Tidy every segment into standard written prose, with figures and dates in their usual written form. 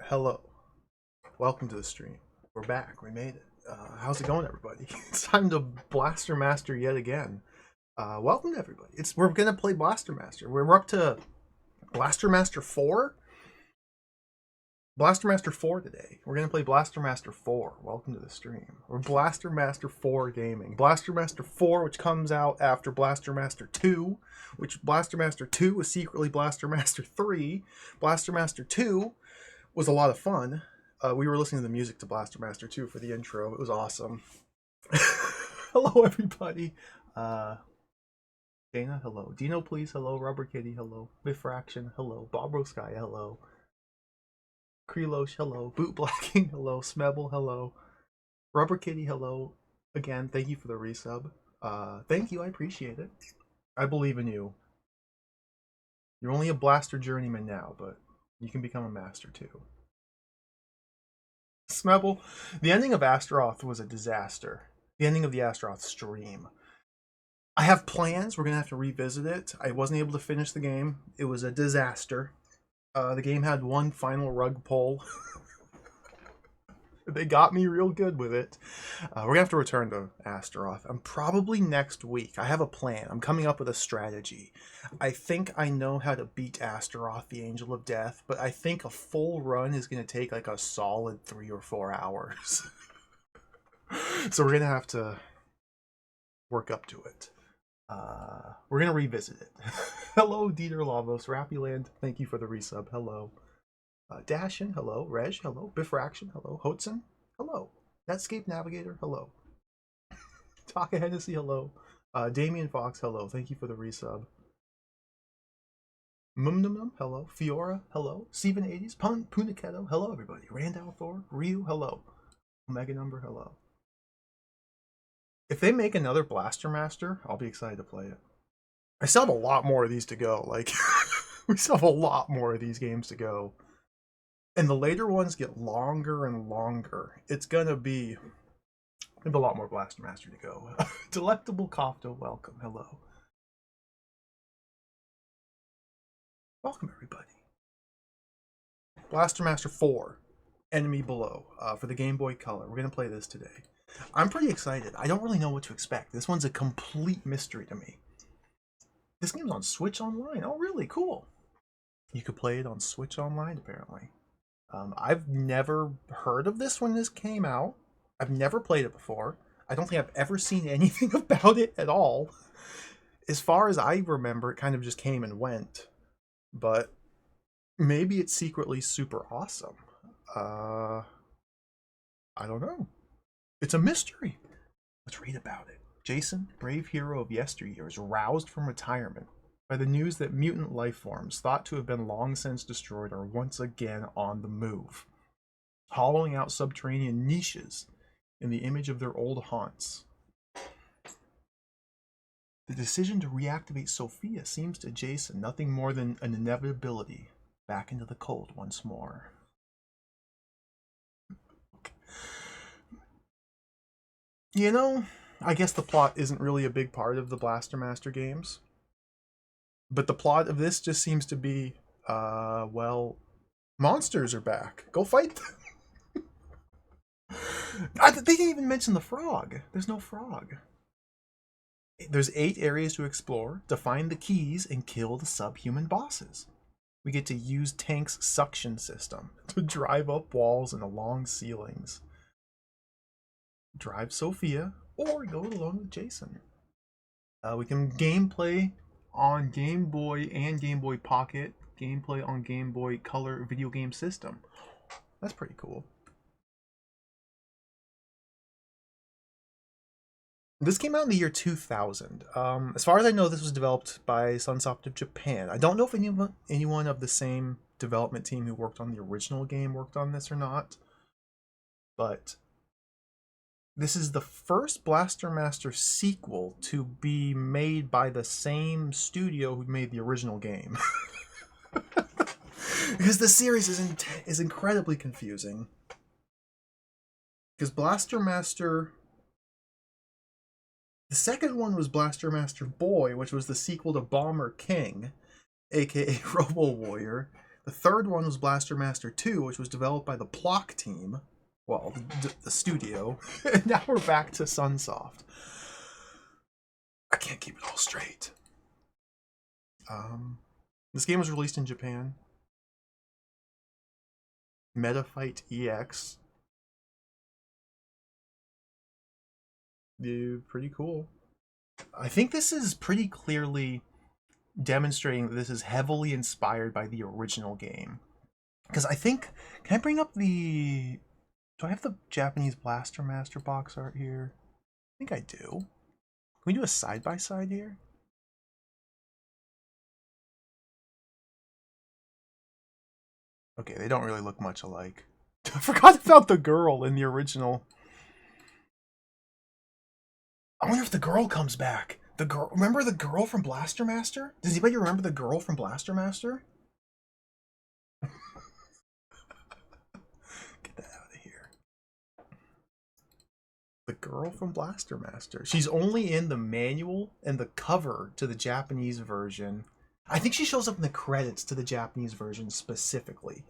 Hello. Welcome to the stream. We're back. We made it. How's it going, everybody? It's time to Blaster Master yet again. Welcome to everybody. We're gonna play Blaster Master. We're up to Blaster Master 4. Blaster Master 4 today. We're gonna play Blaster Master 4. Welcome to the stream. We're Blaster Master 4 gaming. Blaster Master 4, which comes out after Blaster Master 2, which Blaster Master 2 was secretly Blaster Master 3. Blaster Master 2 was a lot of fun. We were listening to the music to Blaster Master 2 for the intro. It was awesome. Hello, everybody. Dana, hello. Dino, please, hello. Rubber Kitty, hello. Bifraction, hello. Bob Roskaya, hello. Krelosh, hello. Boot Blacking, hello. Smebble, hello. Rubber Kitty, hello. Again, thank you for the resub. Thank you, I appreciate it. I believe in you. You're only a Blaster journeyman now, but you can become a master too. Smebble, the ending of Astaroth was a disaster. The ending of the Astaroth stream. I have plans. We're going to have to revisit it. I wasn't able to finish the game. It was a disaster. The game had one final rug pull. They got me real good with it. We're going to have to return to Astaroth. Probably next week. I have a plan. I'm coming up with a strategy. I think I know how to beat Astaroth, the Angel of Death, but I think a full run is going to take like a solid 3 or 4 hours. So we're going to have to work up to it. We're going to revisit it. Hello, Dieter Lavos. Rappyland, thank you for the resub. Hello. Dashin, hello. Reg, hello. Bifraction, hello. Hotson, hello. Netscape Navigator, hello. Taka Hennessy, hello. Damien Fox, hello. Thank you for the resub. Mumnum, hello. Fiora, hello. Steven80s, Puniketo, hello everybody. Randall Thor, Ryu, hello. Omega Number, hello. If they make another Blaster Master, I'll be excited to play it. I still have a lot more of these to go. Like, we still have a lot more of these games to go. And the later ones get longer and longer. It's gonna be a lot more Blaster Master to go. Delectable Kofto, welcome. Hello. Welcome, everybody. Blaster Master 4, Enemy Below, for the Game Boy Color. We're gonna play this today. I'm pretty excited. I don't really know what to expect. This one's a complete mystery to me. This game's on Switch Online. Oh, really? Cool. You could play it on Switch Online, apparently. I've never heard of this when this came out. I've never played it before. I don't think I've ever seen anything about it at all. As far as I remember, it kind of just came and went. But maybe it's secretly super awesome. I don't know. It's a mystery. Let's read about it. Jason, brave hero of yesteryear, is roused from retirement by the news that mutant life forms thought to have been long since destroyed are once again on the move, hollowing out subterranean niches in the image of their old haunts. The decision to reactivate Sophia seems to Jason nothing more than an inevitability back into the cold once more. You know, I guess the plot isn't really a big part of the Blaster Master games. But the plot of this just seems to be, well, monsters are back. Go fight them. They didn't even mention the frog. There's no frog. There's 8 areas to explore, to find the keys, and kill the subhuman bosses. We get to use Tank's suction system to drive up walls and along ceilings. Drive Sophia, or go along with Jason. We can gameplay on Game Boy and Game Boy Pocket, gameplay on Game Boy Color video game system. That's pretty cool. This came out in the year 2000. As far as I know, this was developed by Sunsoft of Japan. I don't know if anyone of the same development team who worked on the original game worked on this or not, but this is the first Blaster Master sequel to be made by the same studio who made the original game. Because the series is incredibly confusing. Because Blaster Master... The second one was Blaster Master Boy, which was the sequel to Bomber King, aka Robo Warrior. The third one was Blaster Master 2, which was developed by the Plock team. Well, the studio. And now we're back to Sunsoft. I can't keep it all straight. This game was released in Japan. Metafight EX. Yeah, pretty cool. I think this is pretty clearly demonstrating that this is heavily inspired by the original game. Because I think... Can I bring up the... Do I have the Japanese Blaster Master box art here? I think I do. Can we do a side-by-side here? Okay, they don't really look much alike. I forgot about the girl in the original. I wonder if the girl comes back. The girl, remember the girl from Blaster Master? Does anybody remember the girl from Blaster Master? Get that out of here. The girl from Blaster Master. She's only in the manual and the cover to the Japanese version. I think she shows up in the credits to the Japanese version specifically.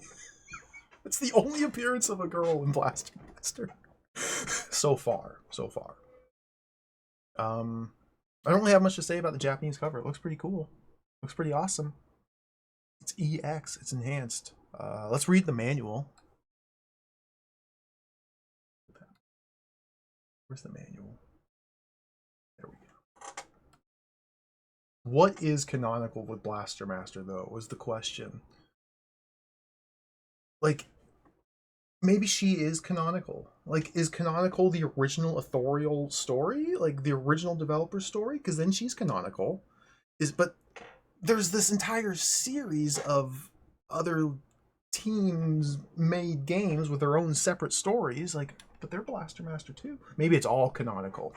It's the only appearance of a girl in Blaster Master. So far. I don't really have much to say about the Japanese cover. It looks pretty cool. Looks pretty awesome. It's EX. It's enhanced. Let's read the manual. Where's the manual? There we go. What is canonical with Blaster Master, though, was the question. Like, maybe she is canonical. Like, is canonical the original authorial story? Like, the original developer story? Because then she's canonical. But there's this entire series of other teams made games with their own separate stories. Like, but they're Blaster Master too. Maybe it's all canonical.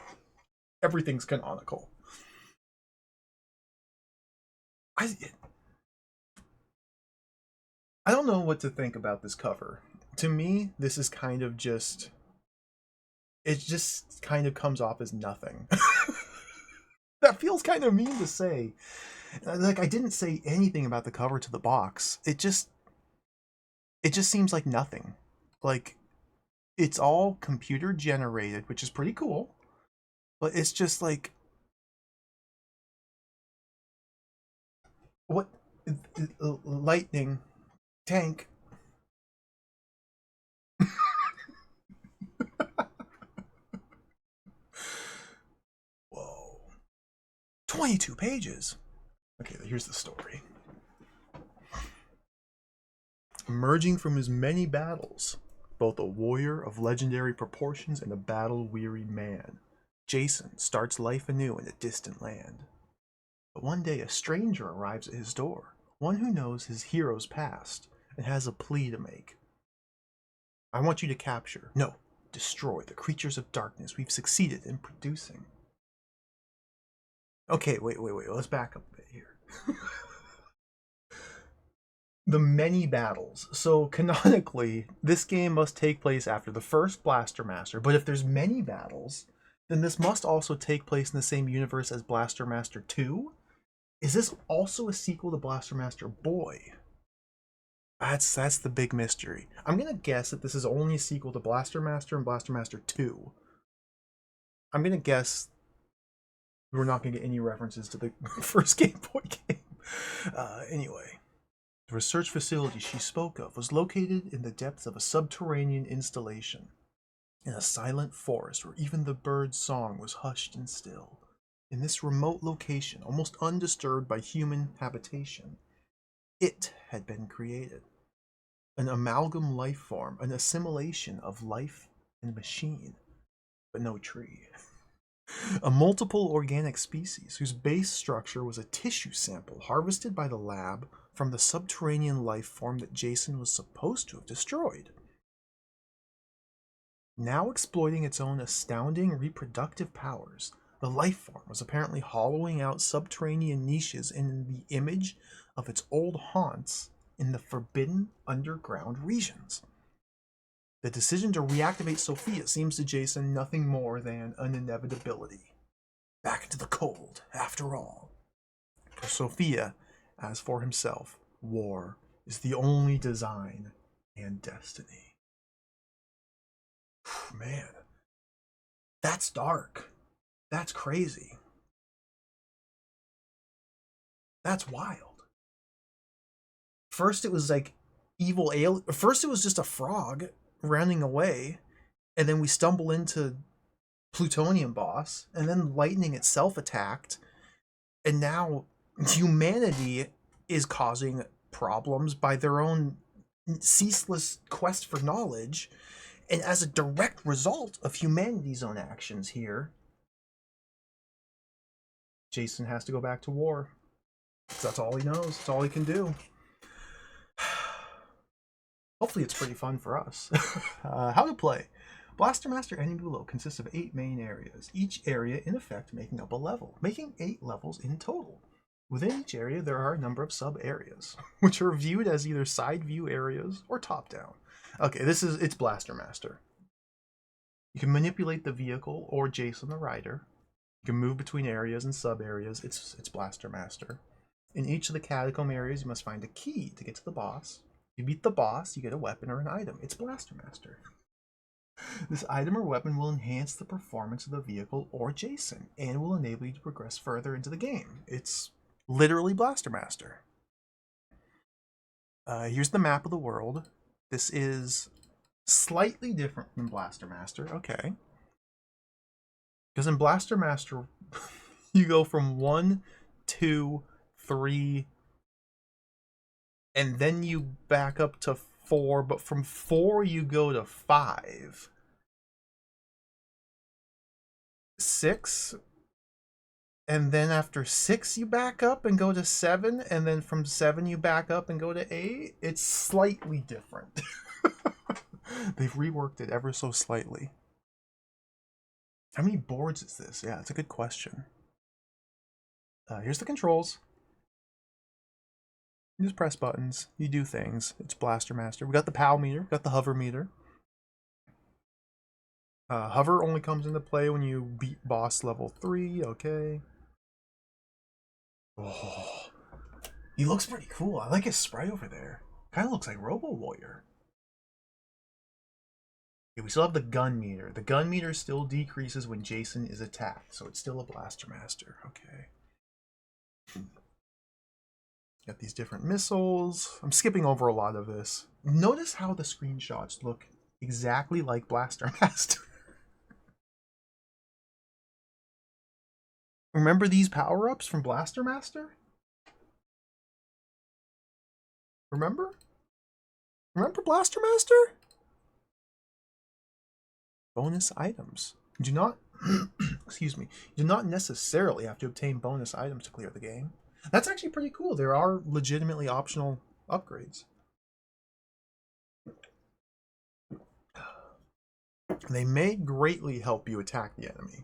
Everything's canonical. I don't know what to think about this cover. To me, this is kind of just... It just kind of comes off as nothing. That feels kind of mean to say. Like, I didn't say anything about the cover to the box. It just seems like nothing. Like, it's all computer generated, which is pretty cool. But it's just like... What? Lightning. Tank. Whoa. 22 pages. Okay, here's the story. Emerging from his many battles, both a warrior of legendary proportions and a battle-weary man, Jason starts life anew in a distant land. But one day a stranger arrives at his door, one who knows his hero's past and has a plea to make. I want you to capture, no, destroy the creatures of darkness we've succeeded in producing. Okay, wait, let's back up a bit here. The many battles. So canonically, this game must take place after the first Blaster Master, but if there's many battles, then this must also take place in the same universe as Blaster Master 2? Is this also a sequel to Blaster Master Boy? That's the big mystery. I'm gonna guess that this is only a sequel to Blaster Master and Blaster Master 2. I'm gonna guess we're not gonna get any references to the first Game Boy game. Anyway. The research facility she spoke of was located in the depths of a subterranean installation, in a silent forest where even the bird's song was hushed and still. In this remote location, almost undisturbed by human habitation, it had been created. An amalgam life form, an assimilation of life and machine, but no tree. A multiple organic species whose base structure was a tissue sample harvested by the lab from the subterranean life form that Jason was supposed to have destroyed. Now exploiting its own astounding reproductive powers, the life form was apparently hollowing out subterranean niches in the image of its old haunts in the forbidden underground regions. The decision to reactivate Sophia seems to Jason nothing more than an inevitability. Back into the cold, after all. For Sophia, as for himself, war is the only design and destiny. Man, that's dark. That's crazy. That's wild. First it was like evil alien. First it was just a frog running away, and then we stumble into plutonium boss, and then lightning itself attacked, and now humanity is causing problems by their own ceaseless quest for knowledge, and as a direct result of humanity's own actions here, Jason has to go back to war. That's all he knows. That's all he can do. Hopefully it's pretty fun for us. How to play. Blaster Master Enemy Below consists of 8 main areas, each area in effect making up a level, making 8 levels in total. Within each area there are a number of sub-areas, which are viewed as either side view areas or top-down. Okay, it's Blaster Master. You can manipulate the vehicle or Jason the rider. You can move between areas and sub-areas. It's Blaster Master. In each of the catacomb areas you must find a key to get to the boss. If you beat the boss, you get a weapon or an item. It's Blaster Master. This item or weapon will enhance the performance of the vehicle or Jason, and will enable you to progress further into the game. It's literally Blaster Master. Here's the map of the world. This is slightly different from Blaster Master. Okay. Because in Blaster Master, you go from 1, 2, 3, and then you back up to 4, but from 4 you go to 5. 6, and then after 6 you back up and go to 7, and then from 7 you back up and go to 8. It's slightly different. They've reworked it ever so slightly. How many boards is this? Yeah, it's a good question. Here's the controls. You just press buttons. You do things. It's Blaster Master. We got the POW meter. We got the hover meter. Hover only comes into play when you beat boss level 3. Okay. Oh, he looks pretty cool. I like his spray over there. Kind of looks like Robo Warrior. Okay, we still have the gun meter. The gun meter still decreases when Jason is attacked, so it's still a Blaster Master. Okay. Got these different missiles. I'm skipping over a lot of this. Notice how the screenshots look exactly like Blaster Master. Remember these power-ups from Blaster Master? Remember? Remember Blaster Master? Bonus items. Do not, excuse me, you do not necessarily have to obtain bonus items to clear the game. That's actually pretty cool. There are legitimately optional upgrades. They may greatly help you attack the enemy.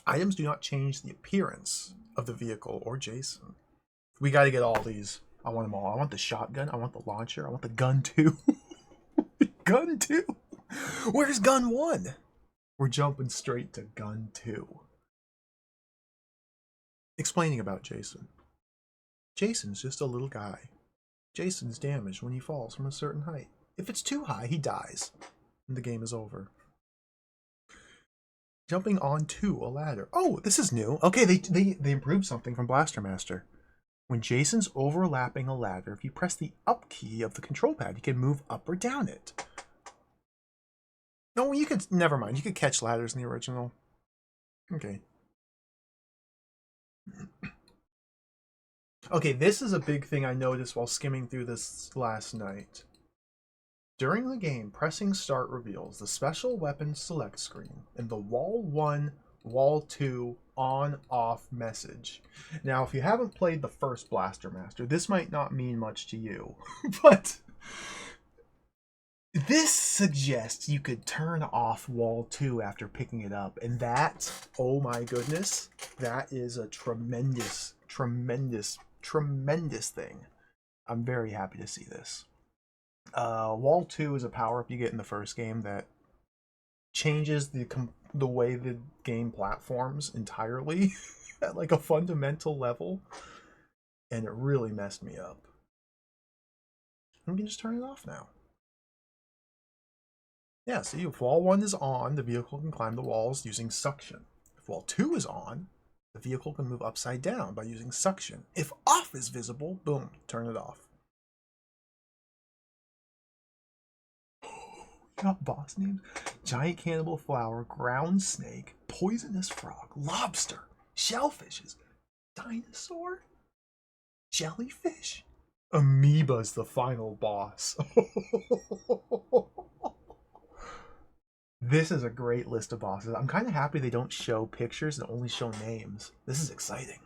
Items do not change the appearance of the vehicle or Jason. We gotta get all these. I want them all. I want the shotgun. I want the launcher. I want the gun too. Gun 2? Where's gun 1? We're jumping straight to gun 2. Explaining about Jason. Jason's just a little guy. Jason's damaged when he falls from a certain height. If it's too high, he dies, and the game is over. Jumping onto a ladder. Oh, this is new. Okay, they improved something from Blaster Master. When Jason's overlapping a ladder, if you press the up key of the control pad, you can move up or down it. No, you could, never mind. You could catch ladders in the original. Okay. Okay, this is a big thing I noticed while skimming through this last night. During the game, pressing start reveals the special weapon select screen and the wall 1, wall 2, on off message. Now, if you haven't played the first Blaster Master, this might not mean much to you, but this suggests you could turn off wall 2 after picking it up, and that, oh my goodness, that is a tremendous, tremendous, tremendous thing. I'm very happy to see this. Wall 2 is a power-up you get in the first game that changes the way the game platforms entirely at like a fundamental level, and it really messed me up. we can just turn it off now. Yeah, see, if wall 1 is on, the vehicle can climb the walls using suction. If wall 2 is on, the vehicle can move upside down by using suction. If off is visible, boom, turn it off. Got boss names: giant cannibal flower, ground snake, poisonous frog, lobster, shellfishes, dinosaur, jellyfish. Amoeba's the final boss. This is a great list of bosses. I'm kind of happy they don't show pictures and only show names. This is exciting.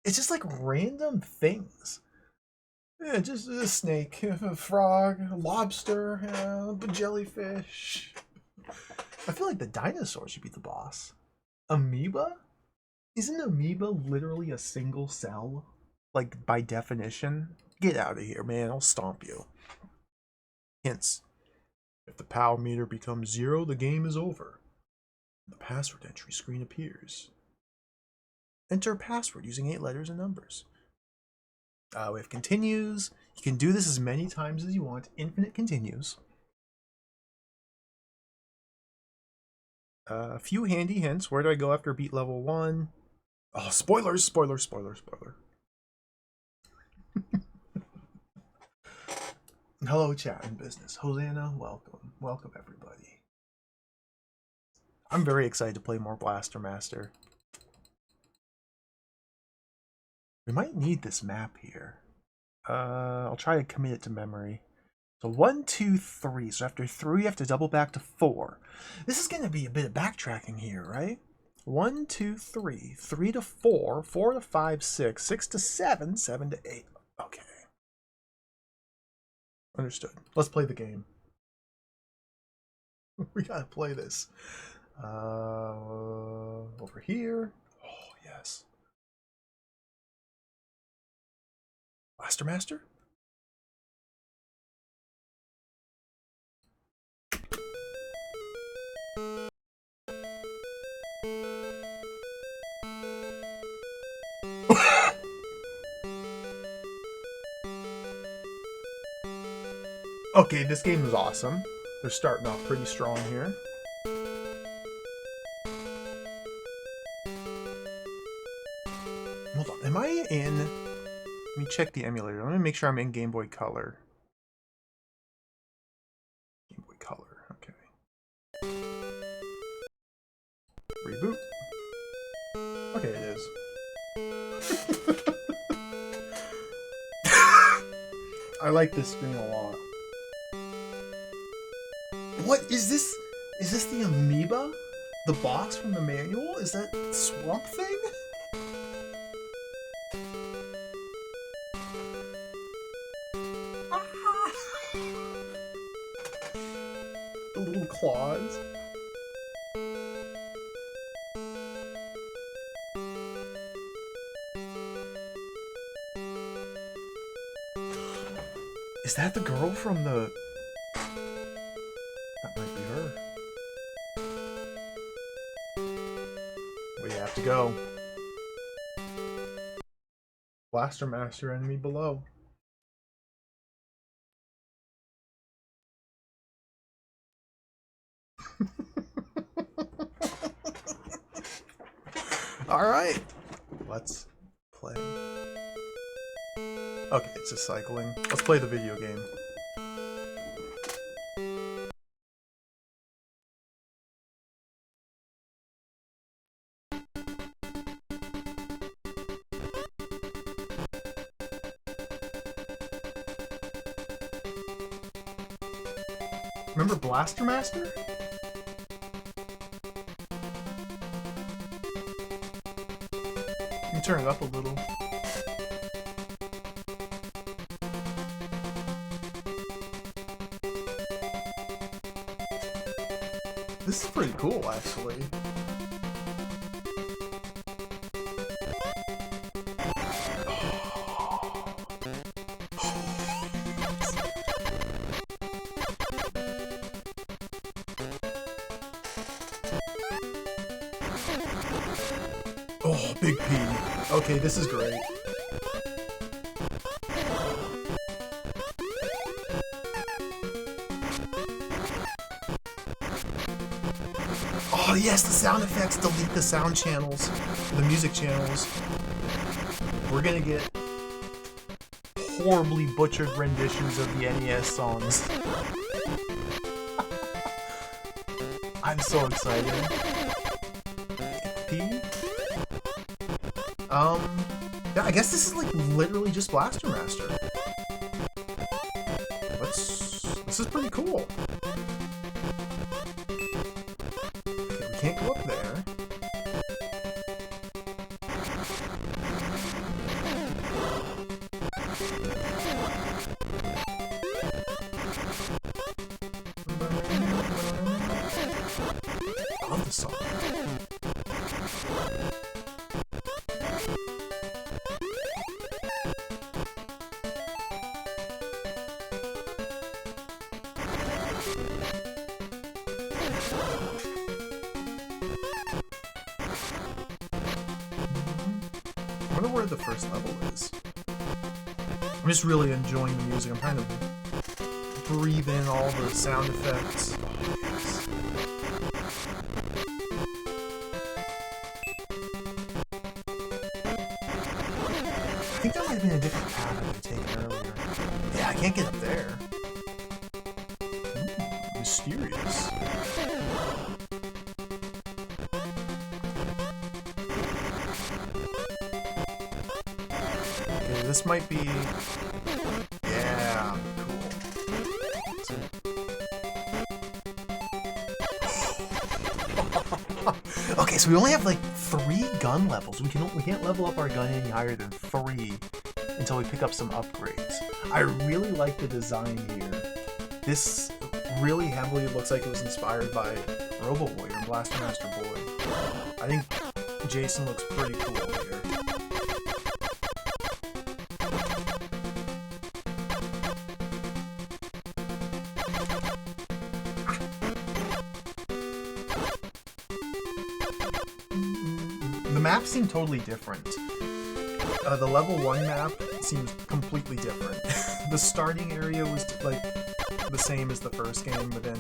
It's just like random things. Yeah, just a snake, a frog, a lobster, a jellyfish. I feel like the dinosaur should be the boss. Amoeba? Isn't amoeba literally a single cell? Like, by definition? Get out of here, man. I'll stomp you. Hints. If the power meter becomes 0, the game is over. The password entry screen appears. Enter a password using 8 letters and numbers. We have continues. You can do this as many times as you want. Infinite continues. A few handy hints. Where do I go after beat level 1? Oh, spoilers, spoiler, spoiler, spoiler. Hello, chat and business. Hosanna, welcome. Welcome, everybody. I'm very excited to play more Blaster Master. We might need this map here. I'll try to commit it to memory. So 1, 2, 3. So after 3, you have to double back to 4. This is going to be a bit of backtracking here, right? 1, 2, 3. 3 to 4. 4 to 5, 6. 6 to 7. 7 to 8. Okay. Understood. Let's play the game. We gotta play this. Over here. Oh, yes. Blaster Master? Okay, this game is awesome. They're starting off pretty strong here. Hold on, am I in... Let me check the emulator. Let me make sure I'm in Game Boy Color. Game Boy Color, okay. Reboot. Okay, it is. I like this screen a lot. What is this? Is this the amoeba? The box from the manual? Is that Swamp Thing? Ah! The little claws. Is that the girl from the... That might be her. We have to go. Blaster Master, enemy below. Alright. Let's play. Okay, it's just cycling. Let's play the video game. Remember Blaster Master? You can turn it up a little. This is pretty cool, actually. Oh, Big P. Okay, this is great. Oh yes, the sound effects. Delete the sound channels, the music channels. We're gonna get horribly butchered renditions of the NES songs. I'm so excited. P? Yeah, I guess this is like literally just Blaster Master. This is pretty cool. Okay, we can't go up there. I love this song. I wonder where the first level is. I'm just really enjoying the music. I'm trying to breathe in all the sound effects. Oh, yes. I think that might have been a different path I could take earlier. Yeah, I can't get up there. Ooh, mysterious. Okay, this might be... Yeah, cool. Okay, so we only have like 3 gun levels. We can't level up our gun any higher than 3 until we pick up some upgrades. I really like the design here. This really heavily looks like it was inspired by Robo Boy or Blaster Master Boy. I think Jason looks pretty cool here. The maps seem totally different. The level 1 map seems completely different. The starting area was like the same as the first game, but then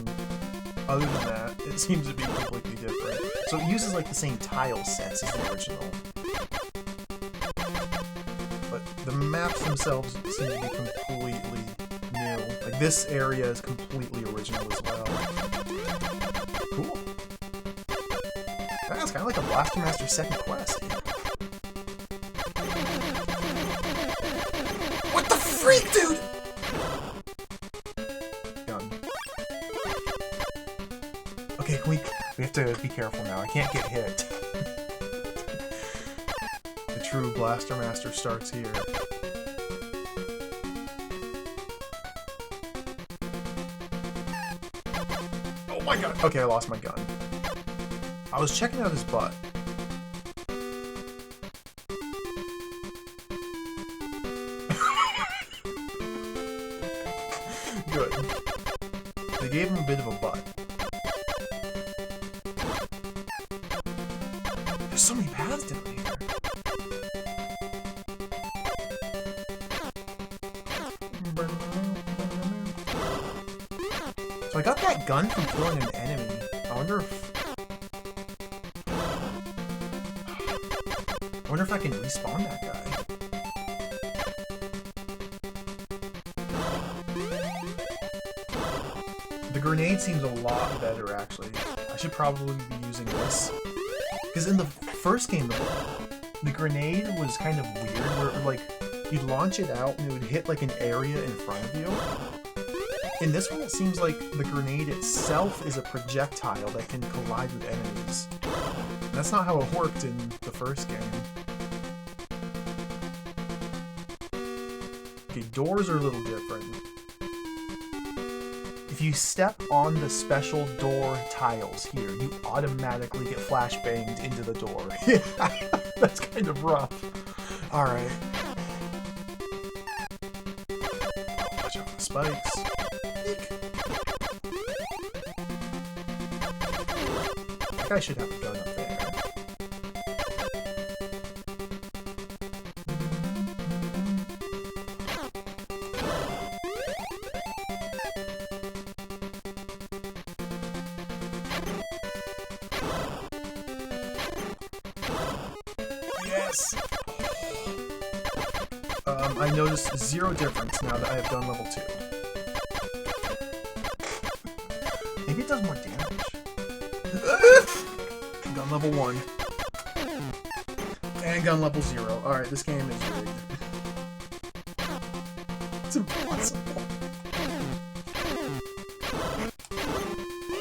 other than that, it seems to be completely different. So it uses like the same tile sets as the original. But the maps themselves seem to be completely new. Like this area is completely original as well. Cool. That's kind of like a Blaster Master second quest. What the freak, dude? Gun. Okay, we have to be careful now. I can't get hit. The true Blaster Master starts here. Oh my god. Okay, I lost my gun. I was checking out his butt. Good. They gave him a bit of a butt. There's so many paths down here. So I got that gun from killing an enemy. I wonder if I can respawn that guy. The grenade seems a lot better, actually. I should probably be using this. Because in the first game, the grenade was kind of weird, where like, you'd launch it out and it would hit like an area in front of you. In this one, it seems like the grenade itself is a projectile that can collide with enemies. And that's not how it worked in the first game. Okay, doors are a little different. If you step on the special door tiles here, you automatically get flashbanged into the door. Yeah, that's kind of rough. Alright. Watch out for the spikes. Eek. That guy should have a gun up there. Yes! I noticed 0 difference now that I have done level 2. Maybe it does more damage. Gun level 1. And gun level 0. Alright, this game is rigged. It's impossible.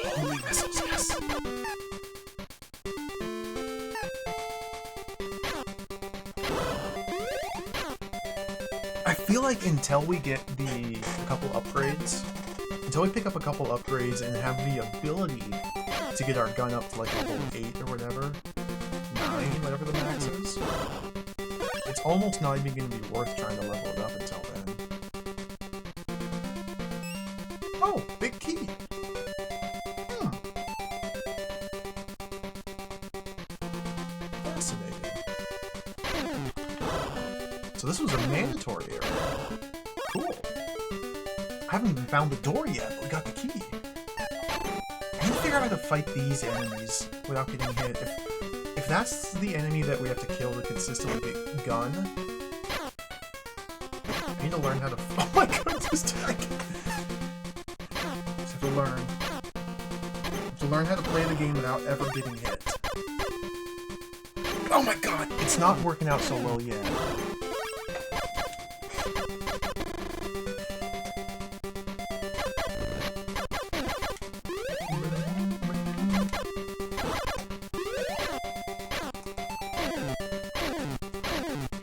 Holy missiles, yes. I feel like until we get a couple upgrades, until we pick up a couple upgrades and have the ability to get our gun up to like level 8 or whatever, 9, whatever the max is, it's almost not even going to be worth trying to level it up until then. Oh, big key! Fascinating. So this was a mandatory area. Cool. I haven't even found the door yet, but we got the key. I need to figure out how to fight these enemies without getting hit. If that's the enemy that we have to kill to consistently get gun, I need to learn how to... Oh my god, this tag! Just have to learn. To learn how to play the game without ever getting hit. Oh my god! It's not working out so well yet.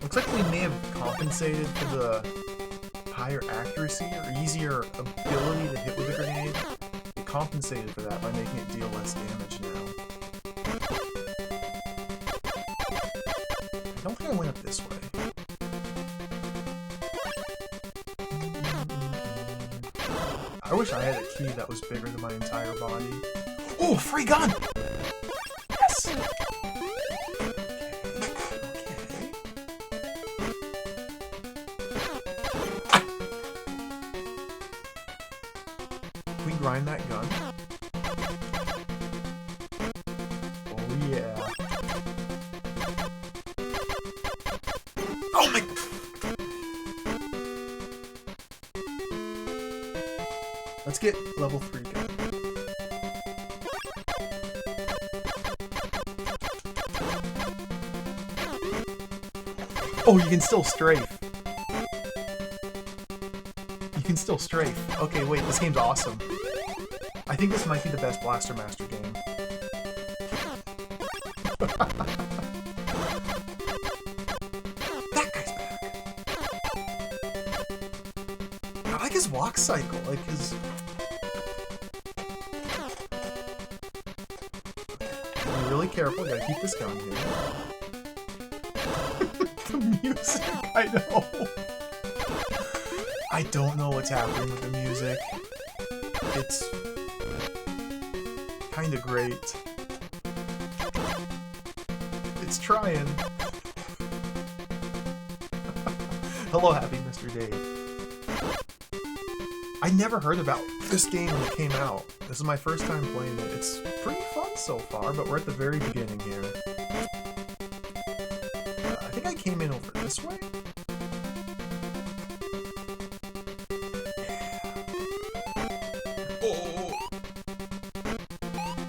Looks like we may have compensated for the higher accuracy or easier ability to hit with a grenade. We compensated for that by making it deal less damage now. I don't think I went up this way. I wish I had a key that was bigger than my entire body. Oh, free gun! Yes! We grind that gun. Oh yeah. Oh my... Let's get level 3 gun. Oh, you can still strafe. You can still strafe. Okay, wait, this game's awesome. I think this might be the best Blaster Master game. That guy's back. I like his walk cycle, like his... Be really careful, gotta keep this gun here. The music, I know. I don't know what's happening with the music. It's kinda great. It's trying. Hello, happy Mr. Dave. I never heard about this game when it came out. This is my first time playing it. It's pretty fun so far, but we're at the very beginning here. I think I came in over this way? Oh.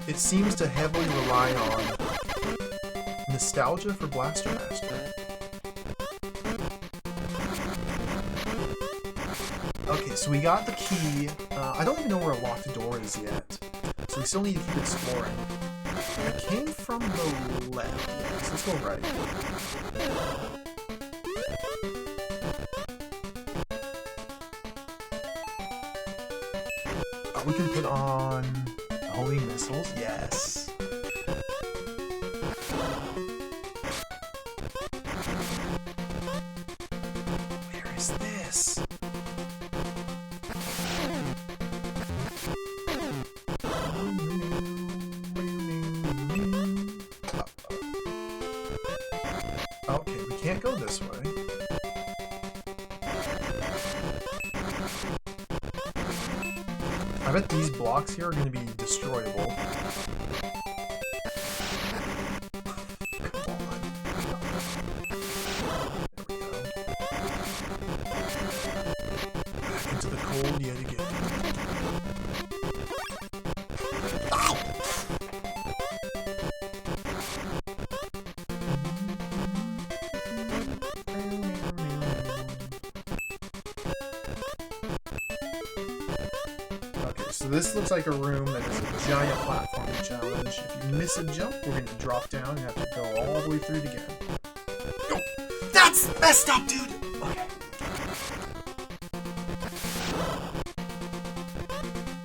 It seems to heavily rely on nostalgia for Blaster Master. Okay, so we got the key. I don't even know where a locked door is yet, so we still need to keep exploring. I came from the left, yes, let's go right. We can put on homing missiles, yes. Where is this? Okay, we can't go this way. I bet these blocks here are going to be destroyable. Come on. this looks like a room that is a giant platforming challenge. If you miss a jump, we're going to drop down and have to go all the way through it again. Go! That's messed up, dude! Okay.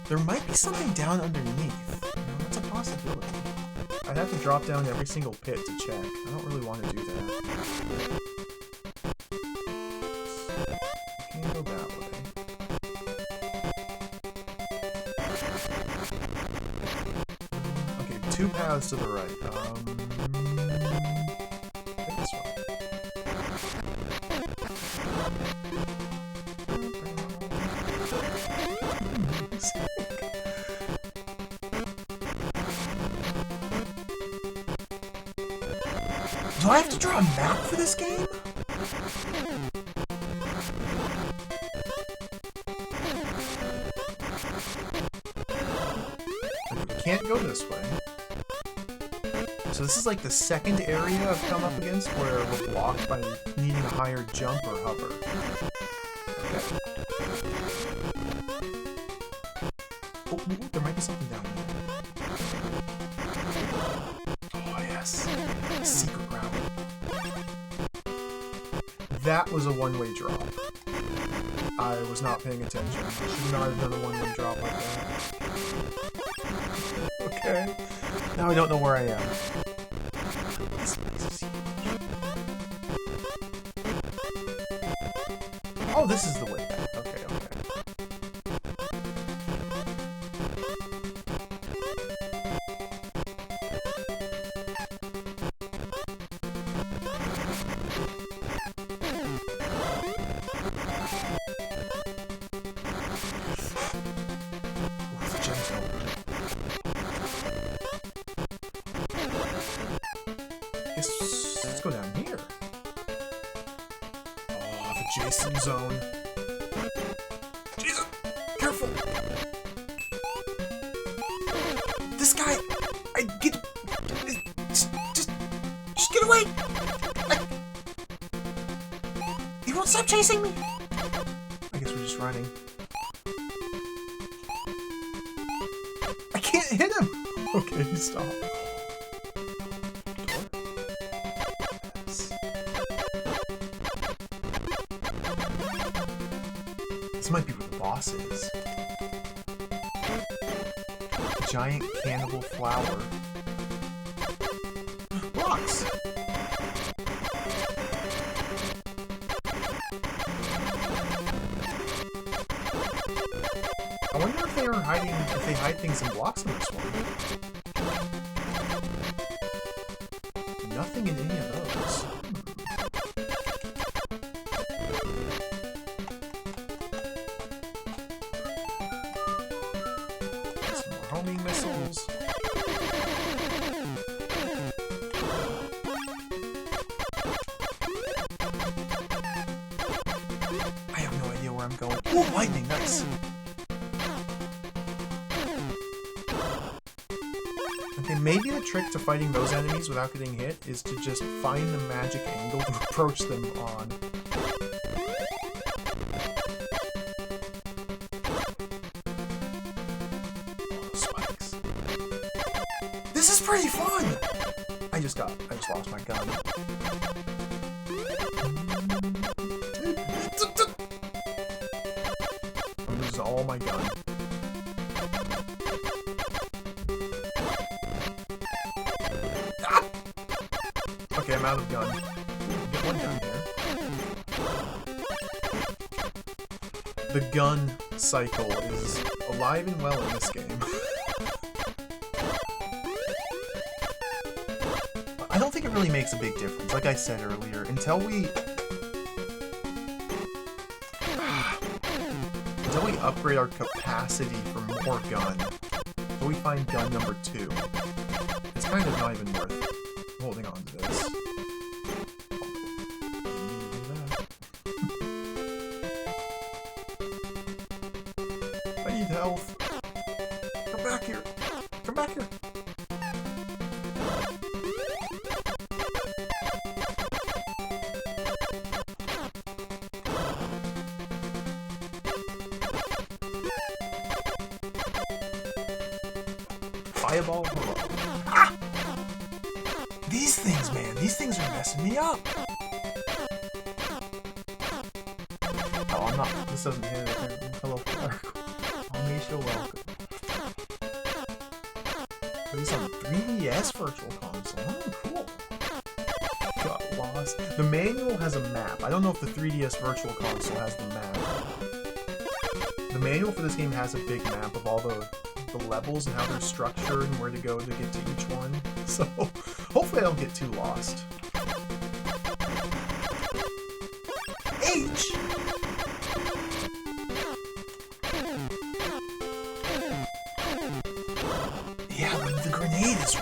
There might be something down underneath. You know, that's a possibility. I'd have to drop down every single pit to check. I don't really want to do that. Can't go that way. Okay, 2 paths to the right. I think this one. Do I have to draw a map for this game? We can't go this way. So this is like the second area I've come up against where we're blocked by needing a higher jump or hover. Okay. Oh, there might be something down there. Oh yes. Secret route. That was a one-way drop. I was not paying attention. I should not have done a one-way drop like that. Okay. Now I don't know where I am. Oh, this is the way back. Okay, okay. Let's go down here. Oh, the Jason zone. Jesus! Careful! This guy! Just get away! He won't stop chasing me! I guess we're just running. I can't hit him! Okay, stop. This might be where the boss is. Giant cannibal flower. Rocks! I wonder if they hide things in blocks in this one. Nothing in any of those. Homing missiles. I have no idea where I'm going. Ooh, lightning, nice. Okay, maybe the trick to fighting those enemies without getting hit is to just find the magic angle to approach them on. This is pretty fun! I just lost my gun. I'm losing all my gun. Ah! Okay, I'm out of gun. Get one gun there. The gun cycle is alive and well in this game. I don't think it really makes a big difference. Like I said earlier, until we upgrade our capacity for more gun, until we find gun number 2, it's kind of not even worth holding on to this. I need health. Come back here. Come back here. Fireball, hello. Ah! These things, man, these things are messing me up. Oh, I'm not. This doesn't hit it. Hello, Clark. Amisha, welcome. This on 3DS Virtual Console. Oh, cool. Got lost. The manual has a map. I don't know if the 3DS Virtual Console has the map. The manual for this game has a big map of all the levels and how they're structured and where to go to get to each one. So, hopefully I don't get too lost. H! Yeah, the grenade is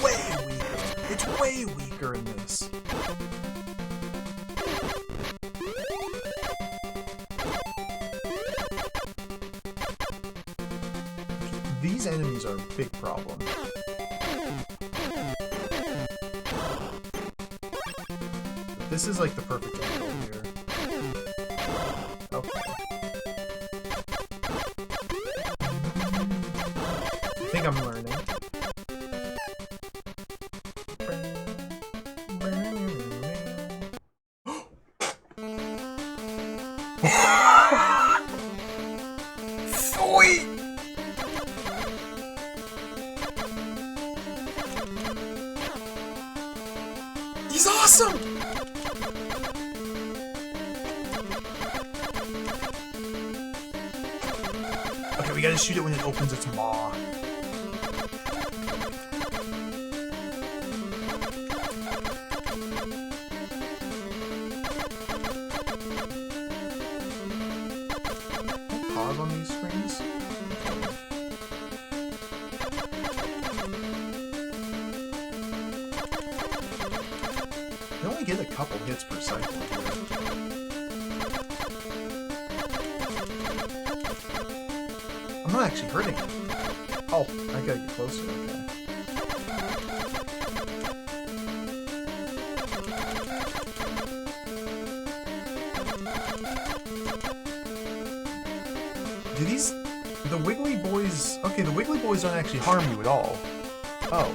way weaker. It's way weaker in this. These enemies are a big problem. This is like the perfect angle here. Okay. I think I'm learning. Sweet! He's awesome! Okay, we gotta shoot it when it opens its maw. Pause on these screens. You only get a couple hits per cycle here. I'm not actually hurting it. Oh, I gotta get closer, okay. Do these... the Wiggly Boys... okay, the Wiggly Boys don't actually harm you at all. Oh.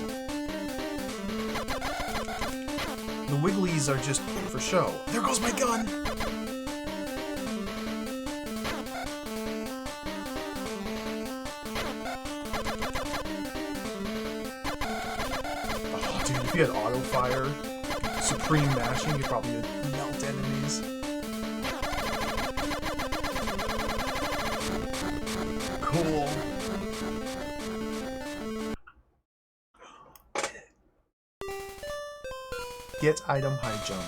The Wigglies are just for show. There goes my gun! Oh, dude, if you had auto fire, supreme mashing, you probably would melt enemies. Cool. Get item high jump.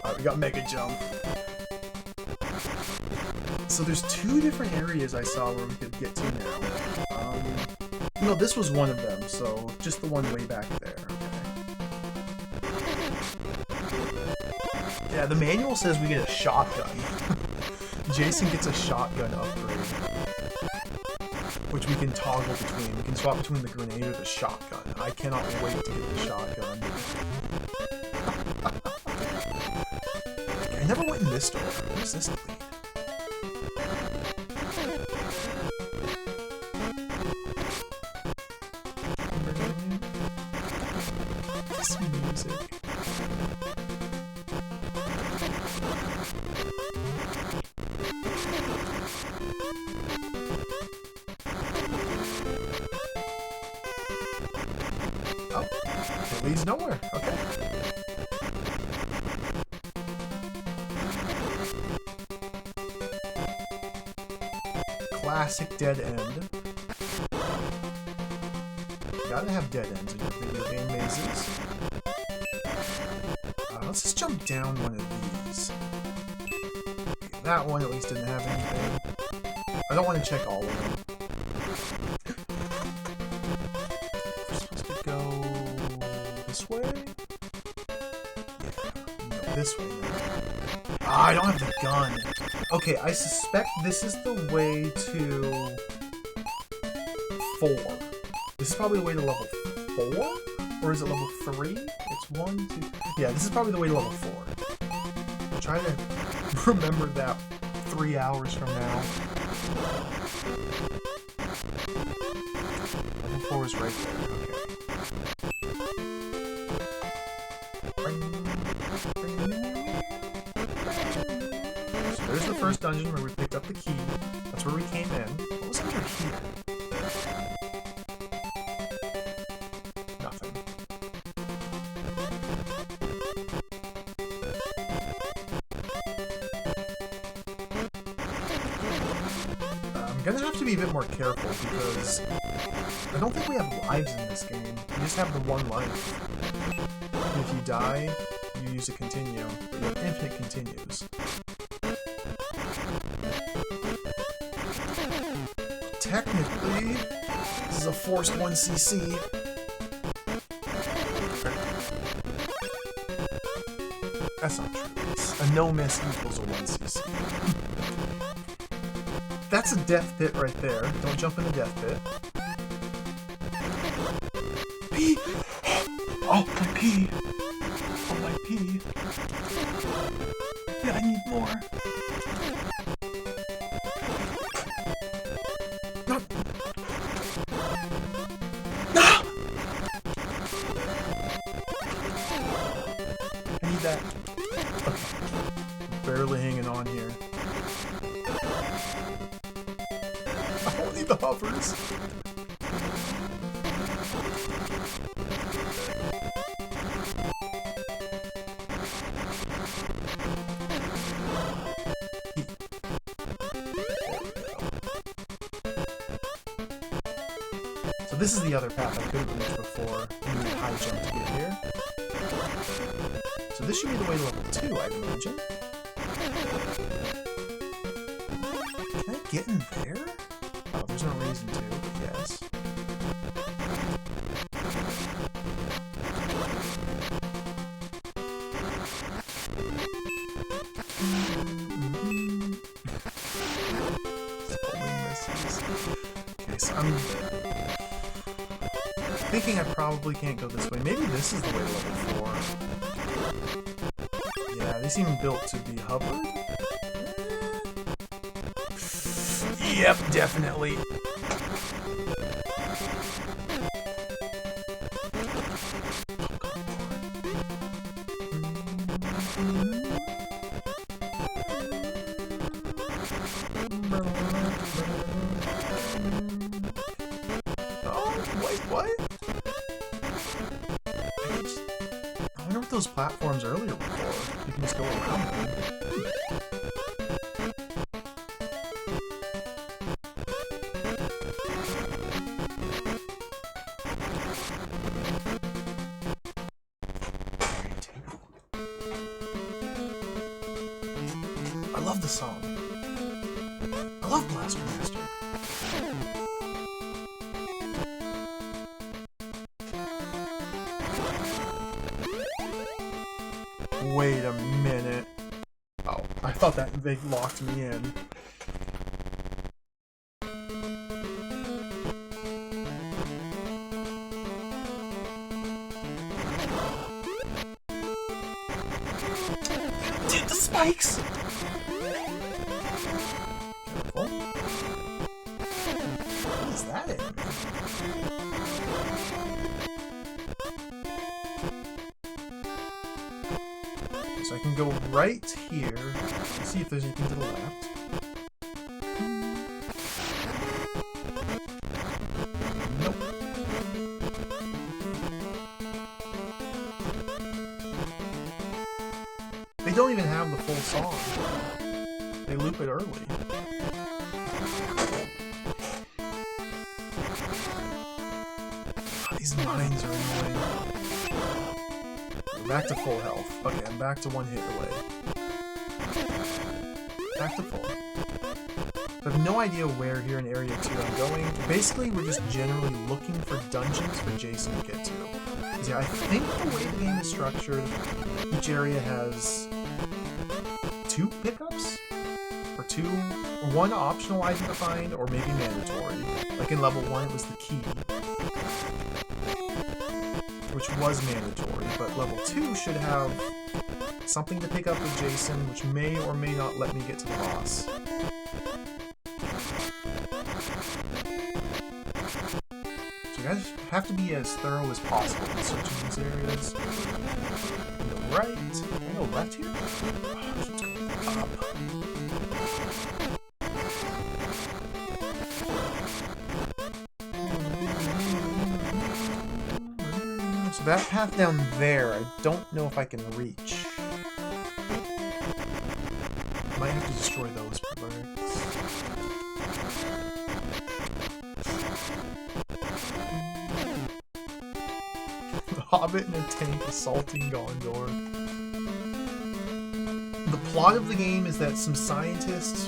Alright, we got mega jump. So there's two different areas I saw where we could get to now. No, this was one of them, so just the one way back there. Okay. Yeah, the manual says we get a shotgun. Jason gets a shotgun upgrade, which we can toggle between. We can swap between the grenade or the shotgun. I cannot wait to get the shotgun. I never went in this door. Where's this lead? Music. Oh, it leads nowhere. Okay. Classic dead end. You gotta have dead ends in your video game mazes. Let's just jump down one of these. Okay, that one at least didn't have anything. I don't want to check all of them. We're supposed to go this way? Yeah, no. this way now. Ah, I don't have the gun. Okay, I suspect this is the way to 4. This is probably the way to level 4? Or is it level 3? It's 1, 2... Yeah, this is probably the way to level 4. I'll try to remember that 3 hours from now. Level 4 is right there, okay. So there's the first dungeon where we picked up the key. That's where we came in. What was under here? Nothing. I'm gonna have to be a bit more careful because I don't think we have lives in this game. You just have the 1 life. And if you die, you use a continue, but you have infinite continues. Technically, this is a forced 1cc. That's not true. A no miss equals a 1cc. That's a death pit right there. Don't jump in the death pit. Pee! Oh, my pee! Oh, my pee! Yeah, I need more. No! No! I need that. Okay. Barely hanging on here. I don't need the hovers. So this is the other path I could have reached before. I need a high jump to get here. So this should be the way to level 2, I'd imagine. Can I get in there? Oh, there's no reason to, but yes. Okay, so I'm thinking I probably can't go this way. Maybe this is the way to level 4. Yeah, they seem built to be hovered. Yep, definitely. Oh, wait, what? I wonder what those platforms earlier were for. You can just go around them. I love the song. I love Blaster Master. Wait a minute. Oh, I thought that they locked me in. Dude, the spikes! Careful. What is that in? So I can go right here and see if there's anything to the left. Nope. They don't even have the full song. They loop it early. Oh, these mines are annoying. Back to full health. Okay, I'm back to 1 hit away. Back to full. I have no idea where here in Area 2 I'm going. Basically, we're just generally looking for dungeons for Jason to get to. Yeah, I think the way the game is structured, each area has 2 pickups? Or 1 optional item to find, or maybe mandatory. Like in level 1 it was the key, which was mandatory, but level 2 should have something to pick up with Jason, which may or may not let me get to the boss. So you guys have to be as thorough as possible in searching these areas. Go right, can I go left here? Oh, let's go up. So that path down there, I don't know if I can reach. Might have to destroy those bricks. The Hobbit in a tank assaulting Gondor. The plot of the game is that some scientists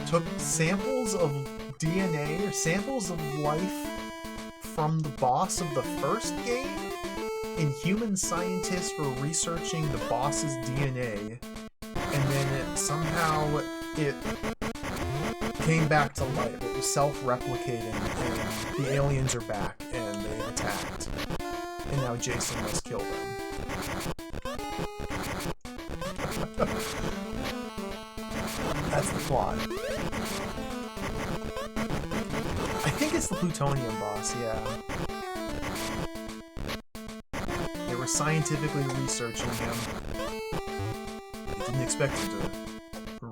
took samples of DNA or samples of life from the boss of the first game, and human scientists were researching the boss's DNA, and then somehow it came back to life. It was self-replicating, and the aliens are back, and they've attacked. And now Jason must kill them. That's the plot. I think it's the plutonium boss, yeah. They were scientifically researching him. They didn't expect him to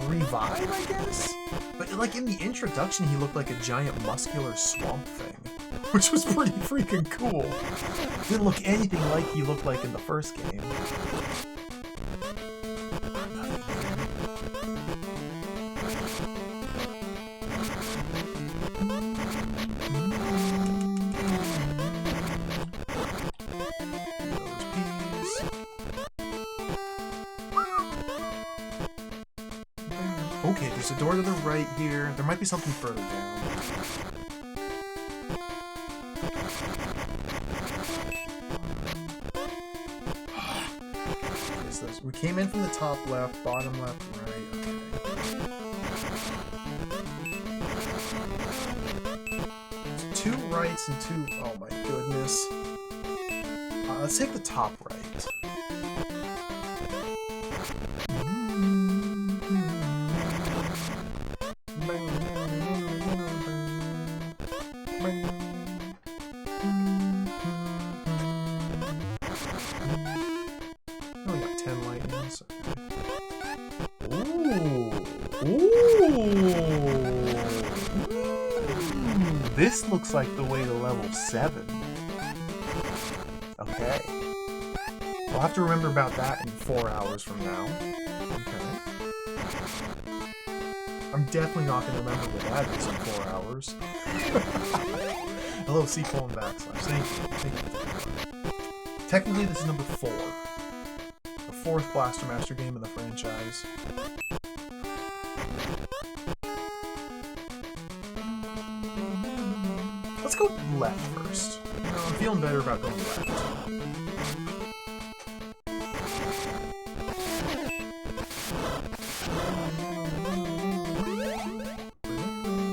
revive, I guess? But like in the introduction, he looked like a giant muscular swamp thing, which was pretty freaking cool. Didn't look anything like he looked like in the first game. Okay, there's a door to the right here. There might be something further down. We came in from the top left, bottom left, right. Okay. So 2 rights and 2... Oh my goodness. Let's take the top right. This looks like the way to level 7. Okay. We'll have to remember about that in 4 hours from now. Okay. I'm definitely not going to remember what that is in 4 hours. Hello, C:\\. Thank you. Thank you. Technically, this is number 4. The 4th Blaster Master game in the franchise. Let's go left first. I'm feeling better about going left.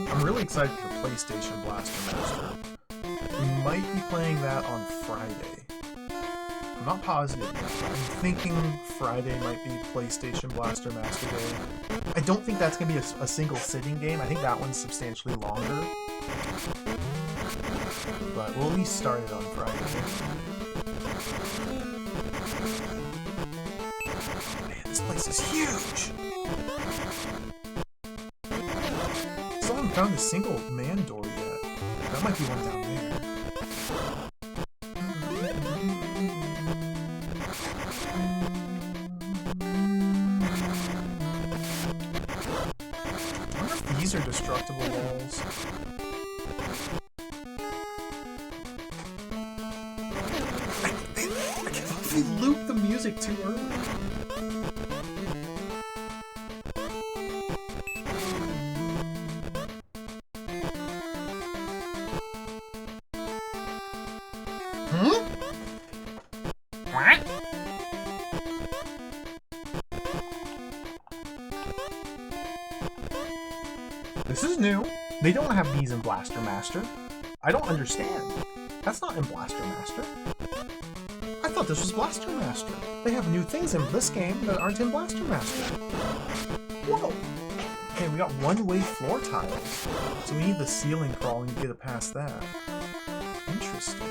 I'm really excited for the PlayStation Blaster Master. We might be playing that on Friday. I'm not positive yet, but I'm thinking Friday might be PlayStation Blaster Master Day. I don't think that's going to be a single sitting game. I think that one's substantially longer. But we'll at least start it on Friday. Man, this place is huge! Still haven't found a single man door yet. That might be one down there. I wonder if these are destructible walls. We looped the music too early. This is new. They don't have these in Blaster Master. I don't understand. That's not in Blaster Master. I thought this was Blaster Master. They have new things in this game that aren't in Blaster Master. Whoa! Okay, we got one-way floor tiles. So we need the ceiling crawling to get it past that. Interesting.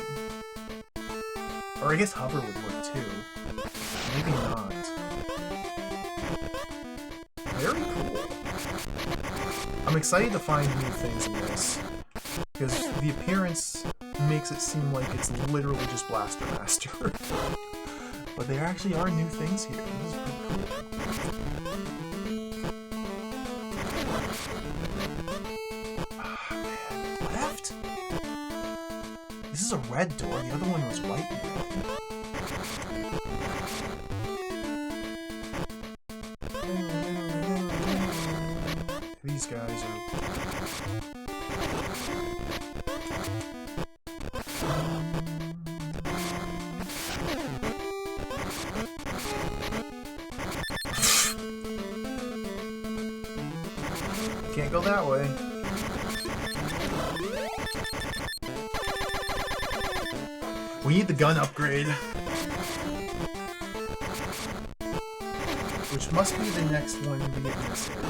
Or I guess hover would work too. Maybe not. Very cool. I'm excited to find new things in this. Because the appearance makes it seem like it's literally just Blaster Master. But there actually are new things here. This is pretty cool. Ah, man. Left? This is a red door. The other one was white and red. These guys are... Can't go that way. We need the gun upgrade. Which must be the next one to get in this area.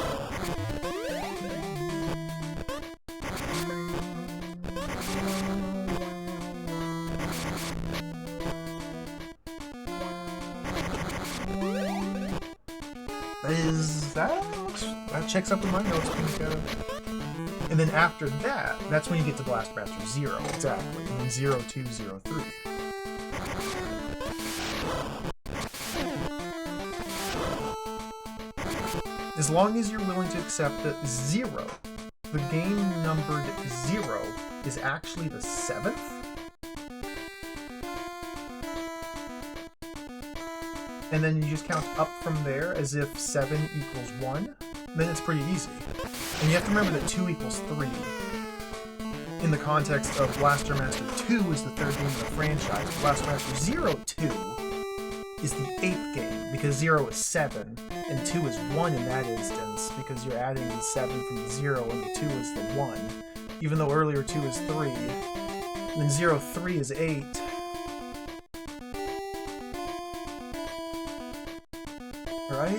That checks up with my notes. And then after that, that's when you get to Blast Master 0, exactly. And then 0, 2, 0, 3. As long as you're willing to accept that 0, the game numbered 0, is actually the 7th. And then you just count up from there as if 7 equals 1, then it's pretty easy. And you have to remember that 2 equals 3. In the context of Blaster Master 2 is the 3rd game of the franchise. Blaster Master 02 is the 8th game, because 0 is 7, and 2 is 1 in that instance, because you're adding the 7 from the 0, and the 2 is the 1. Even though earlier 2 is 3. And then 03 is 8. Right?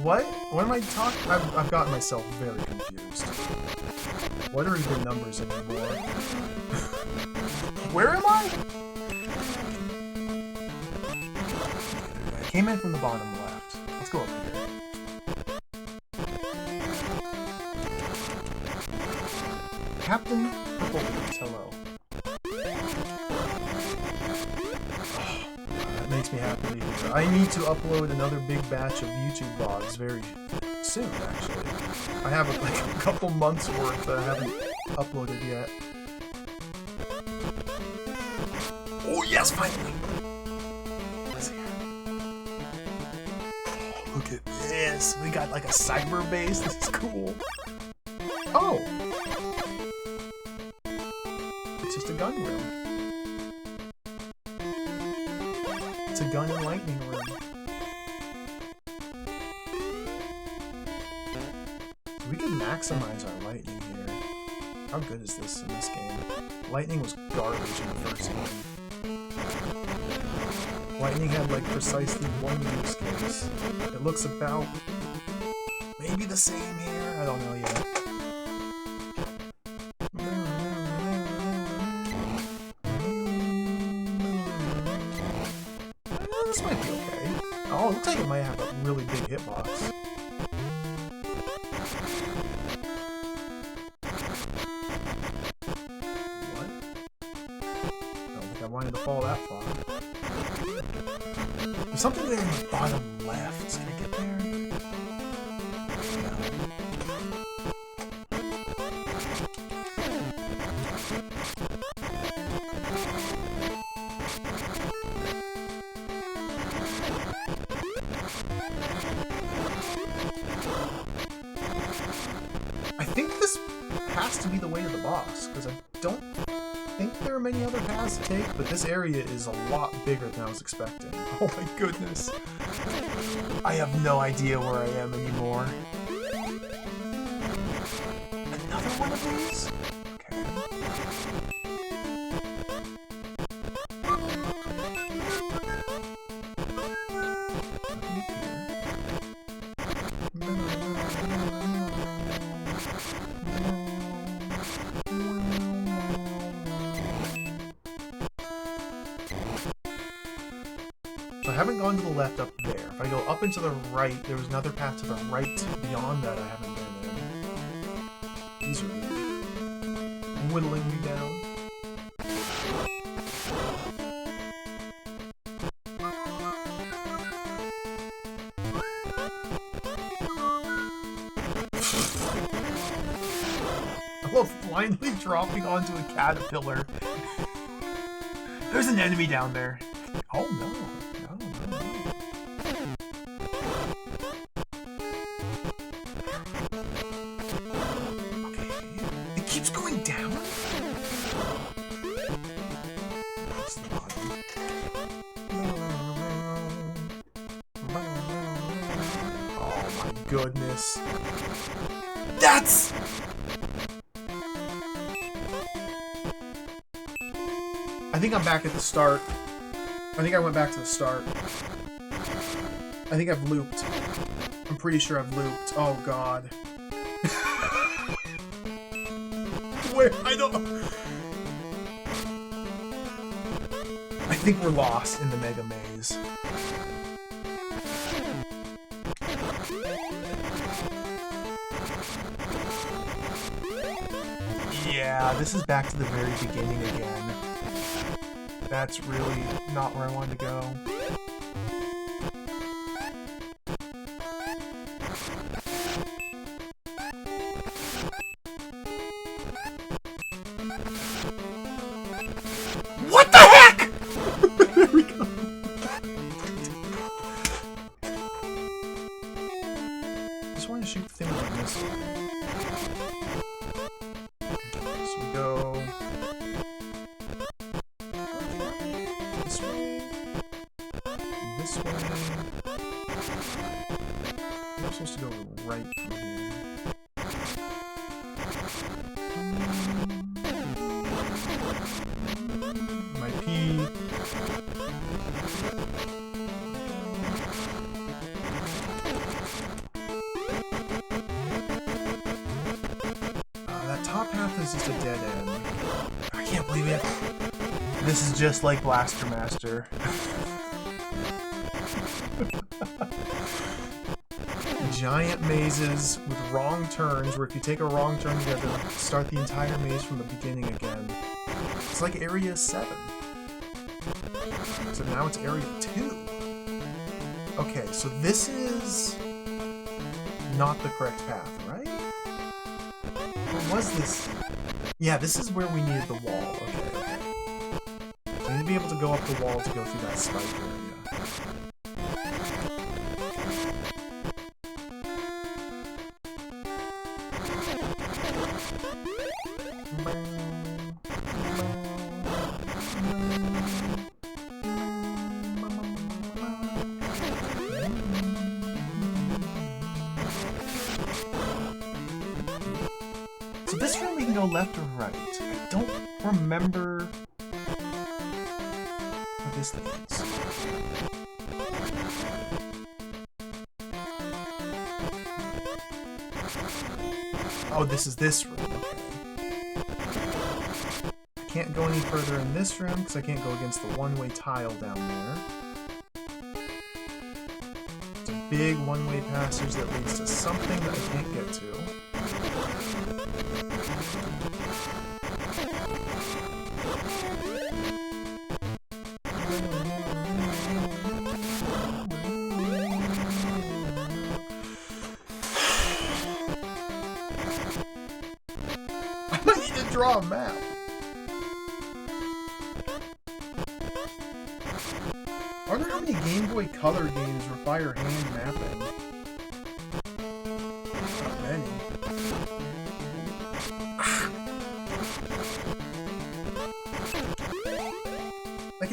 What? What am I talking? I've gotten myself very confused. What are even numbers anymore? Where am I? I came in from the bottom left. Let's go up here. Captain Purple Boots, hello. That makes me happy. I need to upload another big batch of YouTube vlogs very soon, actually. I have like a couple months worth that I haven't uploaded yet. Oh yes, finally! What's here? Oh, look at this! We got like a cyber base. This is cool. Oh! It's just a gun room. It's a gun and lightning room. We can maximize our lightning here. How good is this in this game? Lightning was garbage in the first game. Lightning had like precisely one use case. It looks about maybe the same here. I don't know yet. This might be okay. Oh, it looks like it might have a really big hitbox. What? I don't think I wanted to fall that far. There's something there in the bottom left. Can I get there? I think this has to be the way to the boss, because I don't think there many other paths to take, but this area is a lot bigger than I was expecting. Oh my goodness. I have no idea where I am anymore. Another one of these? Okay. So I haven't gone to the left up there. If I go up and to the right, there was another path to the right beyond that I haven't been in. These are really whittling me down. I love blindly dropping onto a caterpillar. There's an enemy down there. Oh no. Goodness. That's... I think I'm back at the start. I think I went back to the start. I think I've looped. I'm pretty sure I've looped. Oh god. Where? I don't... I think we're lost in the Mega Maze. Yeah, this is back to the very beginning again. That's really not where I wanted to go. What the heck?! There we go. I just want to shoot the thing like this. Go this way, this way. I'm supposed to go right from here. My pee. That top half is just a dead end. I can't believe it. This is just like Blaster Master. Giant mazes with wrong turns, where if you take a wrong turn, you have to start the entire maze from the beginning again. It's like Area 7. So now it's Area 2. Okay, so this is not the correct path, right? What was this? Yeah, this is where we needed the wall. Okay. So I need to be able to go up the wall to go through that spike area. So this room we can go left or right. I don't remember what this leads. Oh, this is this room. Okay. I can't go any further in this room because I can't go against the one-way tile down there. It's a big one-way passage that leads to something that I can't get to. Draw a map. I wonder how many Game Boy Color games require hand mapping. Not many.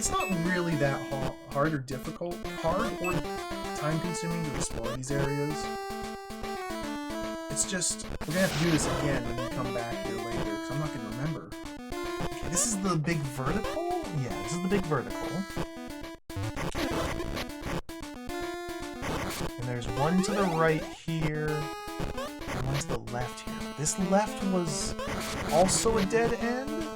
it's not really that hard or difficult, hard or time-consuming to explore these areas. It's just, we're gonna have to do this again when we come back here later, because I'm not gonna remember. Okay, this is the big vertical? Yeah, this is the big vertical. And there's one to the right here, and one to the left here. This left was also a dead end?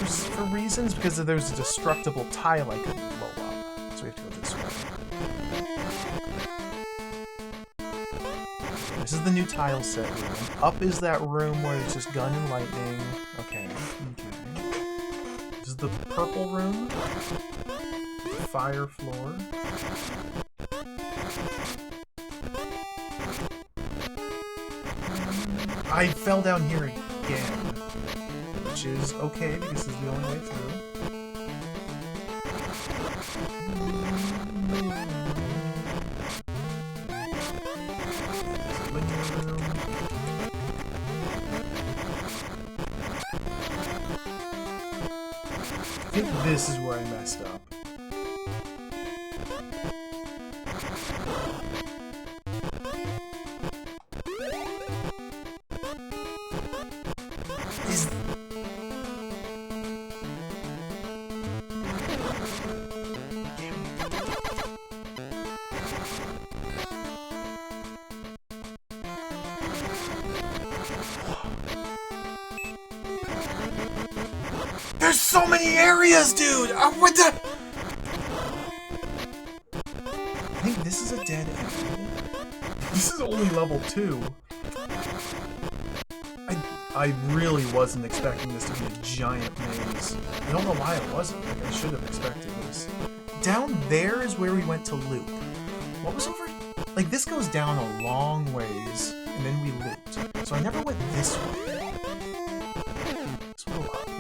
For reasons, because there's a destructible tile I couldn't blow up. So we have to go this way. This is the new tile set room. Up is that room where it's just gun and lightning. Okay. This is the purple room. The fire floor. I fell down here again. Which is okay, because this is the only way through. I think this is where I messed up. There's so many areas, dude! What the? I think this is a dead end. This is only level 2. I really wasn't expecting this to be a giant maze. I don't know why I wasn't. Like, I should have expected this. Down there is where we went to loop. What was over? Like, this goes down a long ways, and then we looped. So I never went this way. Let's go up here.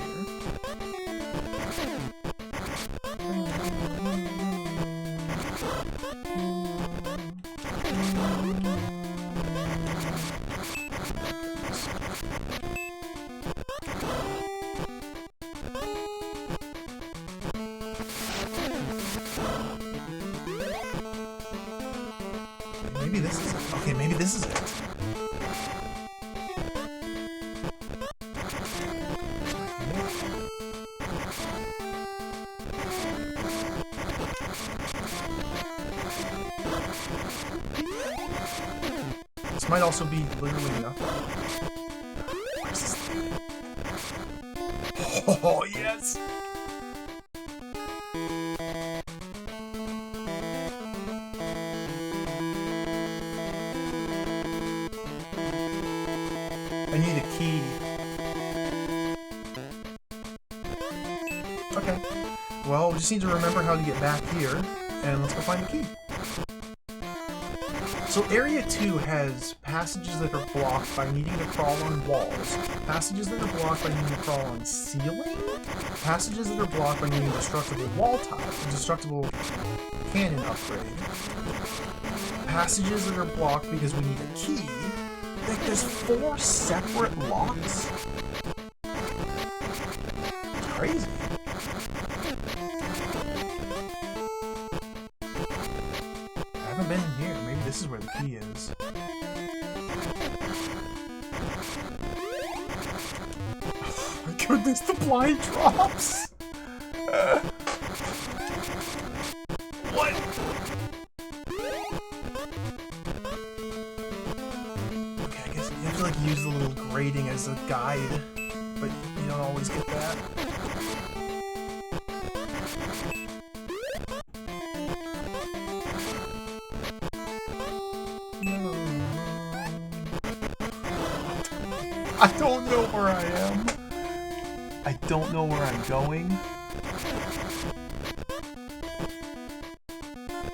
Maybe this is it. Okay, maybe this is it. This might also be literally nothing. Where's this thing? Oh, yes! I need a key. Okay. Well, we just need to remember how to get back here, and let's go find the key. So Area 2 has passages that are blocked by needing to crawl on walls, passages that are blocked by needing to crawl on ceiling, passages that are blocked by needing destructible wall tile, destructible cannon upgrade, passages that are blocked because we need a key. Like, there's 4 separate locks? It's crazy. I haven't been in here. Maybe this is where the key is. Oh my goodness, the blind drops! What? You have to like use the little grating as a guide, but you don't always get that. No. I don't know where I am. I don't know where I'm going.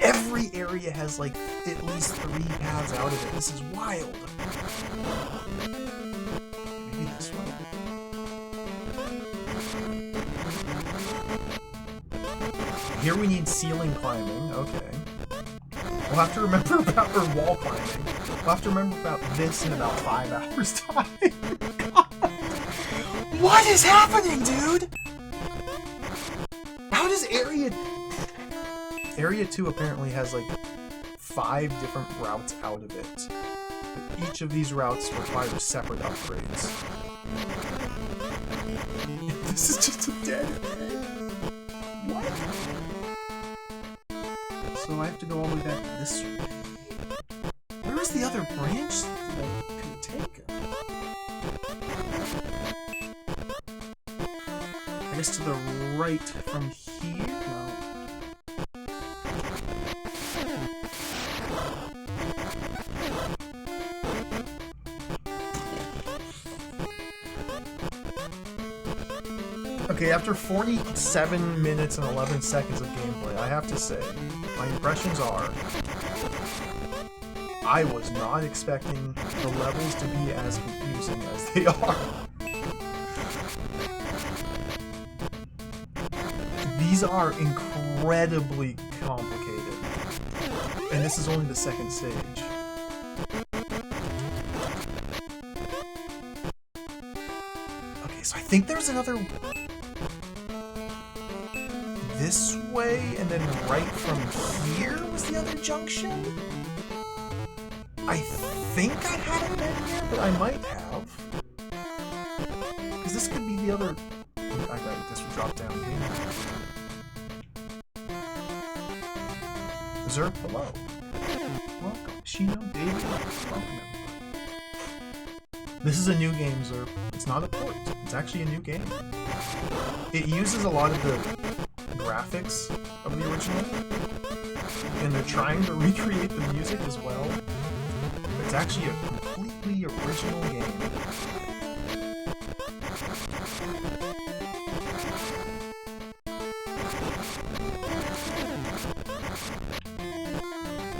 Every area has like at least 3 paths out of it. This is wild. Maybe this one. Here we need ceiling climbing. Okay. We'll have to remember about our wall climbing. We'll have to remember about this in about 5 hours time. God. What is happening, dude? How does Area 2 apparently has like 5 different routes out of it. Each of these routes requires separate upgrades. This is just a dead end. What? So I have to go all the way back this way. Where is the other branch that I could take? I guess to the right from here? No. Okay, after 47 minutes and 11 seconds of gameplay, I have to say, my impressions are, I was not expecting the levels to be as confusing as they are. These are incredibly complicated, and this is only the second stage. Okay, so I think there's another... this way, and then right from here was the other junction? I think I had it been here, but I might have. Because this could be the other... I gotta this would drop down here. Zerp, hello. Welcome. Shino, David, welcome everybody. This is a new game, Zerp. It's not a port. It's actually a new game. It uses a lot of the graphics of the original, and they're trying to recreate the music as well. It's actually a completely original game.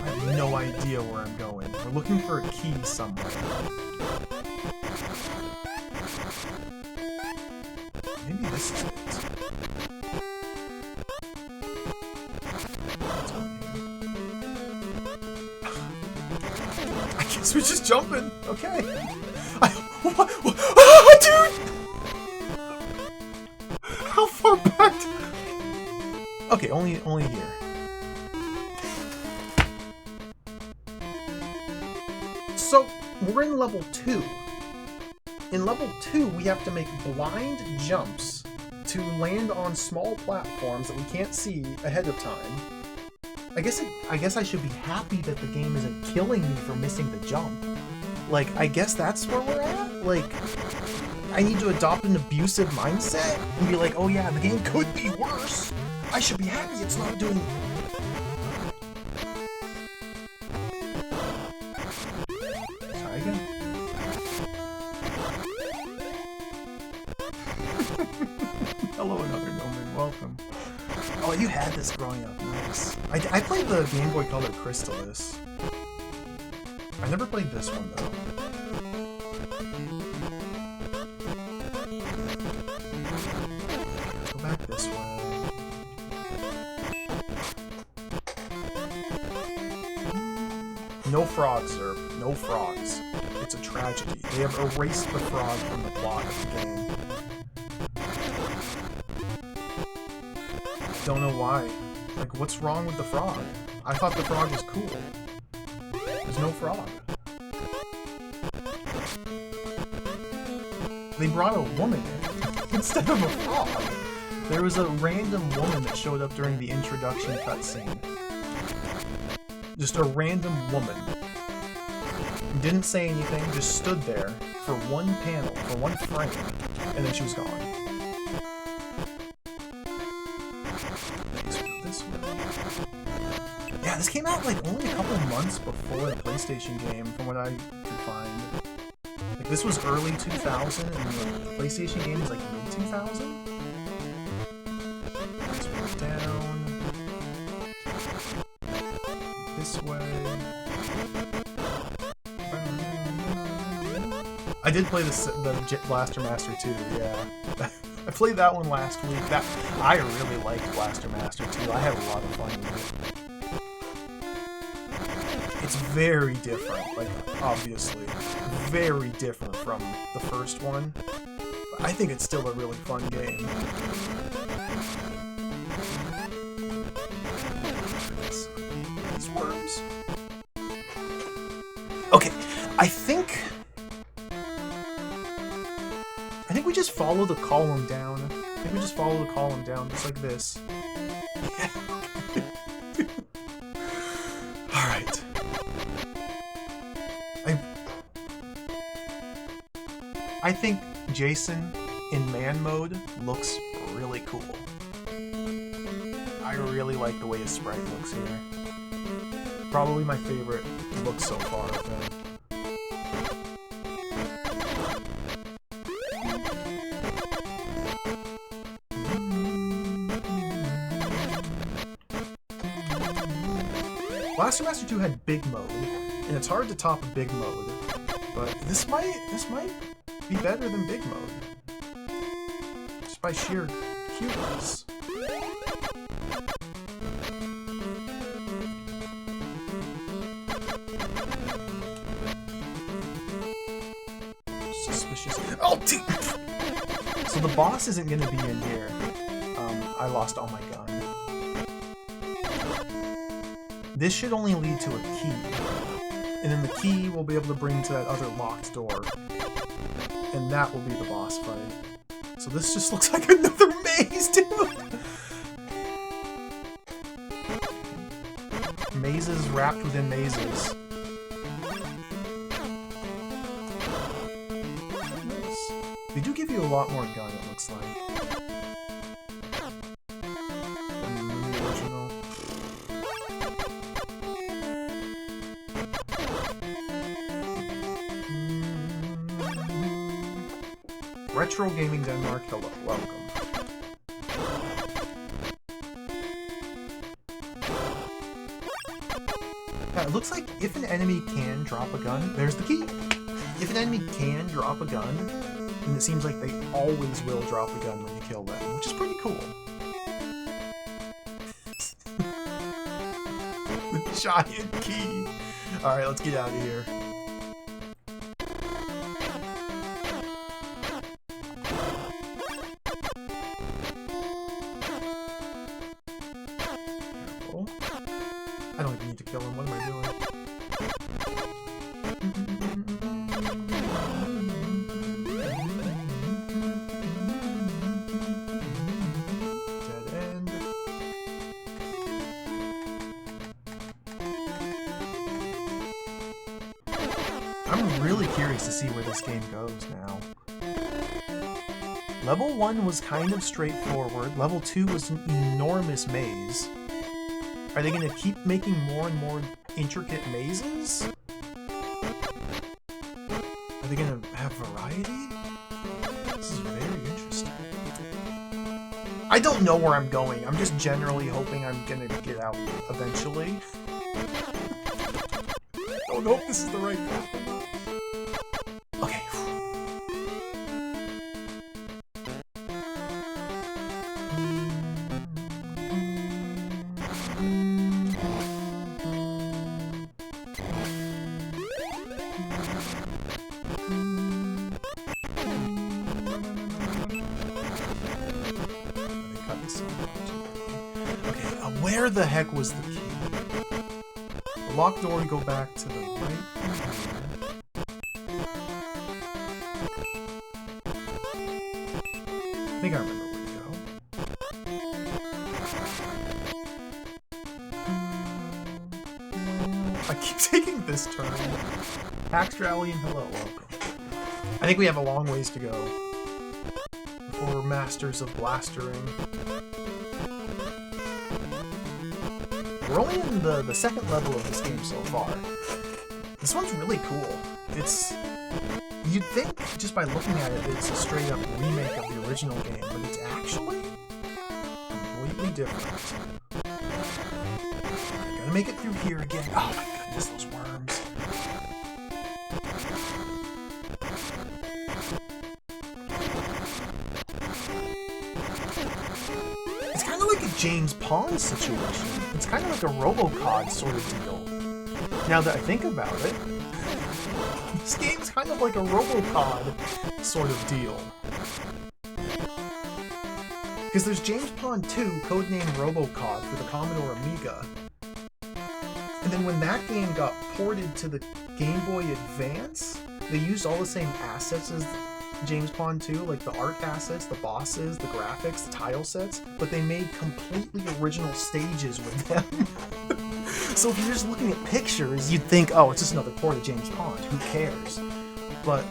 I have no idea where I'm going. We're looking for a key somewhere. Maybe this is it. We're just jumping. Okay. Oh, dude! How far back? Okay, only here. So we're in level 2. In level 2, we have to make blind jumps to land on small platforms that we can't see ahead of time. I guess I should be happy that the game isn't killing me for missing the jump. Like, I guess that's where we're at? Like, I need to adopt an abusive mindset and be like, oh yeah, the game could be worse. I should be happy it's not doing... Try again. Hello, another Noman. Welcome. Oh, you had this growing up. Nice. I played the Game Boy Color Crystalis. I never played this one, though. Let's go back this way. No frogs, Zerp. No frogs. It's a tragedy. They have erased the frog from the plot of the game. Don't know why. Like, what's wrong with the frog? I thought the frog was cool. There's no frog. They brought a woman in instead of a frog. There was a random woman that showed up during the introduction cutscene. Just a random woman. Didn't say anything, just stood there for one panel, for one frame, and then she was gone. Yeah, this came out like only a couple months before the PlayStation game, from what I could find. Like, this was early 2000, and the PlayStation game was like mid 2000. Let's go down this way. I did play the Blaster Master 2. Yeah. I played that one last week. I really liked Blaster Master 2. I had a lot of fun with it. It's very different, like, obviously. Very different from the first one. But I think it's still a really fun game. these worms. Okay, I think we just follow the column down. I think we just follow the column down, just like this. Alright. I think Jason in man mode looks really cool. I really like the way his sprite looks here. Probably my favorite look so far of him. Blaster Master 2 had big mode, and it's hard to top a big mode, but this might be better than big mode. Just by sheer cuteness. Suspicious. Oh, dude! So the boss isn't going to be in here. I lost all my gun. This should only lead to a key. And then the key we'll be able to bring to that other locked door. And that will be the boss fight. So this just looks like another maze, dude! Mazes wrapped within mazes. Nice. They do give you a lot more gun, it looks like. Than the original. Retro Gaming Denmark, hello, welcome. Yeah, it looks like if an enemy can drop a gun, there's the key. If an enemy can drop a gun, then it seems like they always will drop a gun when you kill them, which is pretty cool. The giant key. Alright, let's get out of here. I don't even need to kill him. What am I doing? Dead end. I'm really curious to see where this game goes now. Level 1 was kind of straightforward. Level 2 was an enormous maze. Are they going to keep making more and more intricate mazes? Are they going to have variety? This is very interesting. I don't know where I'm going. I'm just generally hoping I'm going to get out eventually. Don't know if this is the right path or not. Okay. Where the heck was the key? The locked door would go back to the right. I think I remember where to go. I keep taking this turn. Pax Rally and hello, welcome. I think we have a long ways to go before we're masters of blastering. We're only in the second level of this game so far. This one's really cool. It's... You'd think, just by looking at it, it's a straight-up remake of the original game, but it's actually completely different. I gotta make it through here again. Oh my goodness, those worms. It's kind of like a James Pond situation. It's kind of like a RoboCod sort of deal. Now that I think about it, this game's kind of like a RoboCod sort of deal. Because there's James Pond 2, codenamed RoboCod for the Commodore Amiga. And then when that game got ported to the Game Boy Advance, they used all the same assets as James Pond 2, like the art assets, the bosses, the graphics, the tile sets, but they made completely original stages with them. So if you're just looking at pictures, you'd think, oh, it's just another port of James Pond, who cares? But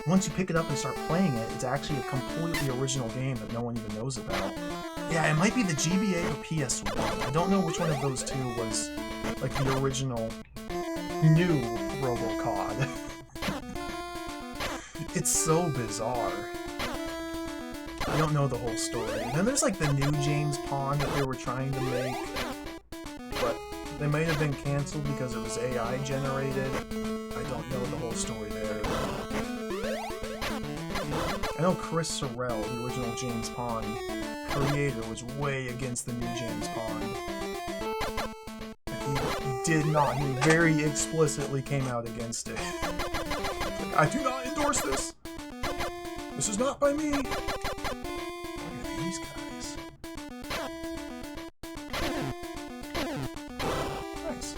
once you pick it up and start playing it, it's actually a completely original game that no one even knows about. Yeah, it might be the GBA or PS1. I don't know which one of those two was like the original new RoboCod. It's so bizarre. I don't know the whole story. And then there's like the new James Pond that they were trying to make, but they might have been canceled because it was AI generated. I don't know the whole story there. I know Chris Sorrell, the original James Pond creator, was way against the new James Pond. He did not. He very explicitly came out against it. Like, I do not endorse this. This is not by me. Look at these guys. Nice.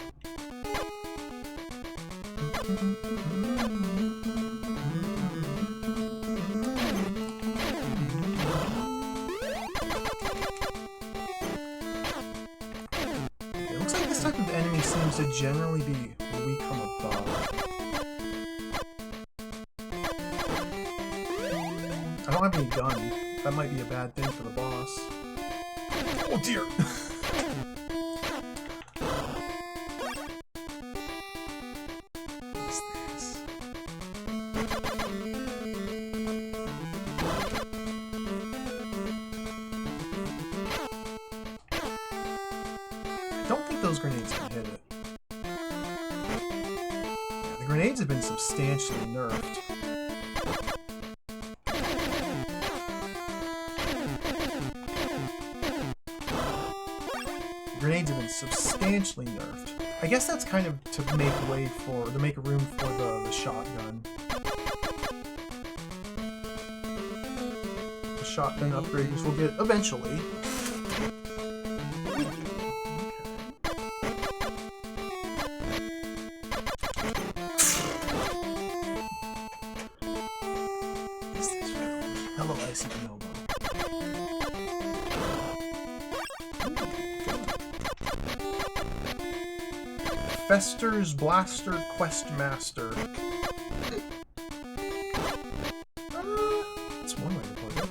It looks like this type of enemy seems to generally be weak from above. I don't have any gun. That might be a bad thing for the boss. Oh dear! What is this? I don't think those grenades can hit it. Yeah, the grenades have been substantially nerfed. Grenades have been substantially nerfed. I guess that's kind of to make way for, to make room for the shotgun. The shotgun upgrade, which we'll get eventually. What is this round? Hello, Icy Bonobo. Fester's Blaster Questmaster. That's one way to put it.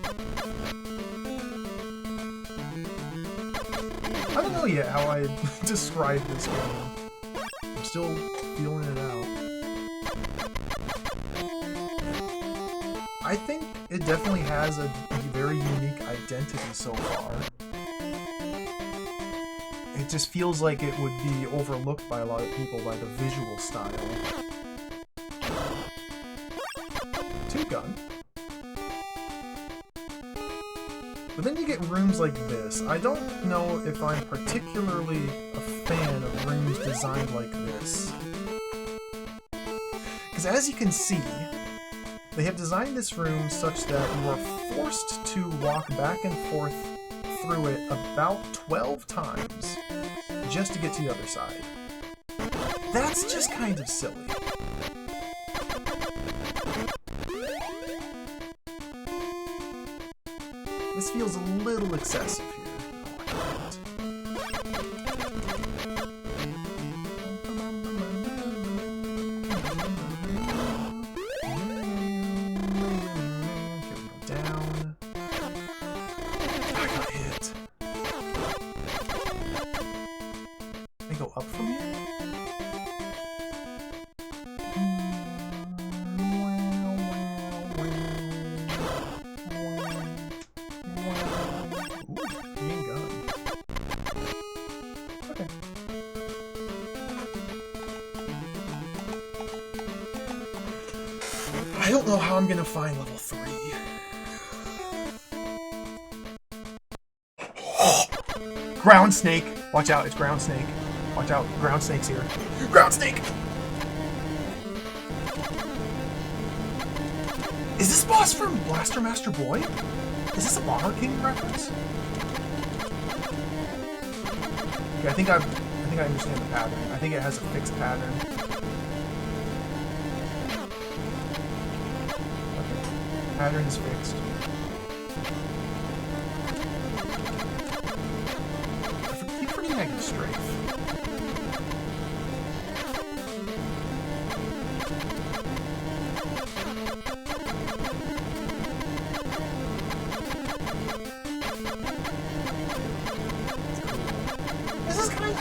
I don't know yet how I describe this game. I'm still feeling it out. I think it definitely has a very unique identity so far. It just feels like it would be overlooked by a lot of people by the visual style. Two-gun. But then you get rooms like this. I don't know if I'm particularly a fan of rooms designed like this. Because as you can see, they have designed this room such that you are forced to walk back and forth through it about 12 times just to get to the other side. That's just kind of silly. This feels a little excessive here. Go up from here? Ooh, green gun. Okay. I don't know how I'm gonna find level 3. Ground snake! Watch out, it's ground snake. Watch out, ground snake's here. Ground snake! Is this boss from Blaster Master Boy? Is this a Bomber King reference? Okay, I think I've I understand the pattern. I think it has a fixed pattern. Okay. Pattern is fixed. Keep forgetting I can strafe.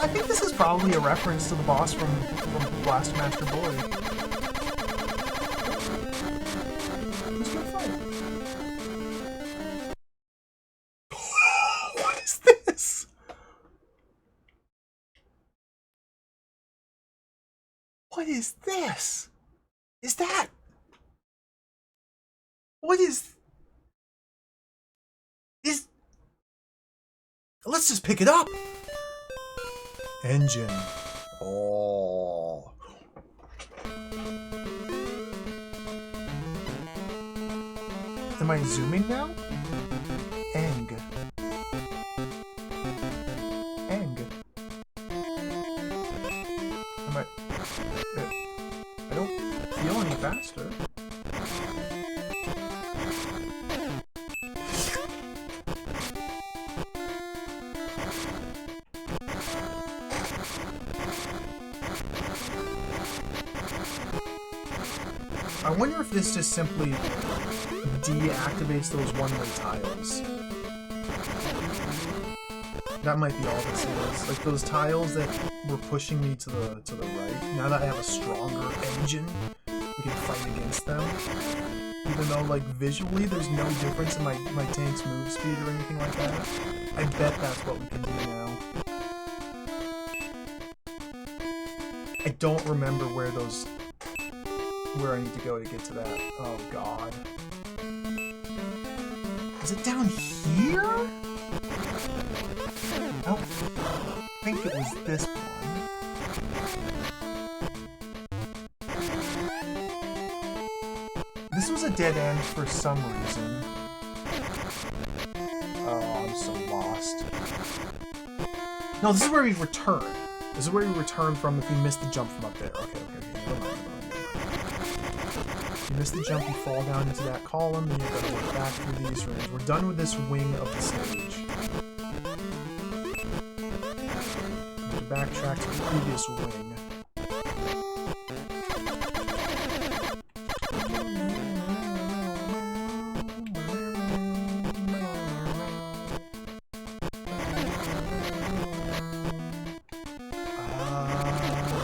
I think this is probably a reference to the boss from Blast Master Boy. Who's gonna fight? What is this? What is this? Is that? What is? Let's just pick it up. Engine. Oh. Am I zooming now? Eng. Am I don't feel any faster. I wonder if this just simply deactivates those one-way tiles. That might be all this is. Like those tiles that were pushing me to the right. Now that I have a stronger engine, we can fight against them. Even though like visually there's no difference in my tank's move speed or anything like that. I bet that's what we can do now. I don't remember where I need to go to get to that. Oh god. Is it down here? I don't think it was this one. This was a dead end for some reason. Oh, I'm so lost. No, this is where we return. This is where we return from if we missed the jump from up there. Okay. Never mind. You miss the jump, you fall down into that column, then you've got to work back through these rooms. We're done with this wing of the stage. Backtrack to the previous wing.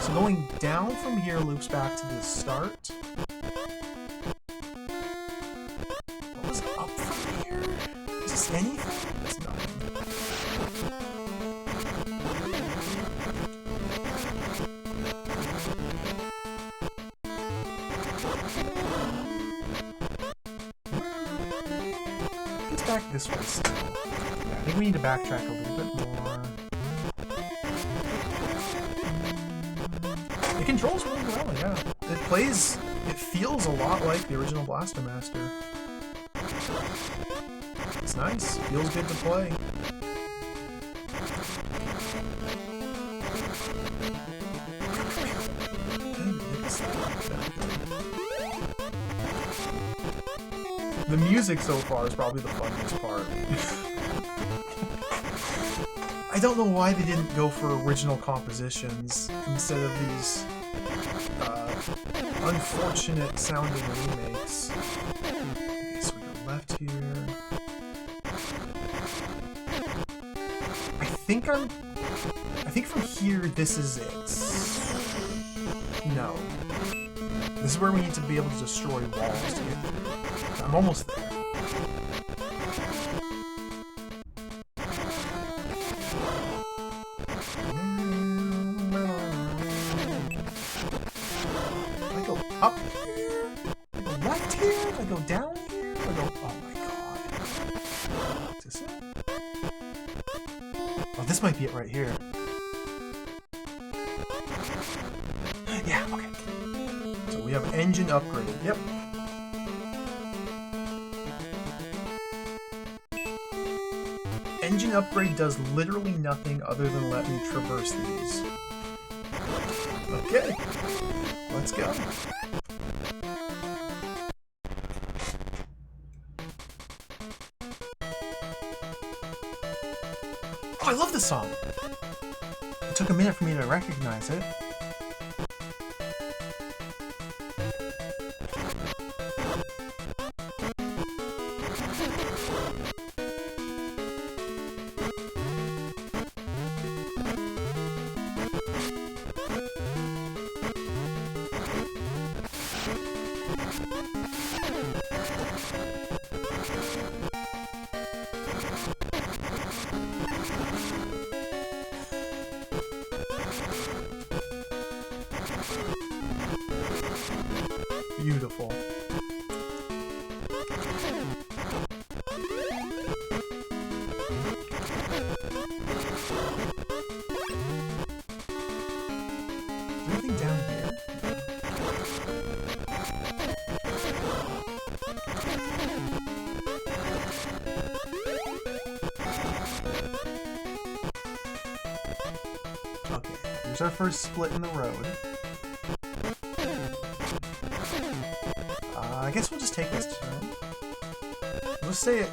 So going down from here loops back to the start. What was up from here? Is this anything? It's nothing. Back this way still. Yeah, I think we need to backtrack a little bit more. It controls really well, yeah. It feels a lot like the original Blaster Master. It's nice. Feels good to play. The music so far is probably the funniest part. I don't know why they didn't go for original compositions instead of these unfortunate sounding remakes. Okay, so we go left here. I think from here this is it. No. This is where we need to be able to destroy walls to get through. I'm almost there. I go up here? I go left here? I go down here? I go... Oh my god. Is this it? Oh, this might be it right here. Yeah, okay. So we have engine upgraded. Yep. Engine engine upgrade does literally nothing other than let me traverse these. Okay, let's go. Oh, I love this song. It took a minute for me to recognize it. Beautiful. Anything down here? Okay, here's our first split in the road. I guess we'll just take this turn.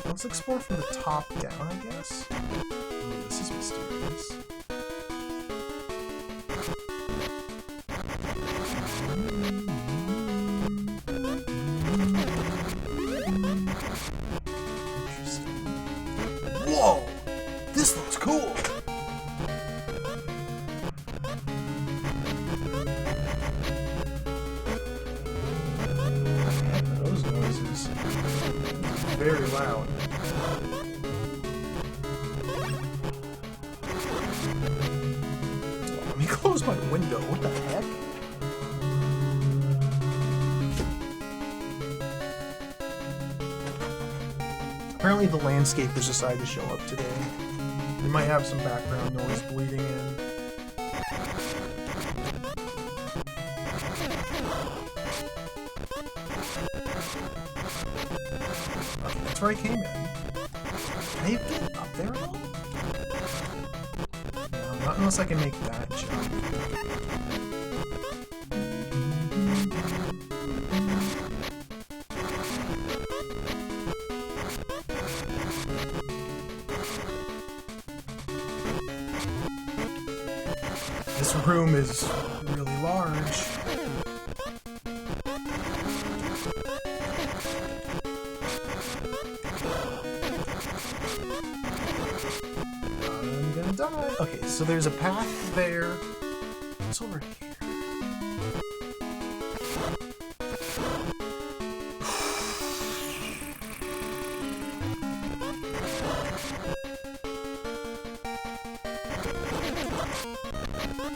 Let's explore from the top down, I guess. Ooh, this is mysterious. Interesting. Whoa! This looks cool! Very loud. Let me close my window. What the heck? Apparently the landscapers decided to show up today. We might have some background noise bleeding in. That's where I came in. Can I get up there at all? No, not unless I can make that jump. This room is really large. I'm gonna die. Okay, so there's a path there. What's over here?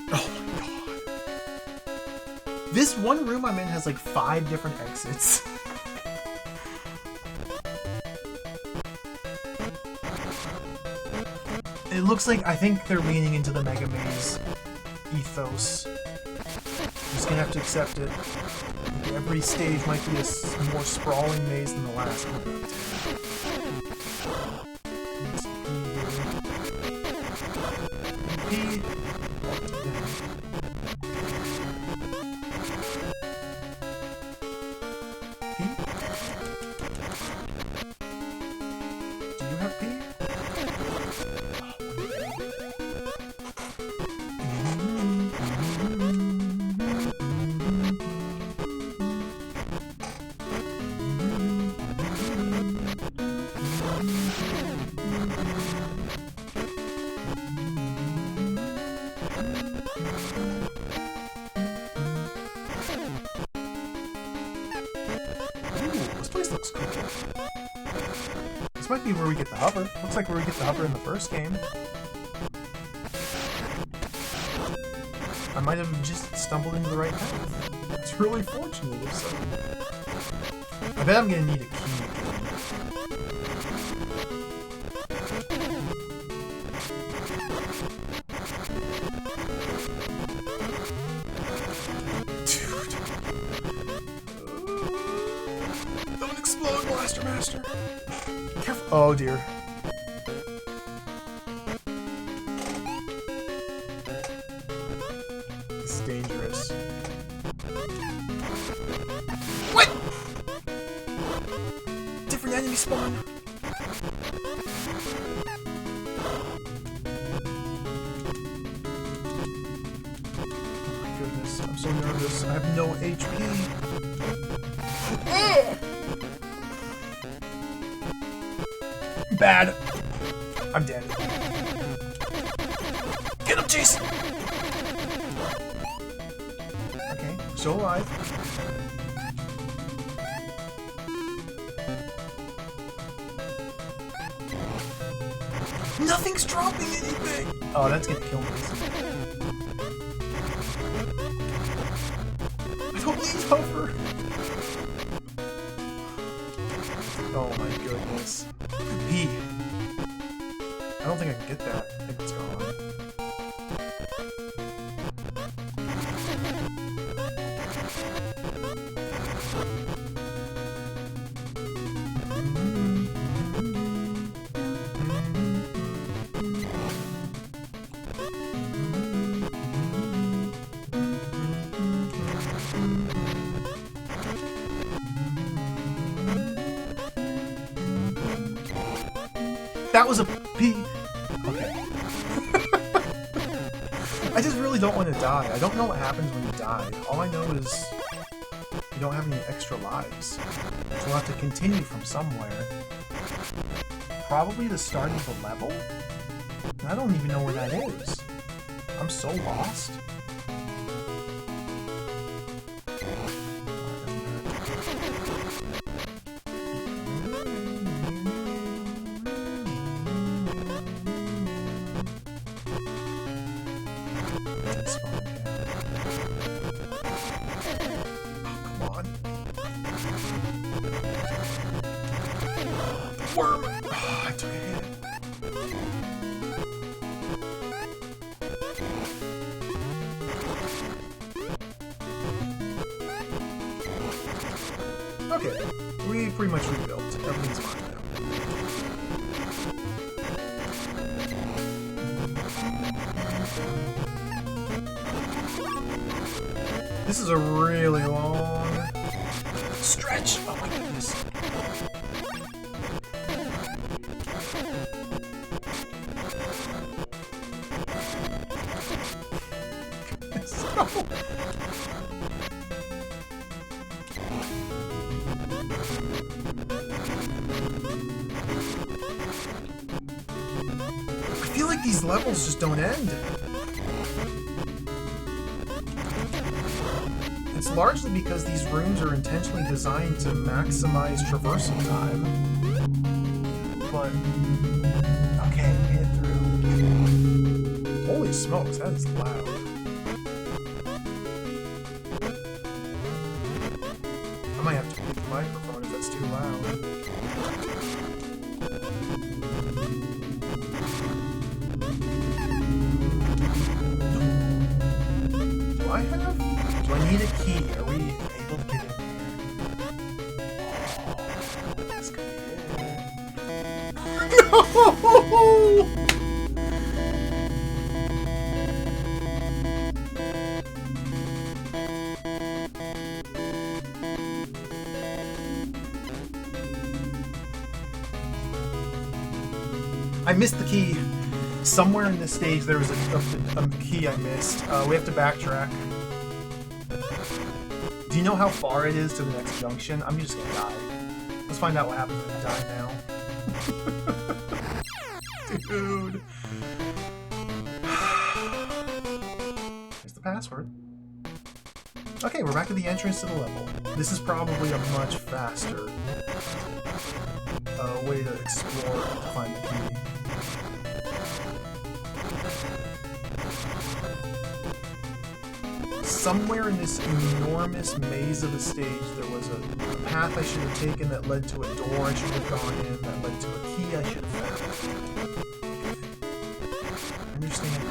Oh my god. This one room I'm in has like 5 different exits. It looks like, I think they're leaning into the Mega Maze ethos. Just gonna have to accept it. Every stage might be a more sprawling maze than the last one. P. Do you have P? This place looks cool. This might be where we get the hover. Looks like where we get the hover in the first game. I might have just stumbled into the right path. It's really fortunate if so. I bet I'm gonna need a key. Don't explode, Blaster Master! Careful! Oh dear. This is dangerous. What? Different enemy spawn. Oh my goodness, I'm so nervous. I have no HP. Bad. I'm dead. Get him, Jason! Okay, still alive. Nothing's dropping anything! Oh, that's gonna kill me. I don't need hover! Oh my goodness. P. I don't think I can get that. I think it's gone. That was a P. Okay. I just really don't want to die. I don't know what happens when you die. All I know is you don't have any extra lives. So we'll have to continue from somewhere. Probably the start of the level? I don't even know where that is. I'm so lost. Worm! Oh, I took a hit. Okay, we pretty much rebuilt. Everything's fine now. This is a really long stretch. Oh my goodness. I feel like these levels just don't end. It's largely because these rooms are intentionally designed to maximize traversal time. But okay, made it through. Holy smokes, that is loud. I might have to mute the microphone if that's too loud. Do I have? Do I need a key? Are we able to get in here? Oh, this could be it. No! I missed the key. Somewhere in this stage there was a key I missed. We have to backtrack. Do you know how far it is to the next junction? I'm just gonna die. Let's find out what happens when I die now. Dude. Here's the password. Okay, we're back at the entrance to the level. This is probably a much faster way to explore and to find the key. Somewhere in this enormous maze of a stage, there was a path I should have taken that led to a door I should have gone in, that led to a key I should have found. I understand.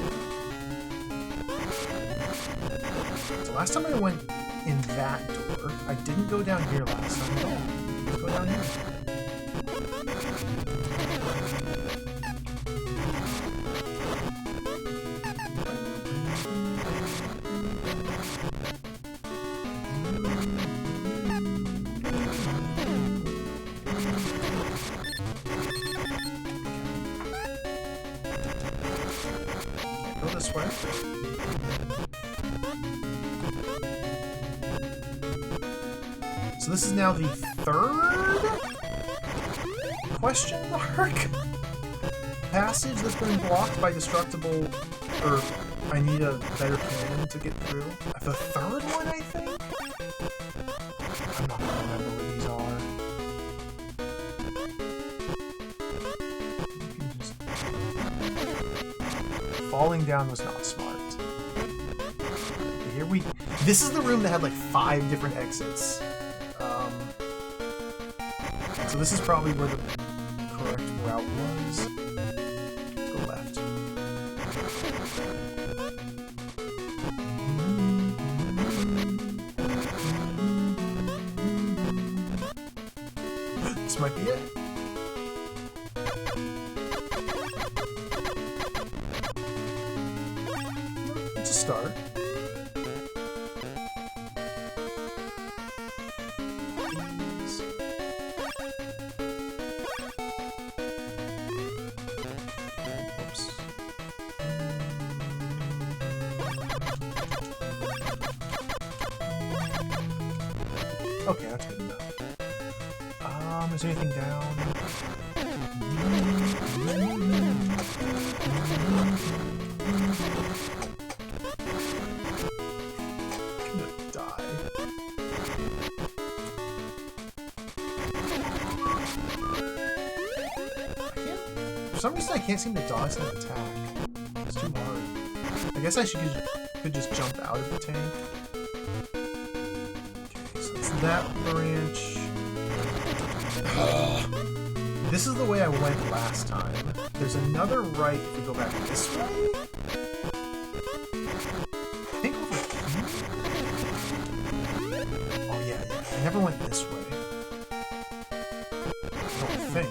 So last time I went in that door, I didn't go down here last time at all. Let's go down here. Go this way. So this is now the third question mark passage that's been blocked by destructible, or I need a better cannon to get through. The third one, I think? I'm not gonna remember what these are. Falling down was not smart. Okay, here we... This is the room that had like 5 different exits. So this is probably where the correct route was. Go left. This might be it. It's a start. Okay, that's good enough. Is there anything down? I'm gonna die. For some reason I can't seem to dodge that attack. It's too hard. I guess I could just jump out of the tank. That branch. This is the way I went last time. There's another right if we go back this way. I think over here. Oh yeah. I never went this way. I don't think.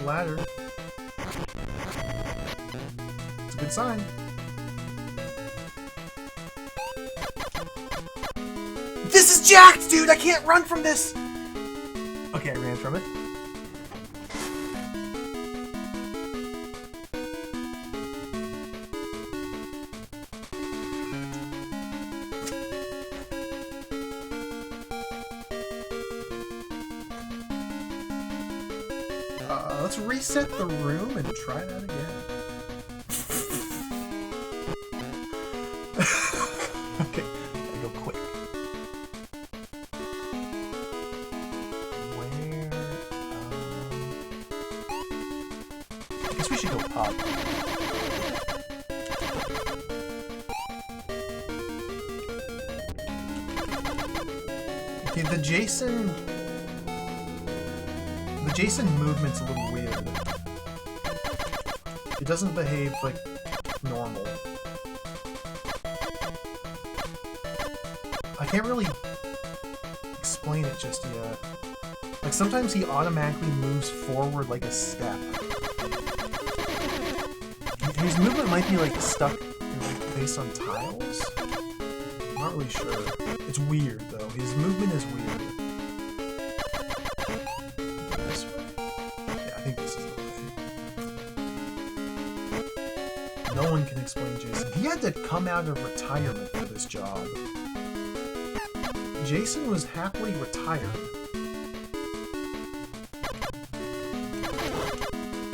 Ladder. It's a good sign. This is jacked, dude! I can't run from this! Okay, I ran from it. Let's reset the room and try that again. Okay, gotta go quick. Where? I guess we should go up. Okay, the Jason movement's a little weird. It doesn't behave like normal. I can't really explain it just yet. Like sometimes he automatically moves forward like a step. His movement might be like stuck based on tiles. I'm not really sure. It's weird though. His movement is weird. No one can explain Jason. He had to come out of retirement for this job. Jason was happily retired.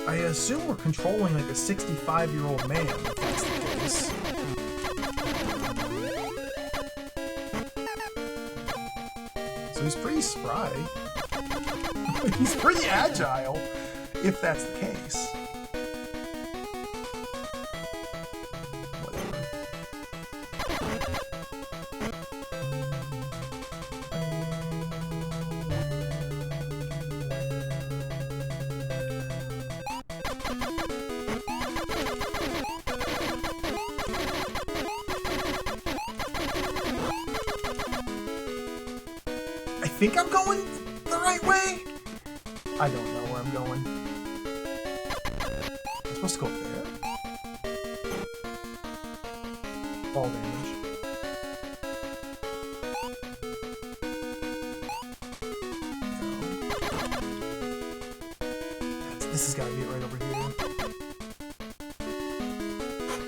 I assume we're controlling like a 65-year-old man, if that's the case. So he's pretty spry. He's pretty agile, if that's the case. I think I'm going the right way? I don't know where I'm going. I'm supposed to go there? Fall damage. This has got to be it right over here.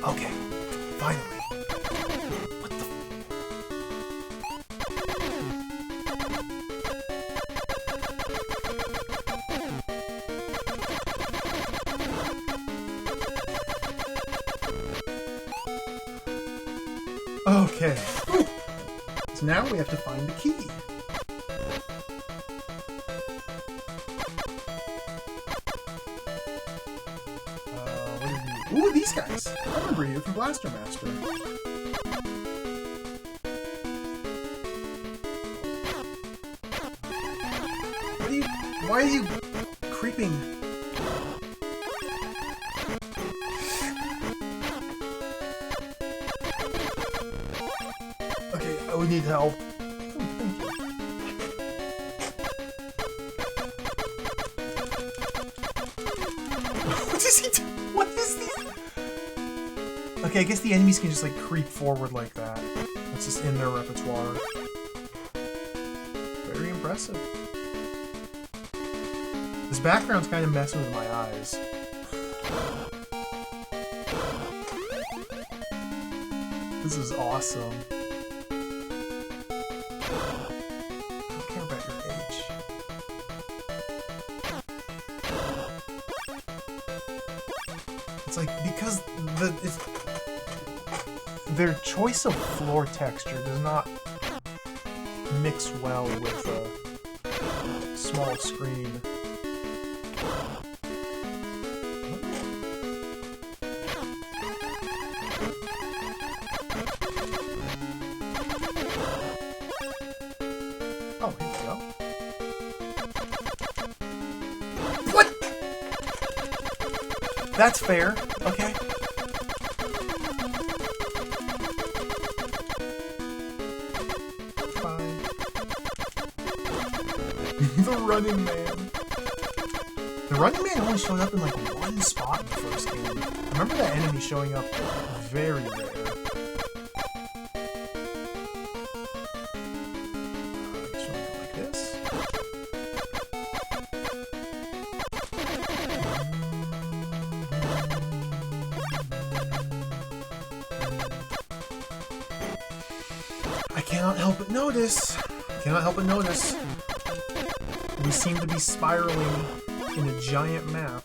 Okay, finally. What the? Okay. So now we have to find the key. Ooh, these guys! I remember you from Blaster Master. What are you... Why are you creeping? Okay, we need help. Oh, thank you. What is he doing? What is this? Okay, I guess the enemies can just like creep forward like that. That's just in their repertoire. Very impressive. This background's kind of messing with my eyes. This is awesome. I don't care about your age. It's like, because their choice of floor texture does not mix well with a small screen. Oh, here we go. What? That's fair. Okay. Fine. The Running Man. The Running Man only showed up in like one spot in the first game. I remember that enemy showing up very rare. Cannot help but notice. We seem to be spiraling in a giant map.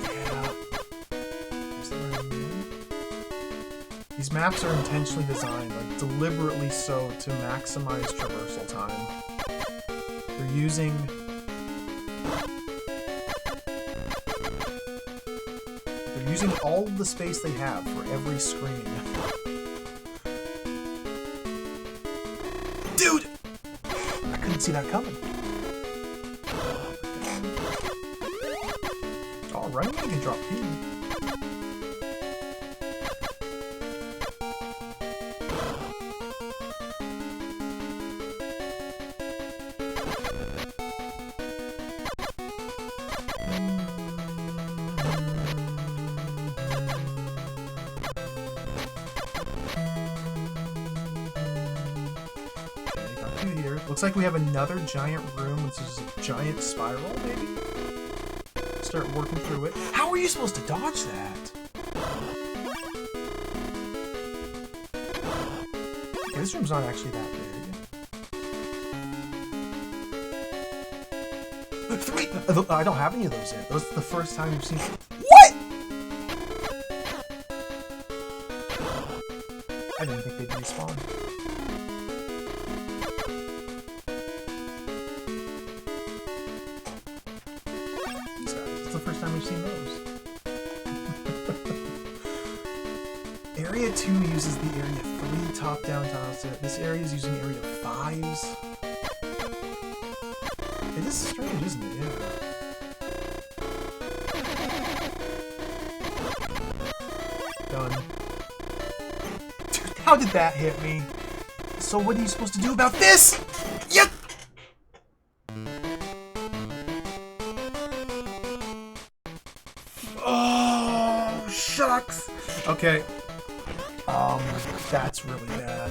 Yeah. These maps are intentionally designed, like deliberately so, to maximize traversal time. They're using all of the space they have for every screen. Dude! I couldn't see that coming. Alright, I can drop P. Looks like we have another giant room, which is a giant spiral, maybe? Start working through it. How are you supposed to dodge that? Okay, this room's not actually that big. 3! I don't have any of those yet. Those are the first time you've seen... What?! I didn't think they'd respawn. First time we've seen those. Area 2 uses the Area 3 top-down tiles. This area is using Area 5s. It is strange, isn't it? Yeah. Done. Dude, how did that hit me? So what are you supposed to do about this? Yep! Oh, shucks. Okay. That's really bad.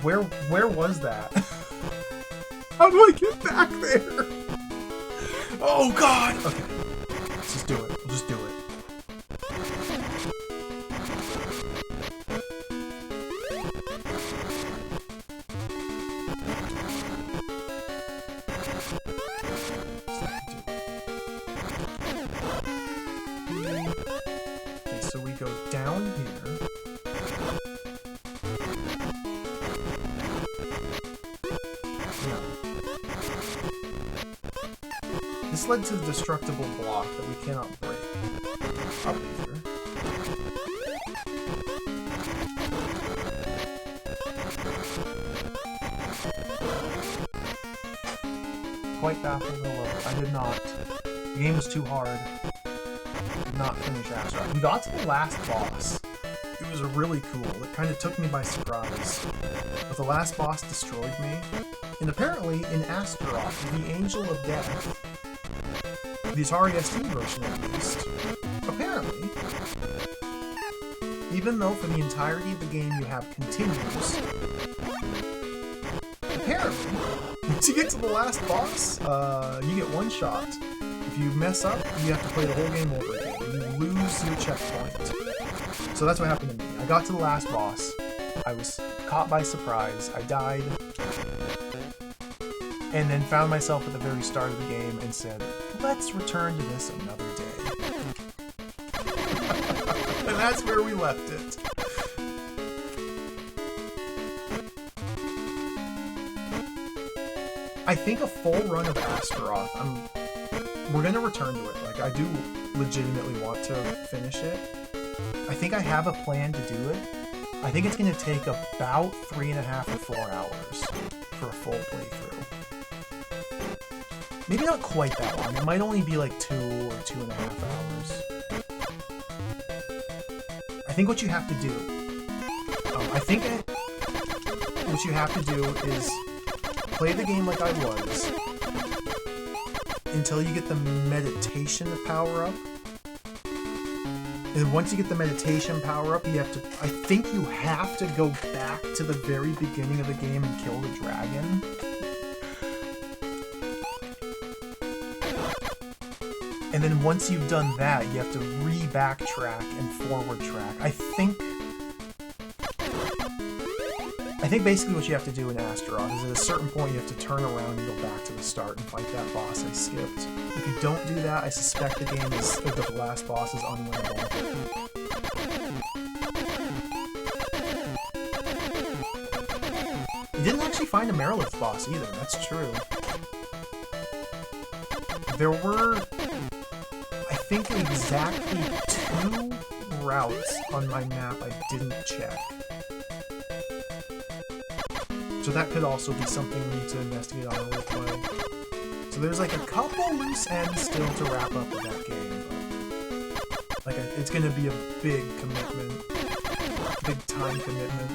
Where was that? How do I get back there? Oh god! Okay. Let's just do it. We'll just do it. Okay, so we go down here. No. This led to the destructible block that we cannot break. Up here. Quite baffled below. I did not. The game was too hard. Did not finish Astaroth. We got to the last boss. It was really cool. It kind of took me by surprise. But the last boss destroyed me. And apparently, in Astaroth, the Angel of Death, the Atari ST version at least, apparently, even though for the entirety of the game you have continues, apparently, once you get to the last boss, you get one shot. If you mess up, you have to play the whole game over again. You lose your checkpoint. So that's what happened to me. I got to the last boss. I was caught by surprise. I died. And then found myself at the very start of the game and said, let's return to this another day. And that's where we left it. I think a full run of Astaroth, we're gonna return to it. Like, I do legitimately want to finish it. I think I have a plan to do it. I think it's gonna take about 3.5 or 4 hours for a full playthrough. Maybe not quite that long. It might only be like 2 or 2.5 hours. I think what you have to do, what you have to do is play the game like I was until you get the meditation power up. And once you get the meditation power up, I think you have to go back to the very beginning of the game and kill the dragon. And then once you've done that, you have to re-backtrack and forward track. I think basically what you have to do in Astaroth is at a certain point you have to turn around and go back to the start and fight that boss I skipped. If you don't do that, I suspect the last boss is unwinnable. You didn't actually find a Merilith boss either, that's true. There were, I think, exactly 2 routes on my map I didn't check. So that could also be something we need to investigate on a replay. So there's like a couple loose ends still to wrap up with that game. But, like, it's going to be a big commitment, big time commitment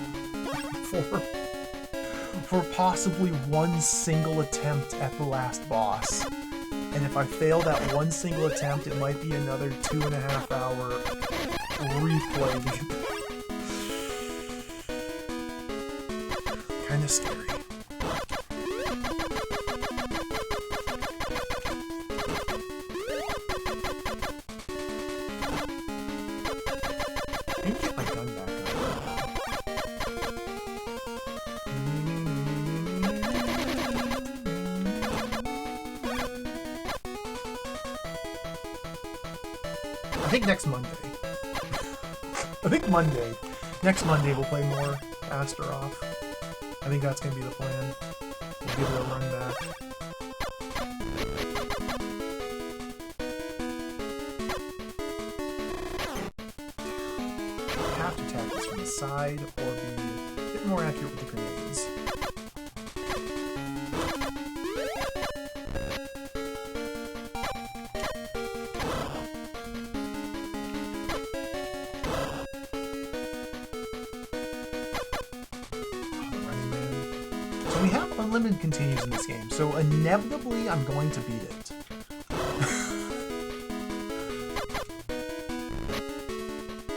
for possibly one single attempt at the last boss. And if I fail that one single attempt, it might be another 2.5 hour replay. Kinda scary. I need to get my gun back on. I think next Monday. Next Monday we'll play more Astaroth. I think that's going to be the plan. We'll give it a run back. I have to attack this from the side or be a bit more accurate with the grenades. We have unlimited continues in this game, so inevitably I'm going to beat it.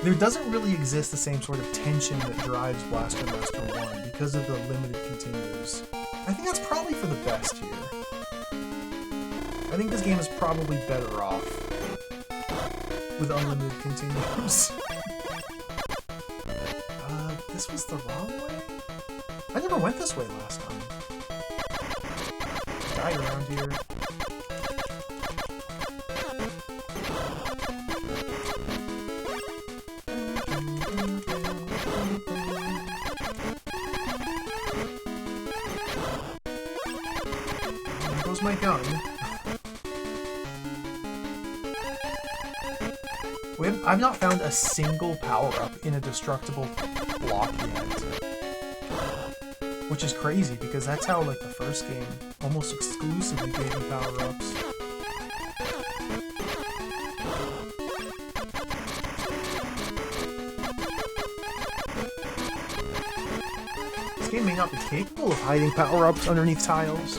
There doesn't really exist the same sort of tension that drives Blaster Master 1 because of the limited continues. I think that's probably for the best here. I think this game is probably better off with unlimited continues. This was the wrong way? I never went this way last time. Died around here. There goes my gun. I've not found a single power-up in a destructible block yet. Which is crazy, because that's how, like, the first game almost exclusively gave me power-ups. This game may not be capable of hiding power-ups underneath tiles.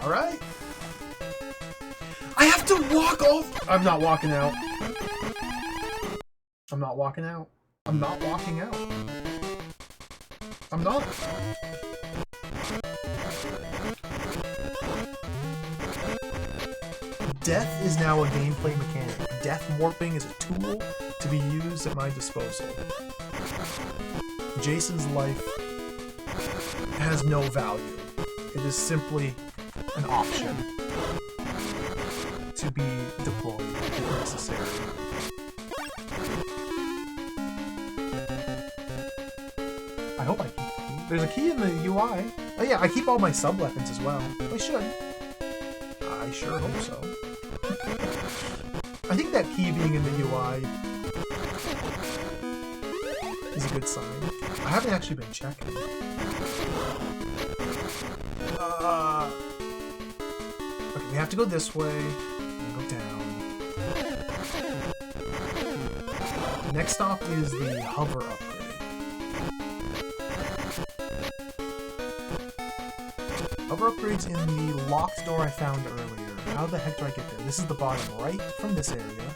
Alright. I have to walk off. I'm not walking out. I'm not walking out. I'm not walking out. I'm not. Death is now a gameplay mechanic. Death warping is a tool to be used at my disposal. Jason's life has no value. It is simply an option to be deployed if necessary. I hope I keep the key. There's a key in the UI. Oh yeah, I keep all my sub-weapons as well. I should. I sure hope so. I think that key being in the UI is a good sign. I haven't actually been checking. Okay, we have to go this way, and go down. Next stop is the hover upgrade. Hover upgrade's in the locked door I found earlier. How the heck do I get there? This is the bottom right from this area.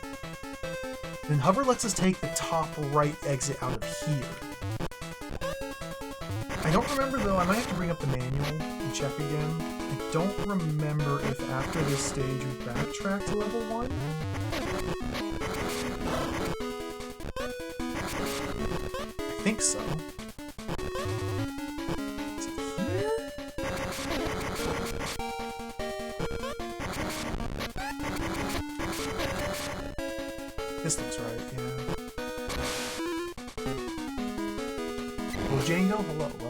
Then hover lets us take the top right exit out of here. I don't remember though, I might have to bring up the manual and check again. I don't remember if after this stage we backtrack to level 1. I think so. Is it here? This looks right, yeah. Django, hello, welcome.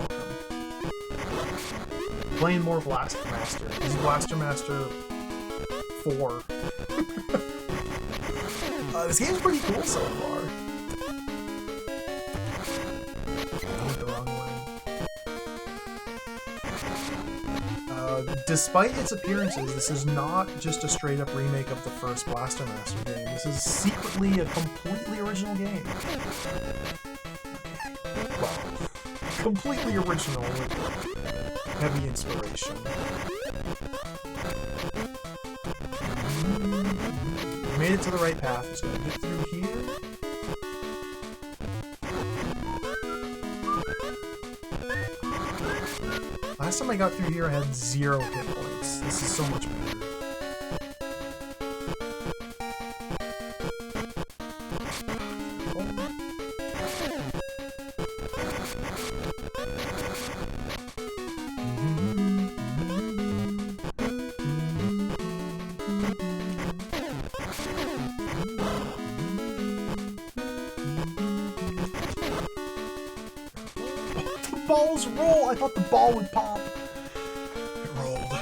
Playing more Blaster Master. This is Blaster Master 4. This game's pretty cool so far. I went the wrong way. Despite its appearances, this is not just a straight-up remake of the first Blaster Master game. This is secretly a completely original game. Well, completely original with heavy inspiration. We made it to the right path. Just gotta get through here. Last time I got through here, I had 0 hit points. This is so much better. Balls roll! I thought the ball would pop. It rolled.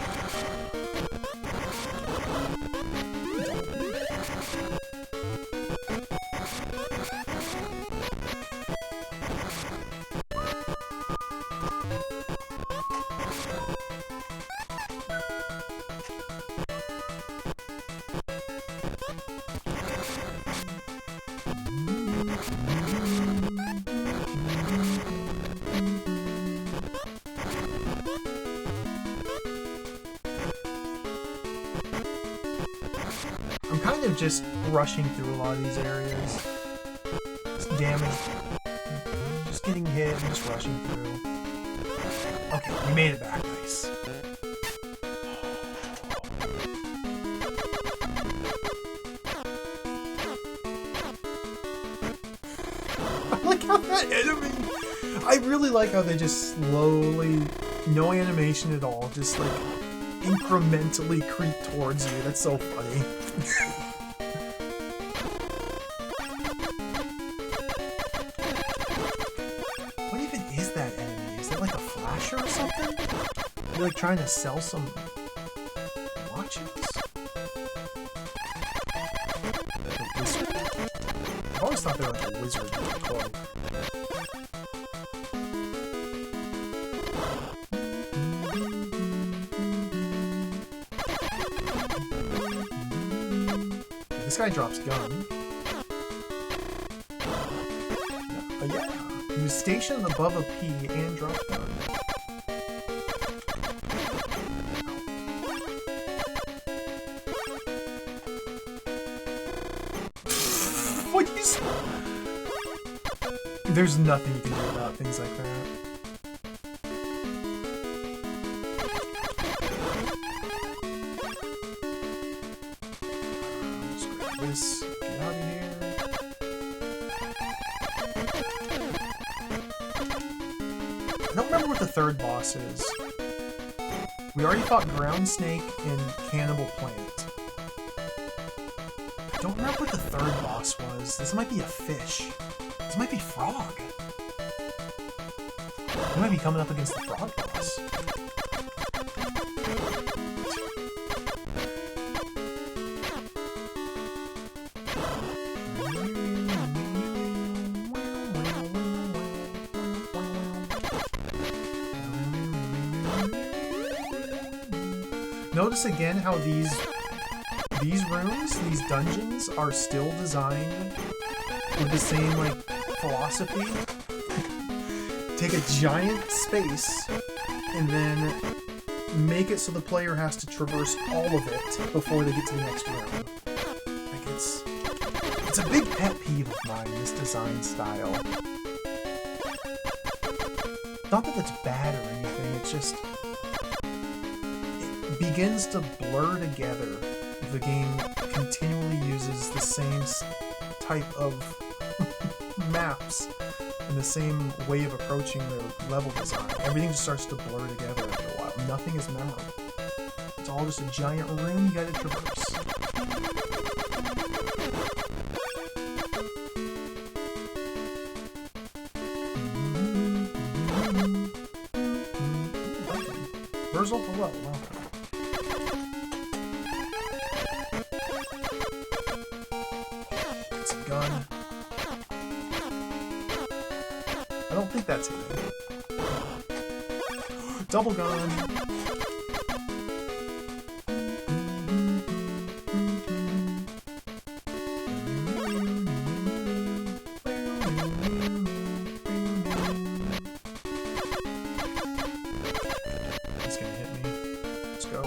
I'm kind of just rushing through a lot of these areas. Just damage. Just getting hit and just rushing through. Okay, we made it back. Nice. I like how that enemy... I really like how they just slowly, no animation at all, just like incrementally creep towards you. That's so funny. What even is that enemy? Is it like a flasher or something? You're like trying to sell some watches? Like a wizard? I've always thought they were like a wizard with a cloak. This guy drops gun. Yeah. He was stationed above a P and dropped gun. What is... There's nothing you can do about things like that. This, get out of here. I don't remember what the third boss is. We already fought Ground Snake and Cannibal Plant. I don't remember what the third boss was. This might be a fish. This might be Frog. We might be coming up against the Frog boss. Notice again how these rooms, these dungeons, are still designed with the same like philosophy. Take a giant space and then make it so the player has to traverse all of it before they get to the next room. Like it's a big pet peeve of mine, this design style. Not that it's bad or anything, it's just begins to blur together if the game continually uses the same type of maps and the same way of approaching their level design. Everything just starts to blur together after a while. Nothing is memorable. It's all just a giant room you gotta traverse. Where's all below? Well, it's a gun. I don't think that's it. Double gun. He's gonna hit me. Let's go.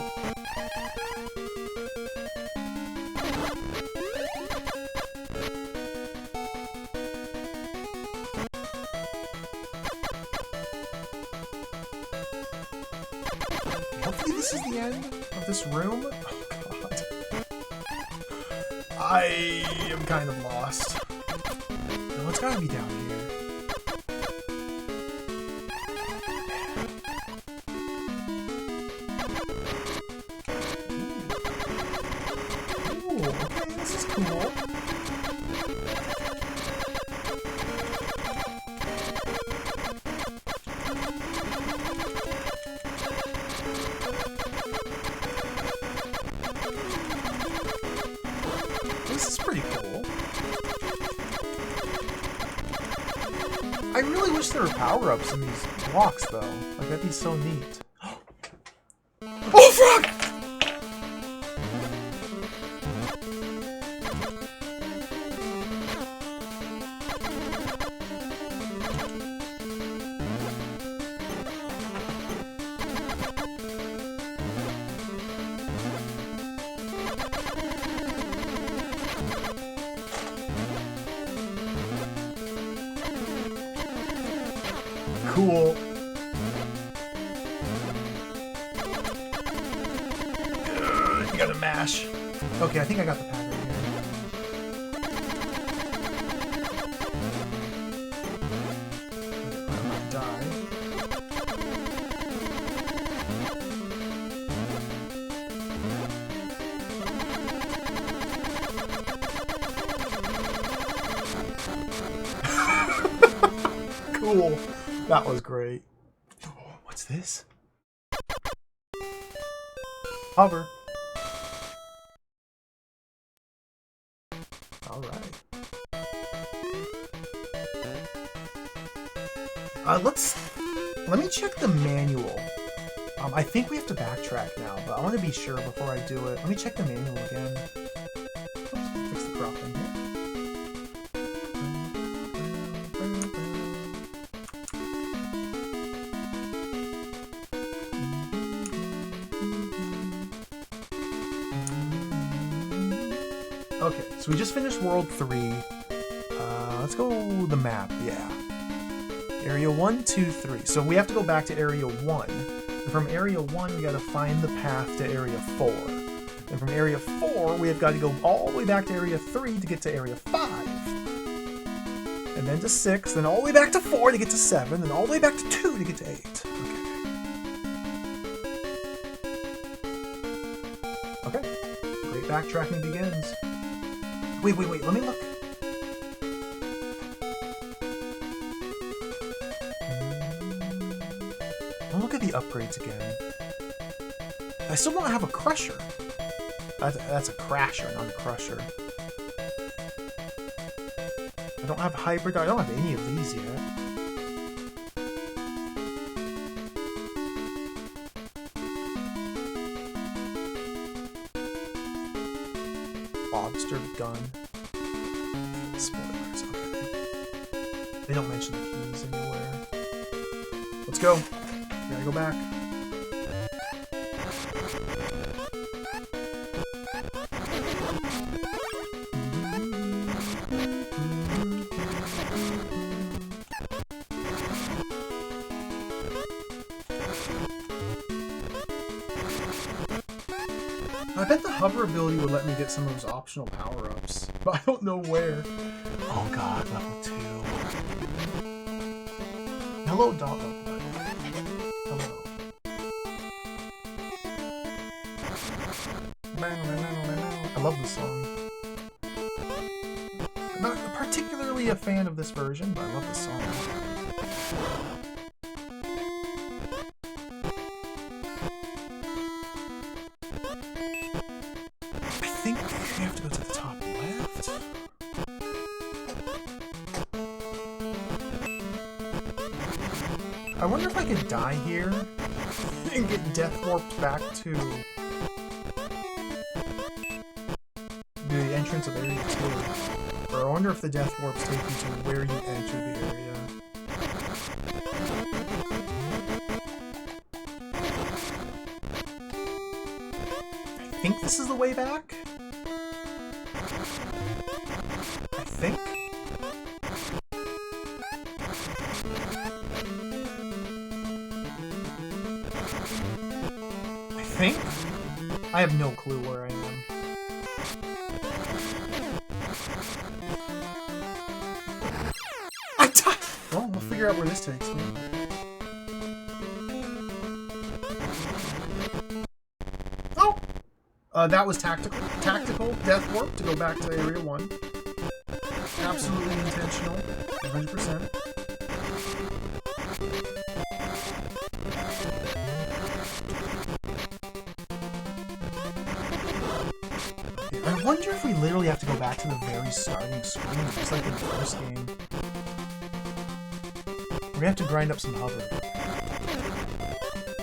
Hopefully this is the end of this room. Oh god. I am kind of lost. No, it's gotta be down here. Ooh, okay, this is cool. This is pretty cool. I really wish there were power-ups in these blocks, though. Like, that'd be so neat. Oh, frog! Cool. You gotta mash. Okay, I think I got the pad right here. I'm gonna die. Cool. That was great. Oh, what's this? Hover. All right. Let me check the manual. I think we have to backtrack now, but I want to be sure before I do it. Let me check the manual again. Oops, fix the crop in here. Okay, so we just finished World 3. Let's go the map, yeah. Area 1, 2, 3. So we have to go back to Area 1. And from Area 1, we gotta find the path to Area 4. And from Area 4, we have got to go all the way back to Area 3 to get to Area 5. And then to 6, then all the way back to 4 to get to 7, and all the way back to 2 to get to 8. Okay. Okay. Great backtracking begins. Wait, let me look. I'll look at the upgrades again. I still don't have a crusher. That's a crasher, not a crusher. I don't have hybrid. I don't have any of these yet. Lobster gun. Spoilers, okay. They don't mention the keys anywhere. Let's go. We gotta go back. I bet the hover ability would let me get some of those optional power-ups, but I don't know where. Oh god, level 2. Hello, dog. Hello. I love this song. I'm not particularly a fan of this version, but I love this song. I think we have to go to the top left. I wonder if I could die here and get death warped back to the entrance of Area 2. Or I wonder if the death warps take you to where you enter the area. I think this is the way back? I think? I have no clue where I am. I died! Well, we'll figure out where this takes me. Oh! That was tactical. Tactical death warp to go back to Area 1. Absolutely intentional. 100%. I wonder if we literally have to go back to the very starting screen, just like in the first game. We're gonna have to grind up some hover.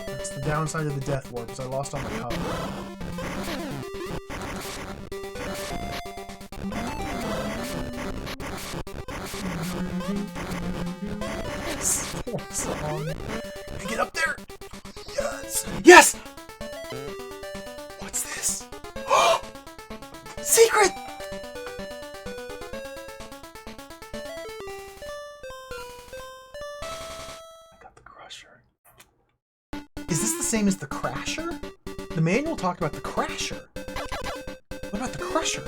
That's the downside of the death warp, because I lost all my hover. Song. Hey, get up there! Yes! Yes! What's this? Secret! I got same as the Crasher? The manual talked about the Crasher. What about the Crusher?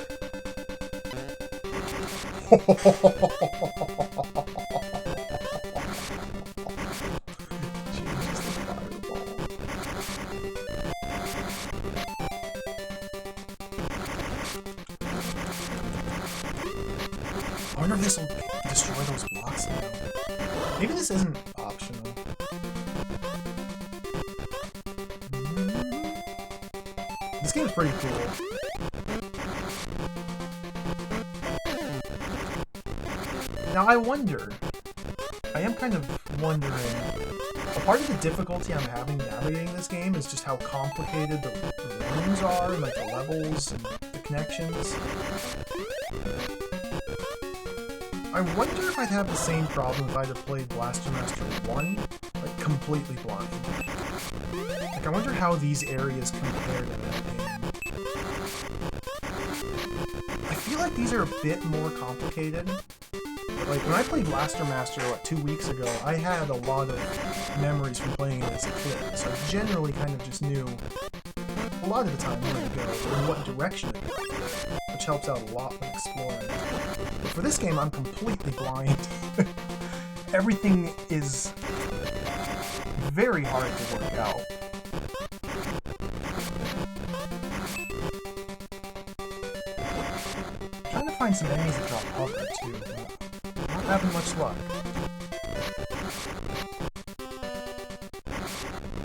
I wonder if this will destroy those blocks now. Maybe this isn't optional. This game is pretty cool. Now I am kind of wondering, a part of the difficulty I'm having navigating this game is just how complicated the rooms are, and like the levels and the connections. I wonder if I'd have the same problem if I'd have played Blaster Master 1, like completely blind. Like I wonder how these areas compare to that game. I feel like these are a bit more complicated. Like, when I played Blaster Master, 2 weeks ago, I had a lot of memories from playing it as a kid, so I generally kind of just knew, a lot of the time, where to go, and what direction to go, which helps out a lot when exploring. But for this game, I'm completely blind. Everything is very hard to work out. I'm trying to find some enemies that drop hover, too, but not having much luck.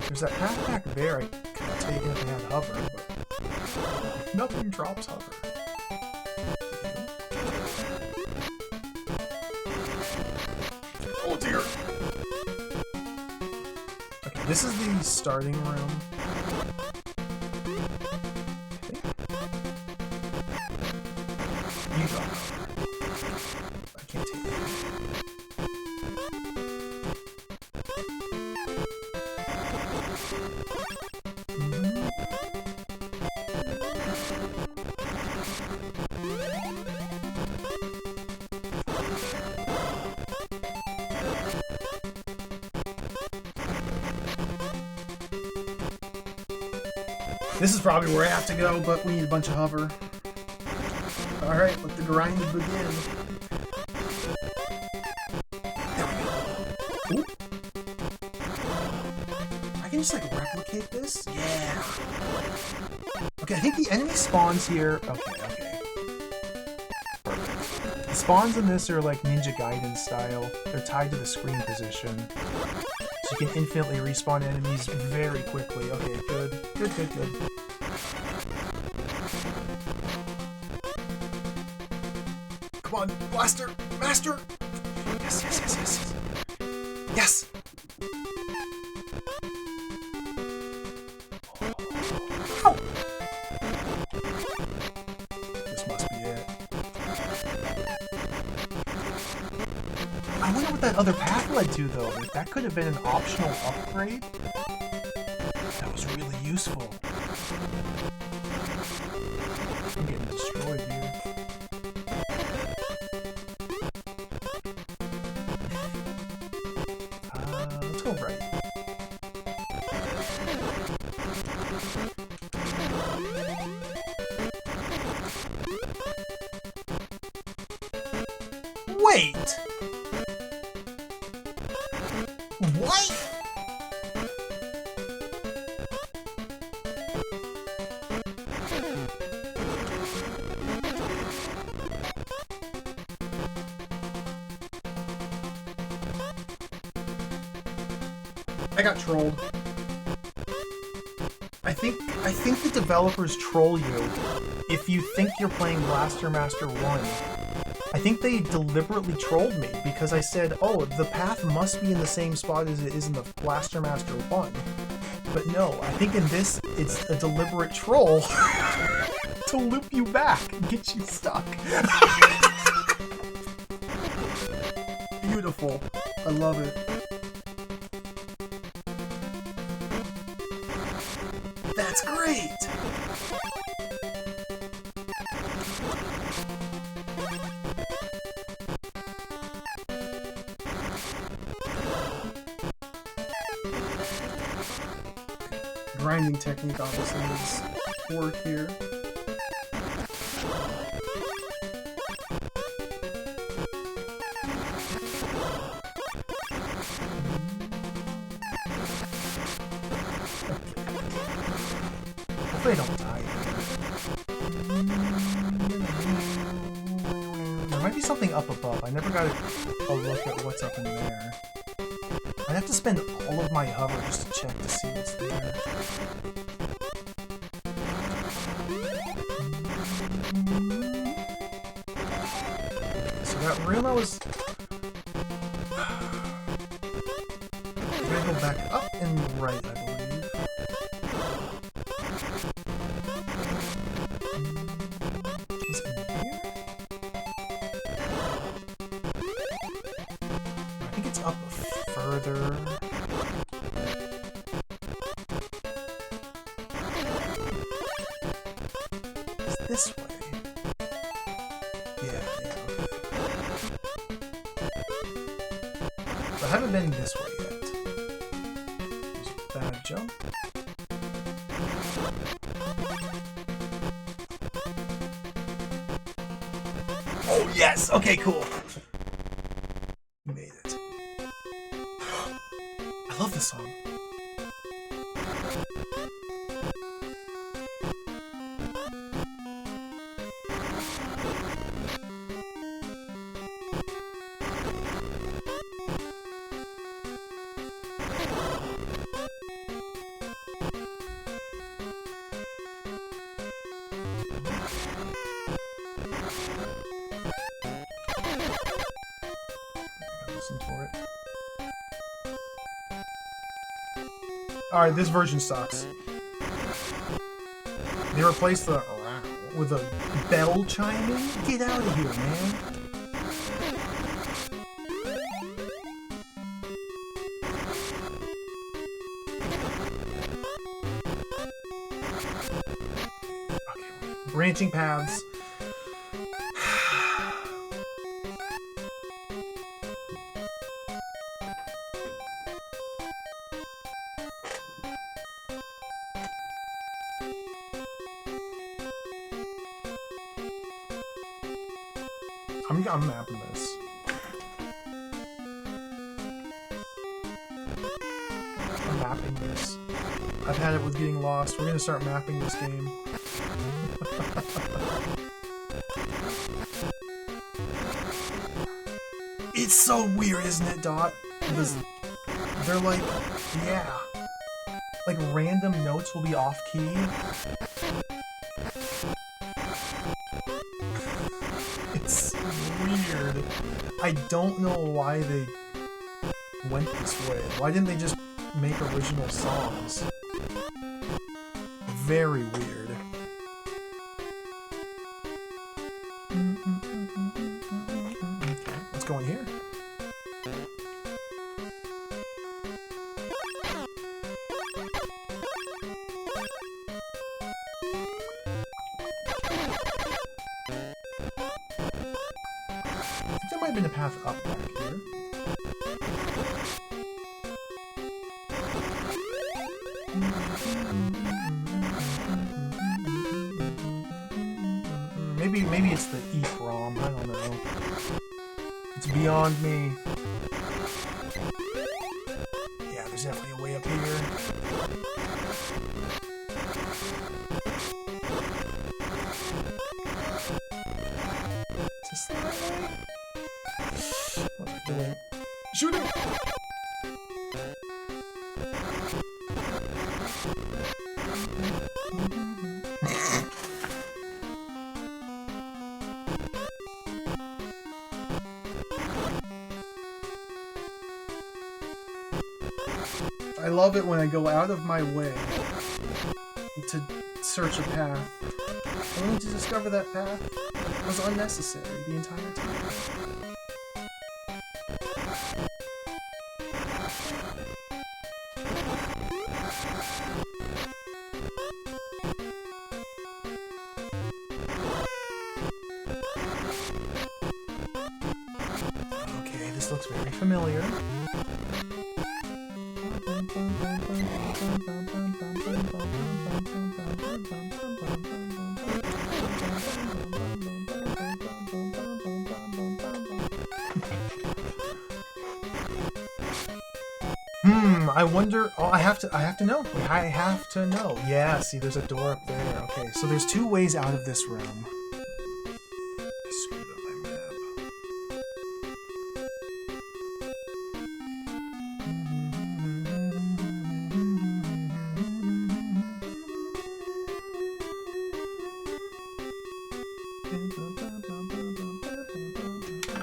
There's that path back there I could have taken if I had hover, but nothing drops hover. Oh dear! Okay, this is the starting room. You drop hover. I can't take it. This is probably where I have to go, but we need a bunch of hover. Alright, let the grind begin. There we go. Ooh. I can just, like, replicate this? Yeah! Okay, I think the enemy spawns here. Okay. Perfect. The spawns in this are, like, Ninja Gaiden style. They're tied to the screen position. So you can infinitely respawn enemies very quickly. Okay, good. Good. Come on, Blaster! Master! Yes! Yes! Ow! This must be it. I wonder what that other path led to, though. Like, that could have been an optional upgrade. That was really useful. I'm getting destroyed here. Let's go right. Wait! What? I got trolled. I think the developers troll you if you think you're playing Blaster Master 1. I think they deliberately trolled me because I said, oh, the path must be in the same spot as it is in the Blaster Master 1. But no, I think in this, it's a deliberate troll to loop you back and get you stuck. Beautiful. I love it. That's great! grinding technique obviously needs work here. Hopefully I don't die here. There might be something up above. I never got a look at what's up in there. I'd have to spend all of my hover just to check to see what's there. So that room I was... I'm gonna go back up and right, I believe. Is it in here? I think it's up further. It's this way. Yeah, okay. So I haven't been this way yet. There's a bad jump. Oh yes! Okay, cool. You made it. I love this song. Listen for it. Alright, this version sucks. They replaced the with a bell chiming? Get out of here, man. Okay, branching paths. I'm mapping this. I'm mapping this. I've had it with getting lost. We're gonna start mapping this game. It's so weird, isn't it, Dot? Because they're like, yeah. Like random notes will be off key. It's weird. I don't know why they went this way. Why didn't they just make original songs? Very weird. Okay, let's go in here. There might have been a path up back here. Maybe it's the EEPROM, I don't know. It's beyond me. Yeah, there's definitely a way up here. Is this the right way? What am I doing? Shoot him! I love it when I go out of my way to search a path, only to discover that path was unnecessary the entire time. Okay, this looks very familiar. I wonder. Oh, I have to know. I have to know. Yeah, see, there's a door up there. Okay, so there's 2 ways out of this room. I screwed up my map.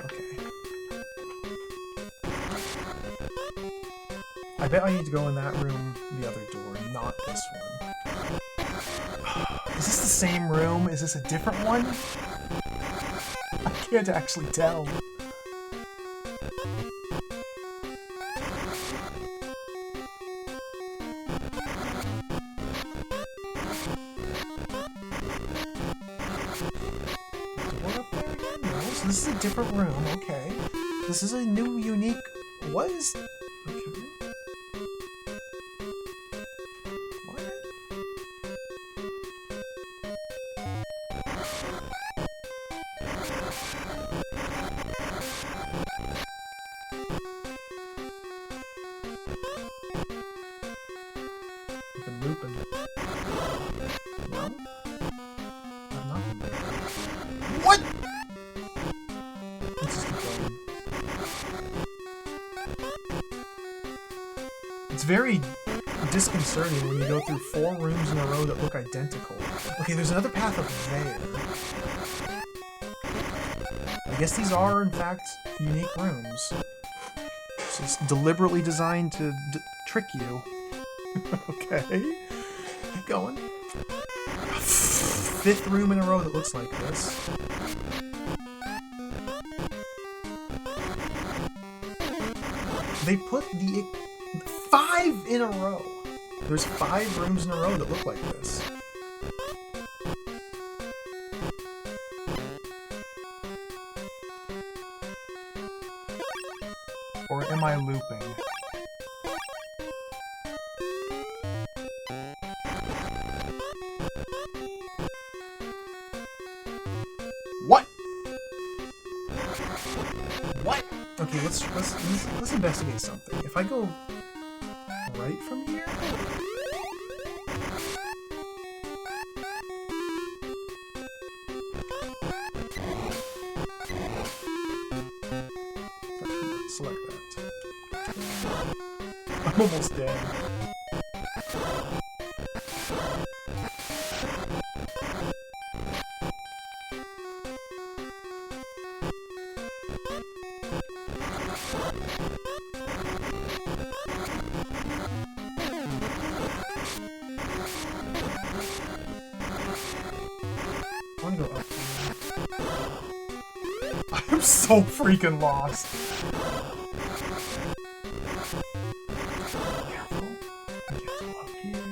Okay. I bet I need to go in that room, the other door, not this one. Is this the same room? Is this a different one? I can't actually tell. Door up there again? No, so this is a different room, okay. This is a new, unique... What is... Okay. Been looping. No? I've not been looping. What?! Let's just keep going. It's very disconcerting when you go through 4 rooms in a row that look identical. Okay, there's another path up there. I guess these are, in fact, unique rooms. It's just deliberately designed to trick you. Okay. Keep going. 5th room in a row that looks like this. They put the 5 in a row. There's 5 rooms in a row that look like this. Or am I looping? What? What? Okay, let's investigate something. If I go right from here? Select that. I'm almost dead. I want to go up here. I'm so freaking lost. Careful. I get to go up here.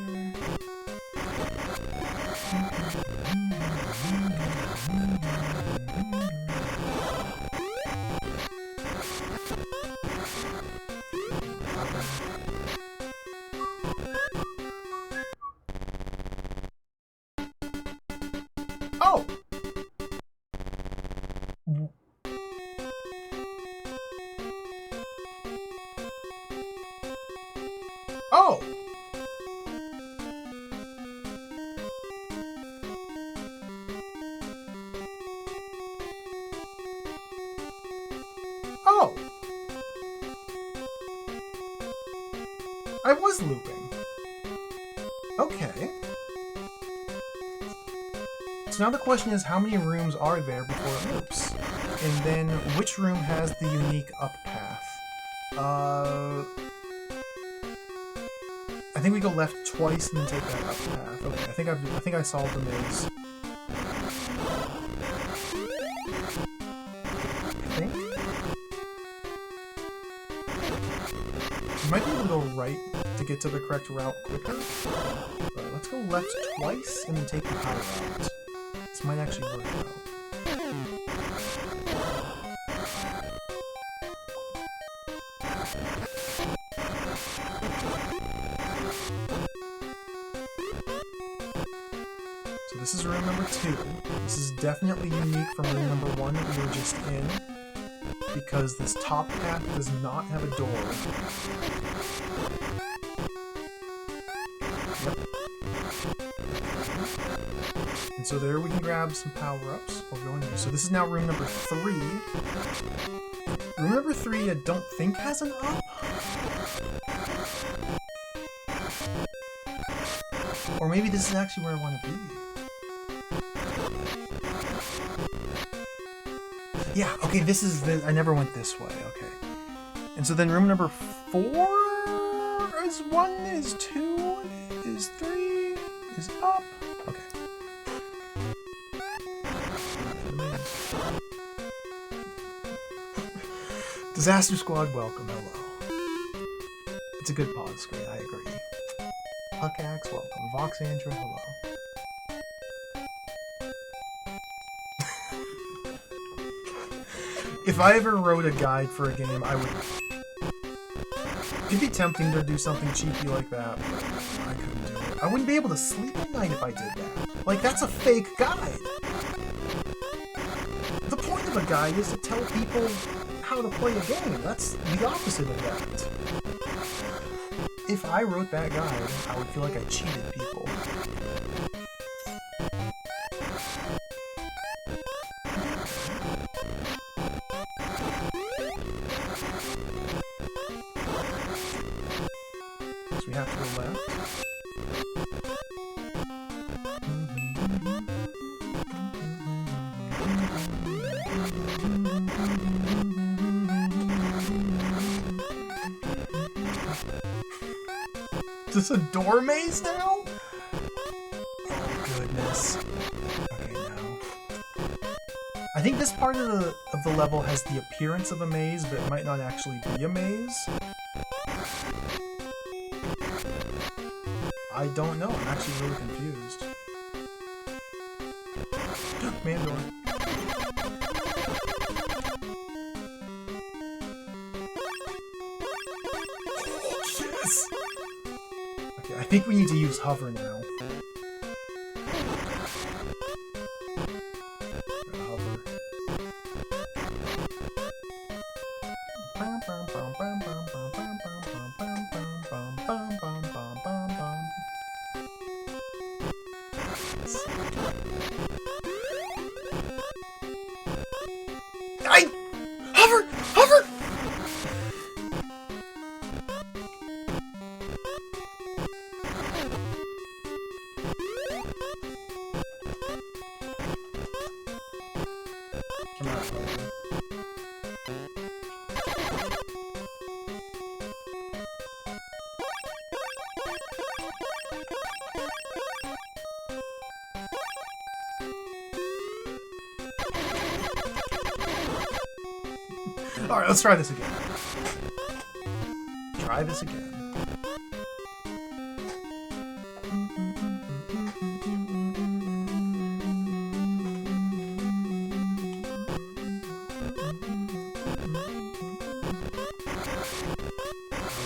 Oh! Oh! Oh! I was looping. Okay. So now the question is, how many rooms are there before it loops? And then, which room has the unique up path? I think we go left twice and then take that up path. Okay, I think I solved the maze. I think. You might be able to go right to get to the correct route quicker. But let's go left twice and then take the high route. This might actually work out. So this is room number 2. This is definitely unique from room number 1 that we were just in. because this top path does not have a door. Yep. And so there we can grab some power-ups while going there. So this is now room number 3. Room number 3 I don't think has an up. Or maybe this is actually where I want to be. Yeah, okay, this is the... I never went this way, okay. And so then room number 4 is 1, is 2, is 3, is up. Okay. Disaster Squad, welcome, hello. It's a good pause screen, I agree. Huckaxe, welcome. Voxandra, hello. If I ever wrote a guide for a game, I would... It'd be tempting to do something cheeky like that, but I couldn't do it. I wouldn't be able to sleep at night if I did that. Like, that's a fake guide! The point of a guide is to tell people how to play a game. That's the opposite of that. If I wrote that guide, I would feel like I cheated people. So we have to go left. Is this a door maze now? Oh goodness. Okay, no. I think this part of the level has the appearance of a maze, but it might not actually be a maze. I don't know. I'm actually really confused. Man door. Yes! Okay, I think we need to use hover now. Hover. Hover! Hover! Come on, hover. Alright, let's try this again. Try this again.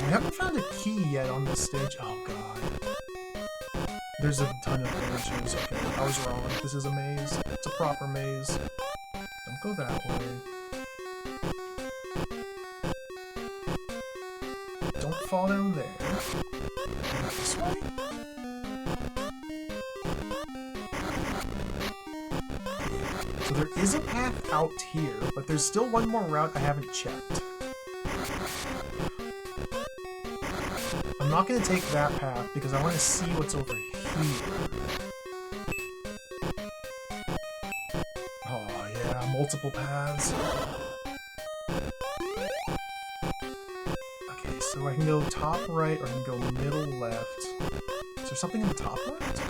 We haven't found a key yet on this stage. Oh god. There's a ton of branches. Okay, I was wrong. This is a maze. It's a proper maze. Don't go that way. Don't fall down there. This way? So there is a path out here, but there's still one more route I haven't checked. I'm not going to take that path because I want to see what's over here. Oh yeah, multiple paths. Okay, so I can go top right or I can go middle left. Is there something in the top left?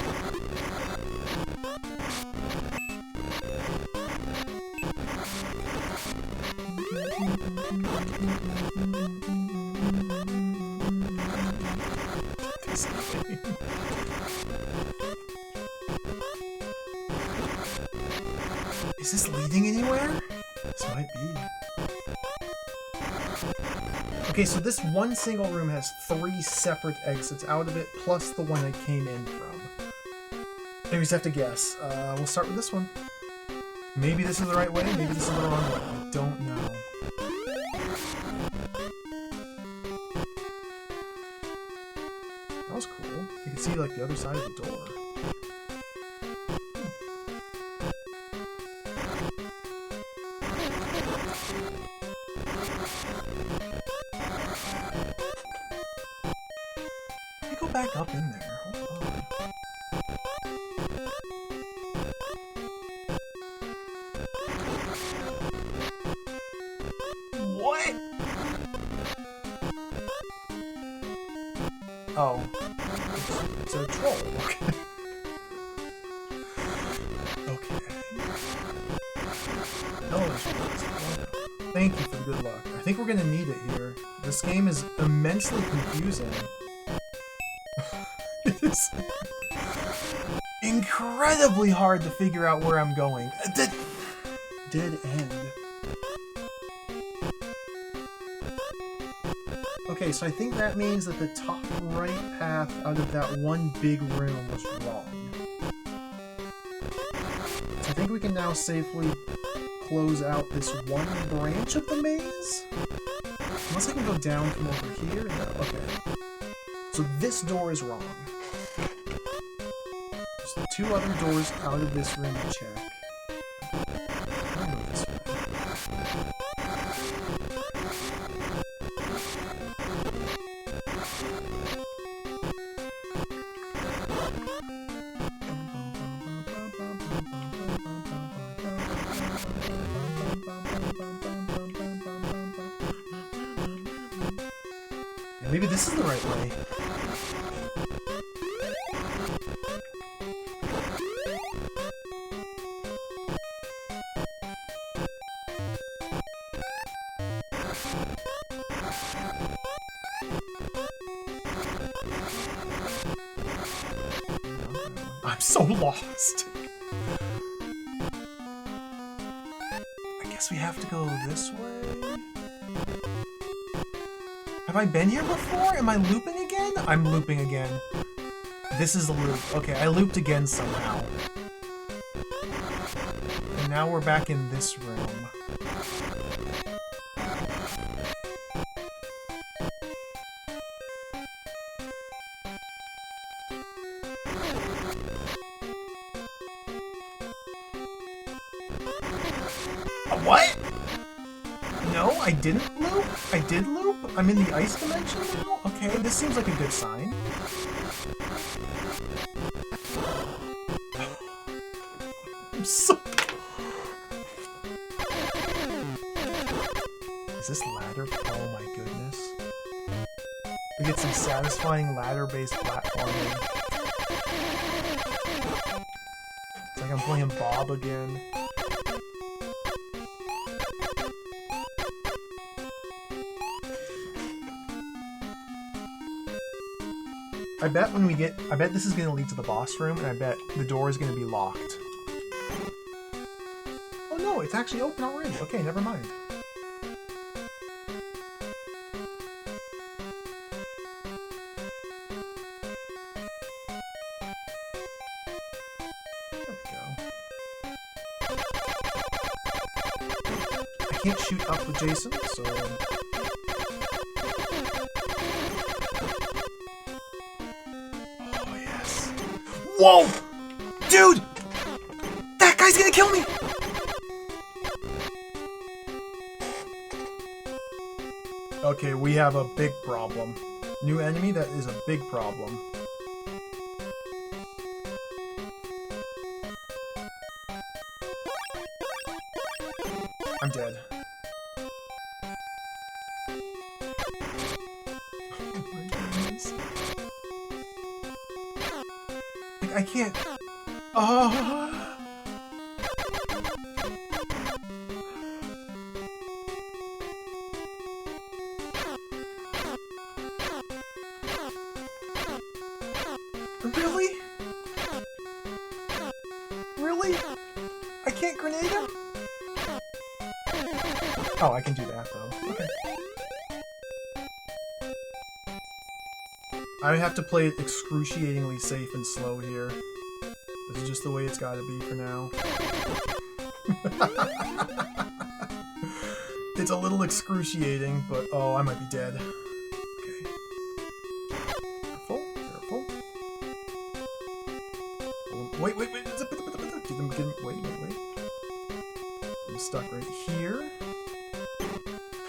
Is this leading anywhere? This might be. Okay, so this one single room has 3 separate exits out of it, plus the one I came in from. Maybe we just have to guess. We'll start with this one. Maybe this is the right way, maybe this is the wrong way. I don't know. like the other side of the door. Let me go back up in there. Hold on. What? Oh. It's a troll. Okay. Okay. Oh, thank you for the good luck. I think we're gonna need it here. This game is immensely confusing. It is incredibly hard to figure out where I'm going. Dead end. Okay, so I think that means that the top right path out of that one big room was wrong. So I think we can now safely close out this one branch of the maze? Unless I can go down from over here? No, okay. So this door is wrong. There's 2 other doors out of this room to check. I'll move this way. Maybe this is the right way. I'm so lost. I guess we have to go this way. Have I been here before? Am I looping again? I'm looping again. This is a loop. Okay, I looped again somehow. And now we're back in this room. What? No, I didn't loop? I did loop? I'm in the ice dimension now? Okay, this seems like a good sign. I'm so... Is this ladder? Oh my goodness. We get some satisfying ladder-based platforming. It's like I'm playing Bob again. I bet this is going to lead to the boss room, and I bet the door is going to be locked. Oh no, it's actually open already. Okay, never mind. There we go. I can't shoot up with Jason, so... Whoa! Dude! That guy's gonna kill me! Okay, we have a big problem. New enemy, that is a big problem. I'm dead. Oh my goodness. I can't. Oh. Really? Really? I can't grenade him? Oh, I can do that though. Okay. I have to play it excruciatingly safe and slow here. This is just the way it's gotta be for now. It's a little excruciating, but oh, I might be dead. Okay. Careful, careful. Wait. Get him, wait. I'm stuck right here.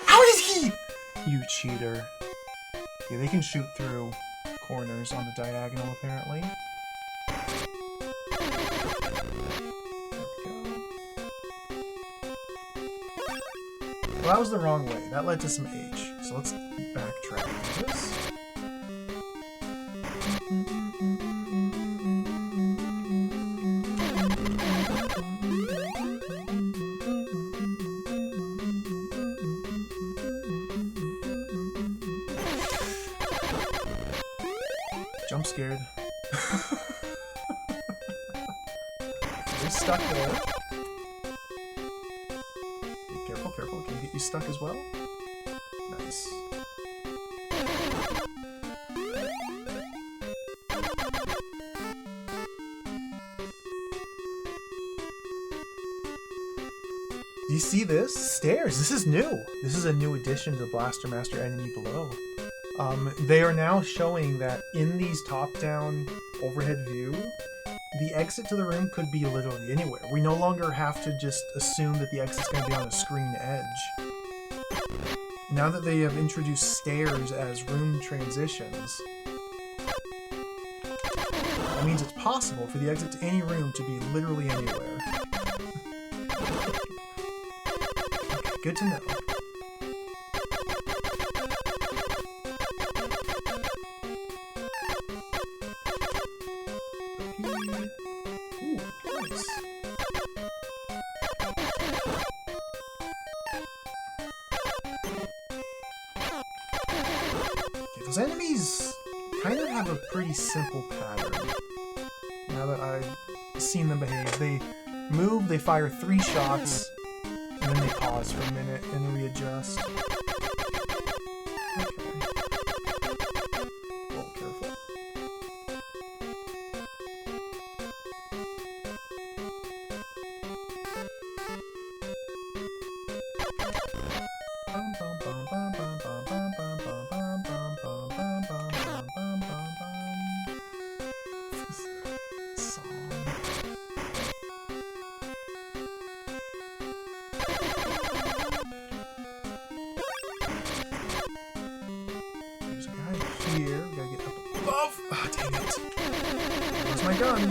How did he? You cheater. Yeah, they can shoot through corners on the diagonal, apparently. There we go. Well, that was the wrong way. That led to some H. So let's backtrack this. Jump scared. You're stuck there. Be careful. Can I get you stuck as well? Nice. Do you see this? Stairs! This is new! This is a new addition to the Blaster Master Enemy Below. They are now showing that in these top-down overhead view, the exit to the room could be literally anywhere. We no longer have to just assume that the exit's going to be on a screen edge. Now that they have introduced stairs as room transitions, that means it's possible for the exit to any room to be literally anywhere. Okay, good to know. Ooh, nice. Okay, those enemies kind of have a pretty simple pattern. Now that I've seen them behave, they move, they fire 3 shots, and then they pause for a minute and readjust. There's a guy here. We gotta get up above. Ah, oh, dang it. Where's my gun?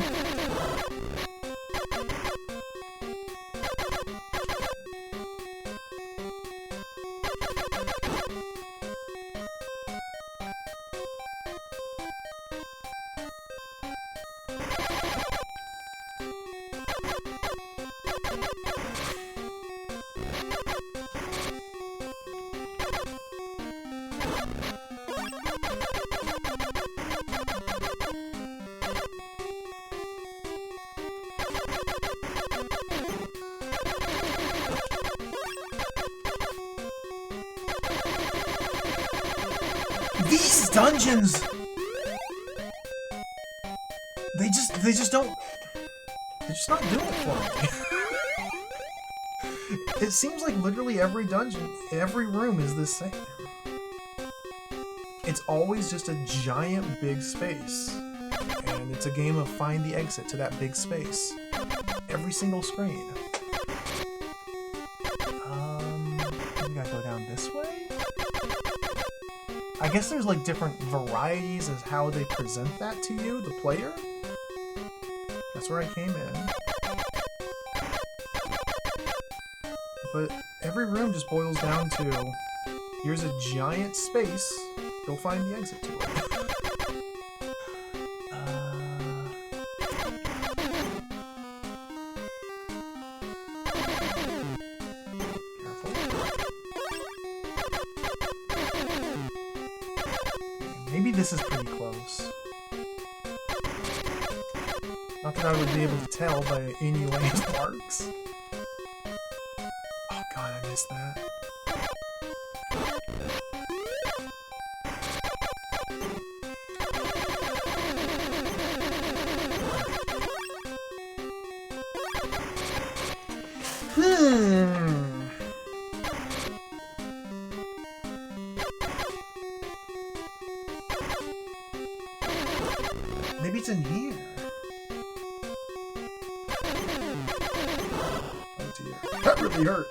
These dungeons, they just don't, they're just not doing it for me. It seems like literally every dungeon, every room is the same. It's always just a giant big space, and it's a game of find the exit to that big space. Every single screen. We gotta go down this way? I guess there's like different varieties as how they present that to you, the player. That's where I came in. But every room just boils down to, here's a giant space, go find the exit to it. Maybe this is pretty close. Not that I would be able to tell by any landmarks. Oh god, I missed that. Maybe it's in here. to here. That really hurt.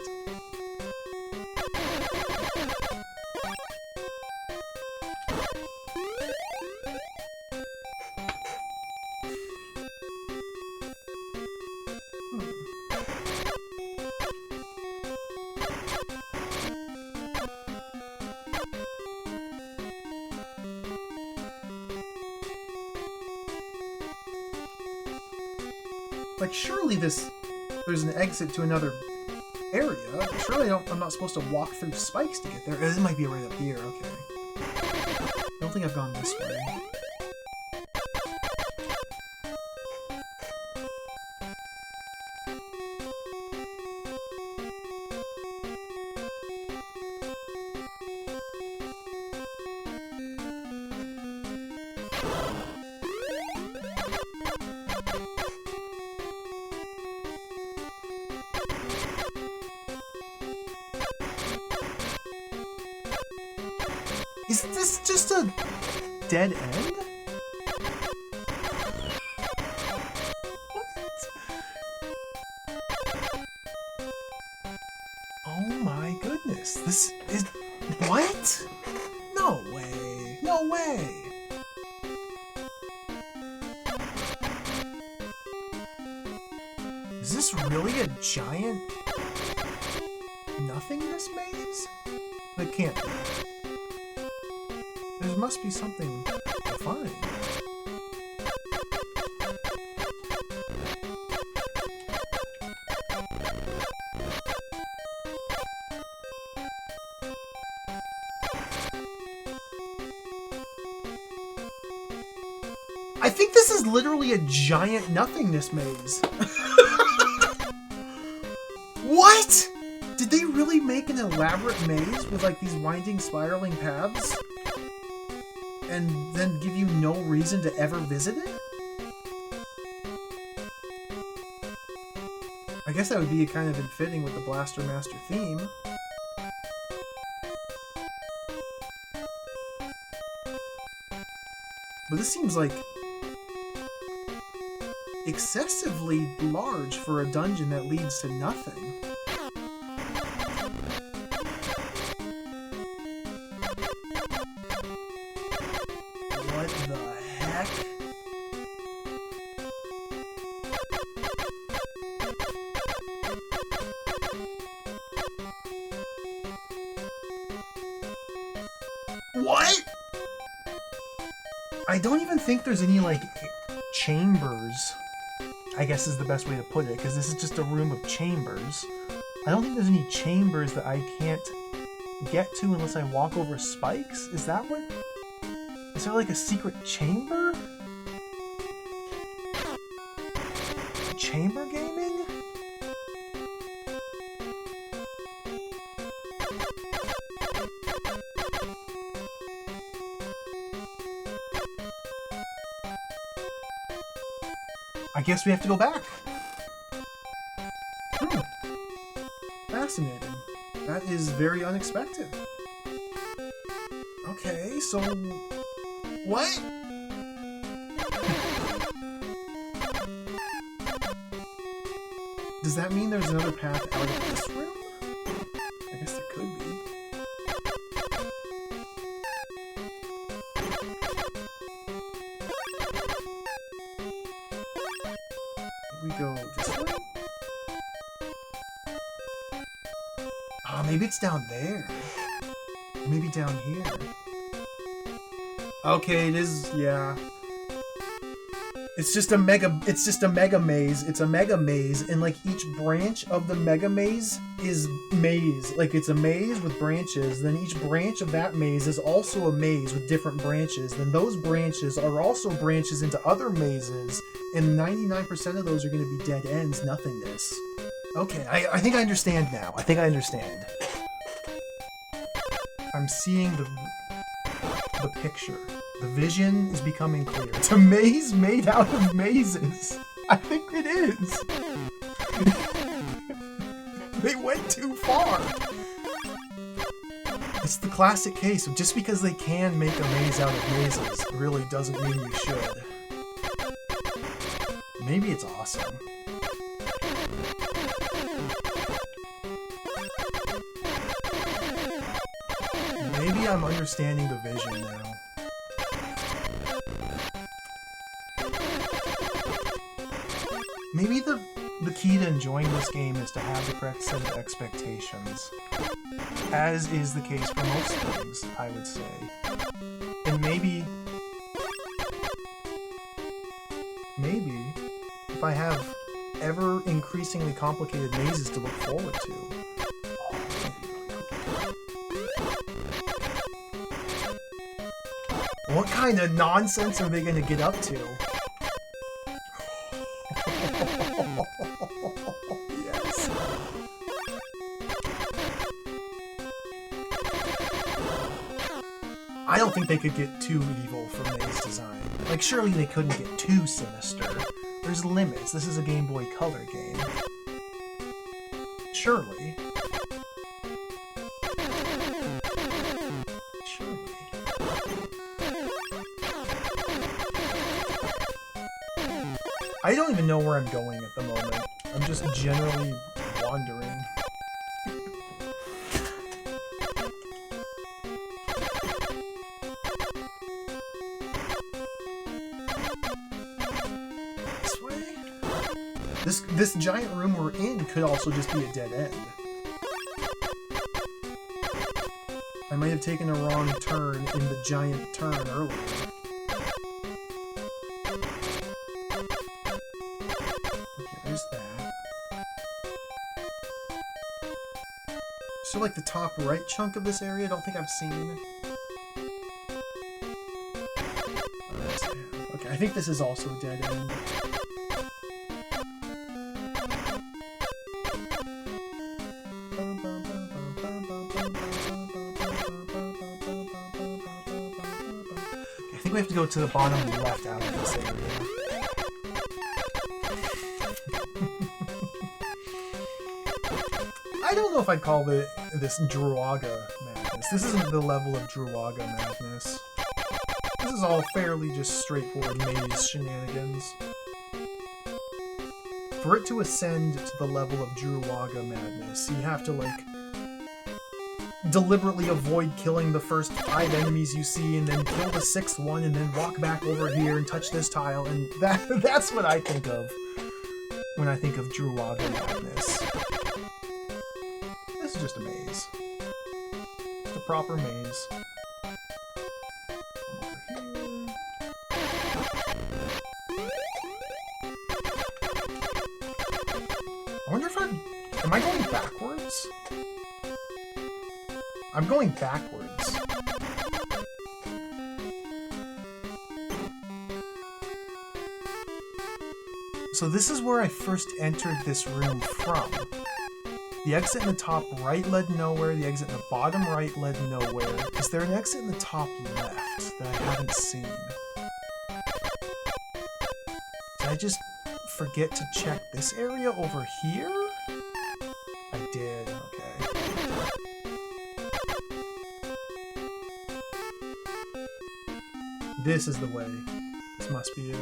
Like, surely there's an exit to another area. Surely I'm not supposed to walk through spikes to get there. This might be right up here, okay. I don't think I've gone this way. Is this just a dead end? What? Oh my goodness. This is... What? No way. No way. Is this really a giant nothingness maze? It can't be. There must be something to find. I think this is literally a giant nothingness maze. What? Did they really make an elaborate maze with like these winding, spiraling paths? And then give you no reason to ever visit it? I guess that would be kind of in fitting with the Blaster Master theme. But this seems like excessively large for a dungeon that leads to nothing. What the heck? What? I don't even think there's any, like, chambers, I guess is the best way to put it, because this is just a room of chambers. I don't think there's any chambers that I can't get to unless I walk over spikes? Is that what... Is there like a secret chamber? Chamber gaming? I guess we have to go back. Fascinating. That is very unexpected. Okay, so... What? Does that mean there's another path out of this room? I guess there could be. We go this way? Ah, maybe it's down there. Maybe down here. Okay, it is, yeah. It's just a mega maze. It's a mega maze, and like each branch of the mega maze is maze. Like it's a maze with branches, then each branch of that maze is also a maze with different branches. Then those branches are also branches into other mazes, and 99% of those are going to be dead ends, nothingness. Okay, I think I understand now. I think I understand. I'm seeing the picture. The vision is becoming clear. It's a maze made out of mazes. I think it is. They went too far. It's the classic case of just because they can make a maze out of mazes really doesn't mean you should. Maybe it's awesome. Maybe I'm understanding the vision now. Maybe the key to enjoying this game is to have the correct set of expectations. As is the case for most things, I would say. And maybe if I have ever increasingly complicated mazes to look forward to. What kind of nonsense are they going to get up to? Yes. I don't think they could get too evil for maze design. Like, surely they couldn't get too sinister. There's limits. This is a Game Boy Color game. Surely. I don't even know where I'm going at the moment. I'm just generally wandering. This way? This giant room we're in could also just be a dead end. I might have taken a wrong turn in the giant turn earlier. So like the top right chunk of this area, I don't think I've seen. Okay, I think this is also a dead end. I think we have to go to the bottom left out of this area. I don't know if I'd call this Druaga madness. This isn't the level of Druaga madness. This is all fairly just straightforward maze shenanigans. For it to ascend to the level of Druaga madness, you have to, like, deliberately avoid killing the first 5 enemies you see, and then kill the 6th one, and then walk back over here and touch this tile, and that's what I think of when I think of Druaga madness. This is just a maze. Just a proper maze. Over here. I wonder if am I going backwards? I'm going backwards. So this is where I first entered this room from. The exit in the top right led nowhere, the exit in the bottom right led nowhere. Is there an exit in the top left that I haven't seen? Did I just forget to check this area over here? I did, okay. This is the way. This must be it.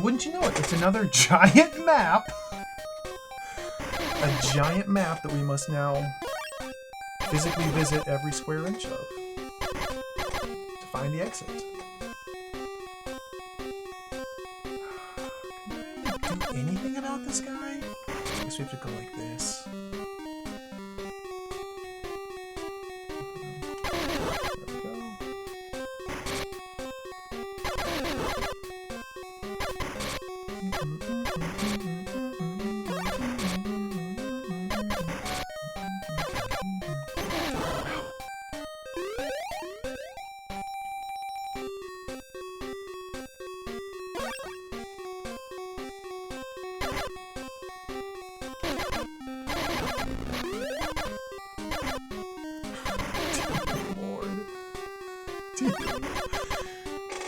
Wouldn't you know it, it's another giant map! A giant map that we must now physically visit every square inch of to find the exit. Can I do anything about this guy? I guess we have to go like this.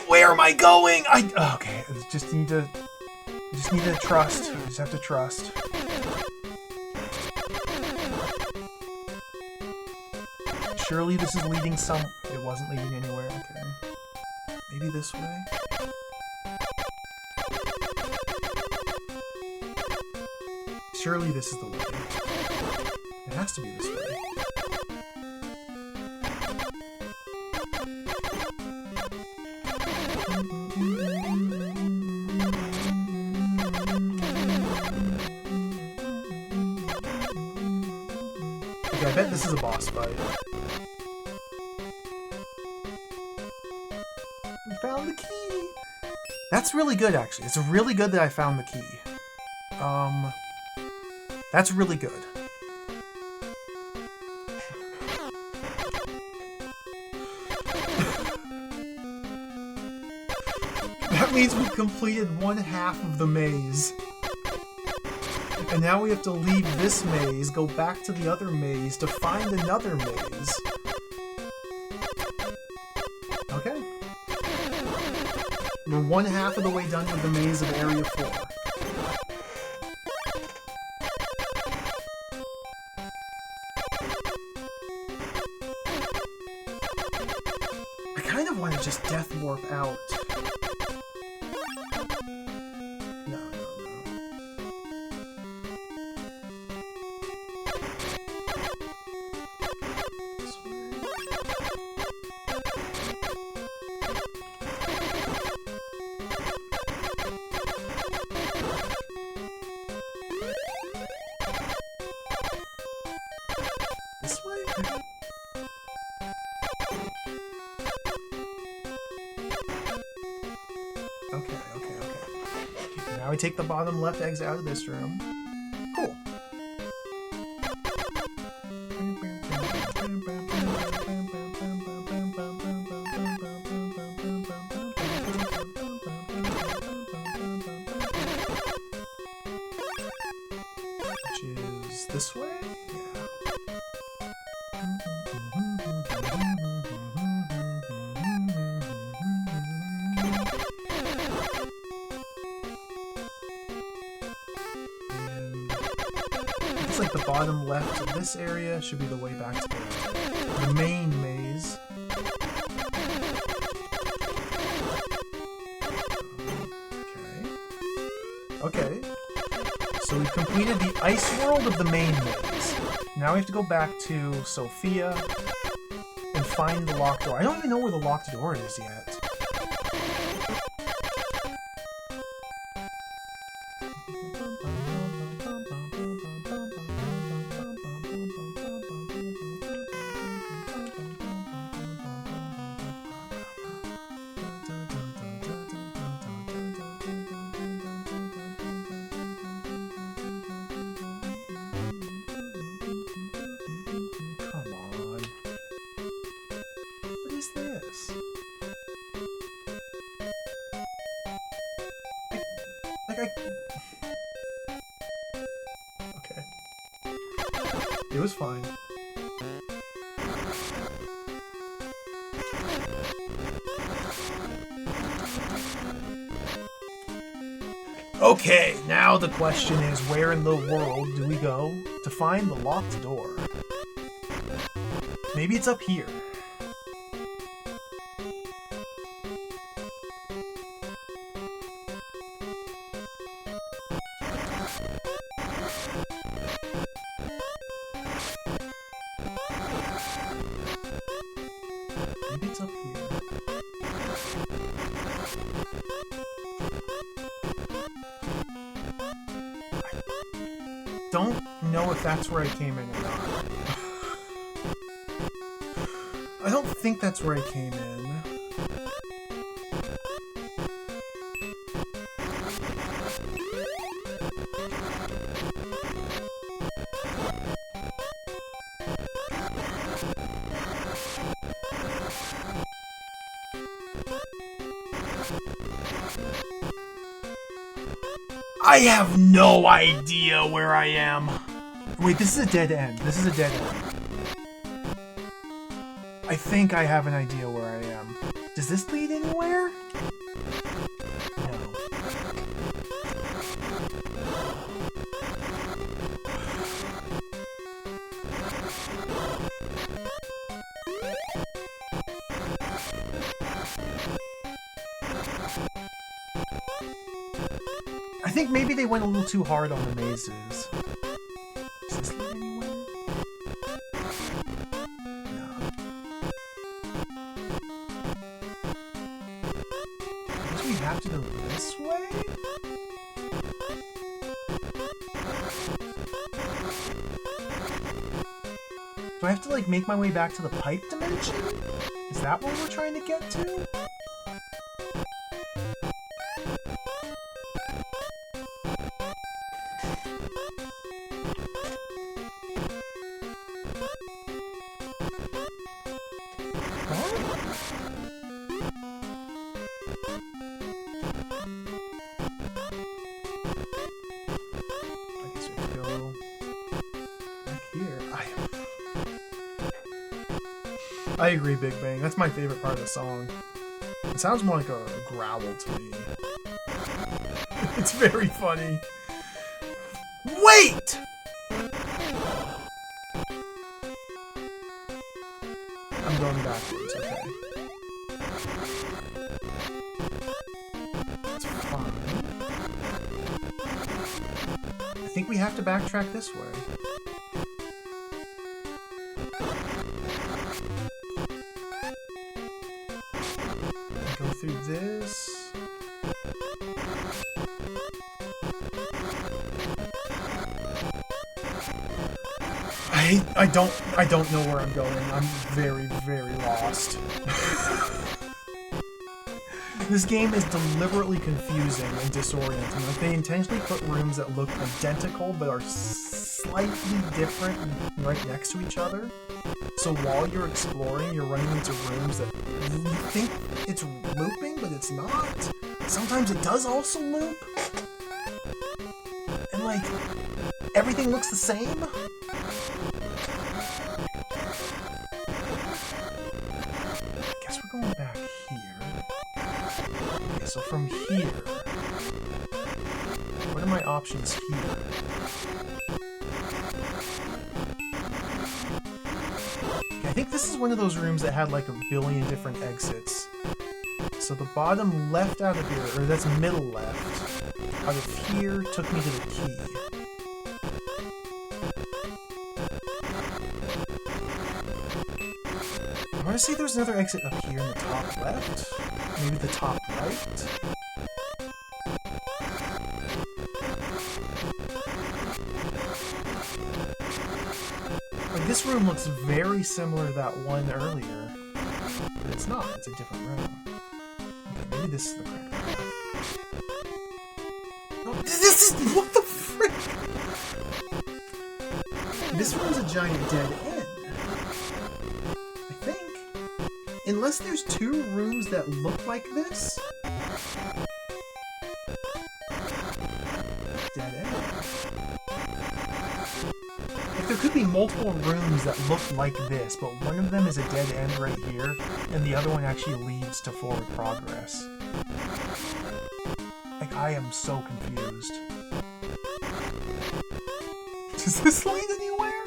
Where am I going? Okay. I just need to trust. I just have to trust. Surely this is leading some... It wasn't leading anywhere, okay. Maybe this way? Surely this is the way. It has to be this way. Okay, I bet this is a boss fight. We found the key! That's really good, actually. It's really good that I found the key. That's really good. That means we've completed one half of the maze. And now we have to leave this maze, go back to the other maze to find another maze. Okay. We're one half of the way done with the maze of Area 4. I kind of want to just death warp out. No. This way? Okay. Now we take the bottom left exit out of this room. Cool. Which is this way? Looks like the bottom left of this area should be the way back to the main maze. Okay. So we've completed the ice world of the main maze. Now we have to go back to Sophia and find the locked door. I don't even know where the locked door is yet. Okay. It was fine. Okay, now the question is, where in the world do we go to find the locked door? Maybe it's up here. Maybe it's up here. I don't know if that's where I came in or not. I don't think that's where I came in. I have no idea where I am. Wait, this is a dead end. This is a dead end. I think I have an idea where I am. Does this lead anywhere? No. I think maybe they went a little too hard on the mazes. Is this lead anywhere? No. I guess we have to go this way? Do I have to, like, make my way back to the pipe dimension? Is that what we're trying to get to? I agree, Big Bang. That's my favorite part of the song. It sounds more like a growl to me. It's very funny. Wait! I'm going backwards, okay. It's fine. I think we have to backtrack this way. Through this. I don't know where I'm going. I'm very, very lost. This game is deliberately confusing and disorienting. Like, they intentionally put rooms that look identical but are slightly different right next to each other. So while you're exploring, you're running into rooms that you think it's looping, but it's not. Sometimes it does also loop. And, like, everything looks the same. I guess we're going back here. Okay, so from here, what are my options here? I think this is one of those rooms that had like a billion different exits. So the bottom left out of here, or that's middle left, out of here took me to the key. I want to see if there's another exit up here in the top left. Maybe the top right. Like, this room looks very similar to that one earlier, but it's not. It's a different room. Okay, maybe this is the correct path. No, this is... what the frick? This room's a giant dead end. I think. Unless there's two rooms that look like this. Dead end. There could be multiple rooms that look like this, but one of them is a dead end right here, and the other one actually leads to forward progress. Like, I am so confused. Does this lead anywhere?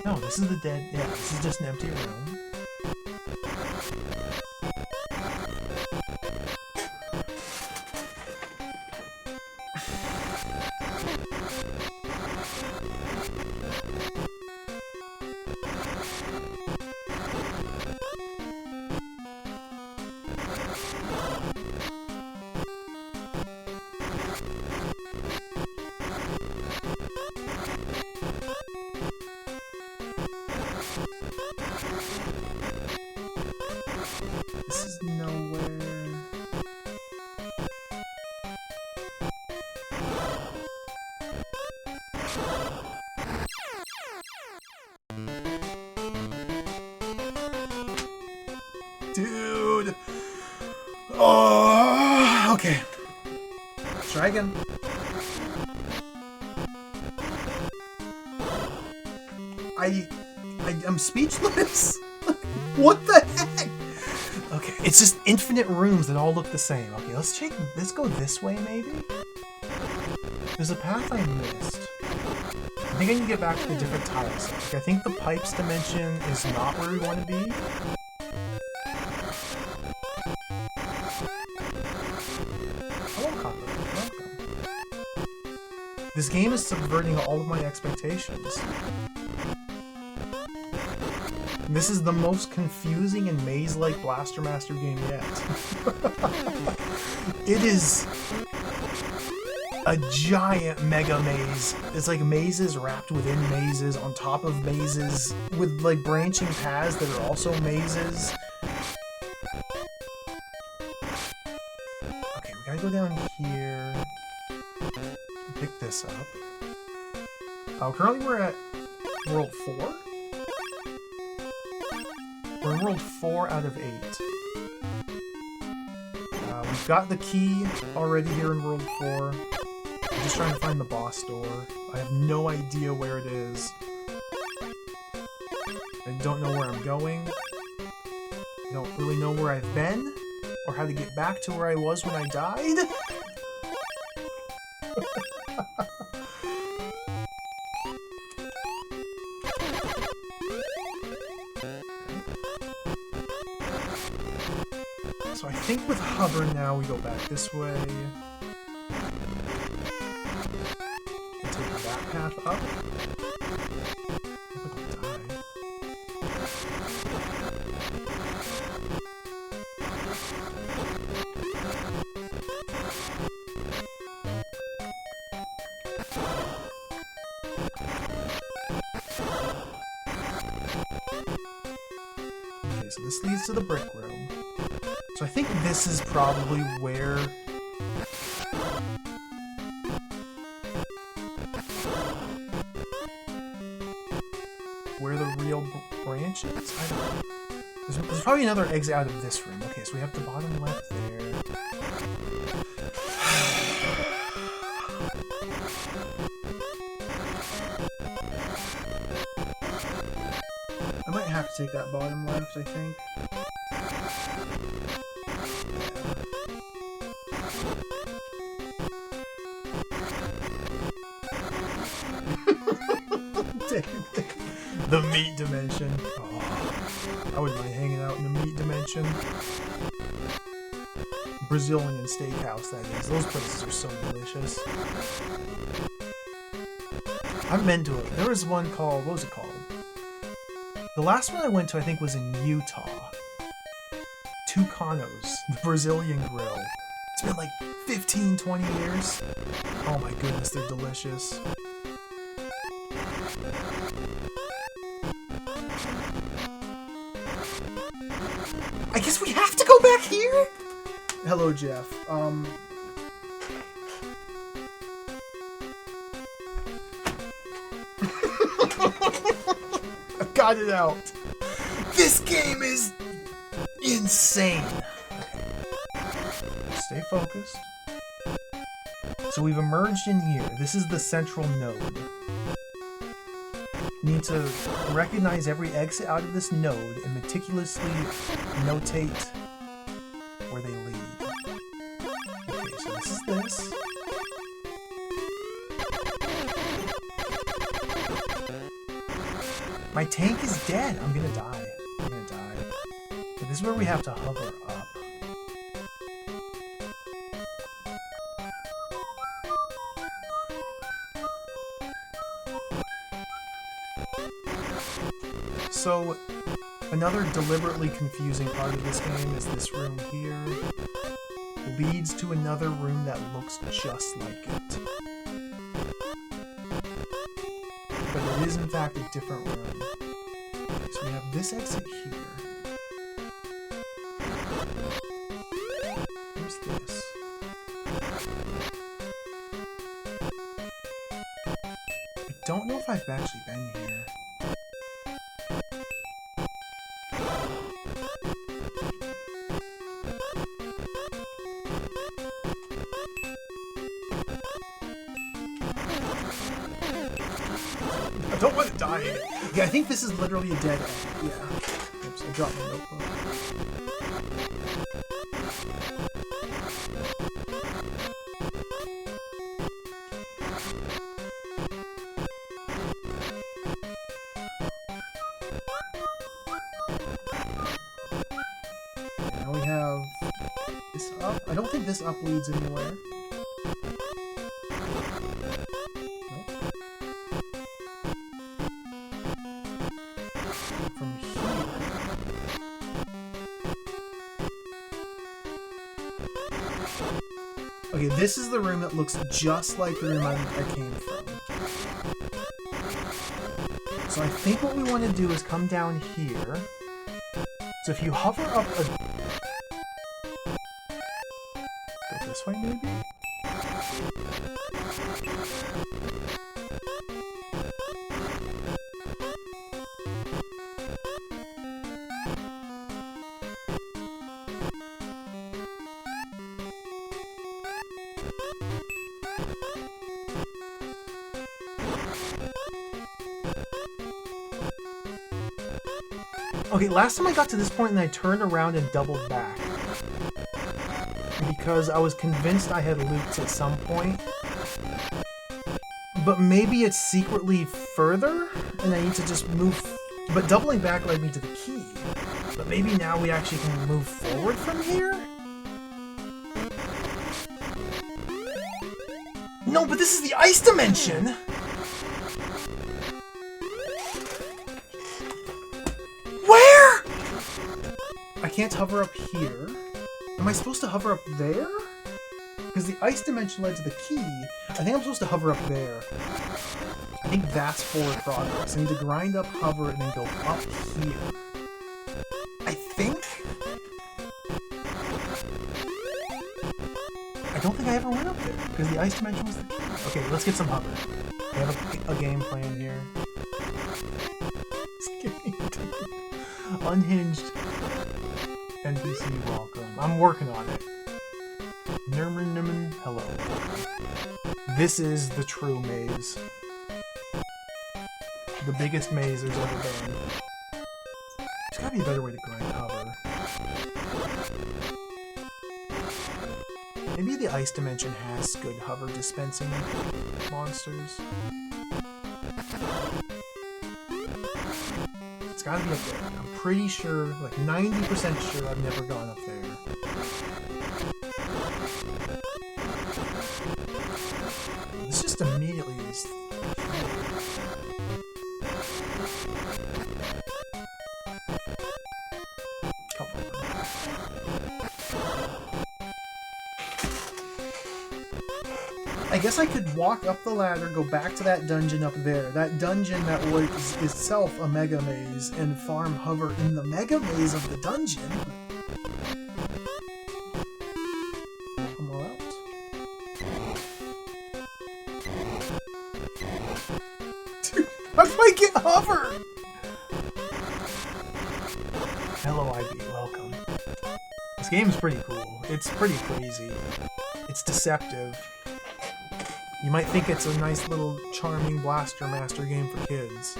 No, this is the dead... yeah, this is just an empty room. This is nowhere. Dude. Oh, okay. Try again. I'm speechless. What the heck? Okay, it's just infinite rooms that all look the same. Okay, let's go this way, maybe? There's a path I missed. I think I need to get back to the different tiles. Like, I think the pipes dimension is not where we want to be. This game is subverting all of my expectations. This is the most confusing and maze-like Blaster Master game yet. It is a giant mega maze. It's like mazes wrapped within mazes on top of mazes with like branching paths that are also mazes. Okay, we gotta go down here. Pick this up. Currently we're at World 4? We're in World 4 out of 8. We've got the key already here in World 4. I'm just trying to find the boss door. I have no idea where it is. I don't know where I'm going. I don't really know where I've been, or how to get back to where I was when I died. So I think with hover now we go back this way. And take that path up. I'm gonna die. Okay, so this leads to the brick room. So I think this is probably where the real branch is? I don't know. There's probably another exit out of this room. Okay, so we have the bottom left there. I might have to take that bottom left, I think. The meat dimension. Oh, I wouldn't mind hanging out in the meat dimension. Brazilian steakhouse, that is. Those places are so delicious. I haven't been to it. There was one called, what was it called? The last one I went to, I think, was in Utah. Tucanos, the Brazilian grill. It's been like 15, 20 years. Oh my goodness, they're delicious. I guess we have to go back here? Hello, Jeff. I've got it out. This game is insane. Stay focused. So we've emerged in here. This is the central node. You need to recognize every exit out of this node and meticulously notate where they lead. Okay, so this is this. My tank is dead. I'm gonna die. I'm gonna die. Okay, this is where we have to hover up. So, another deliberately confusing part of this game is this room here leads to another room that looks just like it. But it is in fact a different room. Okay, so we have this exit here. Where's this? I don't know if I've actually been here. I don't want to die in it. Yeah, I think this is literally a dead end. Yeah. Oops, I dropped my notebook. Now we have this up. I don't think this up leads anywhere. From here. Okay, this is the room that looks just like the room I came from. So I think what we want to do is come down here. So if you hover up a... Go this way, maybe? Okay, last time I got to this point and I turned around and doubled back. Because I was convinced I had loops at some point. But maybe it's secretly further, and I need to just move... But doubling back led me to the key. But maybe now we actually can move forward from here? No, but this is the ice dimension! Where? I can't hover up here. Am I supposed to hover up there? Because the ice dimension led to the key. I think I'm supposed to hover up there. I think that's forward progress. I need to grind up, hover, and then go up here. I think? I don't think I ever went up there, because the ice dimension was the key. Okay, let's get some hover. We have a game plan here. Unhinged NPC welcome. I'm working on it. Nurman, hello. This is the true maze. The biggest maze there's ever been. There's gotta be a better way to grind hover. Maybe the ice dimension has good hover dispensing monsters. It's gotta be up there. I'm pretty sure, like 90% sure I've never gone up there. This just immediately is... Come on. I guess I could walk up the ladder, go back to that dungeon up there. That dungeon that was itself a mega maze, and farm hover in the mega maze of the dungeon. Somewhere else. Dude, how do I get hover? Hello, IB, welcome. This game's pretty cool. It's pretty crazy. It's deceptive. You might think it's a nice little charming Blaster Master game for kids.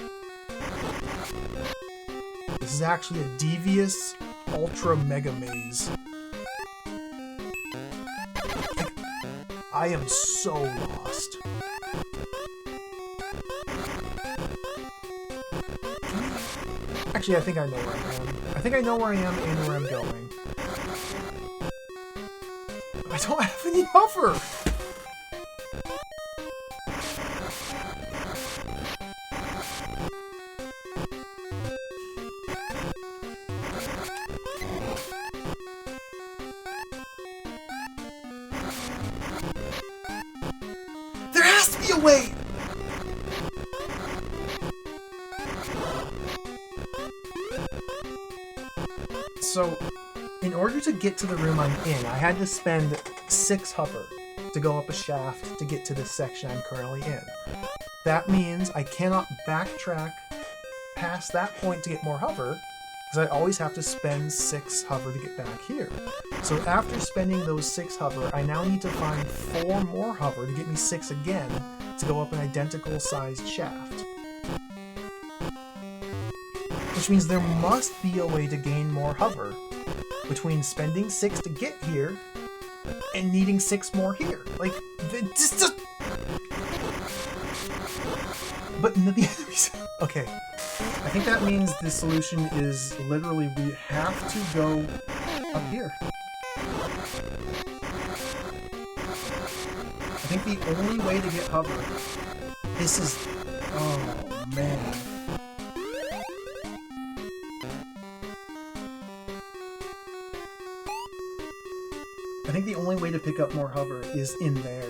This is actually a devious, ultra mega maze. Like, I am so lost. Actually, I think I know where I am. I think I know where I am and where I'm going. I don't have any hover! There has to be a way! So, in order to get to the room I'm in, I had to spend 6 hover to go up a shaft to get to this section I'm currently in. That means I cannot backtrack past that point to get more hover, because I always have to spend 6 hover to get back here. So after spending those 6 hover, I now need to find 4 more hover to get me 6 again to go up an identical sized shaft. Which means there must be a way to gain more hover between spending 6 to get here and needing 6 more here. Like, just... But the enemies... Okay. I think that means the solution is literally we have to go up here. I think the only way to get hover... This is... Oh, man. I think the only way to pick up more hover is in there.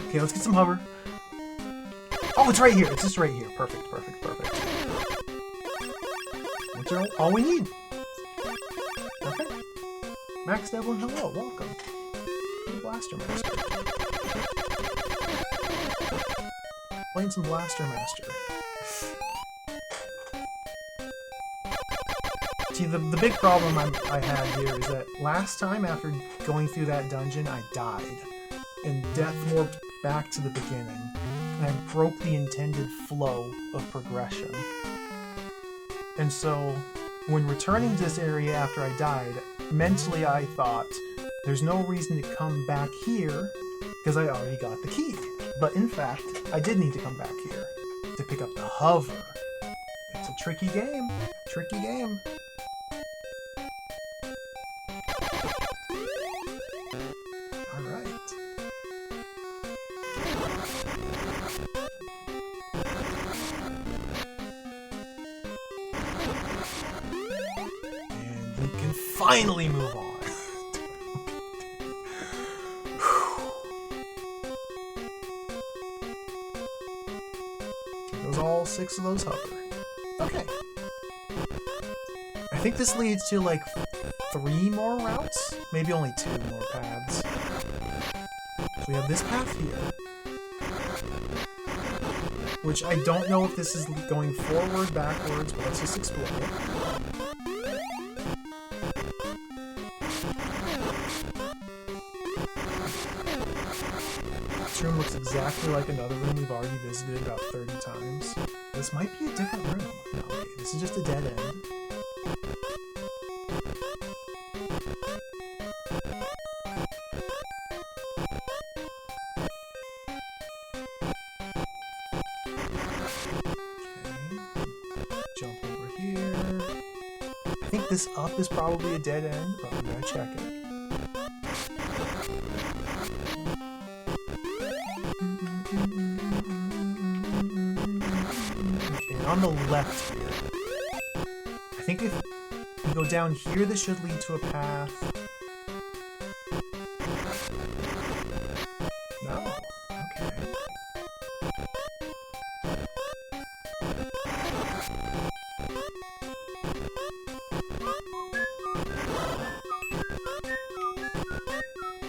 Okay, let's get some hover. Oh, it's right here. It's just right here. Perfect, perfect, perfect. That's all we need. Okay. Max Devlin, hello. Welcome. Blaster Master. Playing some Blaster Master. See, the big problem I had here is that last time after going through that dungeon, I died. And death warped back to the beginning. And I broke the intended flow of progression. And so, when returning to this area after I died, mentally I thought, there's no reason to come back here, because I already got the key. But in fact, I did need to come back here to pick up the hover. It's a tricky game. Tricky game. Finally move on. Those all 6 of those hover. Okay. I think this leads to like 3 more routes? Maybe only 2 more paths. So we have this path here. Which I don't know if this is going forward, backwards, but let's just explore it. This room looks exactly like another room we've already visited about 30 times. This might be a different room. No, okay, this is just a dead end. Okay, jump over here. I think this up is probably a dead end, but we gotta check it. On the left here. I think if we go down here, this should lead to a path. No. Okay.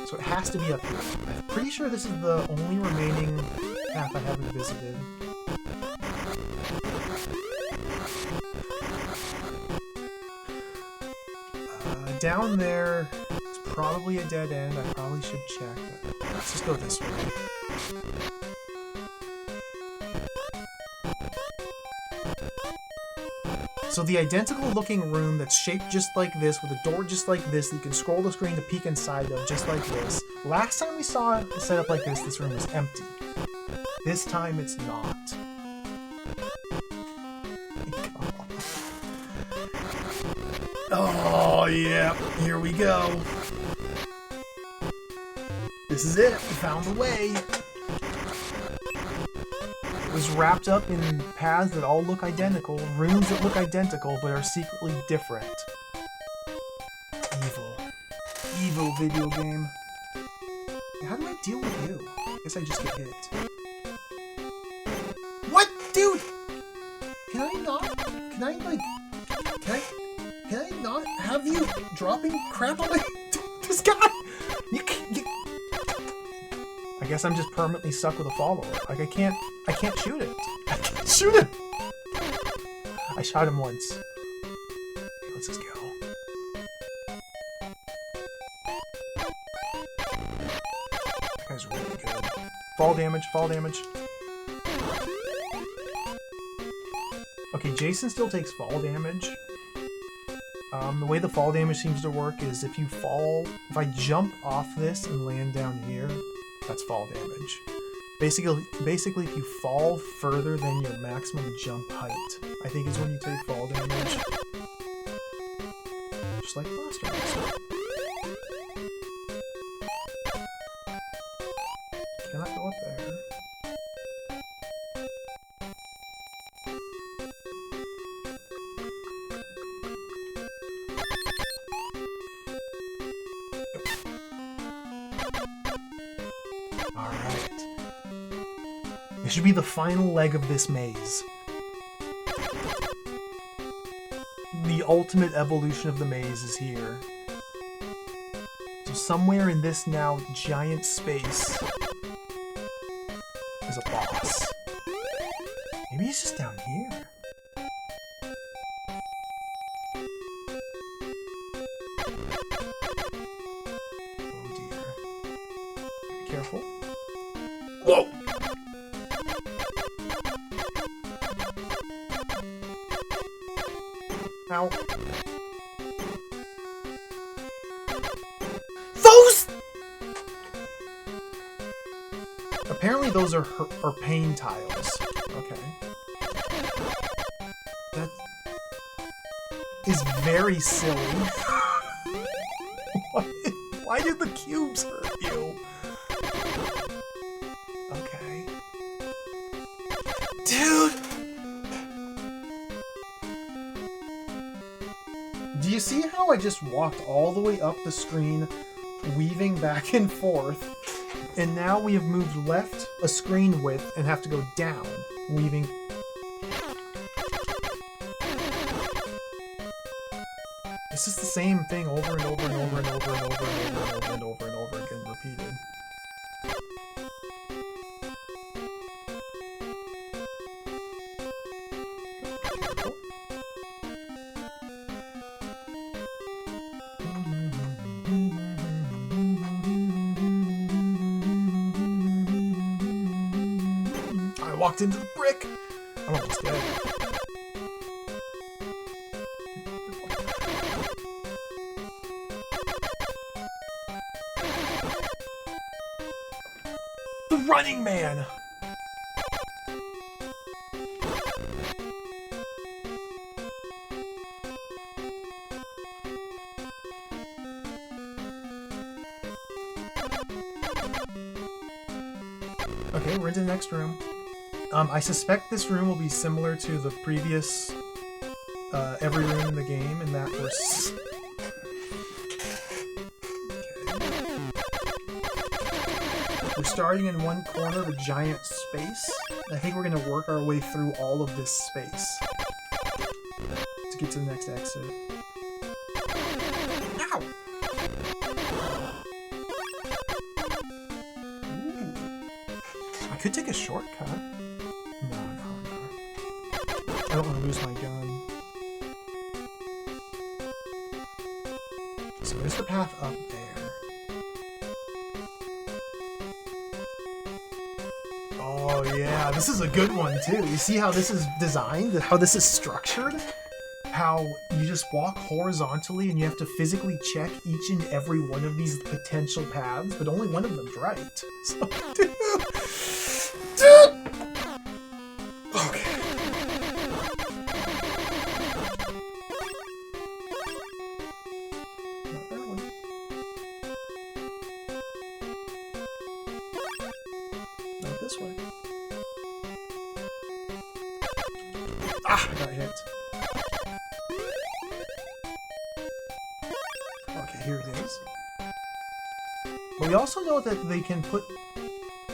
So it has to be up here. I'm pretty sure this is the only remaining path I haven't visited. Down there, it's probably a dead end. I probably should check, but let's just go this way. So the identical looking room that's shaped just like this, with a door just like this, that you can scroll the screen to peek inside of just like this. Last time we saw it set up like this room was empty. This time it's not. Oh, yeah, here we go. This is it. We found the way. It was wrapped up in paths that all look identical, rooms that look identical, but are secretly different. Evil. Evil video game. How do I deal with you? I guess I just get hit. What? Dude! Can I not? Can I, like... Can I not have you dropping crap on my... This guy! You... I guess I'm just permanently stuck with a follower. Like, I can't shoot it. I can't shoot him! I shot him once. Okay, let's just go. That guy's really good. Fall damage, fall damage. Okay, Jason still takes fall damage. The way the fall damage seems to work is if I jump off this and land down here, that's fall damage. Basically, if you fall further than your maximum jump height, I think is when you take fall damage. Just like Blaster Master. Cannot go up there. Alright. This should be the final leg of this maze. The ultimate evolution of the maze is here. So somewhere in this now giant space is a boss. Maybe he's just down here. Oh dear. Be careful. Whoa! Ow. Those! Apparently those are pain tiles. Okay. That is very silly. Why did the cubes hurt you? Okay. Dude! Do you see how I just walked all the way up the screen, weaving back and forth, and now we have moved left a screen width and have to go down, weaving. It's just the same thing over and over and over and over and over and over and over and over and over again repeated. I walked into the brick! I'm almost dead. The Running Man! Okay, we're into the next room. I suspect this room will be similar to the previous every room in the game, in that we're We're starting in one corner of a giant space. I think we're going to work our way through all of this space to get to the next exit. Ow! Ooh. I could take a shortcut. No. I don't want to lose my gun. So there's the path up there. Oh yeah, this is a good one too. You see how this is designed, how this is structured? How you just walk horizontally and you have to physically check each and every one of these potential paths, but only one of them's right. So, dude! Okay. Not that one. Not this way. Ah, I got hit. Okay, here it is. But we also know that they can put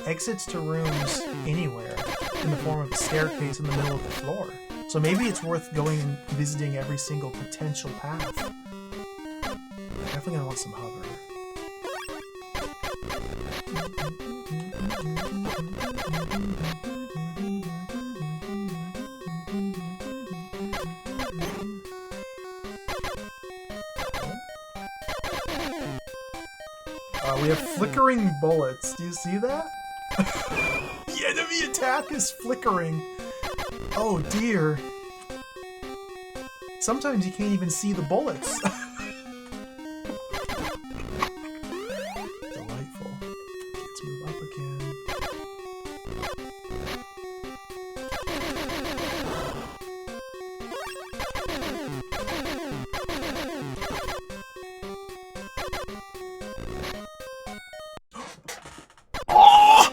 exits to rooms anywhere in the form of a staircase in the middle of the floor. So maybe it's worth going and visiting every single potential path. Definitely gonna want some hover. We have flickering bullets. Do you see that? The enemy attack is flickering. Oh dear. Sometimes you can't even see the bullets. Delightful. Let's move up again. Oh!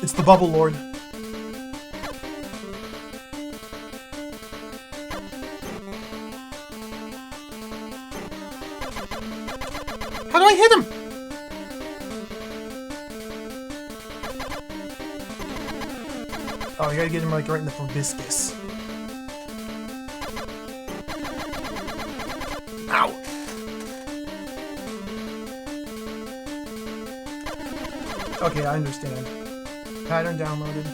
It's the Bubble Lord. How do I hit him? Oh, you gotta get him like right in the proboscis. Ow! Okay, I understand. Pattern downloaded.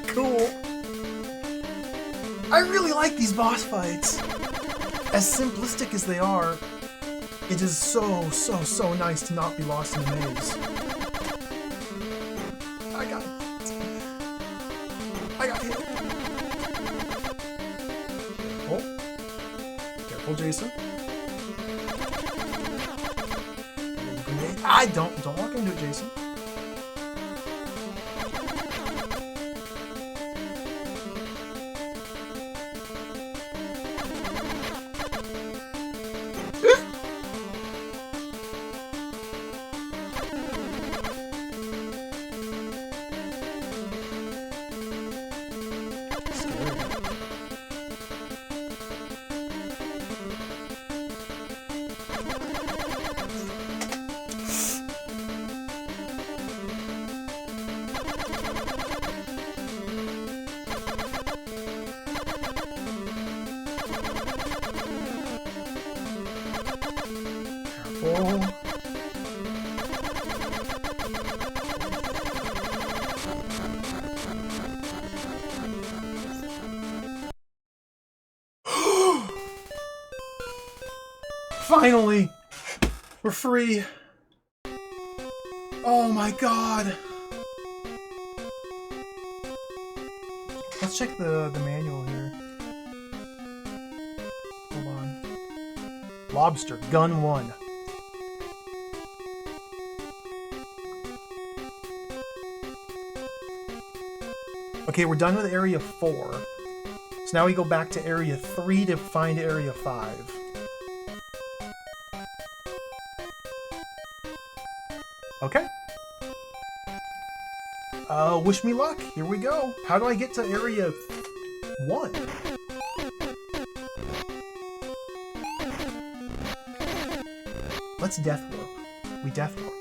Cool. I really like these boss fights. As simplistic as they are, it is so nice to not be lost in a maze. I got hit. Careful, Jason. I don't walk into it, Jason. Finally! We're free! Oh my god! Let's check the manual here. Hold on. Lobster, gun 1. Okay, we're done with area 4. So now we go back to area 3 to find area 5. Okay. Wish me luck. Here we go. How do I get to area 1? Let's death warp. We death warp.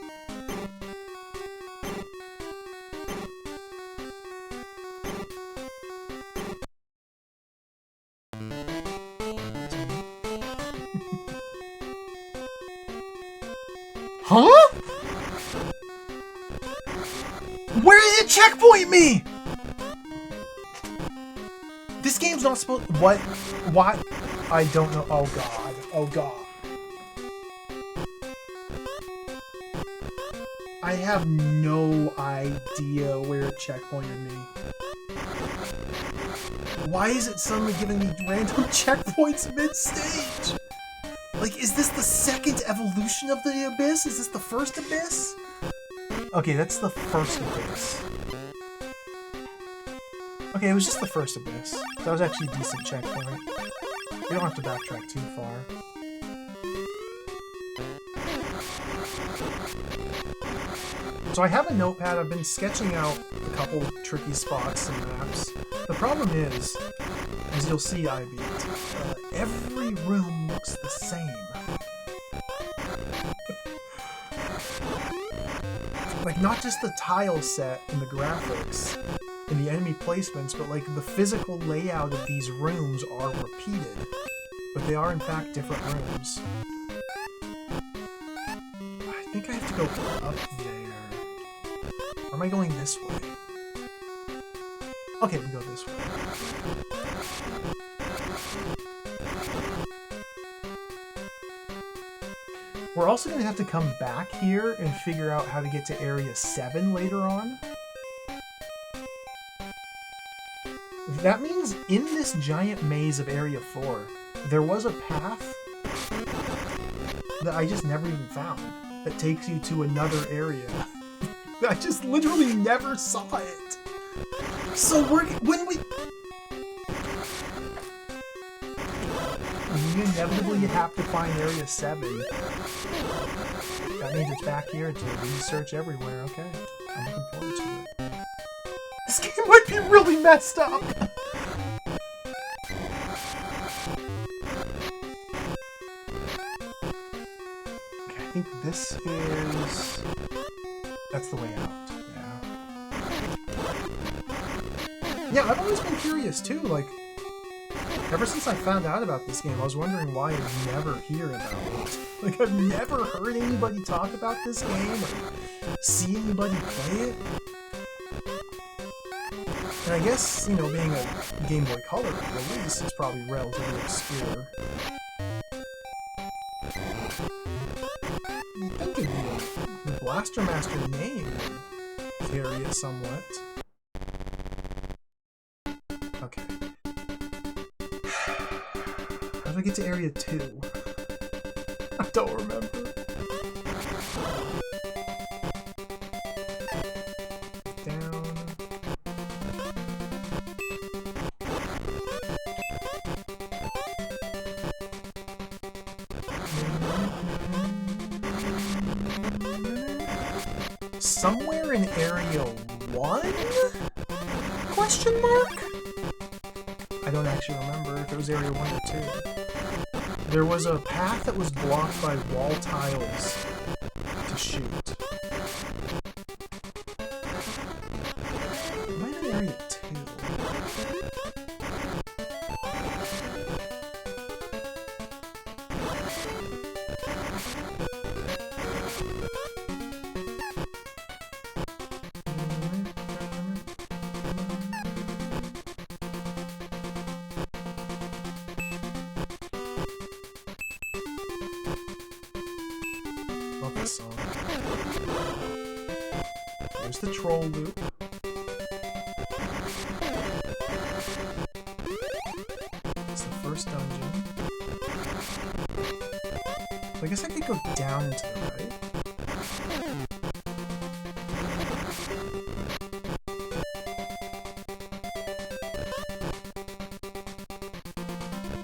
Huh? Where did it checkpoint me? This game's not supposed... What? What? I don't know. Oh god. Oh god. I have no idea where it checkpointed me. Why is it suddenly giving me random checkpoints mid-stage? Like, is this the second evolution of the Abyss? Is this the first Abyss? Okay, that's the first Abyss. Okay, it was just the first Abyss. That was actually a decent checkpoint. We don't have to backtrack too far. So I have a notepad. I've been sketching out a couple tricky spots and maps. The problem is, as you'll see, I beat, every room looks the same. Like, not just the tile set and the graphics and the enemy placements, but like the physical layout of these rooms are repeated. But they are in fact different rooms. I think I have to go up there. Or am I going this way? Okay, we go this way. We're also going to have to come back here and figure out how to get to Area 7 later on. That means in this giant maze of Area 4, there was a path that I just never even found that takes you to another area. I just literally never saw it. So when we inevitably have to find Area 7. That means it's back here to research everywhere. Okay, I'm looking forward to it. This game might be really messed up. Okay, I think this is... That's the way out. Yeah, I've always been curious too, like, ever since I found out about this game, I was wondering why I never hear about it. Like, I've never heard anybody talk about this game, or see anybody play it. And I guess, you know, being a Game Boy Color release, it's probably relatively obscure. You'd think it'd be the Blaster Master name would carry it somewhat. Okay. How do I get to Area 2? I don't remember. Down. Somewhere in Area 1? Question mark? I don't actually remember if it was Area 1 or 2. There was a path that was blocked by wall tiles to shoot. Am I in Area 2? There's the troll loop. It's the first dungeon. So I guess I could go down and to the right.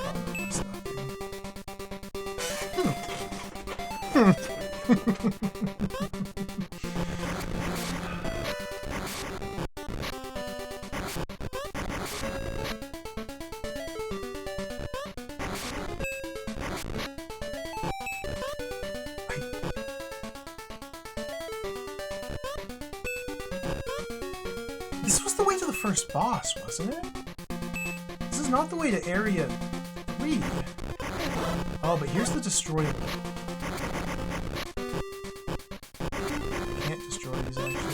Oh, that's This was the way to the first boss, wasn't it? This is not the way to Area 3. Oh, but here's the destroyable. Can't destroy these, actually.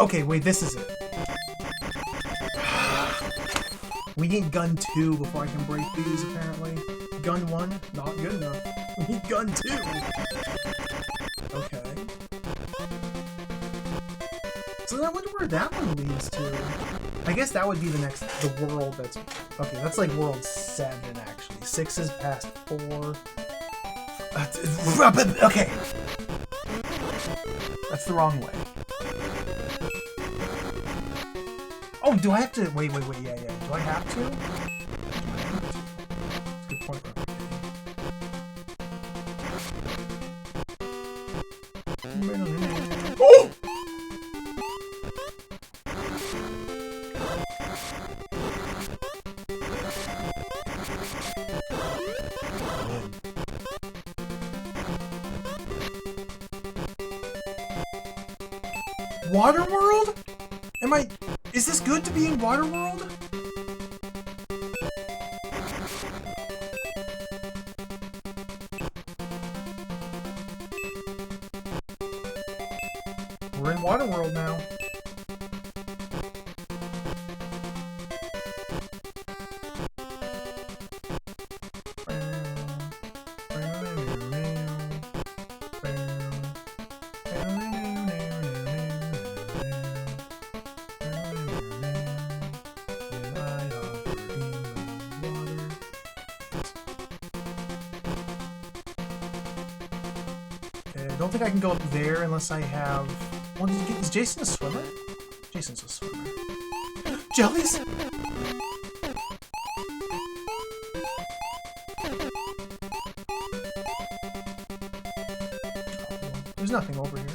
Okay, wait, this is it. We need gun 2 before I can break these, apparently. Gun 1, not good enough. We need gun 2! Okay. So then I wonder where that one leads to. I guess that would be the world that's... Okay, that's like world 7, actually. 6 is past 4. Okay! That's the wrong way. Oh, do I have to... Wait, yeah. Do I have to? That's a good point, Oh! Waterworld? Is this good to be in Waterworld? We're in Waterworld now. I don't think I can go up there unless I have... Well, is Jason a swimmer? Jason's a swimmer. Jellies? There's nothing over here.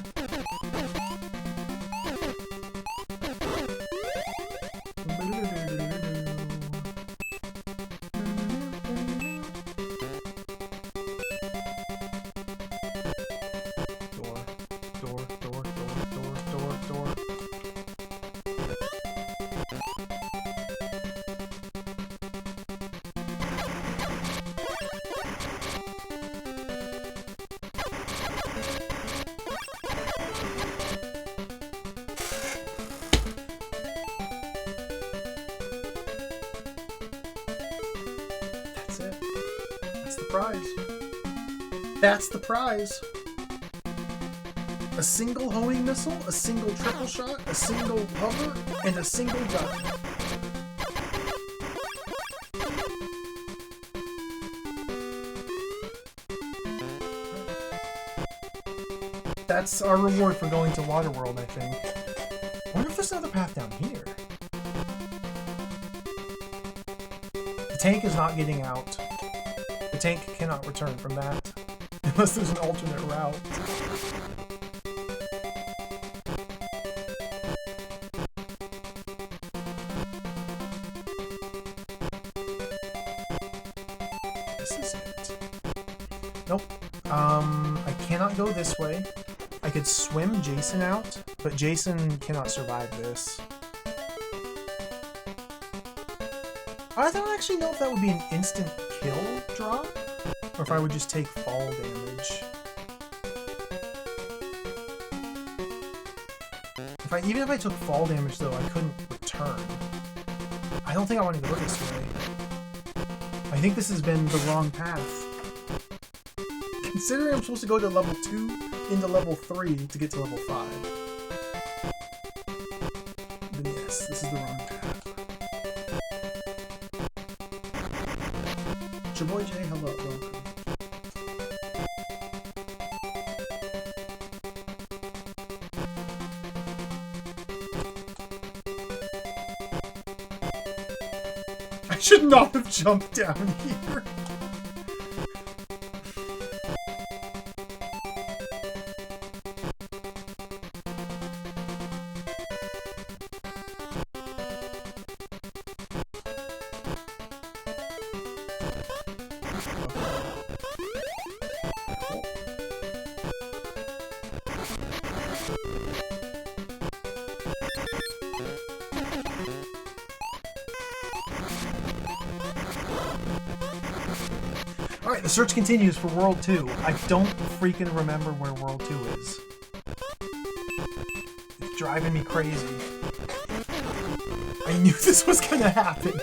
That's it. That's the prize. That's the prize. A single homing missile, a single triple shot, a single hover, and a single gun. That's our reward for going to Waterworld, I think. I wonder if there's another path down here. The tank is not getting out. The tank cannot return from that. Unless there's an alternate route. This is it. Nope. I cannot go this way. I could swim Jason out, but Jason cannot survive this. I don't actually know if that would be an instant kill drop, or if I would just take fall damage. Even if I took fall damage, though, I couldn't return. I don't think I want to go this way. I think this has been the wrong path. Considering I'm supposed to go to level 2 into level 3 to get to level 5. Then yes, this is the wrong path. Chaboy J, hello, welcome. I should not have jumped down here. Alright, the search continues for World 2. I don't freaking remember where World 2 is. It's driving me crazy. I knew this was gonna happen.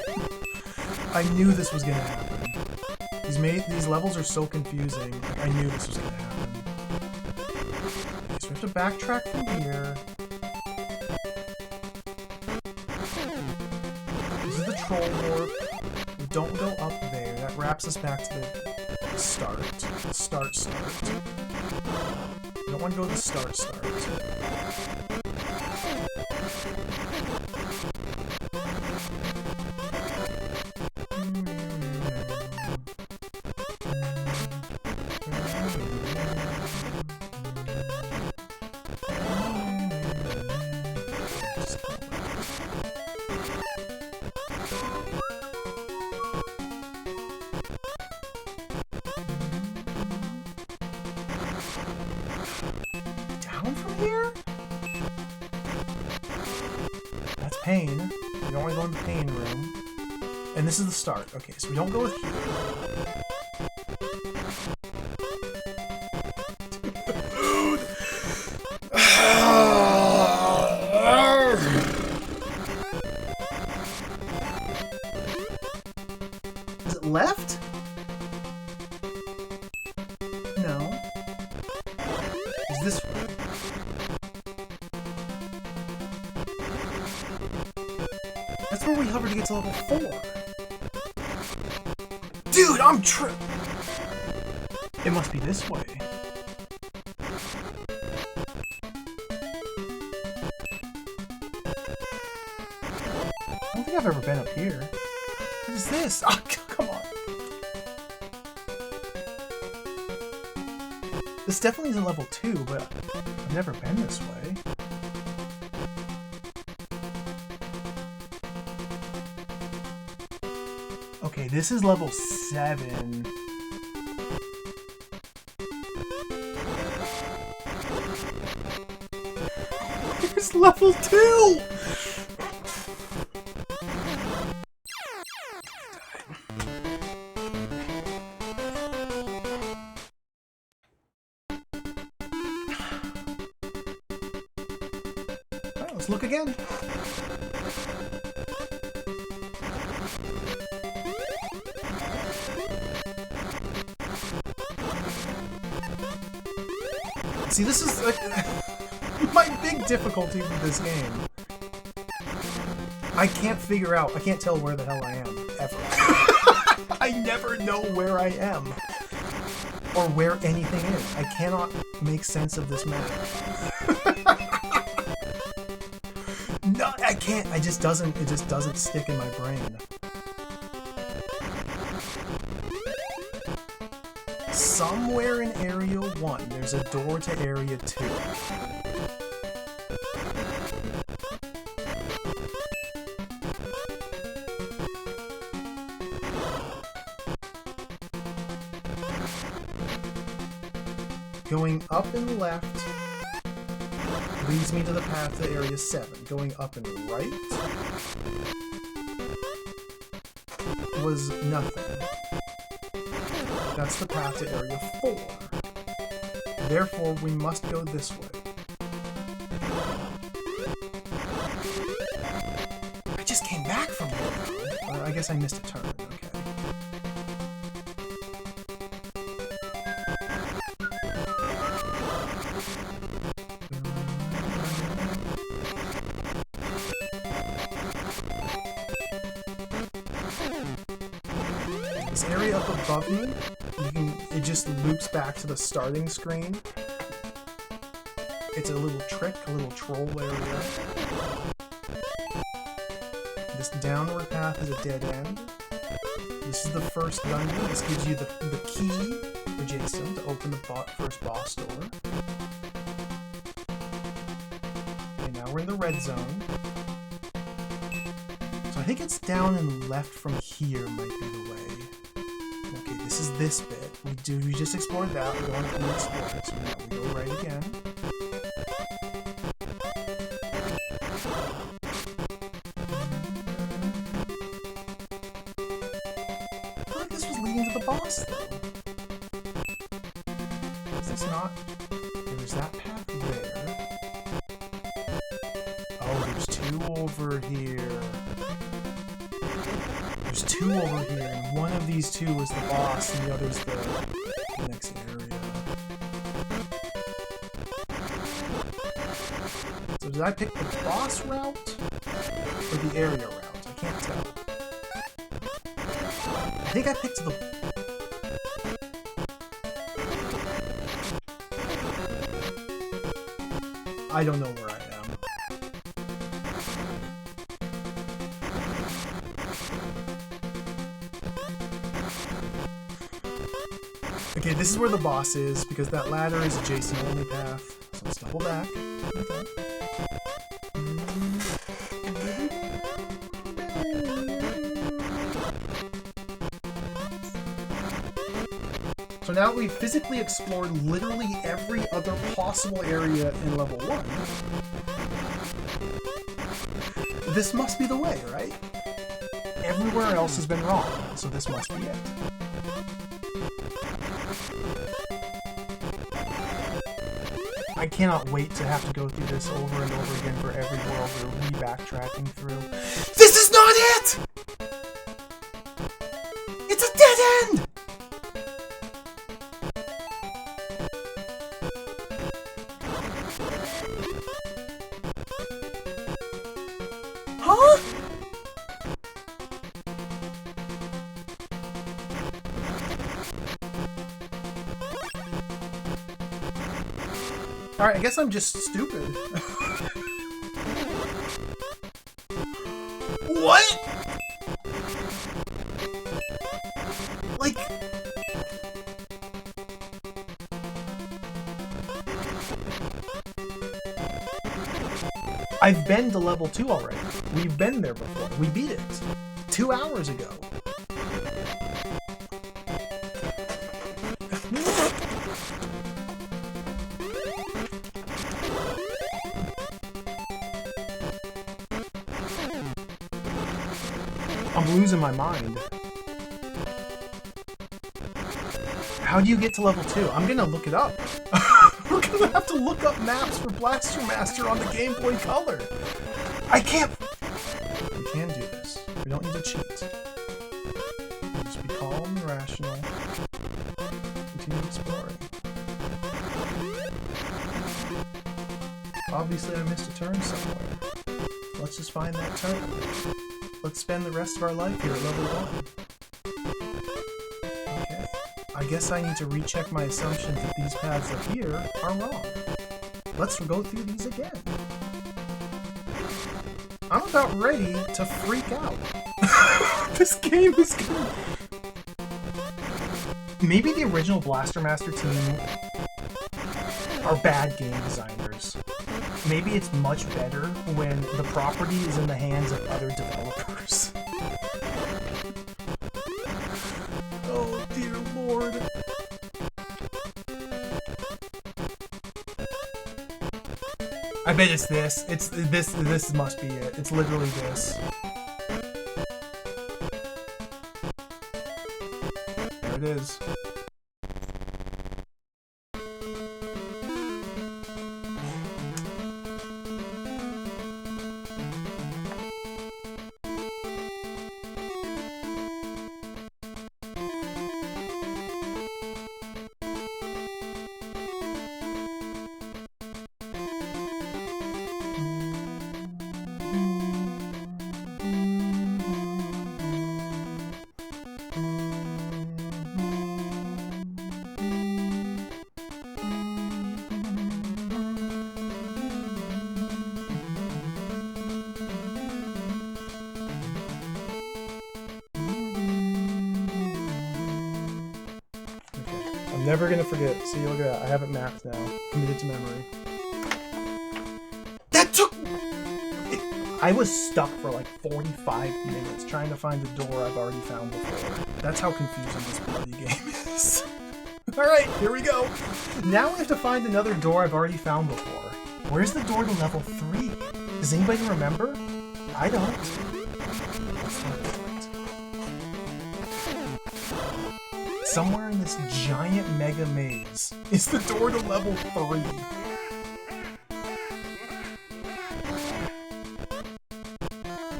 I knew this was gonna happen. These levels are so confusing. I knew this was gonna happen. Okay, so we have to backtrack from here. This is the troll warp. We don't go up there. That wraps us back to the start. Start. We don't want to go to the start. Down from here? That's pain. We don't want to go in the pain room. And this is the start. Okay, so we don't go with here. Dude! That's where we hover to get to level 4. Dude, I'm It must be this way. I don't think I've ever been up here. What is this? Oh, come on. This definitely isn't level 2, but I've never been this way. Okay, this is level 7. Here's level 2! Alright, let's look again. See, this is like my big difficulty with this game. I can't tell where the hell I am, ever. I never know where I am. Or where anything is. I cannot make sense of this map. No, I can't. It just doesn't stick in my brain. Somewhere in Area 1, there's a door to Area 2. Going up and left leads me to the path to Area 7. Going up and right was nothing. That's the path to Area 4. Therefore, we must go this way. I just came back from there. I guess I missed a turn. Okay. This area up above me, it just loops back to the starting screen. It's a little trick, a little troll area. This downward path is a dead end. This is the first dungeon. This gives you the key for Jason to open the first boss door. Okay, now we're in the red zone. So I think it's down and left from here might be the way. Okay, this is this bit. We just explored that. We don't want to explore it, so now we go right again. I feel like this was leading to the boss, though. Is this not? There's that path there. Oh, there's 2 over here. There's 2 over here, and one of these 2 is the boss, and the other's the next area. So did I pick the boss route, or the area route? I can't tell. I think I picked the... I don't know where I am. Okay, this is where the boss is, because that ladder is a Jason-only path. So let's double back. Okay. So now we've physically explored literally every other possible area in level 1. This must be the way, right? Everywhere else has been wrong, so this must be it. I cannot wait to have to go through this over and over again for every world we're re-backtracking through. This is not it! It's a dead end! Huh? Alright, I guess I'm just stupid. What? Like... I've been to level 2 already. We've been there before. We beat it 2 hours ago. I'm losing my mind. How do you get to level 2? I'm gonna look it up. We're gonna have to look up maps for Blaster Master on the Game Boy Color. I can't... We can do this. We don't need to cheat. Just be calm and rational. Continue exploring. Obviously I missed a turn somewhere. Let's just find that turn. Let's spend the rest of our life here at level 1. Okay. I guess I need to recheck my assumptions that these paths up here are wrong. Let's go through these again. I'm about ready to freak out. This game is good. Maybe the original Blaster Master team are bad game designers. Maybe it's much better when the property is in the hands of other developers. Oh dear lord. I bet it's this. It's this. This must be it. It's literally this. There it is. I'm never gonna forget. See, look at that. I have it mapped now. Committed to memory. That took... I was stuck for like 45 minutes trying to find the door I've already found before. That's how confusing this bloody game is. Alright, here we go. Now we have to find another door I've already found before. Where's the door to level 3? Does anybody remember? I don't. Somewhere in this giant mega maze is the door to level 3.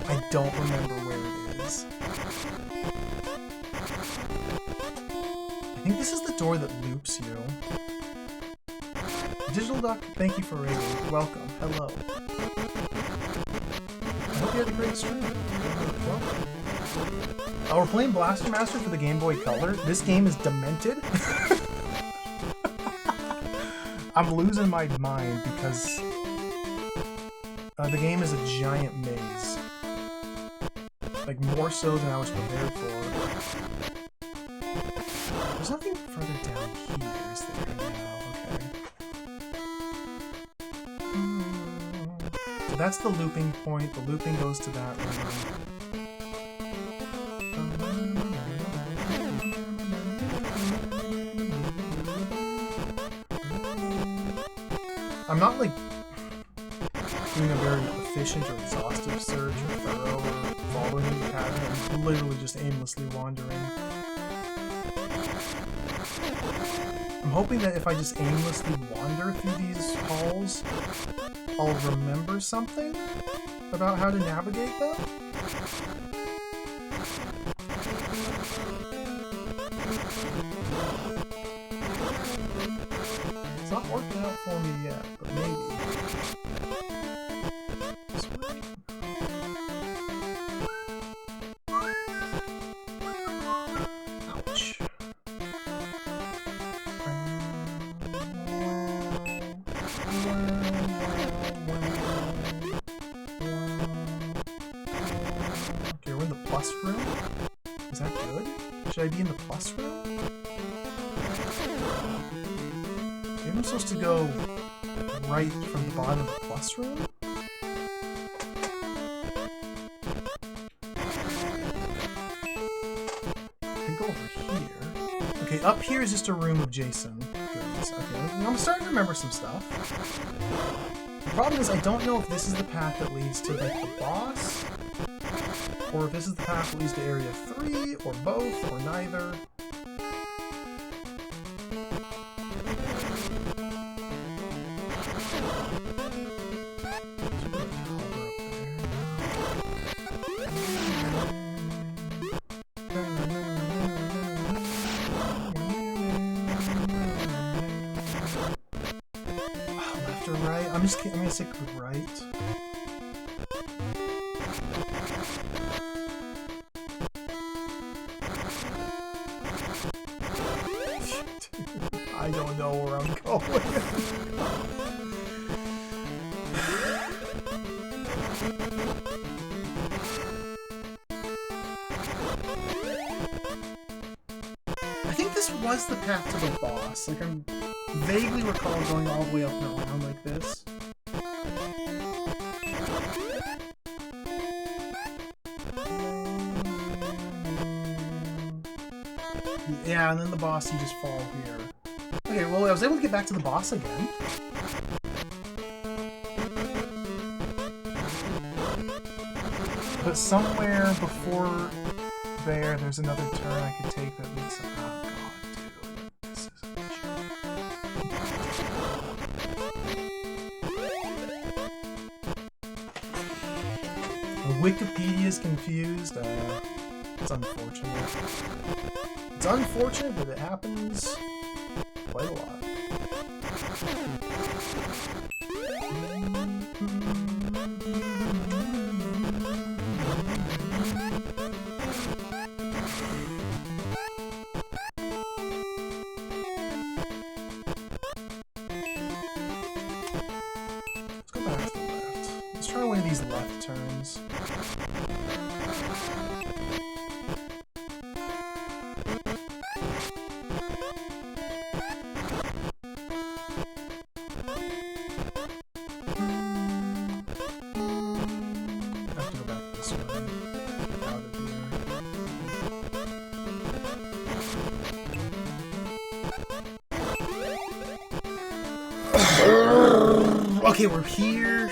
I don't remember where it is. I think this is the door that loops you. Digital Duck, thank you for raiding. Welcome. Hello. I hope you had a great stream. Welcome. Oh, we're playing Blaster Master for the Game Boy Color. This game is demented. I'm losing my mind because the game is a giant maze. Like, more so than I was prepared for. There's nothing further down here, is there? No, okay. So that's the looping point. The looping goes to that room. I'm not, like, doing a very efficient or exhaustive search or thorough or following the pattern. I'm literally just aimlessly wandering. I'm hoping that if I just aimlessly wander through these halls, I'll remember something about how to navigate them. It's not working out for me yet, but maybe. plus room? Is that good? Should I be in the plus room? Maybe I'm supposed to go right from the bottom of the plus room? I can go over here. Okay, up here is just a room of Jason. Goodness. Okay, I'm starting to remember some stuff. The problem is I don't know if this is the path that leads to like the boss, or if this is the path that leads to Area 3, or both, or neither. Left or right? I'm gonna stick with right. I don't know where I'm going. I think this was the path to the boss. Like, I'm vaguely recall going all the way up and around like this. Yeah, and then the boss, you just fall here. Okay, well, I was able to get back to the boss again. But somewhere before there's another turn I could take that leads to... Oh, God, dude. This is an issue. Wikipedia's confused. It's unfortunate. It's unfortunate, but it happens quite a lot. Let's go back to the left. Let's try one of these left turns. Okay, we're here.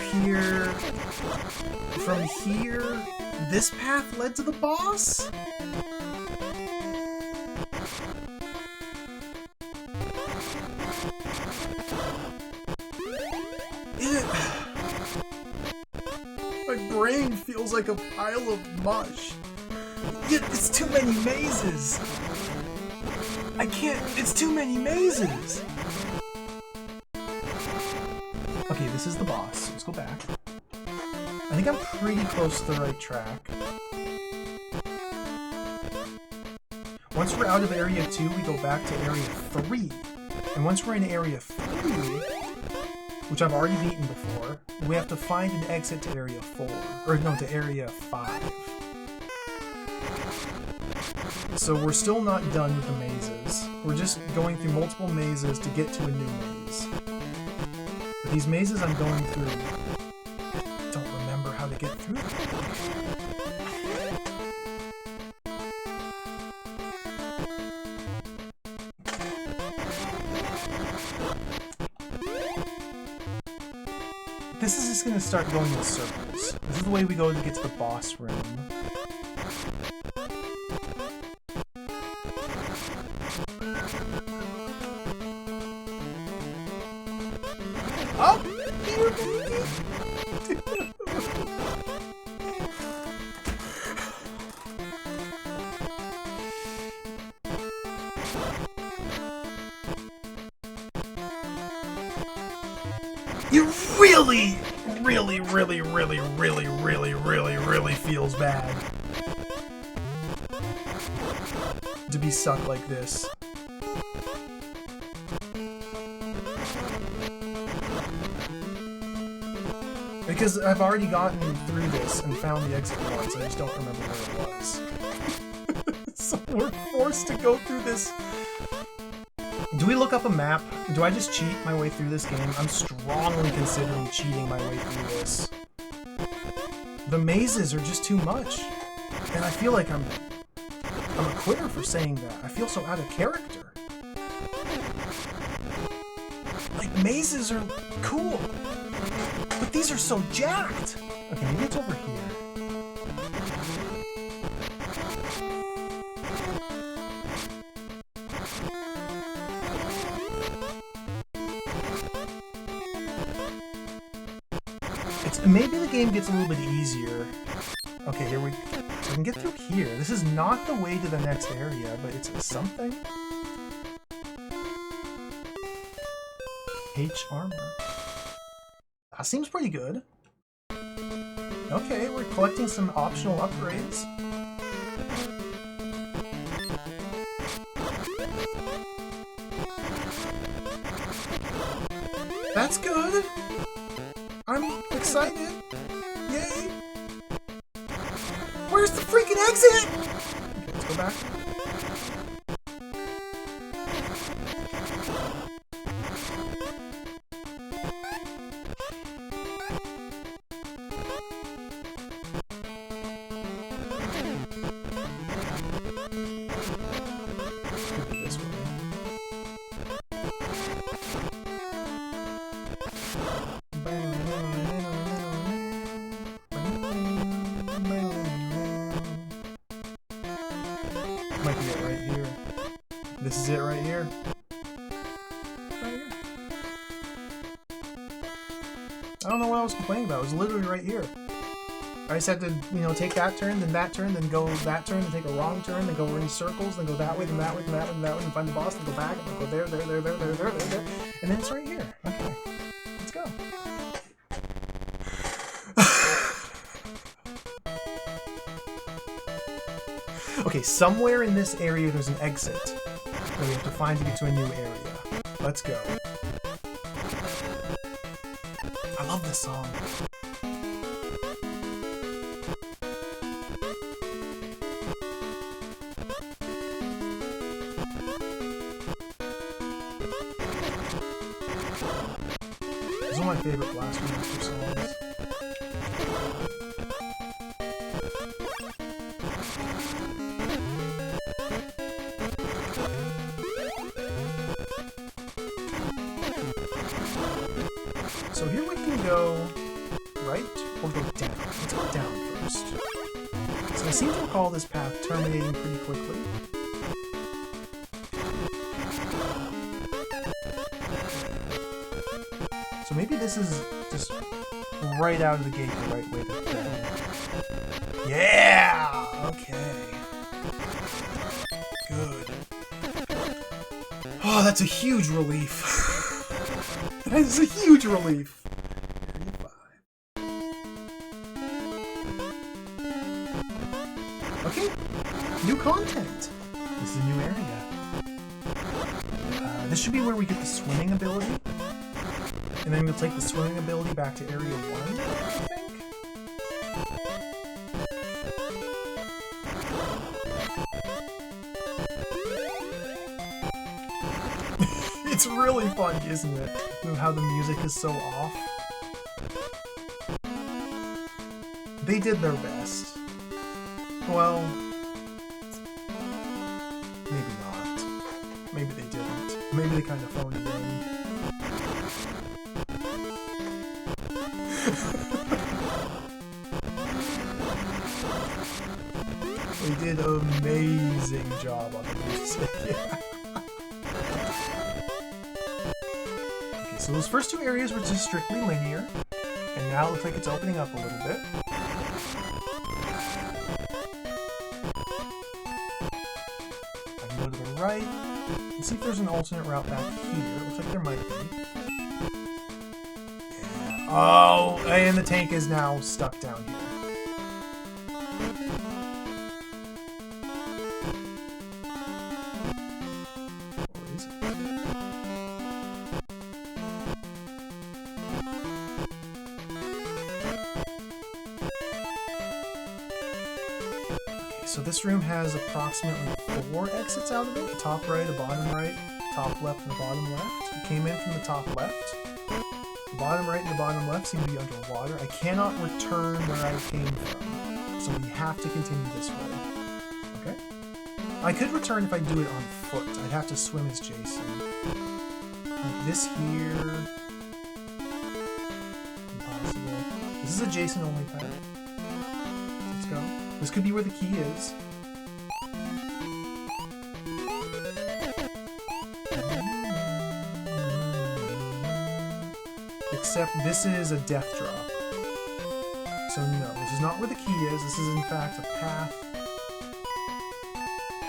From here, this path led to the boss? My brain feels like a pile of mush. It's too many mazes. I can't, it's too many mazes. Okay, this is the boss. Let's go back. I think I'm pretty close to the right track. Once we're out of Area 2, we go back to Area 3. And once we're in Area 3, which I've already beaten before, we have to find an exit to Area 4. Or no, to Area 5. So we're still not done with the mazes. We're just going through multiple mazes to get to a new maze. But these mazes I'm going through, I don't remember how to get through them. This is just going to start going in circles. This is the way we go to get to the boss room. Up here, baby! It really feels bad to be stuck like this. Because I've already gotten through this and found the exit once, I just don't remember where it was. So we're forced to go through this. Do we look up a map? Do I just cheat my way through this game? I'm strongly considering cheating my way through this. The mazes are just too much. And I feel like I'm a quitter for saying that. I feel so out of character. Like, mazes are cool. But these are so jacked! Okay, maybe it's over here. Maybe the game gets a little bit easier. Okay, here we can get through here. This is not the way to the next area, but it's something. H armor. That seems pretty good. Okay, we're collecting some optional upgrades. That's good! I'm excited! Yay! Where's the freaking exit?! Okay, let's go back. This way. Might be it right here. This is it right here. Right here. I don't know what I was complaining about. It was literally right here. I just had to, you know, take that turn, then go that turn, then take a wrong turn, then go in circles, then go that way, then that way, then that way, then that way, and find the boss, then go back, and then go there, and then it's right here. Okay, let's go. Okay, somewhere in this area there's an exit that we have to find to get to a new area. Let's go. I love this song. This is one of my favorite Blast Master songs. So here we can go right or go down. Let's go down first. So I seem to recall this path terminating pretty quickly. So maybe this is just right out of the gate the right way to go. Yeah! Okay. Good. Oh, that's a huge relief. That is a huge relief. Okay, new content. This is a new area. This should be where we get the swimming ability. And then we'll take the swimming ability back to Area 1, I think? It's really fun, isn't it? How the music is so off. They did their best. Well, maybe not. Maybe they didn't. Maybe they kind of phoned it in. They did an amazing job on the music. Yeah. Okay, so those first two areas were just strictly linear, and now it looks like it's opening up a little bit. I can go to the right and see if there's an alternate route back here. Looks like there might be. Yeah. Oh, and the tank is now stuck down here. so this room has approximately 4 exits out of it. The top right, the bottom right, top left, and the bottom left. We came in from the top left. The bottom right and the bottom left seem to be underwater. I cannot return where I came from, so we have to continue this way. Okay? I could return if I do it on foot. I'd have to swim as Jason. Like this here. Impossible. This is a Jason only path. Let's go. This could be where the key is. Except this is a death drop. So no, this is not where the key is. This is in fact a path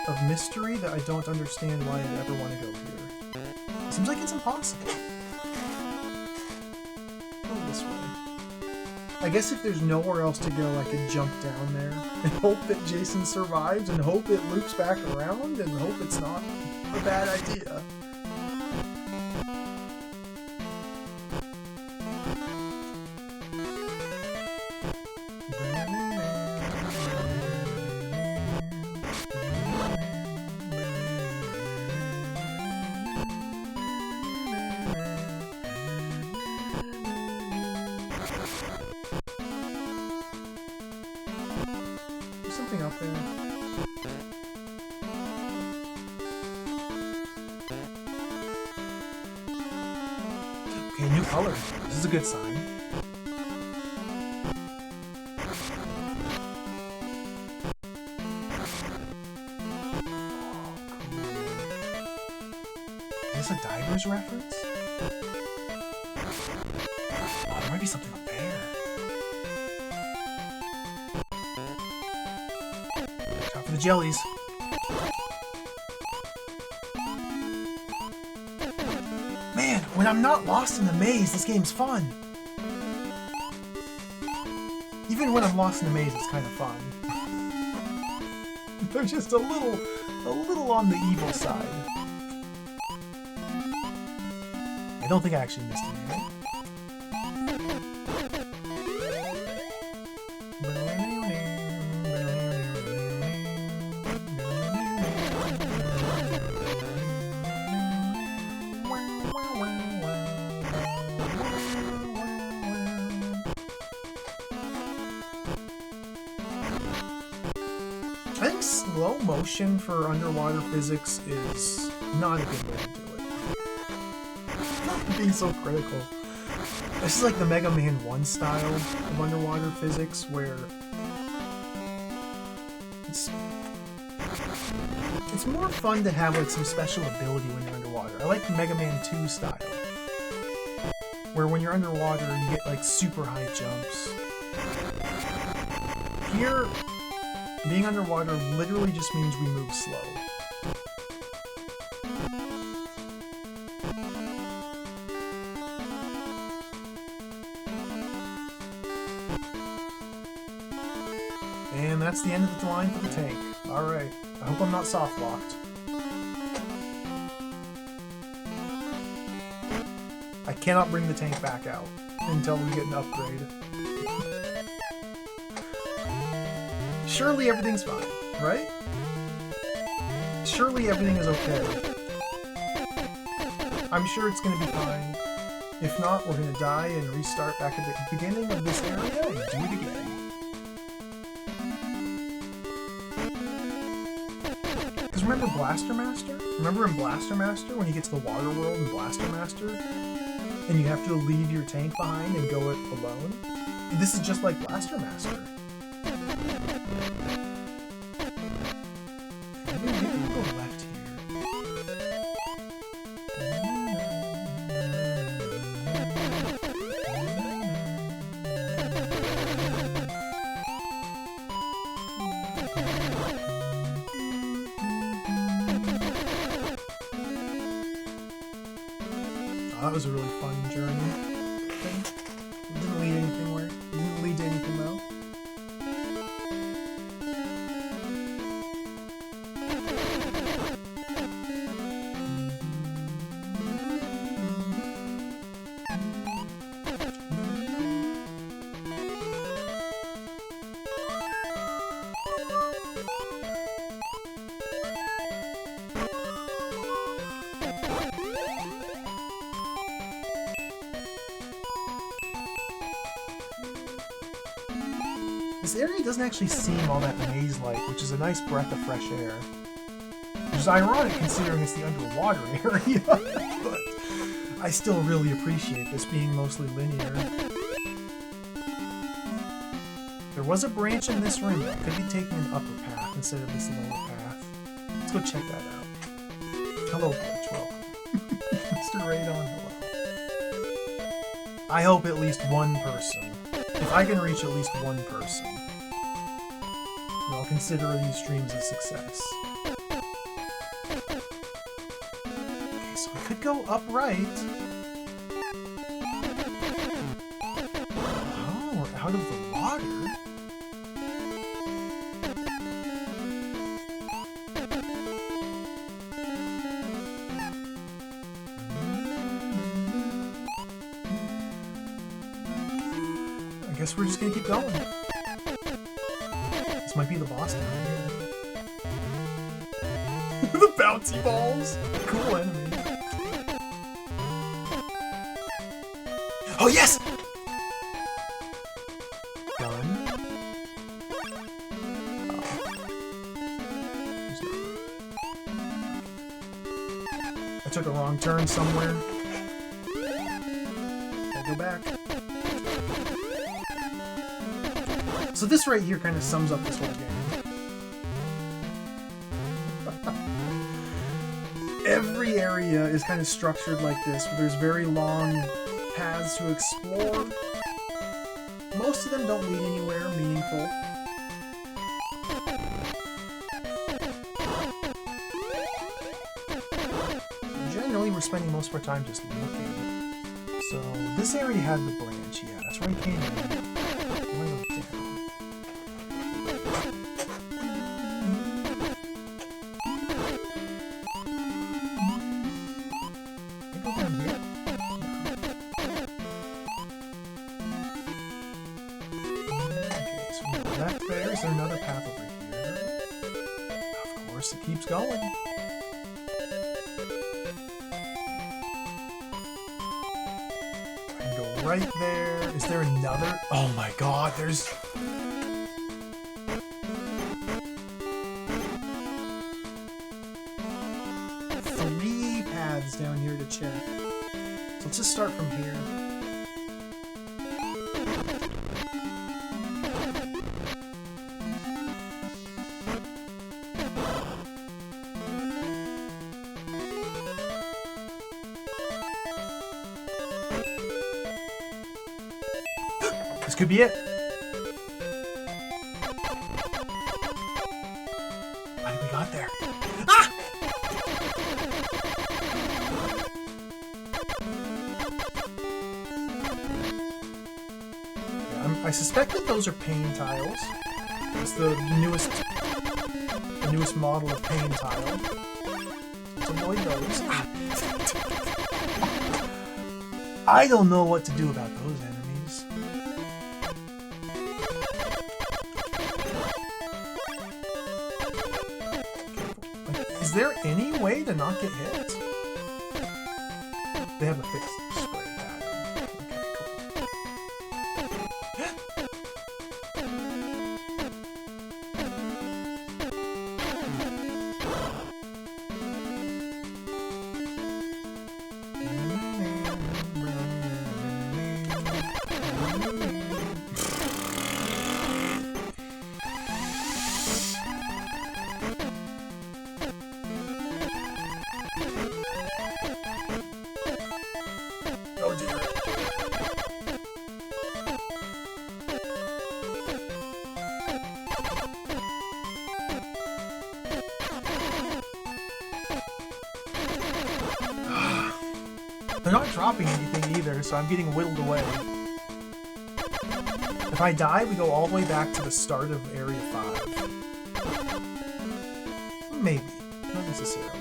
of mystery that I don't understand why I'd ever want to go here. It seems like it's impossible. Go this way. I guess if there's nowhere else to go, I could jump down there and hope that Jason survives and hope it loops back around and hope it's not a bad idea. Something up there. Okay, new color. This is a good sign. Is this a Divers reference? Oh, there might be something up there. Time for the jellies. Man, when I'm not lost in the maze, this game's fun. Even when I'm lost in the maze, it's kind of fun. They're just a little on the evil side. I don't think I actually missed anything. I think slow motion for underwater physics is not a good way to do it. I'm being so critical. This is like the Mega Man 1 style of underwater physics where it's more fun to have like some special ability when you're underwater. I like Mega Man 2 style, where when you're underwater you get like super high jumps. Here, being underwater literally just means we move slow. And that's the end of the line for the tank. Alright, I hope I'm not soft-locked. I cannot bring the tank back out until we get an upgrade. Surely everything's fine, right? Surely everything is okay. I'm sure it's gonna be fine. If not, we're gonna die and restart back at the beginning of this area and do it again. Because remember Blaster Master? Remember in Blaster Master when you get to the water world in Blaster Master? And you have to leave your tank behind and go it alone? This is just like Blaster Master. That was a really fun journey. It didn't lead anywhere. It didn't lead to anything though. This area doesn't actually seem all that maze-like, which is a nice breath of fresh air. Which is ironic considering it's the underwater area, but I still really appreciate this being mostly linear. There was a branch in this room that could be taking an upper path instead of this lower path. Let's go check that out. Hello, Butch, welcome. Mr. Radon, hello. I hope at least one person. If I can reach at least one person, I'll consider these streams a success. Okay, so I could go upright. Oh, we're out of the water. I guess we're just gonna keep going. This might be the boss down here. The bouncy balls! Cool enemy. Oh yes! Done. I took a wrong turn somewhere. Gotta go back. So this right here kind of sums up this whole game. Every area is kind of structured like this, where there's very long paths to explore. Most of them don't lead anywhere meaningful. Generally, we're spending most of our time just looking. So this area had the branch, yeah, that's where we came in. Keeps going. I can go right there. Is there another? Oh my god, there's... 3 paths down here to check. So let's just start from here. Could be it. How did we got there? Ah! I suspect that those are pain tiles. It's the newest model of pain tile. Let's avoid those. Ah. I don't know what to do about those enemies. Is there any way to not get hit? They have a fixed spray pattern. Okay, oh dear. They're not dropping anything either, so I'm getting whittled away. If I die, we go all the way back to the start of Area 5. Maybe. Not necessarily.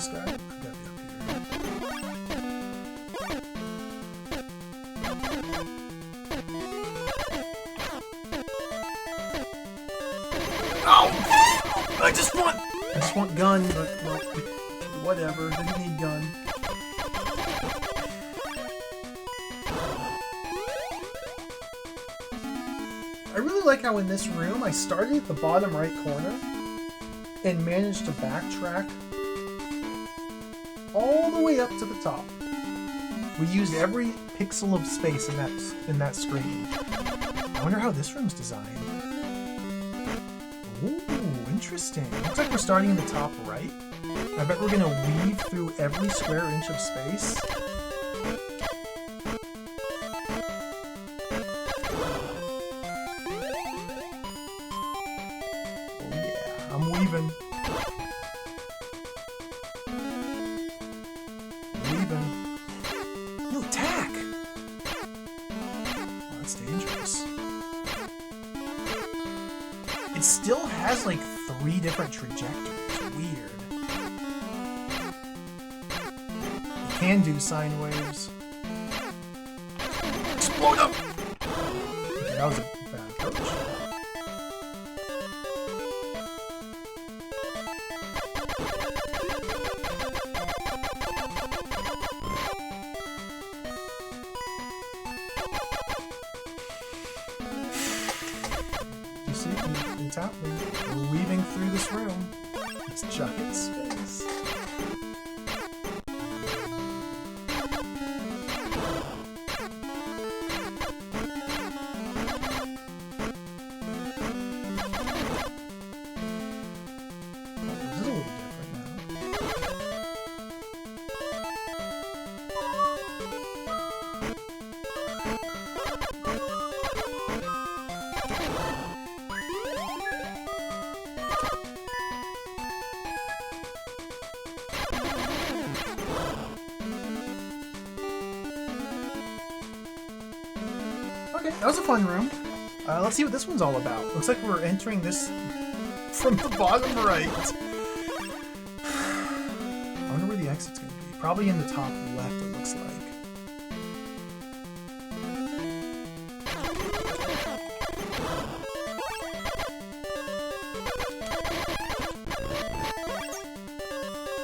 this guy? I gotta be up here. Oh! I just want gun, but well, whatever. Didn't need gun. I really like how in this room I started at the bottom right corner and managed to backtrack all the way up to the top. We used every pixel of space in that screen. I wonder how this room's designed. Ooh, interesting. Looks like we're starting in the top right. I bet we're gonna weave through every square inch of space. Oh yeah, I'm weaving. No, attack! Oh, that's dangerous. It still has like 3 different trajectories. Weird. You can do sine waves. Explode them! Okay, that was a bad approach. It's happening. We're weaving through this room. It's giant space. This is a little different now. Okay, that was a fun room. Let's see what this one's all about. Looks like we're entering this from the bottom right. I wonder where the exit's going to be. Probably in the top left, it looks like.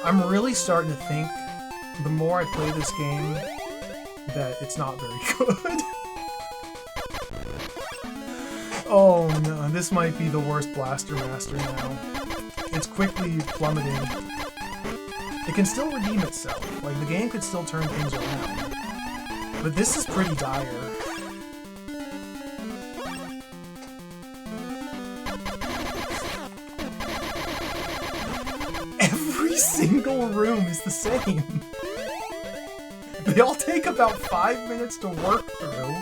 I'm really starting to think, the more I play this game, that it's not very good. Oh no, this might be the worst Blaster Master now. It's quickly plummeting. It can still redeem itself, like the game could still turn things around. But this is pretty dire. Every single room is the same. They all take about 5 minutes to work through.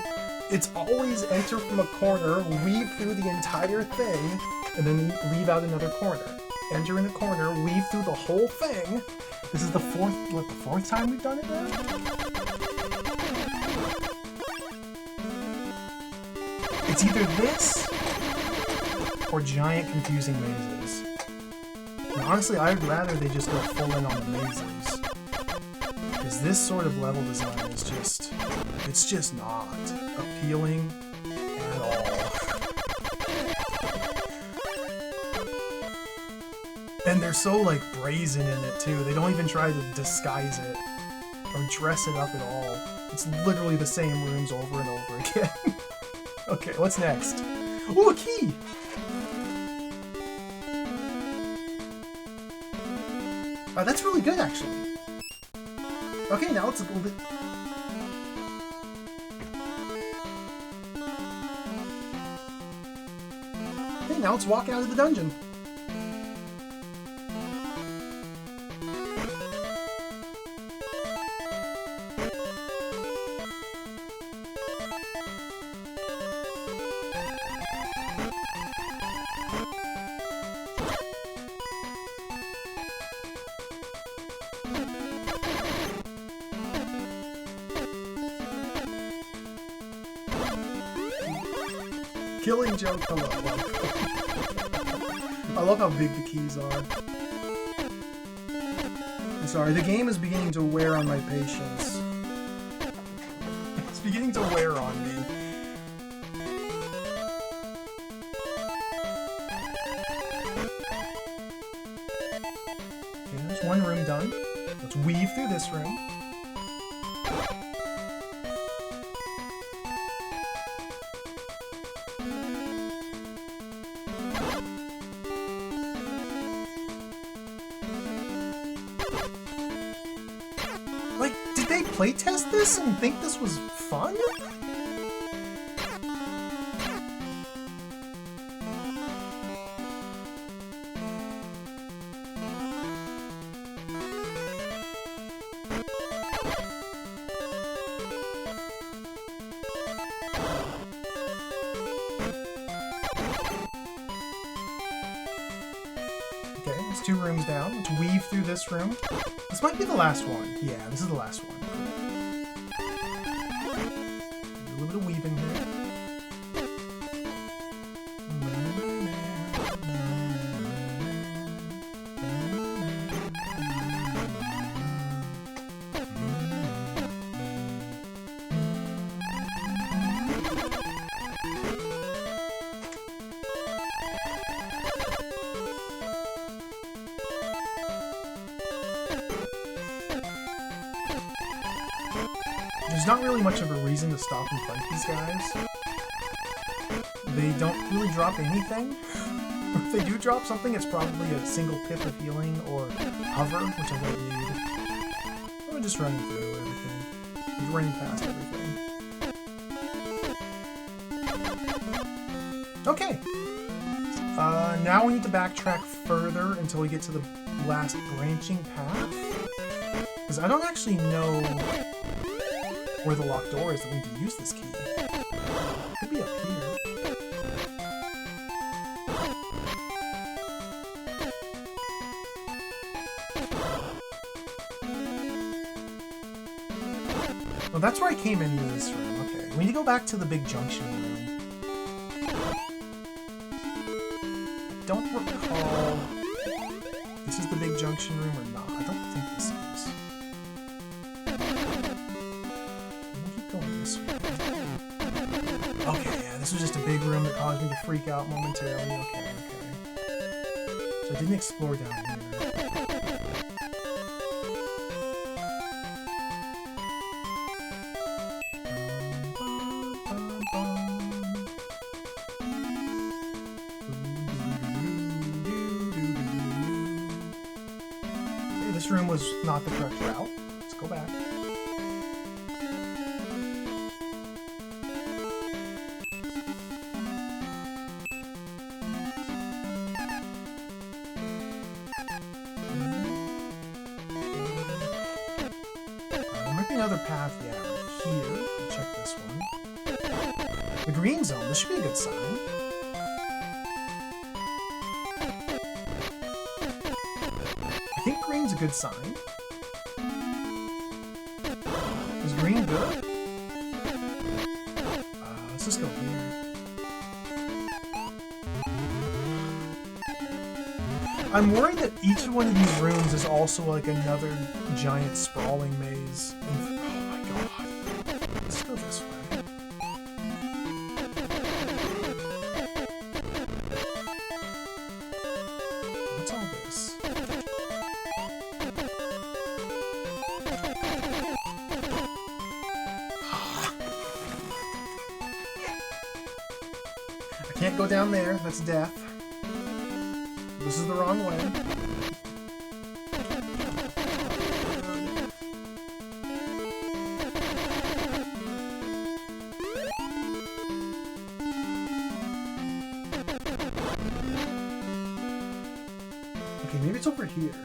It's always enter from a corner, weave through the entire thing, and then leave out another corner. Enter in a corner, weave through the whole thing. This is the fourth time we've done it now? It's either this or giant confusing mazes. And honestly, I'd rather they just go full in on the mazes. Because this sort of level design is just, it's just not appealing at all. And they're so like brazen in it too. They don't even try to disguise it or dress it up at all. It's literally the same rooms over and over again. Okay, what's next? Ooh, a key! That's really good, actually. Okay, now let's... Okay, now let's walk out of the dungeon. Killing joke, hello. I love how big the keys are. I'm sorry, the game is beginning to wear on my patience. It's beginning to wear on me. Okay, there's one room done. Let's weave through this room. Like, did they playtest this and think this was fun? Okay, there's 2 rooms down. Let's weave through this room. This might be the last one. Yeah, this is the last one. A little bit of weaving here. There's not really much of a reason to stop and fight these guys. They don't really drop anything. If they do drop something, it's probably a single pip of healing or hover, which I don't need. I'm just running through everything. Just running past everything. Okay. Now we need to backtrack further until we get to the last branching path. Because I don't actually know where the locked door is that we need to use this key. It could be up here. Well, that's where I came into this room. Okay, we need to go back to the big junction room. I don't recall... This is the big junction room or not? I don't think this is. Okay, yeah, this was just a big room that caused me to freak out momentarily. Okay. So I didn't explore down here. Okay, this room was not the correct route. Let's go back. Another path, yeah, right here. Check this one. The green zone, this should be a good sign. I think green's a good sign. Is green good? Let's just go here. I'm worried that each one of these rooms is also like another giant sprawling maze. Oh my god. Let's go this way. What's all this? I can't go down there. That's death. This is the wrong way. Okay, maybe it's over here.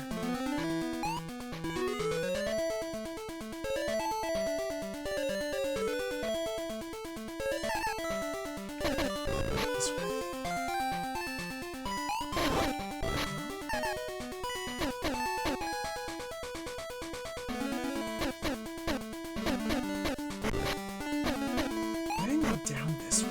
This way. Down this way.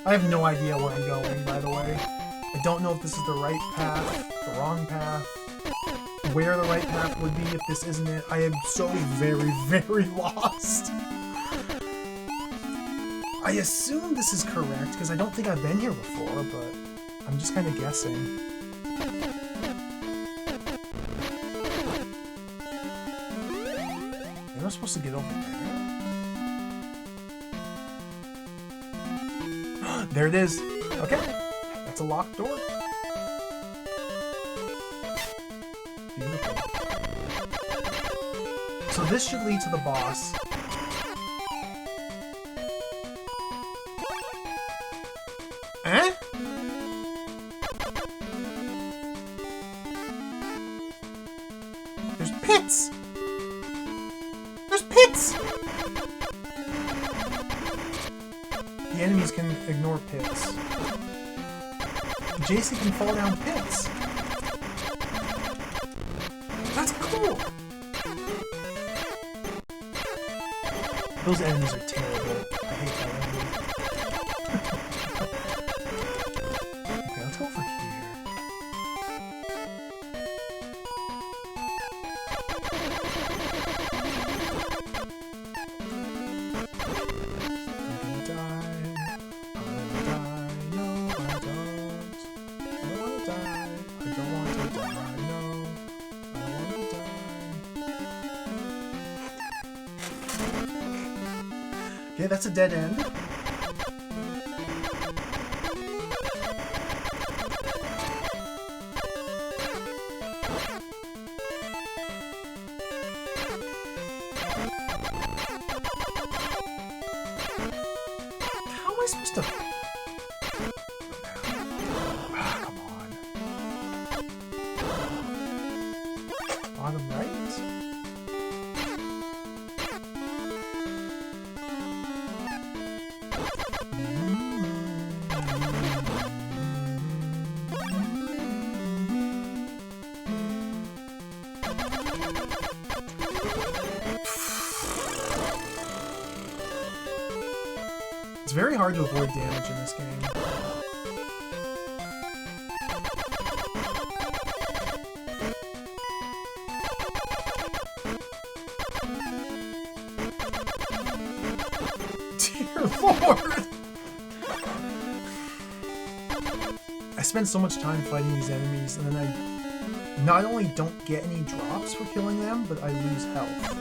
I have no idea where I'm going, by the way. I don't know if this is the right path, the wrong path, where the right path would be if this isn't it. I am so very, very lost. I assume this is correct, because I don't think I've been here before, but I'm just kind of guessing. Am I supposed to get over there? There it is. Okay. That's a locked door. Beautiful. So this should lead to the boss. Eh? There's pits! There's pits! The enemies can ignore pits. JC can fall down pits. That's cool! Those enemies are terrible. I hate that enemy. Okay, let's go over here. Okay, that's a dead end. How am I supposed to... Ah, come on. Bottom right? It's very hard to avoid damage in this game. Dear Lord! I spend so much time fighting these enemies, and then I not only don't get any drops for killing them, but I lose health.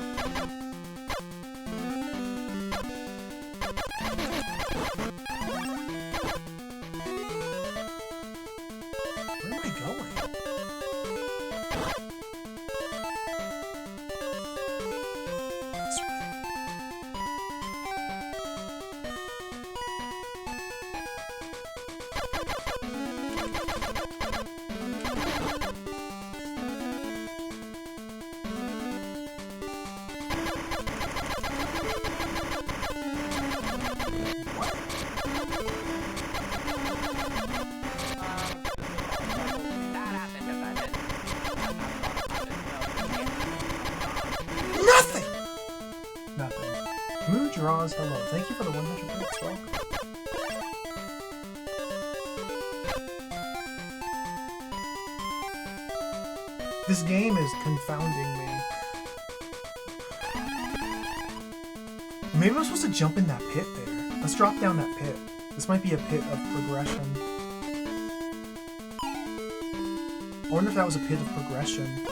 Draws, hello. Thank you for the 100 bits, welcome. This game is confounding me. Maybe I'm supposed to jump in that pit there. Let's drop down that pit. This might be a pit of progression. I wonder if that was a pit of progression.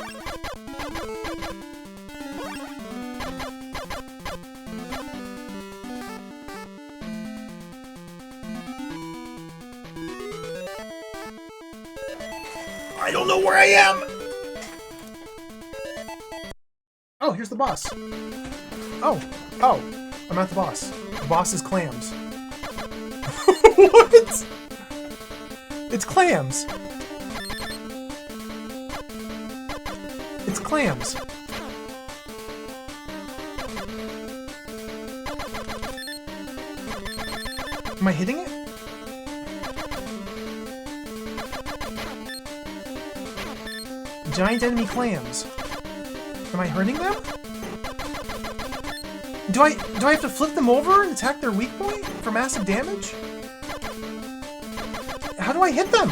I don't know where I am! Oh, here's the boss. Oh, I'm at the boss. The boss is clams. What? It's clams. It's clams. Am I hitting it? Giant enemy clams. Am I hurting them? Do I have to flip them over and attack their weak point for massive damage? How do I hit them?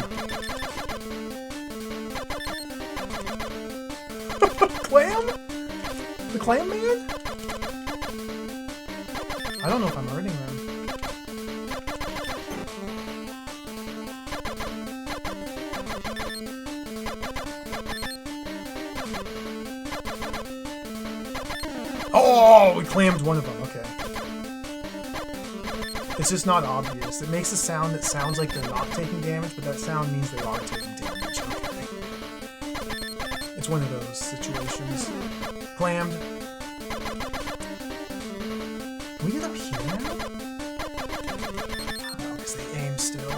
Clam? The clam man? I don't know if I'm hurting them. Oh, we clammed one of them. Okay. It's just not obvious. It makes a sound that sounds like they're not taking damage, but that sound means they are taking damage. Okay. It's one of those situations. Clammed. Can we get up here now? No, because they aim still.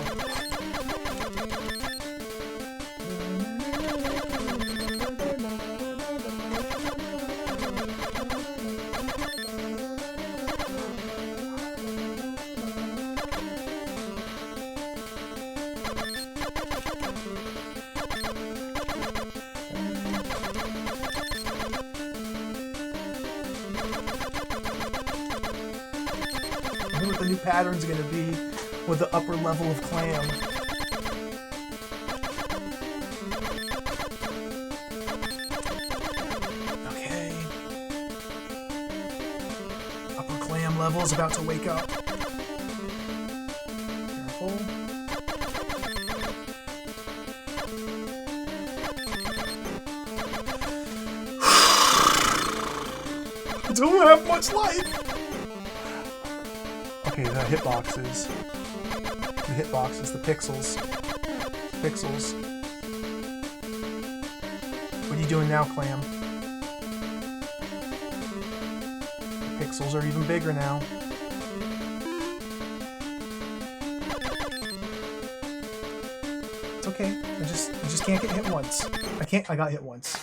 I wonder what the new pattern's gonna be with the upper level of clam. Okay. Upper clam level is about to wake up. Careful. I don't have much life! Okay, the hitboxes. The hitboxes, the pixels. Pixels. What are you doing now, Clam? The pixels are even bigger now. It's okay. I just can't get hit once. I got hit once.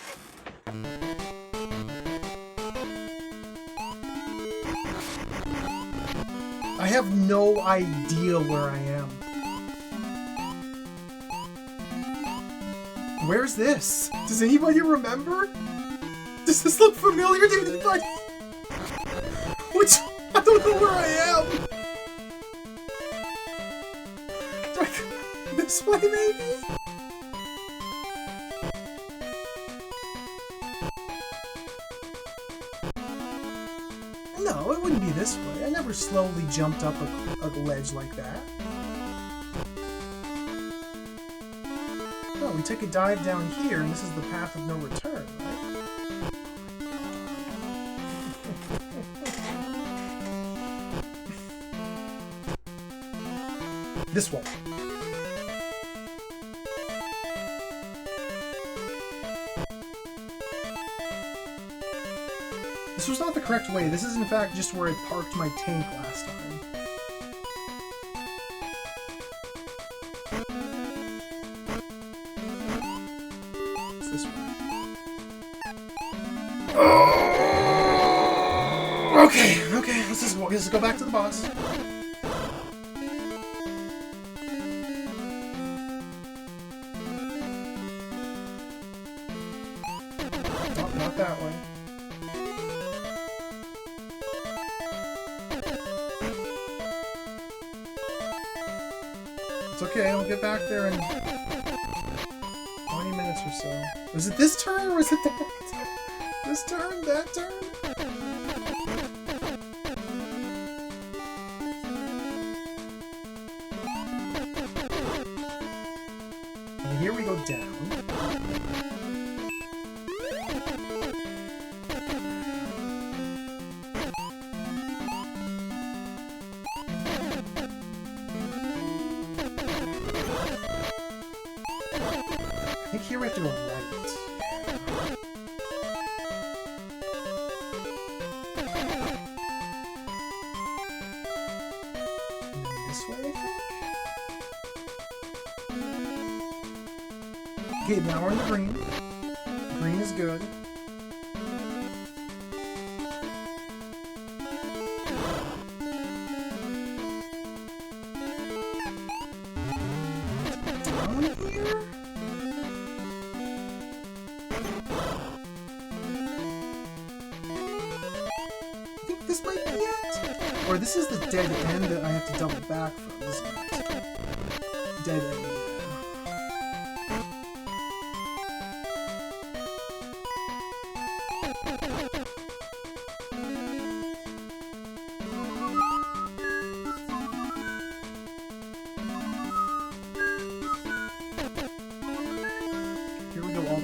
I have no idea where I am. Where's this? Does anybody remember? Does this look familiar to anybody? Which... I don't know where I am. Do I go this way, maybe? No, it wouldn't be this way. I never slowly jumped up a ledge like that. No, we took a dive down here, and this is the path of no return, right? This one. This was not the correct way. This is in fact just where I parked my tank last time. It's this way. Okay, let's just go back to the boss. Not that way. It's okay, I'll get back there in 20 minutes or so. Was it this turn or was it that turn? This turn? That turn? And here we go down. I think here we have to go right. And then this way, I think? Okay, now we're in the green. Green is good. Down here? This might be it? Or this is the dead end that I have to double back from, isn't it? Dead end, yeah.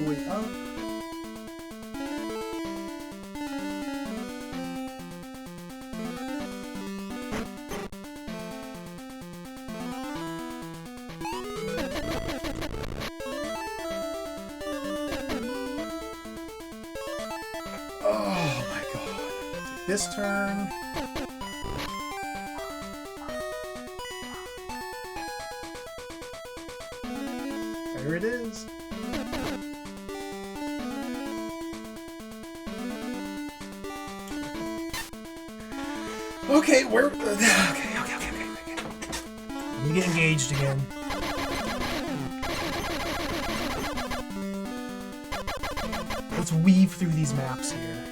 way up. Oh my god. Take this turn. There it is. Okay, we're okay. Let me get engaged again. Let's weave through these maps here.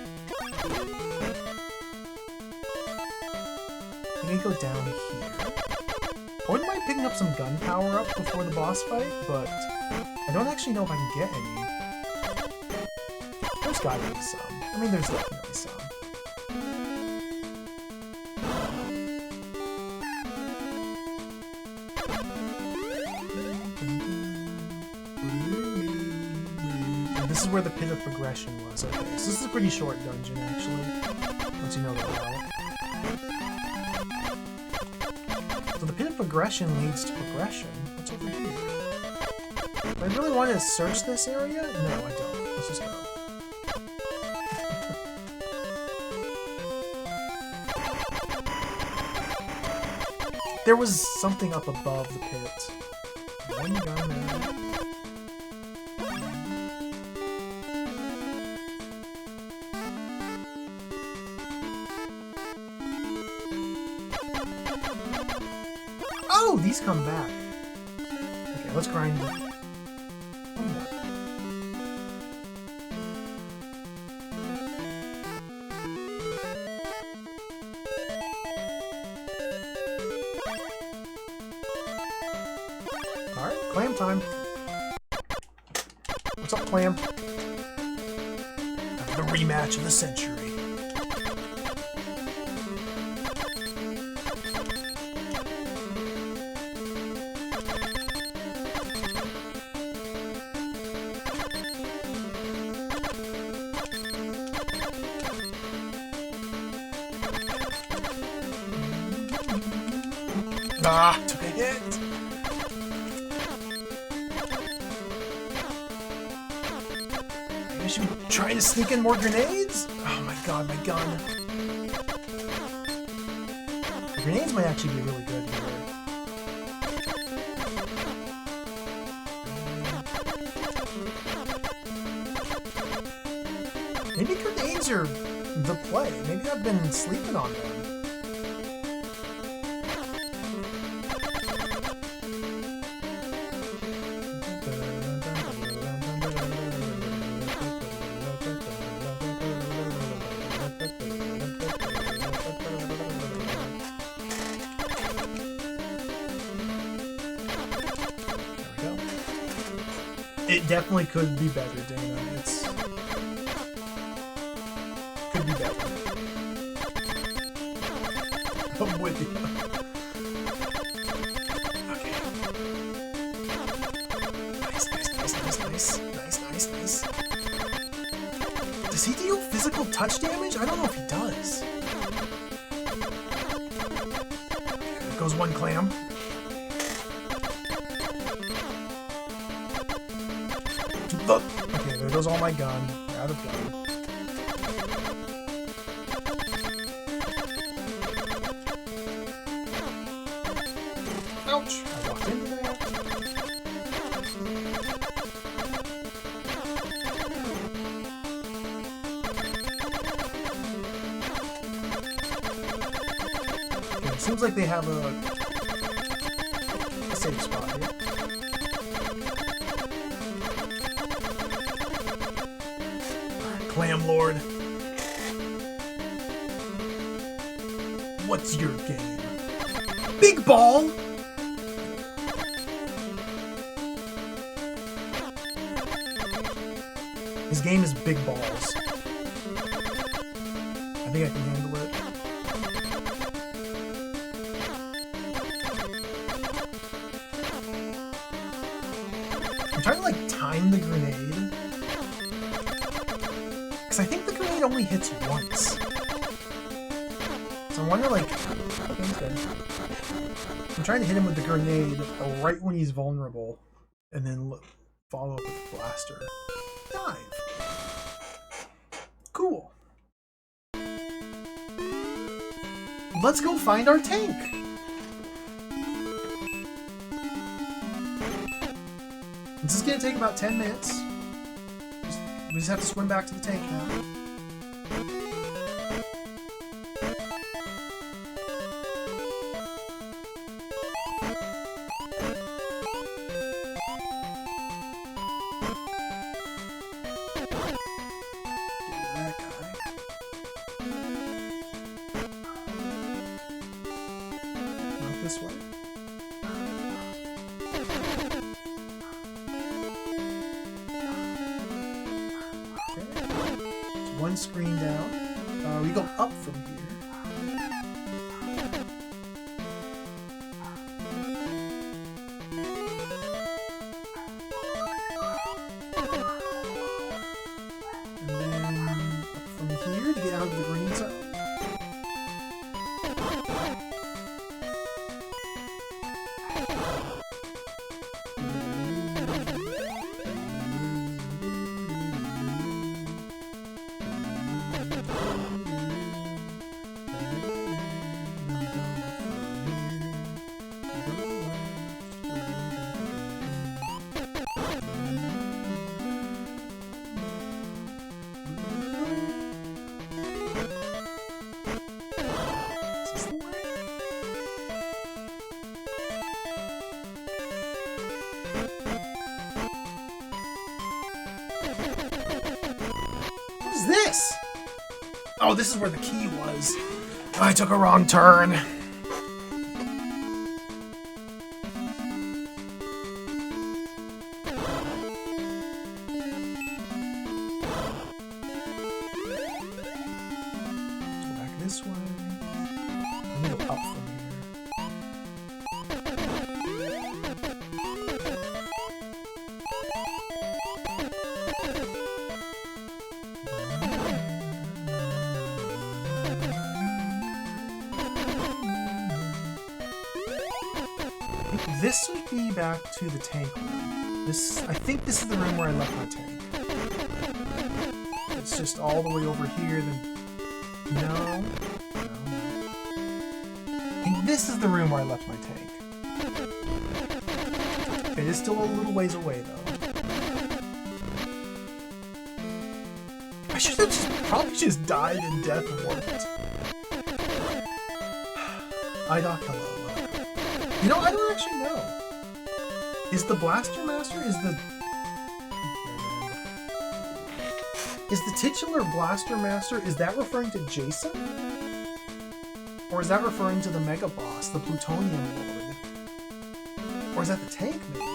I think I go down here. I wouldn't mind picking up some gun power-ups before the boss fight, but I don't actually know if I can get any. There's gotta be some. I mean, there's definitely some. And this is where the pit of progression was. Okay, so this is a pretty short dungeon, actually, once you know the route. So the pit of progression leads to progression. What's over here? Do I really want to search this area? No, I don't. Let's just go. There was something up above the pit. One gun there. Oh, these come back. Okay, let's grind them. Alright, clam time. What's up, clam? The rematch of the century. Ah, took a hit. Maybe I should be trying to sneak in more grenades? Oh my god, my gun. The grenades might actually be really good here. Maybe grenades are the play. Maybe I've been sleeping on them. It definitely could be better, Dana. It's... could be better. I'm with you. Okay. Nice. Does he deal physical touch damage? I don't know if he does. There goes one clam. Okay, there goes all my gun. Out of gun. Ouch! I walked into that. Okay, it seems like they have a safe spot here. Clam Lord. What's your game? Big ball? His game is big balls. I think I can handle it. I'm trying to like time the grenade. it only hits once. So I wonder, like... Okay, he's dead. I'm trying to hit him with the grenade right when he's vulnerable, and then follow up with the blaster. Dive! Cool. Let's go find our tank! This is gonna take about 10 minutes. We just have to swim back to the tank now. That guy. Not this way. One screen down. We go up from here. And then up from here to get out of the green zone. This? Oh, this is where the key was. I took a wrong turn. Go back this way. I'm gonna go up from here. This would be back to the tank room. I think this is the room where I left my tank. It's just all the way over here, then... No. And this is the room where I left my tank. It is still a little ways away, though. I should have probably just died and death worked. IDOC, hello. You know, I don't actually know. Is the Blaster Master, is the titular Blaster Master, is that referring to Jason? Or is that referring to the Mega Boss, the Plutonium Lord? Or is that the tank, maybe?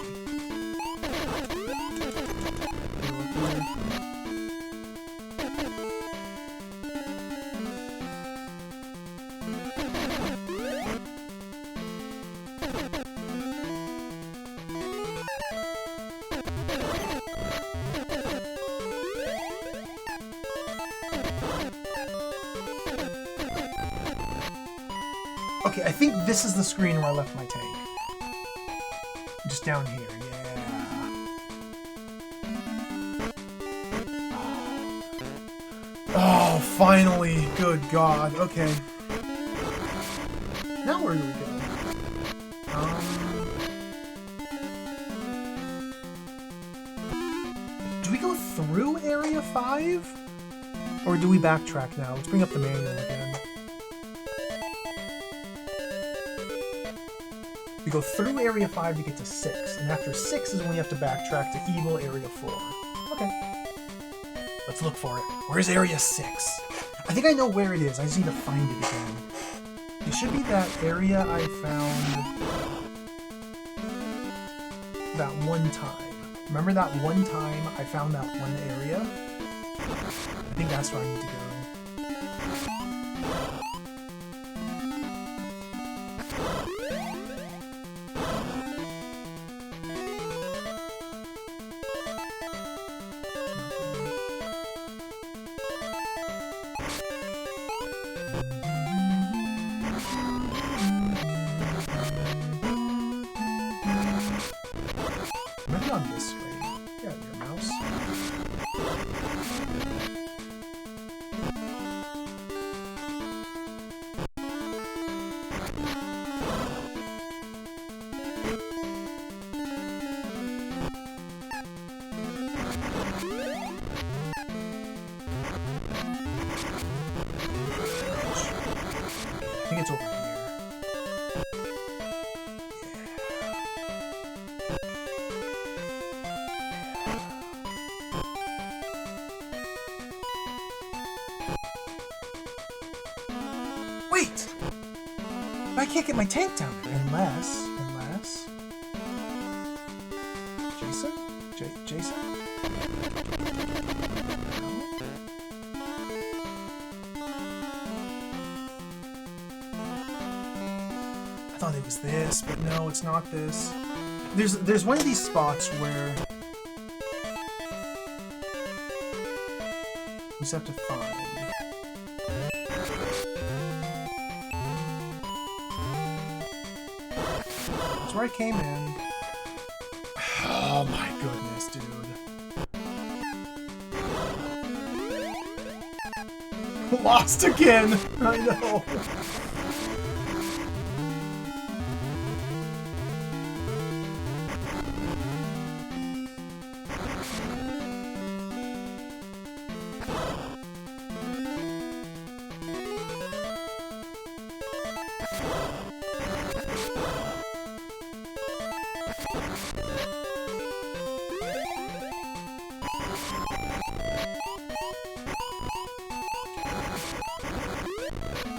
Okay, I think this is the screen where I left my tank. Just down here, yeah. Oh, finally! Good God, okay. Now where do we go? Do we go through Area 5? Or do we backtrack now? Let's bring up the manual again. We go through Area 5 to get to 6, and after 6 is when we have to backtrack to Evil Area 4. Okay. Let's look for it. Where's Area 6? I think I know where it is, I just need to find it again. It should be that area I found that one time. Remember that one time I found that one area? I think that's where I need to go. be on this screen. Yeah, your mouse. I think it's over here. Wait! I can't get my tank down there unless... Jason? Jason? I thought it was this, but no, it's not this. There's one of these spots where you just have to find. That's where I came in. Oh my goodness, dude. Lost again! I know.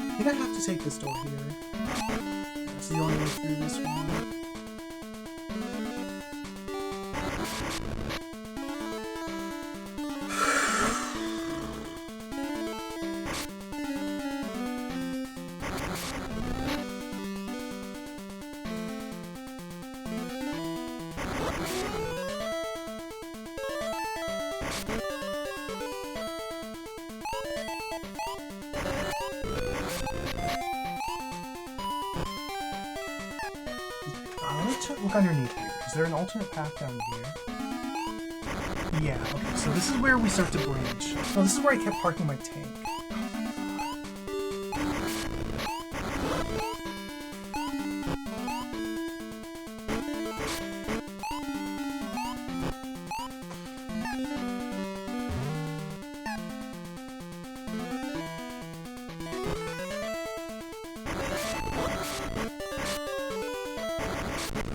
I think I have to take this door here. That's the only way through this one. Look underneath here. Is there an alternate path down here? Yeah, okay, so this is where we start to branch. No, this is where I kept parking my tank.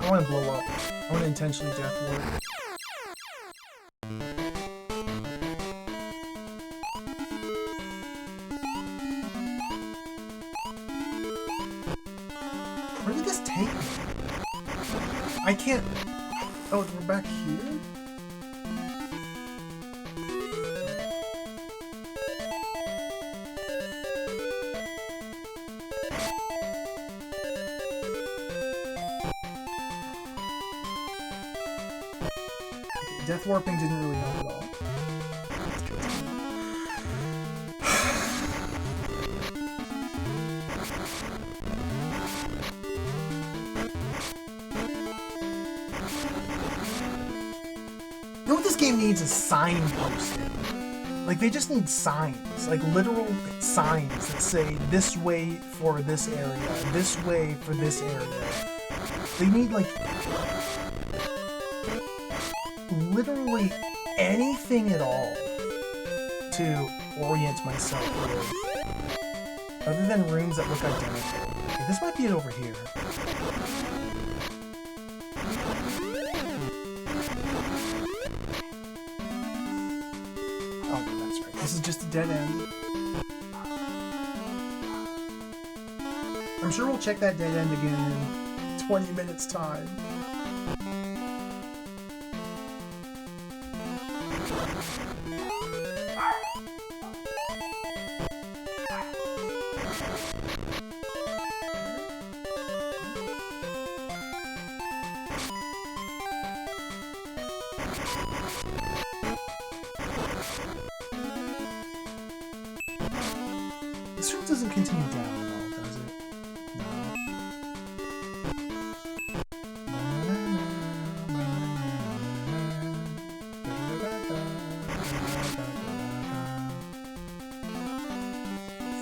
I want to blow up. I want to intentionally death warp. Where did this take me? I can't... Oh, we're back here? Death warping didn't really help at all. You know what this game needs is signposting. Like, they just need signs. Like, literal signs that say, this way for this area, this way for this area. They need, like... literally anything at all to orient myself with, other than rooms that look identical. Okay, this might be it over here. Oh, that's right. This is just a dead end. I'm sure we'll check that dead end again in 20 minutes time. This room doesn't continue down at all, does it? No.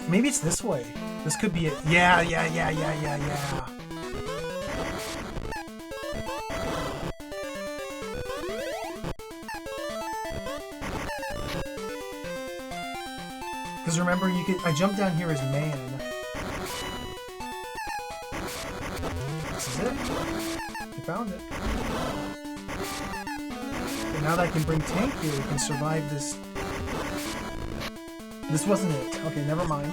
Maybe it's this way. This could be it. Yeah. Because remember, I jumped down here as man. This is it. You found it. And now that I can bring Tank here, we can survive this. This wasn't it. Okay, never mind.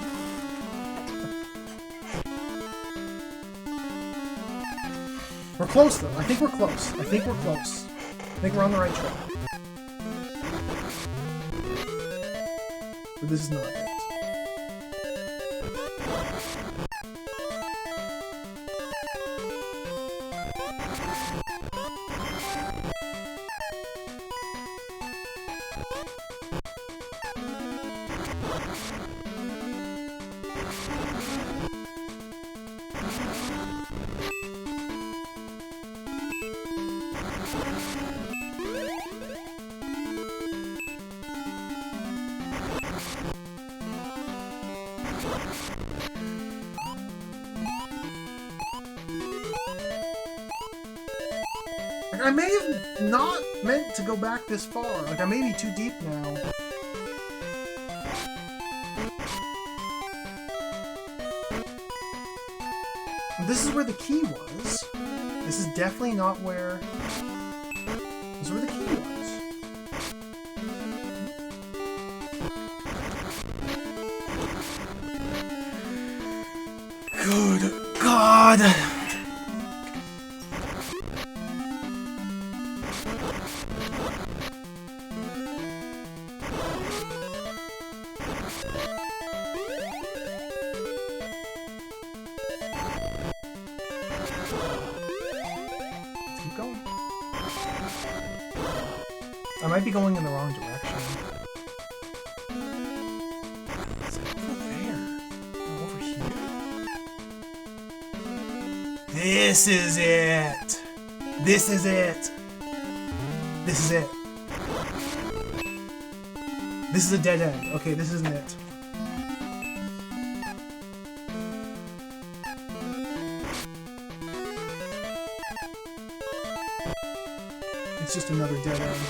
We're close, though. I think we're close. I think we're on the right track. But this is not it. Like, I may have not meant to go back this far. Like, I may be too deep now. This is where the key was. This is definitely not where... This is where the key was. Good God! I might be going in the wrong direction. It's over there. Oh, over here. This is it. This is it. This is it. This is a dead end. Okay, this isn't it. It's just another dead end.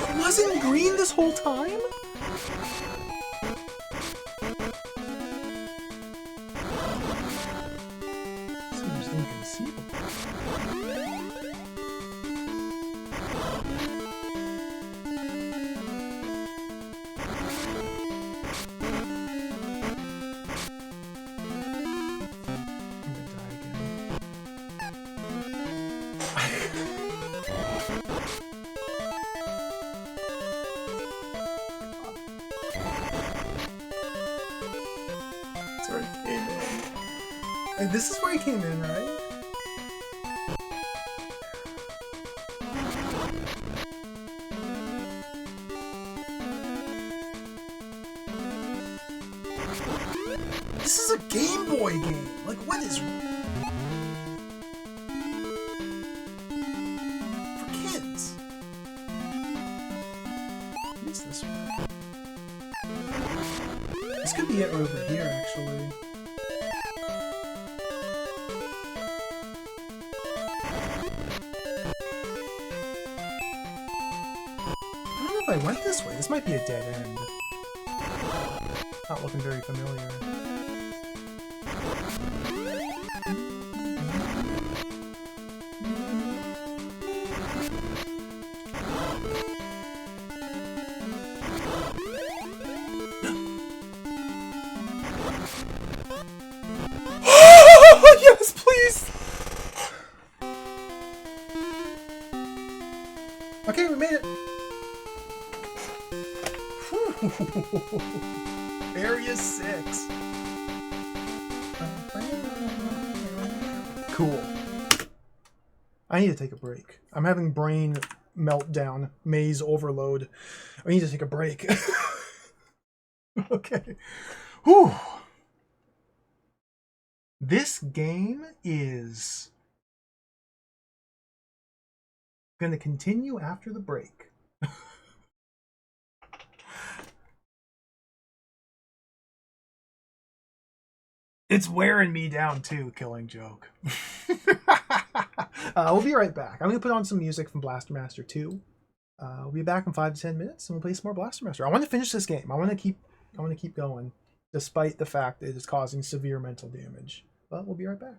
It wasn't green this whole time? Seems inconceivable. This is where he came in, right? This is a Game Boy game. Like, what is... For kids. What is this one? This could be it right over here, actually. I went this way. This might be a dead end. Not looking very familiar. Yes, please! Okay, we made it! Area 6. Cool. I need to take a break. I'm having brain meltdown, maze overload. I need to take a break. Okay. Whew. This game is going to continue after the break. It's wearing me down too, Killing Joke. We'll be right back. I'm going to put on some music from Blaster Master 2. We'll be back in 5 to 10 minutes and we'll play some more Blaster Master. I want to finish this game. I want to keep going despite the fact that it is causing severe mental damage. But we'll be right back.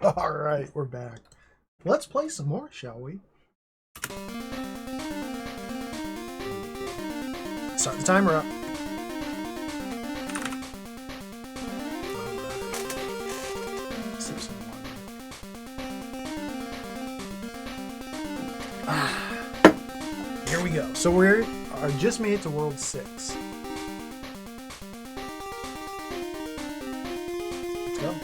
Alright, we're back. Let's play some more, shall we? Start the timer up. Sip some water. Here we go. So we're just made it to World 6. Let's go.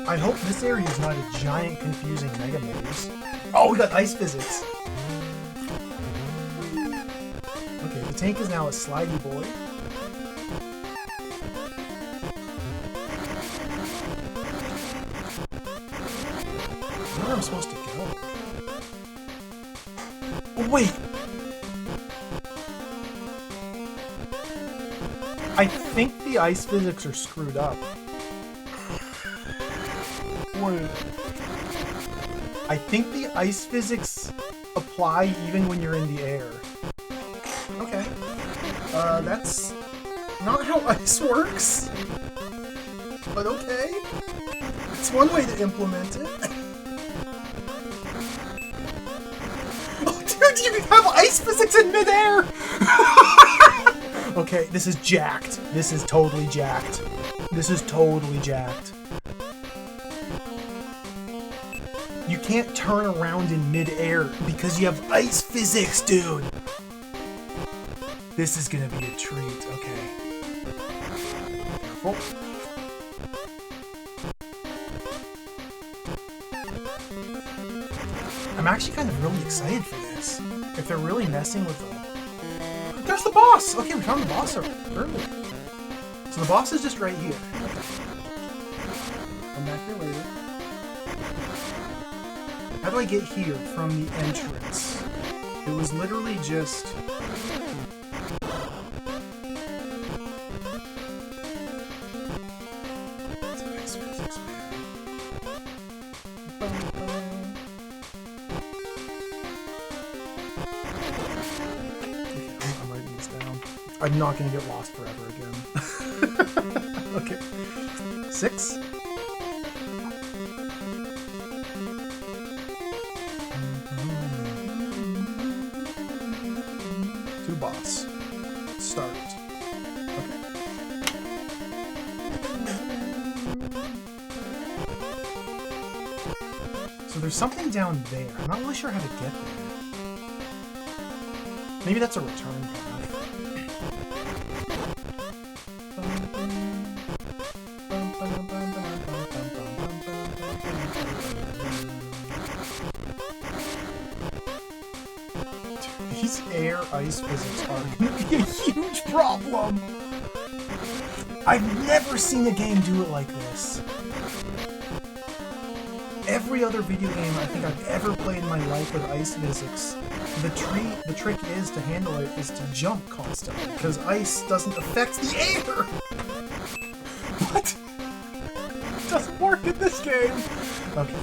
I hope this area is not a giant, confusing mega maze. Oh, we got ice physics! Okay, the tank is now a slidey boy. Where am I supposed to go? Oh, wait! I think the ice physics are screwed up. I think the ice physics apply even when you're in the air. Okay. That's not how ice works. But okay. It's one way to implement it. Oh, dude, you can have ice physics in midair! Okay, this is jacked. This is totally jacked. This is totally jacked. You can't turn around in mid-air because you have ice physics, dude! This is gonna be a treat, okay. Careful. I'm actually kind of really excited for this. If they're really messing with them. There's the boss! Okay, we found the boss early. So the boss is just right here. Come back here later. How do I get here from the entrance? It was literally just... It's ice physics, man. I'm writing this down. I'm not going to get lost forever again. Okay. 6? Boss. Start. Okay. So there's something down there. I'm not really sure how to get there. Maybe that's a return path. These air ice physics are going to be a huge problem! I've never seen a game do it like this. Every other video game I think I've ever played in my life with ice physics, the trick is to handle it is to jump constantly, because ice doesn't affect the air! What? It doesn't work in this game! Okay.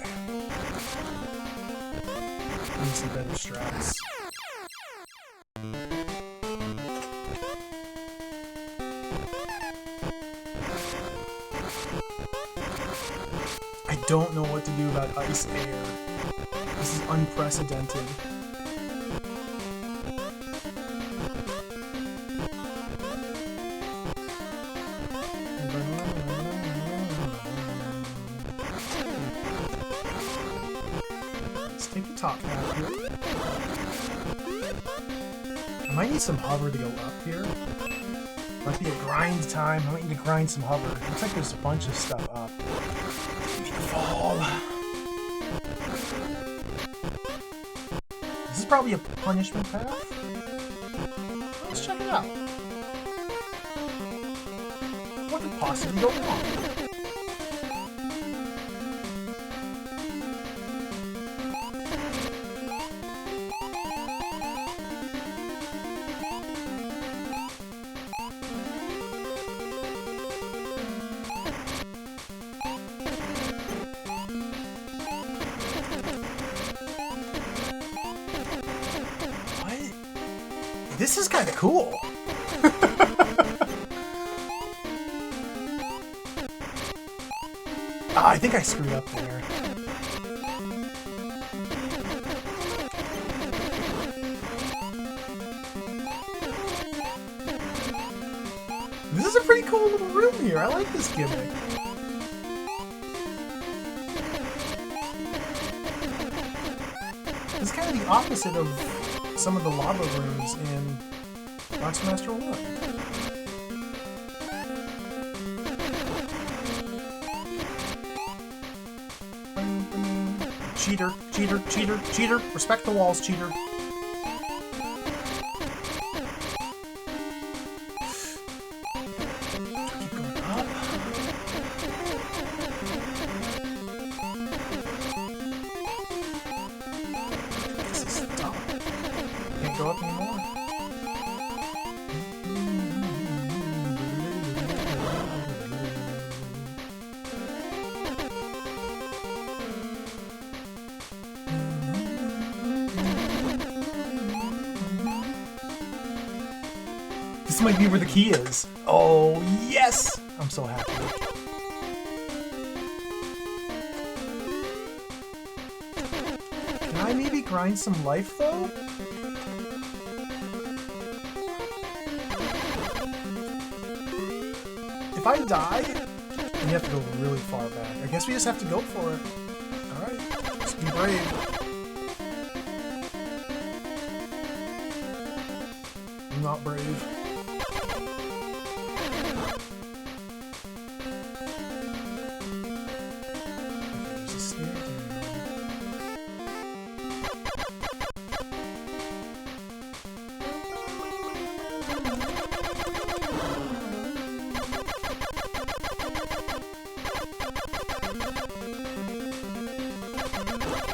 Need some better strats. I don't know what to do about ice air. This is unprecedented. Let's take the top path here. I might need some hover to go up here. Might be a grind time. I might need to grind some hover. Looks like there's a bunch of stuff up. Fall. This is probably a punishment path. Let's check it out. What could possibly go wrong? This is kind of cool. I think I screwed up there. This is a pretty cool little room here. I like this gimmick. It's kind of the opposite of some of the lava rooms in Box Master 1. Cheater, cheater, cheater, cheater. Respect the walls, cheater. Keep going up. This is tough. Can't go up anymore. This might be where the key is. Oh, yes! I'm so happy. Can I maybe grind some life, though? If I die, then you have to go really far back. I guess we just have to go for it. Alright, just be brave. I'm not brave.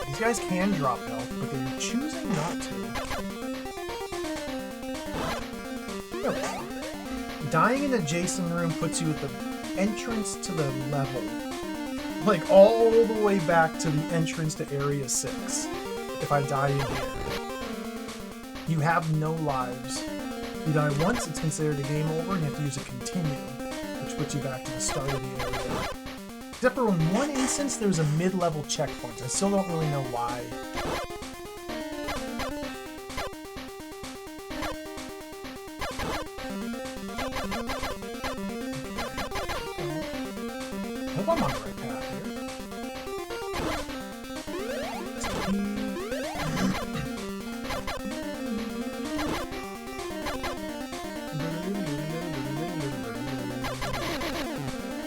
These guys can drop health, but they're choosing not to. There we go. Dying in an adjacent room puts you at the entrance to the level. Like, all the way back to the entrance to Area 6. If I die in here. You have no lives. You die once, it's considered a game over, and you have to use a continue, which puts you back to the start of the area. Except for in one instance, there's a mid-level checkpoint. I still don't really know why. I hope I'm on the right path here.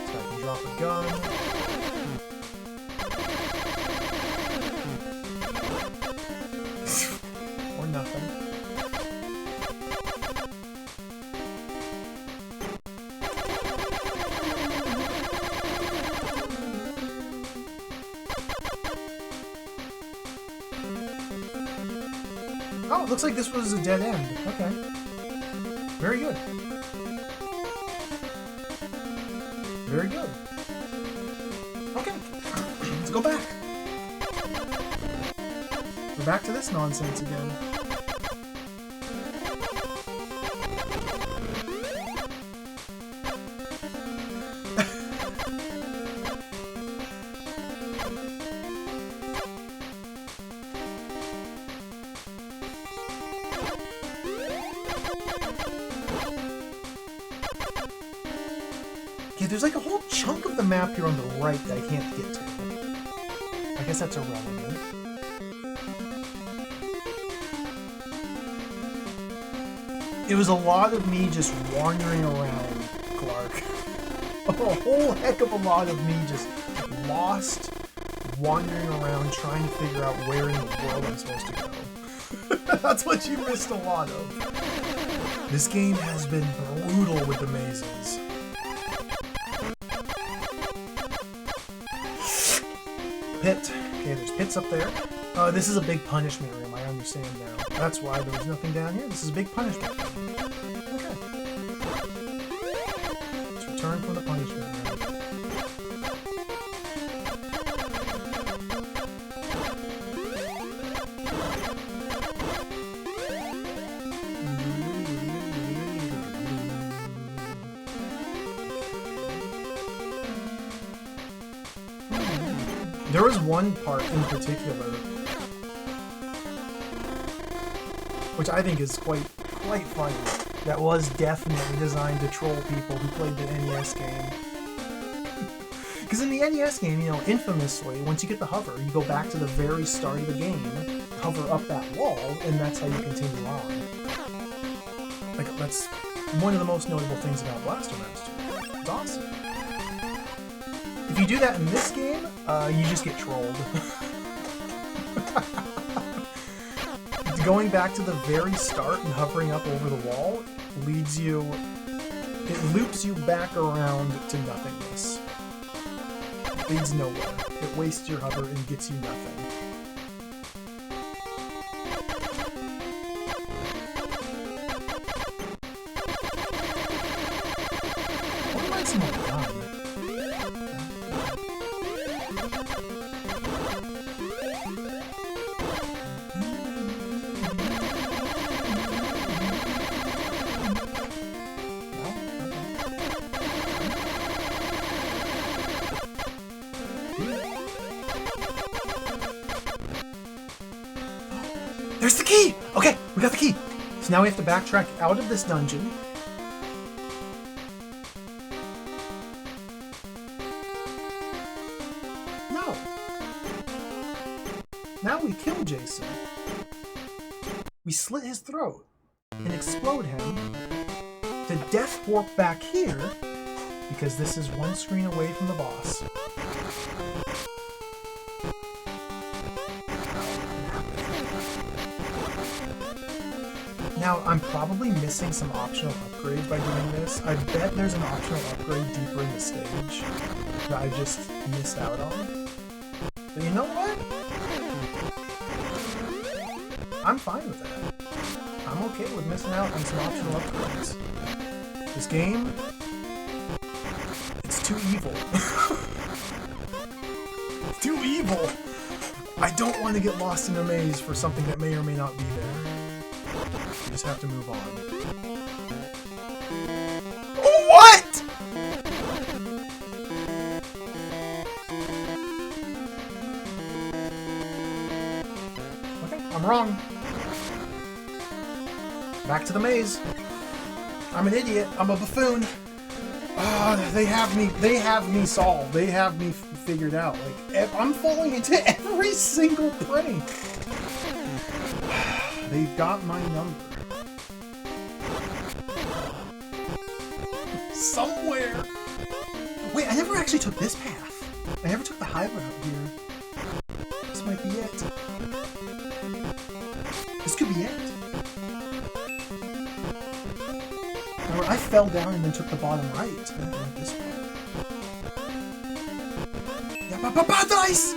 So I can drop a gun. Or nothing. Oh, it looks like this was a dead end. Okay. Very good. Very good. Okay. Let's go back. We're back to this nonsense again. Yeah, there's like a whole chunk of the map here on the right that I can't get to. I guess that's irrelevant. It was a lot of me just wandering around, Clark. A whole heck of a lot of me just lost, wandering around, trying to figure out where in the world I'm supposed to go. That's what you missed a lot of. This game has been brutal with the mazes. Pit. Okay, there's pits up there. This is a big punishment room, I understand now. That's why there was nothing down here. This is a big punishment room. Okay. Let's return from the punishment room. There was one part in particular which I think is quite funny, that was definitely designed to troll people who played the NES game. Because in the NES game, you know, infamously, once you get the hover, you go back to the very start of the game, hover up that wall, and that's how you continue on. Like, that's one of the most notable things about Blaster Master. It's awesome. If you do that in this game, you just get trolled. Going back to the very start and hovering up over the wall leads you... It loops you back around to nothingness. It leads nowhere. It wastes your hover and gets you nothing. What might some more done? There's the key! Okay, we got the key! So now we have to backtrack out of this dungeon. No! Now we kill Jason. We slit his throat and explode him to death warp back here because this is one screen away from the boss. Now, I'm probably missing some optional upgrades by doing this. I bet there's an optional upgrade deeper in the stage that I just missed out on. But you know what? I'm fine with that. I'm okay with missing out on some optional upgrades. This game, it's too evil. It's too evil! I don't want to get lost in a maze for something that may or may not be there. You just have to move on. What?! Okay, I'm wrong. Back to the maze. I'm an idiot. I'm a buffoon. They have me solved. They have me figured out. Like, I'm falling into every single prank. They've got my number. Somewhere. Wait, I never actually took this path. I never took the high route here. This might be it. This could be it. Or I fell down and then took the bottom right. I don't know this one. Yeah, dice!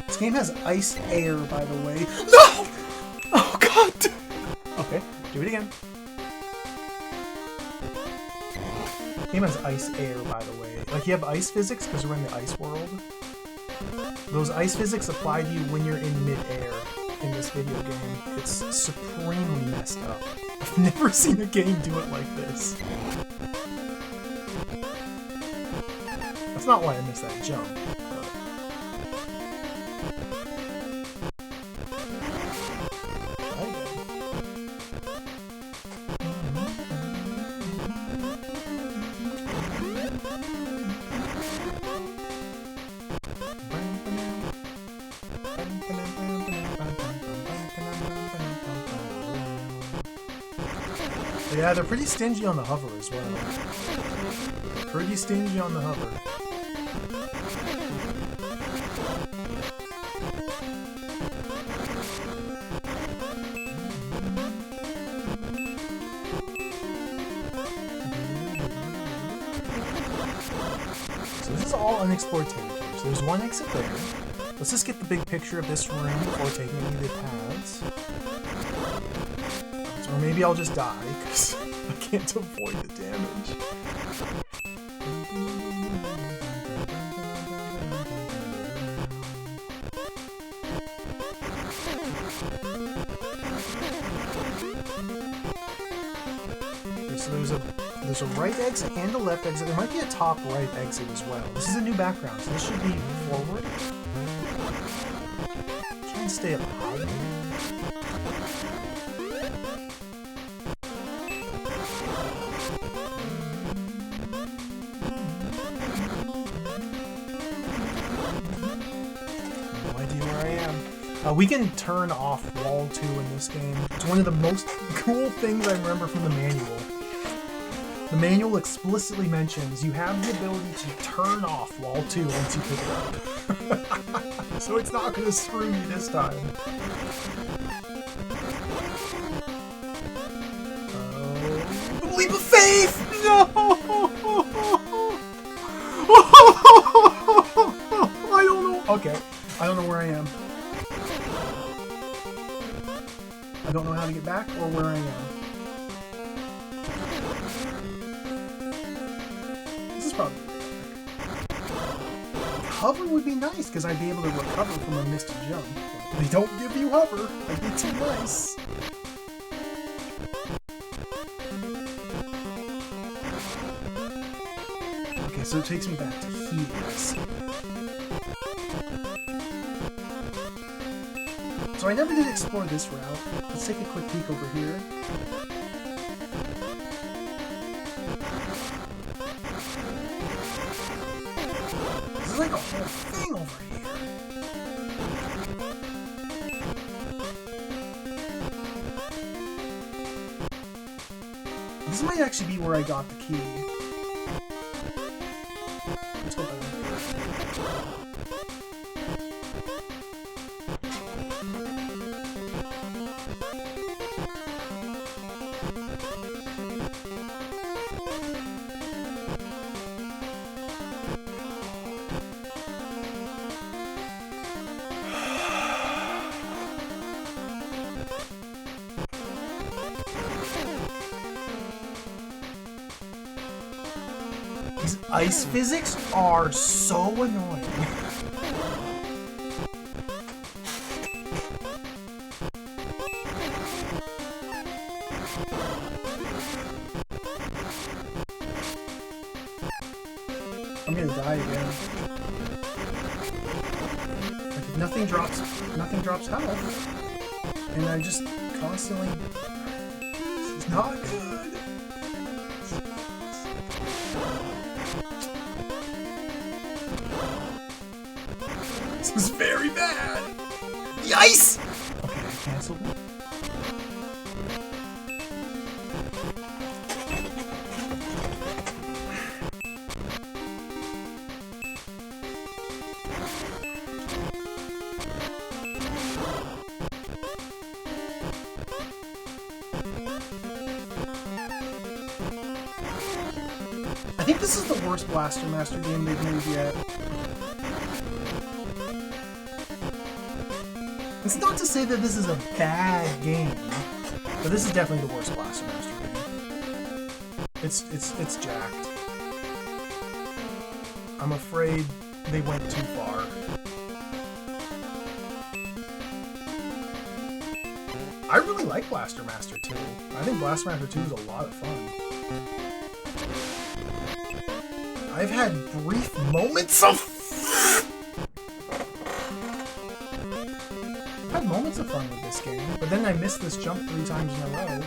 This game has ice air, by the way. No! Oh, God! Okay, do it again. This game has ice air, by the way. Like, you have ice physics because we're in the ice world. Those ice physics apply to you when you're in mid-air in this video game. It's supremely messed up. I've never seen a game do it like this. That's not why I missed that jump. Yeah, they're pretty stingy on the hover as well. Pretty stingy on the hover. So this is all unexplored territory. So there's one exit there. Let's just get the big picture of this room before taking any of the paths. Or maybe I'll just die, because I can't avoid the damage. so there's a right exit and a left exit. There might be a top right exit as well. This is a new background, so this should be forward. Try and stay up high. We can turn off wall 2 in this game. It's one of the most cool things I remember from the manual. The manual explicitly mentions you have the ability to turn off wall 2 once you pick it up. So it's not going to screw me this time. The leap of faith! No! I don't know. Okay, I don't know where I am. I don't know how to get back or where I am. This is probably hover would be nice because I'd be able to recover from a missed jump. They don't give you hover. That'd be too nice. Okay, so it takes me back to here. So I never did explore this route. Let's take a quick peek over here. This is like a whole thing over here. This might actually be where I got the key. Let's go back. These ice physics are so annoying. I'm gonna die again. Like if nothing drops health. And I just constantly... This is not good. This is very bad! The ice! Okay, I canceled it. I think this is the worst Blaster Master game they've made yet. It's not to say that this is a bad game, but this is definitely the worst Blaster Master game. It's jacked. I'm afraid they went too far. I really like Blaster Master 2. I think Blaster Master 2 is a lot of fun. I've had brief moments of fun with this game, but then I missed this jump 3 times in a row.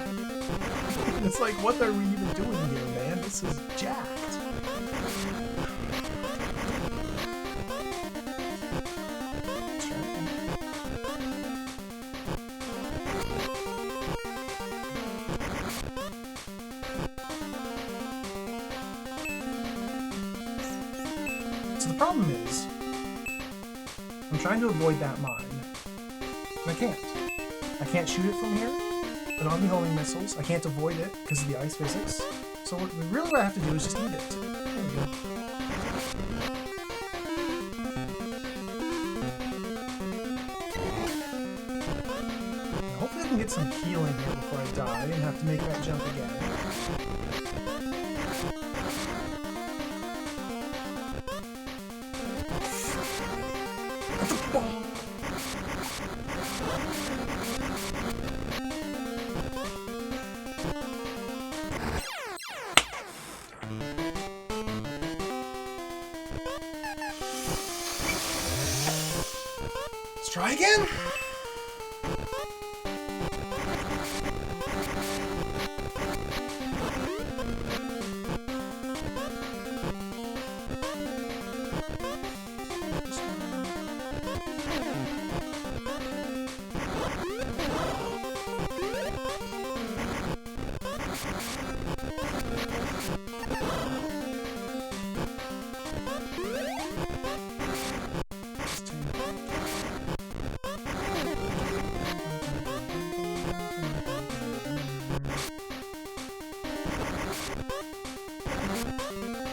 It's like, what are we even doing here, man? This is jacked. So the problem is, I'm trying to avoid that mine. And I can't. I can't shoot it from here, but on the homing missiles, I can't avoid it because of the ice physics. So really what I have to do is just eat it. There we go. And hopefully I can get some healing here before I die and have to make that jump again. try again?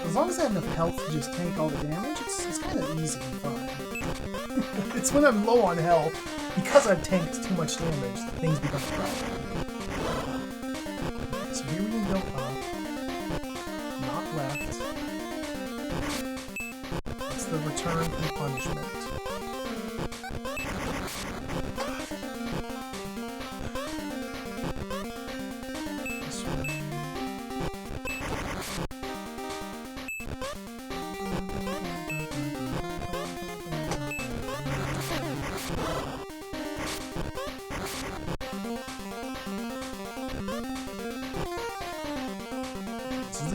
As long as I have enough health to just tank all the damage, it's kind of easy and fun. It's when I'm low on health, because I've tanked too much damage, that things become a problem. Okay, so here we can go up, not left. That's the return from punishment.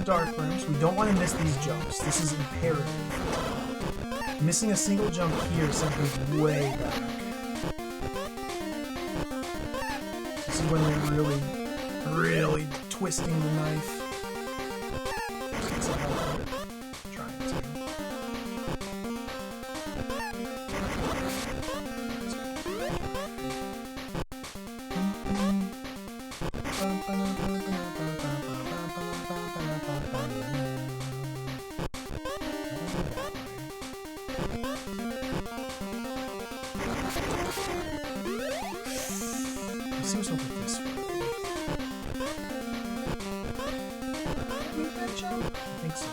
Dark rooms. We don't want to miss these jumps. This is imperative. Missing a single jump here sends me way back. This is when they're really twisting the knife. Trying to. Seems to be this way. Make that jump? I think so.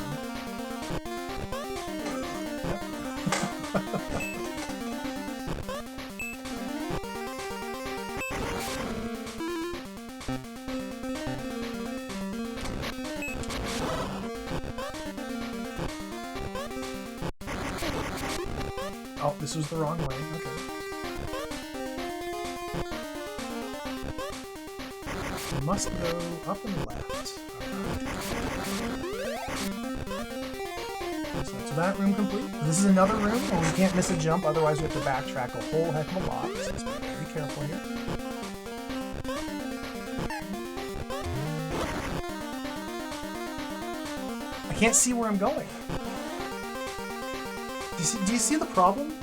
Oh, this was the wrong way. Okay. Must go up and left. So that room complete. This is another room where we can't miss a jump, otherwise we have to backtrack a whole heck of a lot. So let's be very careful here. I can't see where I'm going. Do you see the problem?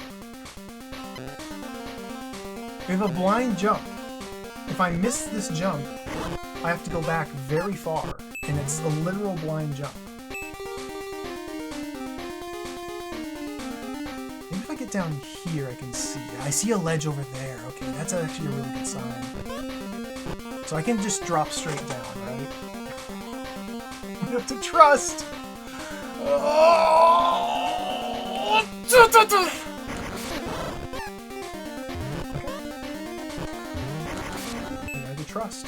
We have a blind jump. If I miss this jump, I have to go back very far, and it's a literal blind jump. Maybe if I get down here, I can see. I see a ledge over there. Okay, that's actually a really good sign. So I can just drop straight down, right? You have to trust! Oh! Okay. You have to trust.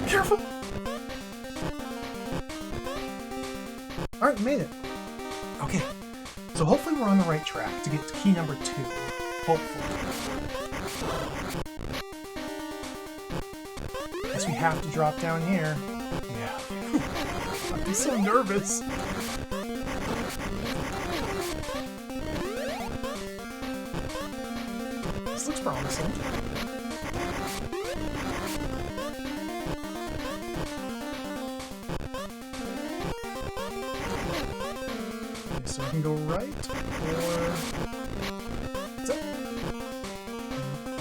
Careful! Alright, made it. Okay. So hopefully we're on the right track to get to key number 2. Hopefully. Guess we have to drop down here. Yeah. I'm so nervous. This looks promising. So I can go right, or...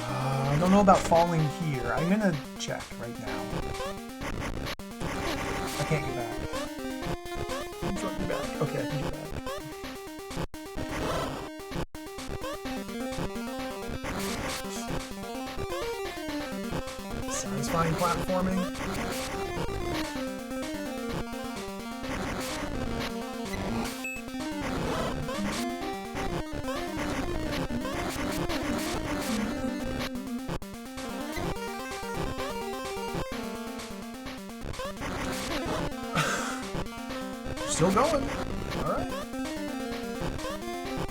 I don't know about falling here. I'm gonna check right now. I can't get back. I'm trying to get back. Okay, I can get back. Satisfying platforming. Still going. Alright.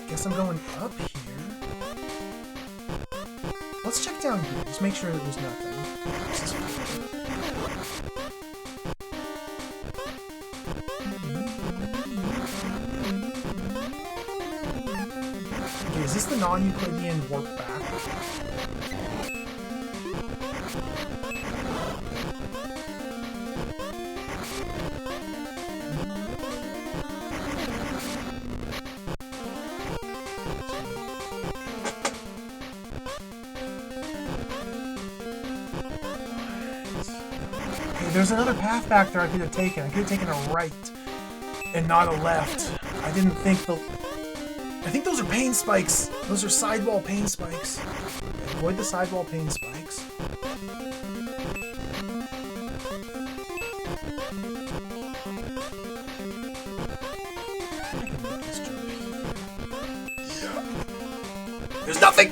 Guess I'm going up here. Let's check down here. Just make sure that there's nothing. Okay, is this the non-Euclidean warp back? There's another path back there I could have taken. I could have taken a right and not a left. I didn't think I think those are pain spikes. Those are sidewall pain spikes. Avoid the sidewall pain spikes. I can make this jump here. Yeah. There's nothing!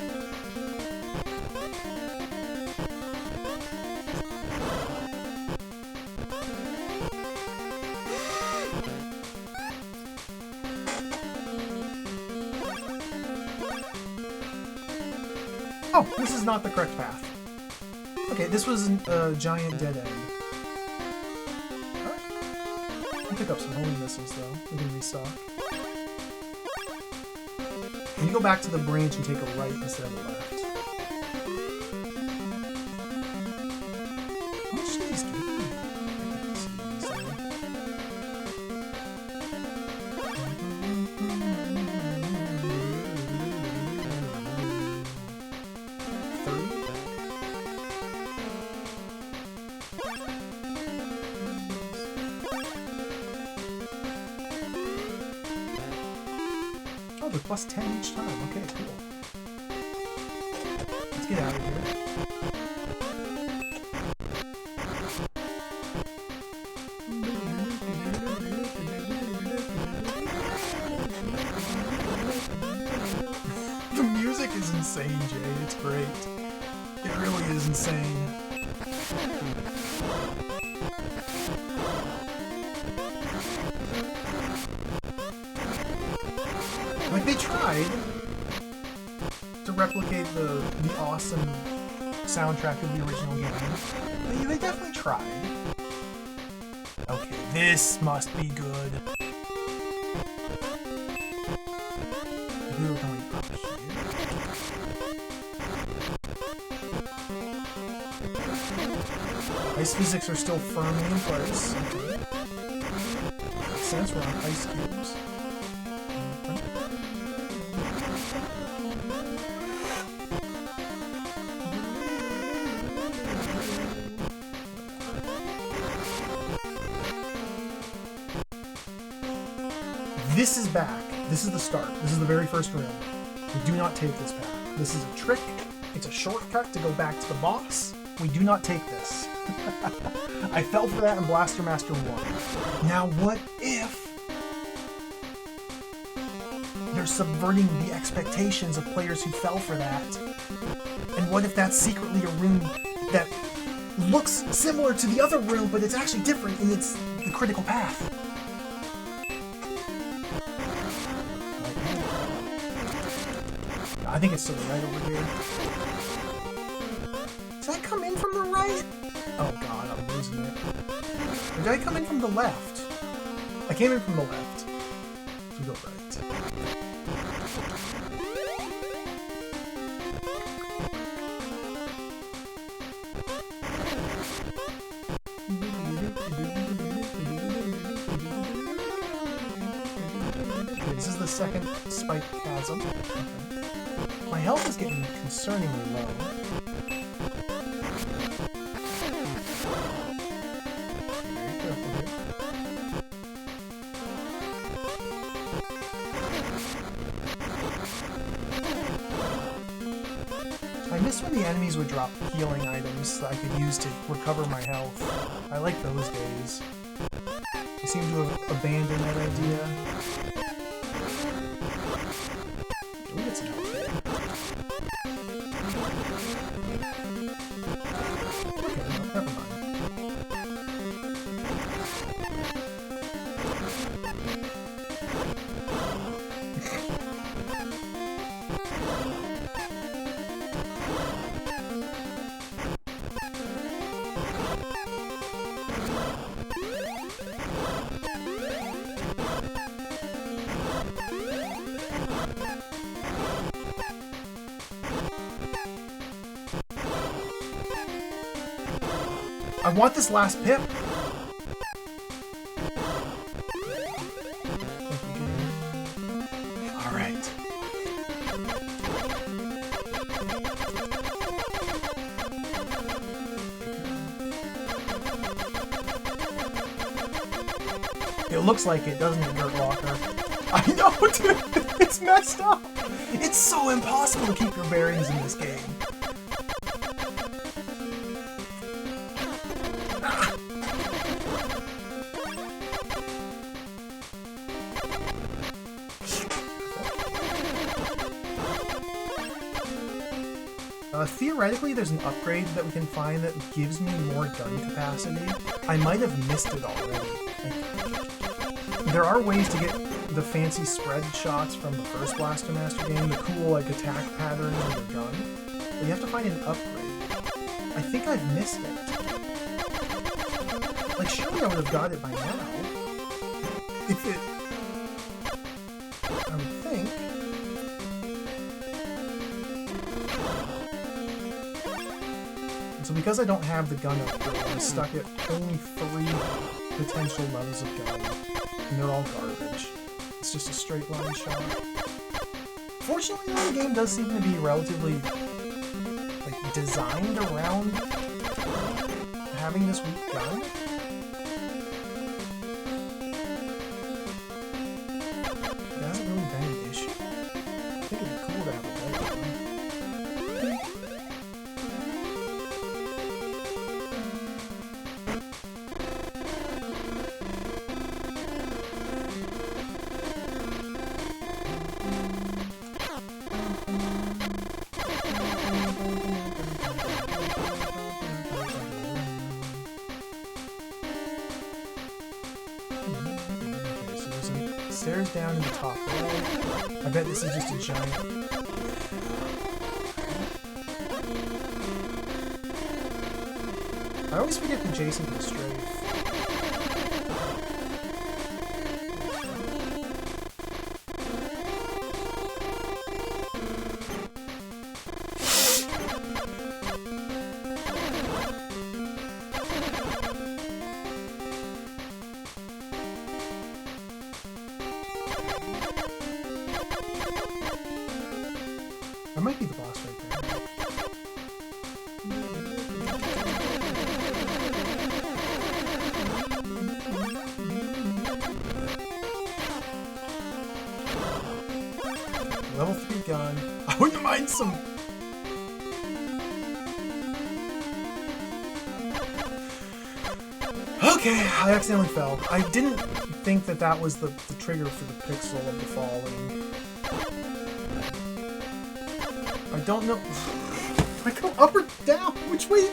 Oh, this is not the correct path. Okay, this was a giant dead end. Alright. I'll pick up some holy missiles, though. We can restock. And you go back to the branch and take a right instead of a left. How much do these give me? Oh, they're plus 10 each time. Okay, cool. Let's get out of here. The music is insane, Jay. It's great. It really is insane. Like, they tried to replicate the awesome soundtrack of the original game. They definitely tried. Okay, this must be good. We were going up here. Ice physics are still firmly in place. Okay. Makes sense, we're on ice cubes. This is back. This is the start. This is the very first room. We do not take this path. This is a trick. It's a shortcut to go back to the boss. We do not take this. I fell for that in Blaster Master 1. Now what if they're subverting the expectations of players who fell for that? And what if that's secretly a room that looks similar to the other room, but it's actually different and it's the critical path? I think it's to the right over here. Did I come in from the right? Oh god, I'm losing it. Or did I come in from the left? I came in from the left. So go right. Okay, this is the second spike chasm. Okay. My health is getting concerningly low. Very careful here. I miss when the enemies would drop healing items that I could use to recover my health. I like those days. They seem to have abandoned that idea. Okay, we get some health here. Okay, no, never mind. I want this last pip. All right. It looks like it, doesn't it, Dirt Walker? I know, dude. It's messed up. It's so impossible to keep your bearings in this game. Theoretically, there's an upgrade that we can find that gives me more gun capacity. I might have missed it already. There are ways to get the fancy spread shots from the first Blaster Master game, the cool like attack patterns of the gun, but you have to find an upgrade. I think I've missed it. Like, surely I would have got it by now. If it... I would think... So because I don't have the gun upgrade, I'm stuck at only 3 potential levels of gun, and they're all garbage. It's just a straight line shot. Fortunately, the game does seem to be relatively like designed around having this weak gun. It hasn't really been an issue. I think it'd be cool to have a better gun. Stairs down in the top right. I bet this is just a giant... I always forget the Jason to the strafe. That might be the boss right there. Level 3 gun. I wouldn't mind some... Okay, I accidentally fell. I didn't think that that was the trigger for the pixel of the falling. I don't know. I go up or down? Which way?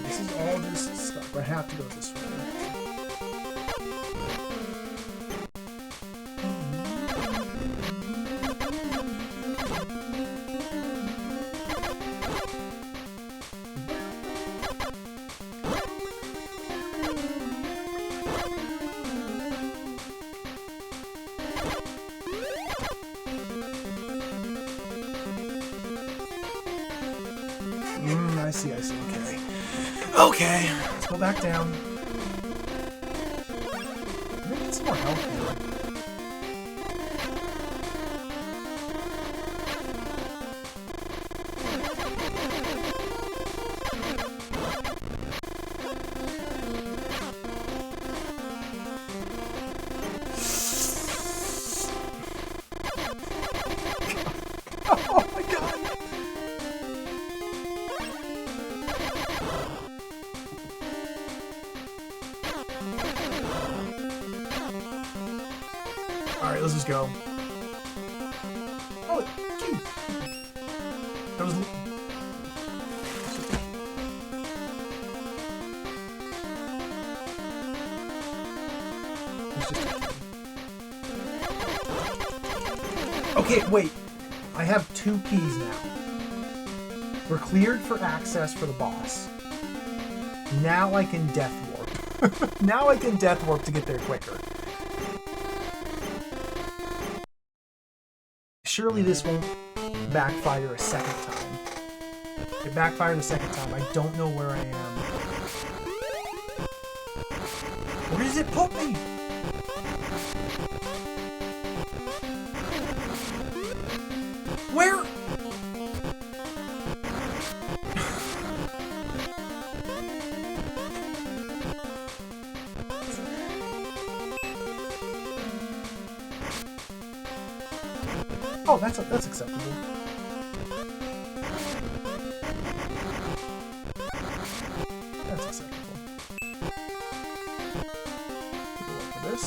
This is all just stuff. I have to go this way. I see, okay. Okay, let's go back down. Maybe get some more health here. Oh my god! Alright, let's just go. Oh, me! That was... Okay, wait. I have 2 keys now. We're cleared for access for the boss. Now I can death warp. Now I can death warp to get there quicker. Surely this won't backfire a second time. It backfired a second time. I don't know where I am. Where does it put me? Where? Oh, that's acceptable. That's acceptable. Take a look at this.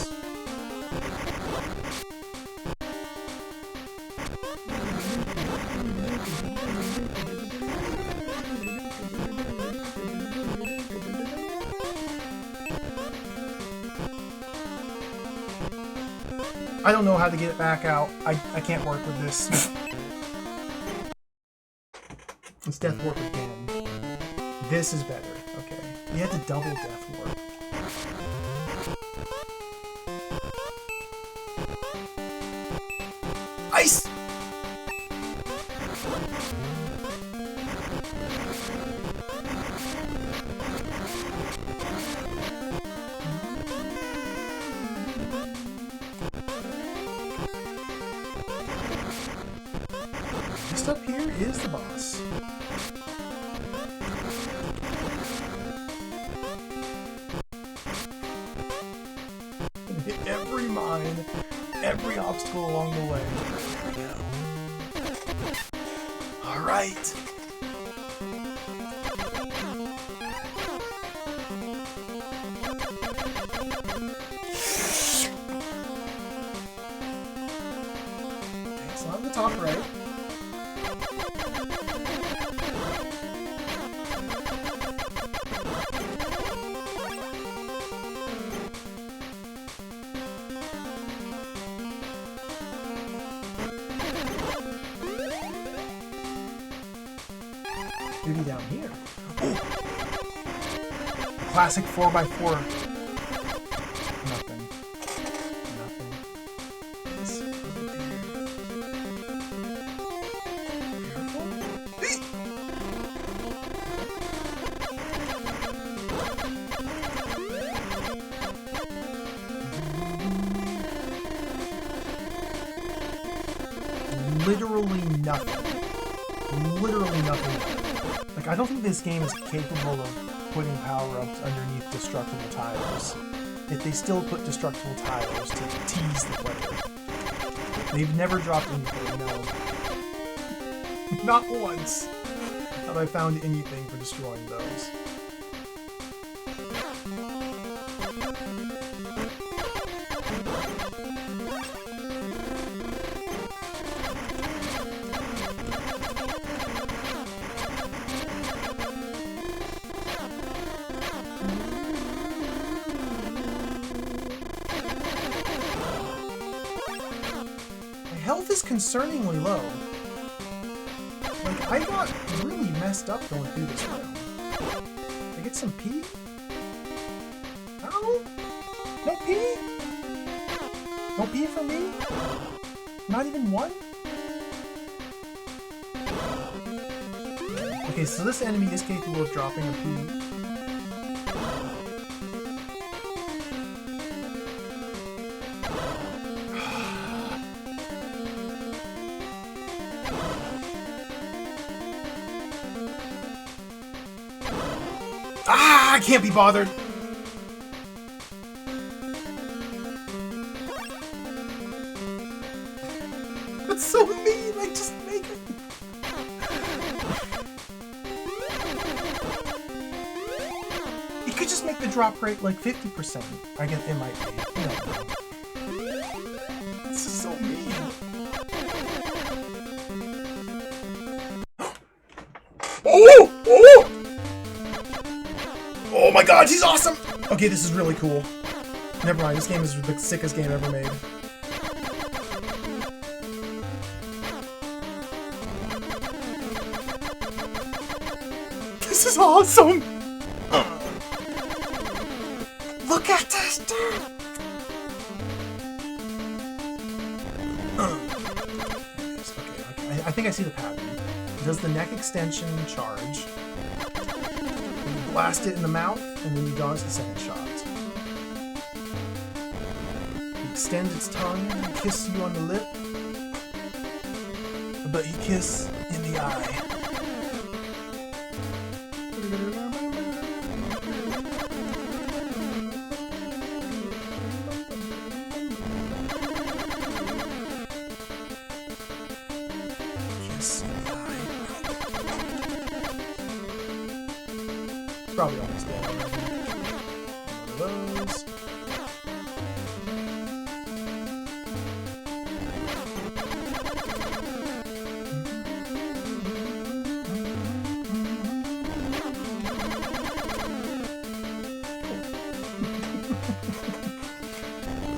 I don't know how to get it back out. I can't work with this. Let's death warp again. This is better. Okay. You had to double death warp. Ice! Just up here is the boss. Hit every mine, every obstacle along the way. There we go. Alright. It's on the top right. Maybe down here. Ooh. Classic 4x4. Nothing. Nothing. This over there. Careful. Literally nothing. Literally nothing. Like, I don't think this game is capable of putting power-ups underneath destructible tiles. Yet they still put destructible tiles to tease the player. They've never dropped anything, no. Not once have I found anything for destroying those. Health is concerningly low. Like, I got really messed up going through this room. Did I get some pee? No? No pee? No pee for me? Not even one? Okay, so this enemy is capable of dropping a pee. Ah, I can't be bothered. That's so mean. I just make it. You could just make the drop rate like 50%. I guess it might be. No. This is so mean. Oh! Oh! Oh my god, he's awesome! Okay, this is really cool. Never mind, this game is the sickest game ever made. This is awesome! Look at this, dude! Okay, I think I see the pattern. It does the neck extension charge. You blast it in the mouth, and then you dodge the second shot. You extend its tongue and kiss you on the lip. But you kiss in the eye. Probably almost dead already. One of those.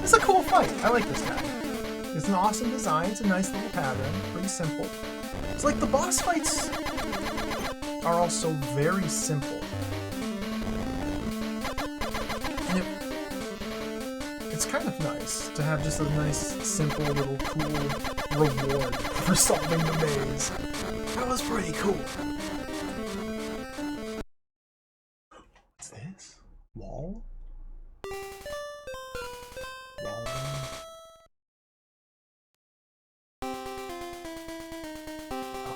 It's a cool fight. I like this guy. It's an awesome design. It's a nice little pattern. Pretty simple. It's like the boss fights are also very simple. It's kind of nice to have just a nice, simple, little, cool reward for solving the maze. That was pretty cool. What's this? Wall? Wall?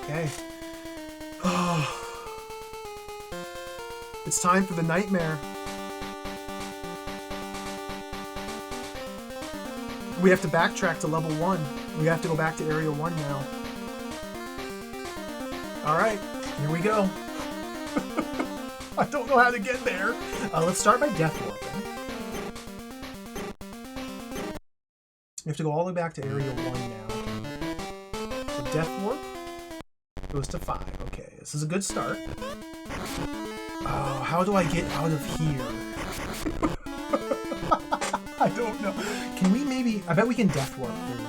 Okay. Oh. It's time for the nightmare. We have to backtrack to level 1. We have to go back to area 1 now. Alright, here we go. I don't know how to get there. Let's start by death warping. We have to go all the way back to area 1 now. So death warp goes to 5. Okay, this is a good start. Oh, how do I get out of here? I don't know. Can we maybe... I bet we can death warp through.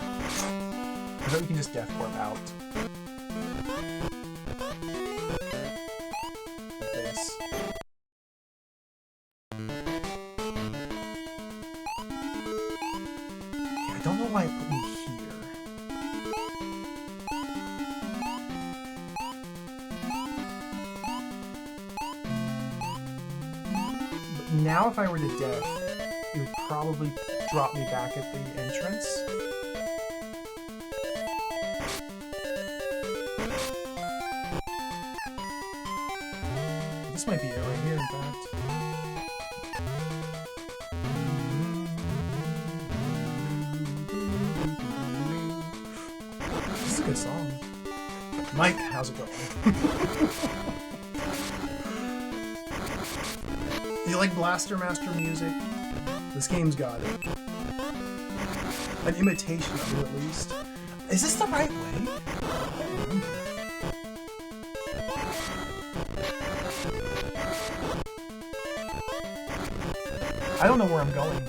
I bet we can just death warp out. Like this. Okay, I don't know why it put me here. But now if I were to death, it would probably drop me back at the entrance. This might be it right here, in fact. This is a good song. Mike, how's it going? Do you like Blaster Master music? This game's got it. An imitation of it, at least. Is this the right way? I don't know where I'm going.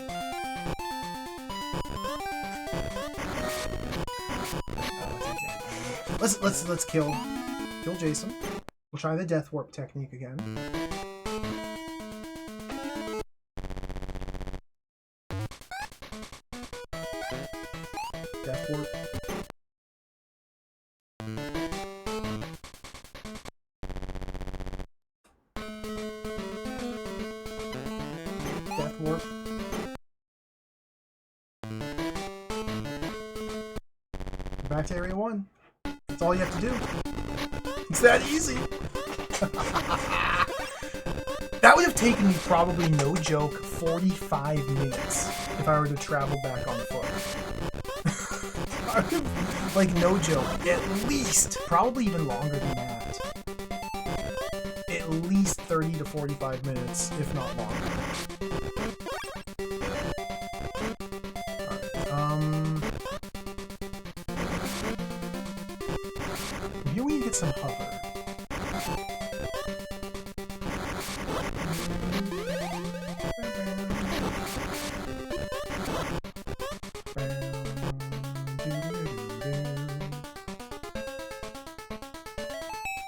Let's kill Jason. We'll try the death warp technique again. Death warp. Death warp. Back to area 1. That's all you have to do. It's that easy. That would have taken me probably, no joke, 45 minutes if I were to travel back on foot. Like, no joke. At least, probably even longer than that. At least 30 to 45 minutes, if not longer. Here we get some hover.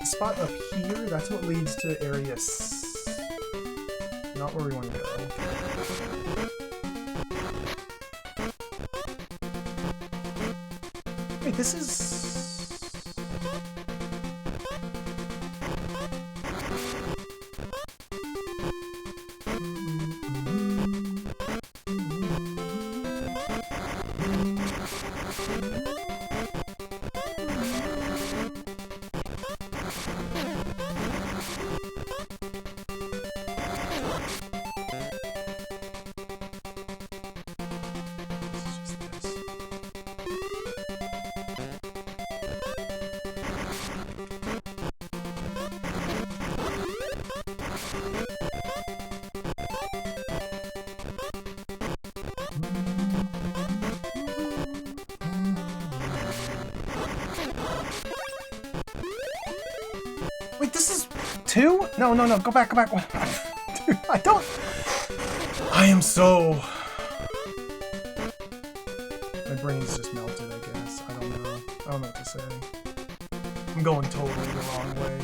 The spot up here, that's what leads to area not where we want to go. Wait, this is... Wait, this is 2? No, no, no, go back, go back. Dude, I don't... I am so... My brain's just melted, I guess. I don't know. I don't know what to say. I'm going totally the wrong way.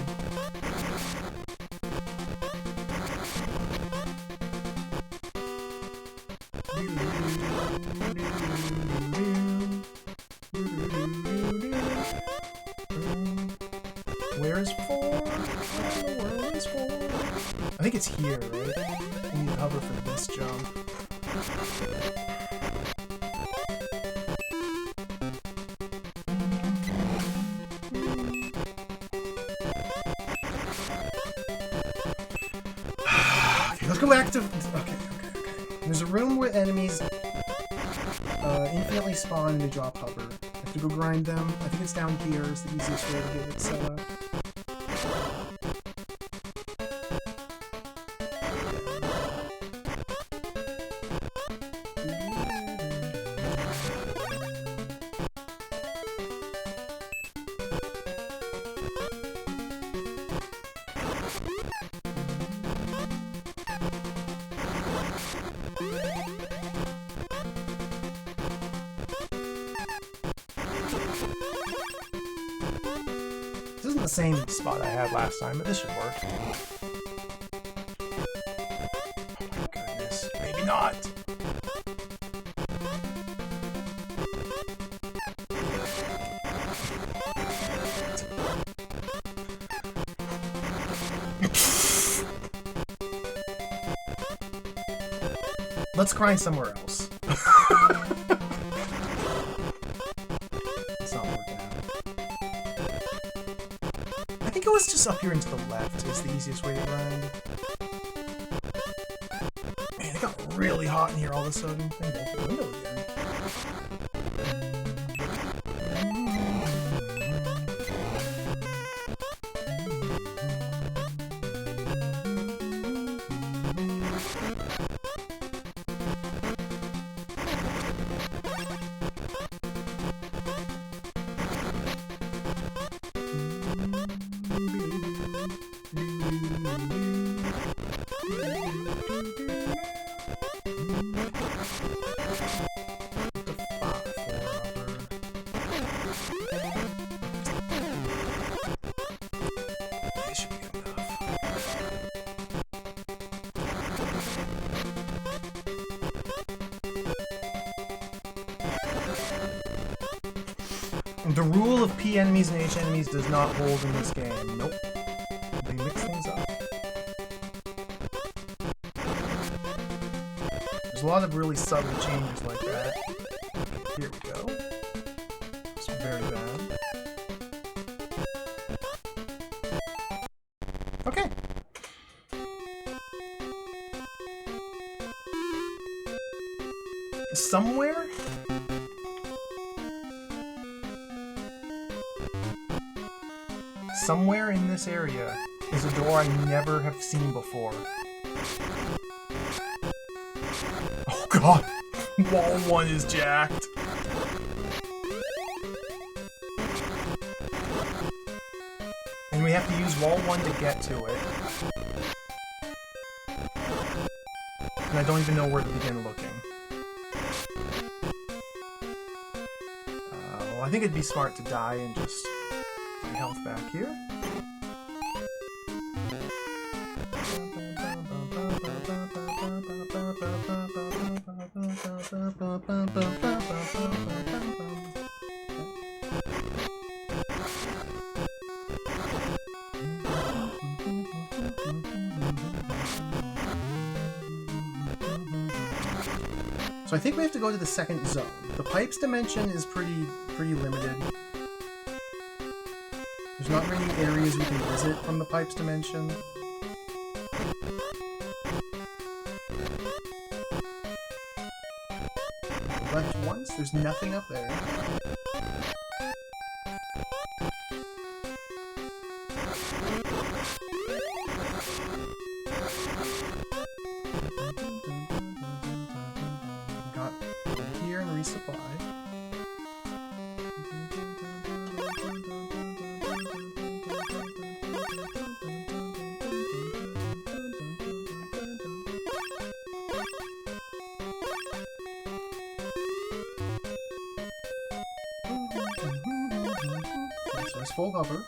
Where's 4? Where is 4? I think it's here, right? We need to hover for this jump. Okay, let's go back to... Okay. There's a room where enemies infinitely spawn and they drop hover. I have to go grind them. I think it's down here is the easiest way to get it set up. This isn't the same spot I had last time, but this should work. Oh my goodness. Maybe not. Let's grind somewhere else. It's not working out. I think it was just up here and to the left is the easiest way to grind. Man, it got really hot in here all of a sudden. Maybe open the window again. The rule of P enemies and H enemies does not hold in this game. Nope. They mix things up. There's a lot of really subtle changes like that. Here we go. It's very bad. Okay. Somewhere? Somewhere in this area is a door I never have seen before. Oh god! Wall 1 is jacked! And we have to use wall 1 to get to it. And I don't even know where to begin looking. Well, I think it'd be smart to die and just... health back here. So I think we have to go to the second zone. The pipes dimension is pretty limited. There's not many areas we can visit from the pipes dimension. Left once, there's nothing up there. Got here and resupply. Okay, so it's full hover.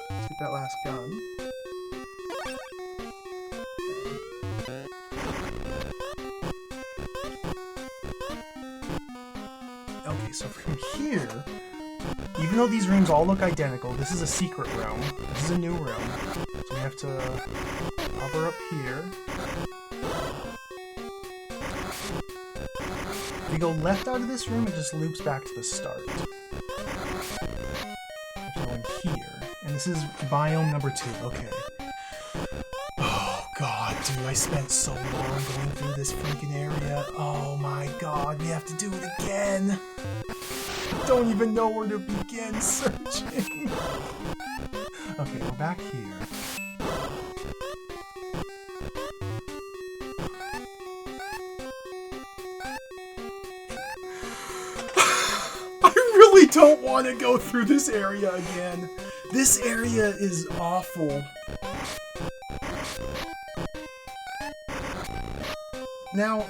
Let's get that last gun. Okay, so from here, even though these rooms all look identical, this is a secret room. This is a new room. So we have to hover up here. If we go left out of this room, it just loops back to the start. We're going here. And this is biome number 2. Okay. Oh god, dude, I spent so long going through this freaking area. Oh my god, we have to do it again. I don't even know where to begin searching. Okay, we're back here. I really don't want to go through this area again. This area is awful. Now,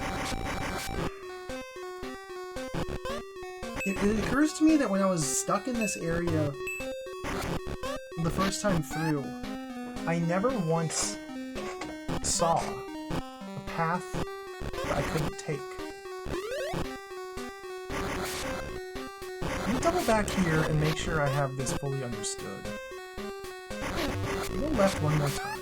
it occurs to me that when I was stuck in this area the first time through, I never once saw a path that I couldn't take. Let me double back here and make sure I have this fully understood. Go left one more time.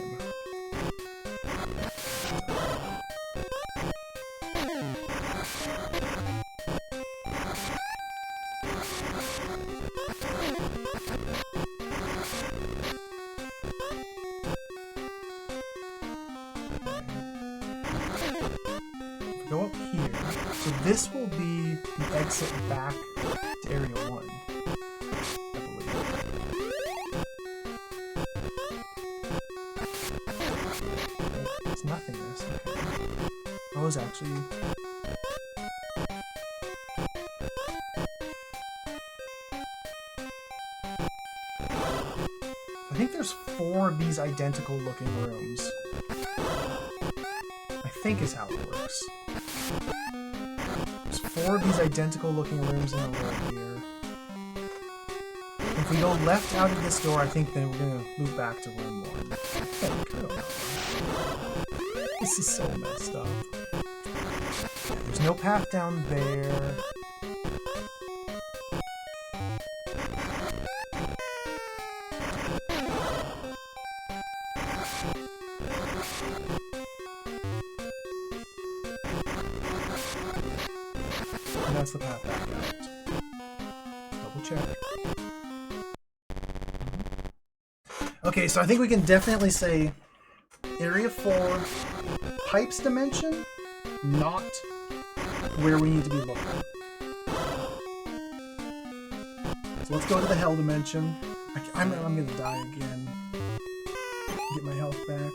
Go up here. So this will be the exit back to Area 1, I believe. It's nothingness. Okay. Oh, it's actually... I think there's 4 of these identical looking rooms. I think is how it works. There's 4 of these identical looking rooms in a row here. If we go left out of this door, I think then we're gonna move back to room 1. I think. I don't know. This is so messed up. There's no path down there. And that's the path back out. Double check. Okay, so I think we can definitely say Area 4, Pipes Dimension, not where we need to be looking. So let's go to the Hell Dimension. I'm gonna die again. Get my health back.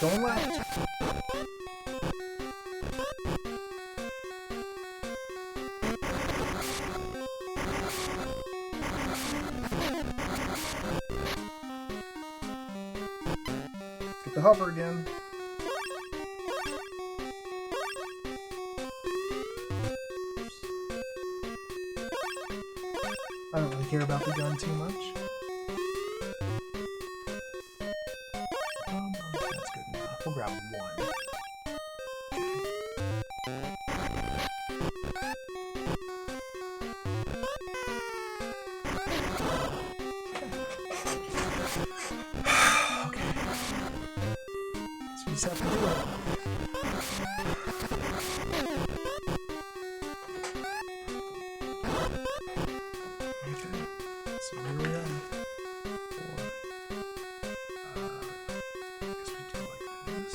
Going left. the hover again. I don't really care about the gun too much. That's good enough. We'll grab one. Okay. So we just have to do it. So here we are. I guess we do like this.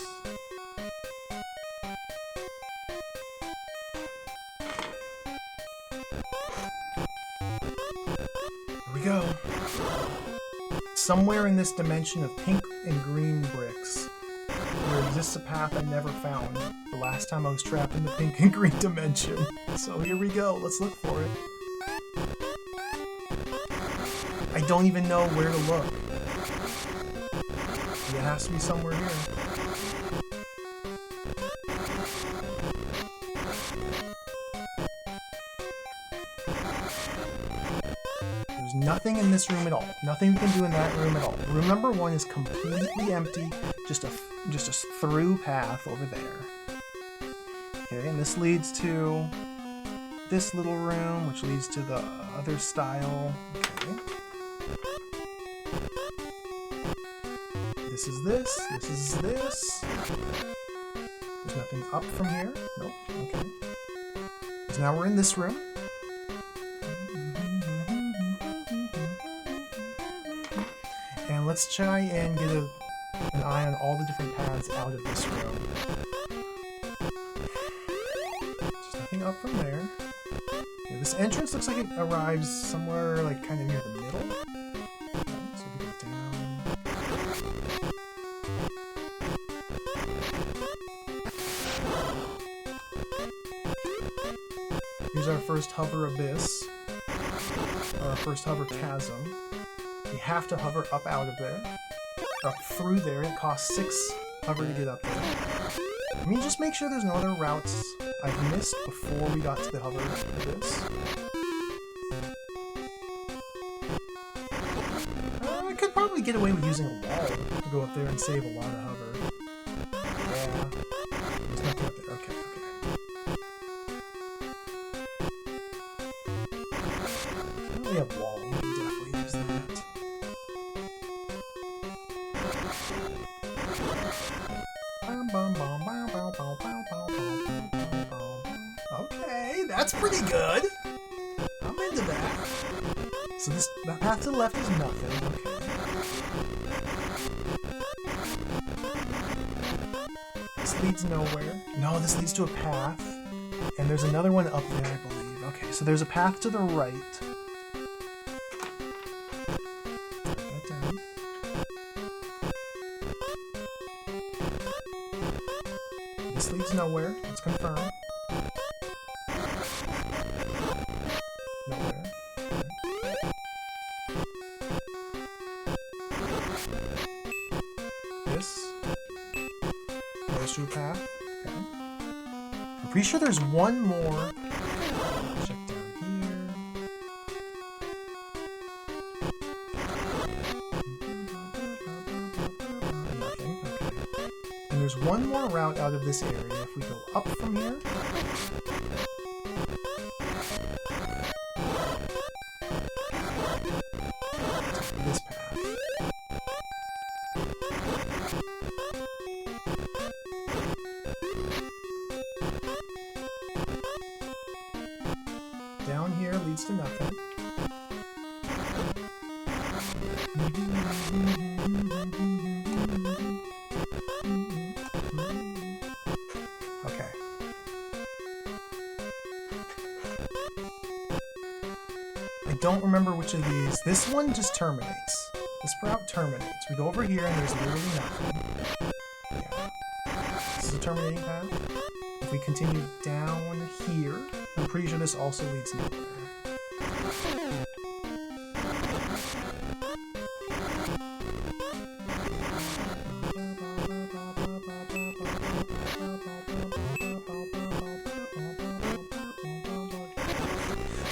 Here we go. Somewhere in this dimension of pink and green bricks, there exists a path I never found the last time I was trapped in the pink and green dimension. So here we go. Let's look for it. I don't even know where to look. It has to be somewhere here. There's nothing in this room at all. Nothing we can do in that room at all. Room number 1 is completely empty. Just a through path over there. Okay, and this leads to this little room, which leads to the other style. Okay. This is this. This is this. There's nothing up from here. Nope. Okay. So now we're in this room. And let's try and get an eye on all the different paths out of this room. There's nothing up from there. Okay, this entrance looks like it arrives somewhere like kind of near the middle. Okay, so we go down. Here's our first hover abyss, or our first hover chasm. We have to hover up out of there, up through there. It costs 6 hover to get up there. Let me just make sure there's no other routes I've missed before we got to the hover abyss. I could probably get away with using a wall to go up there and save a lot of hover. Yeah, there's nothing up there. Okay, okay. We have wall. We can definitely use that. Okay, that's pretty good. I'm into that. So the path to the left is nothing. Okay. This leads nowhere. No, this leads to a path. And there's another one up there, I believe. Okay, so there's a path to the right. This leads nowhere. Let's confirm. Nowhere. Okay. This goes to a path. Okay. I'm pretty sure there's one more. Check down here. Nothing. Okay. And there's one more route out of this area. If we go up from here. This path. Down here leads to nothing. Okay. I don't remember which of these. This one just terminates. This route terminates. We go over here and there's literally nothing. Yeah. This is a terminating path. If we continue down here, I'm pretty sure this also leads nowhere.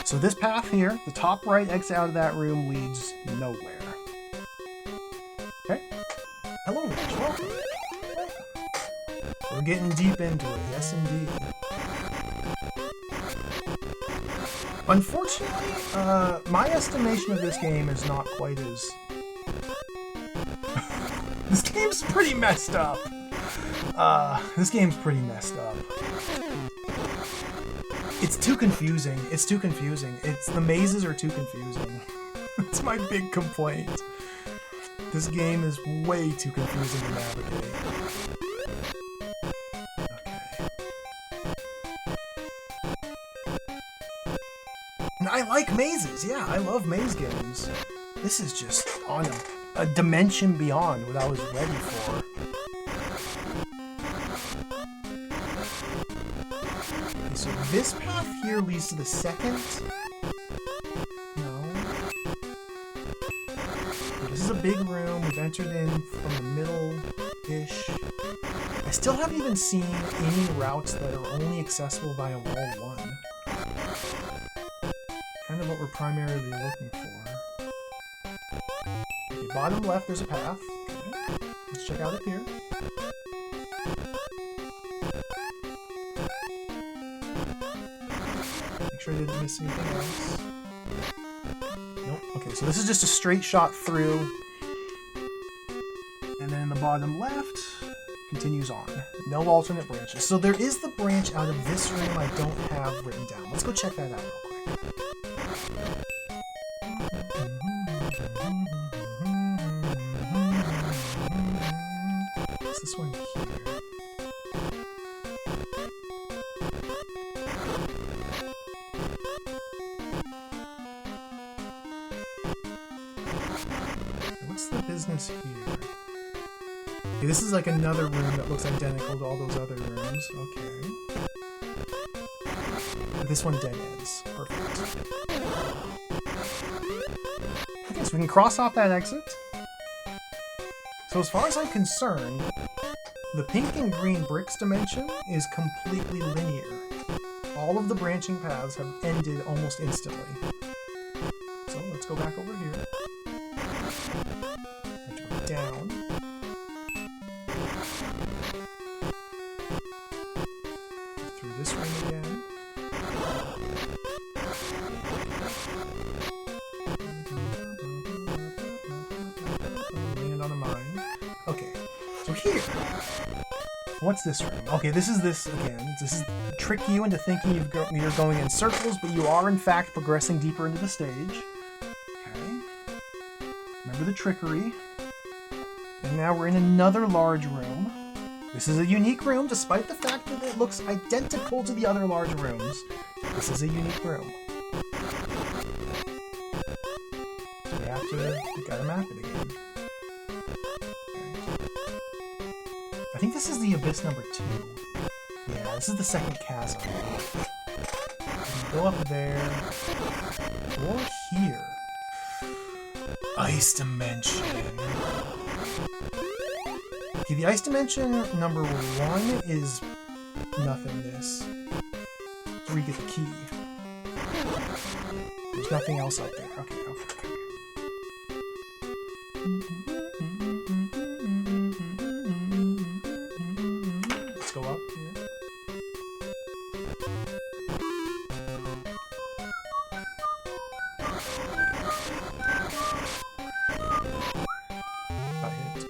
So this path here, the top right exit out of that room leads nowhere. Okay. Hello, Rich. Welcome. We're getting deep into it. Yes, indeed. Unfortunately, my estimation of this game is not quite as... This game's pretty messed up. This game's pretty messed up. It's too confusing. It's too confusing. The mazes are too confusing. That's my big complaint. This game is way too confusing to navigate. Okay. And I like mazes. Yeah, I love maze games. This is just on a dimension beyond what I was ready for. Okay, so this path here leads to the second. No. Okay, this is a big room. We've entered in from the middle-ish. I still haven't even seen any routes that are only accessible via wall 1. Kind of what we're primarily looking for. Okay, bottom left, there's a path. Okay. Let's check out it here. Make sure I didn't miss anything else. Nope. Okay, so this is just a straight shot through. And then the bottom left continues on. No alternate branches. So there is the branch out of this room I don't have written down. Let's go check that out real quick. What's this one here? What's the business here? Okay, this is like another room that looks identical to all those other rooms. Okay. But this one dead ends. Perfect. Okay, so we can cross off that exit. So as far as I'm concerned, the pink and green bricks dimension is completely linear. All of the branching paths have ended almost instantly. So let's go back over here. Go down. Through this room again. Land on a mine. Okay, so here. What's this room? Okay, this is again. This is trick you into thinking you're going in circles, but you are in fact progressing deeper into the stage. Okay. Remember the trickery. And now we're in another large room. This is a unique room, despite the fact that it looks identical to the other large rooms. This is a unique room. So we gotta map it again. Okay. I think this is the abyss number 2. Yeah, this is the second chasm. Go up there. Or here. Ice dimension. Okay, the ice dimension number 1 is nothingness. So we get the key. There's nothing else up there. Okay, okay. Let's go up here. Got hit.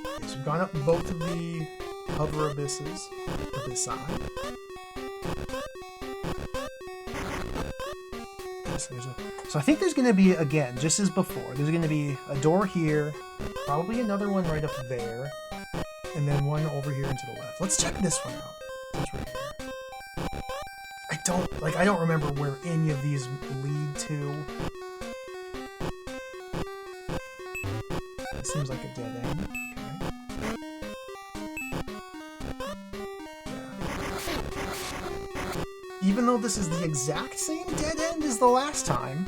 Okay, so we've gone up both of the hover abysses of this side. So I think there's going to be, again, just as before, there's going to be a door here, probably another one right up there, and then one over here and to the left. Let's check this one out. It's right here. I don't remember where any of these lead to. It seems like a dead end. Even though this is the exact same dead end as the last time,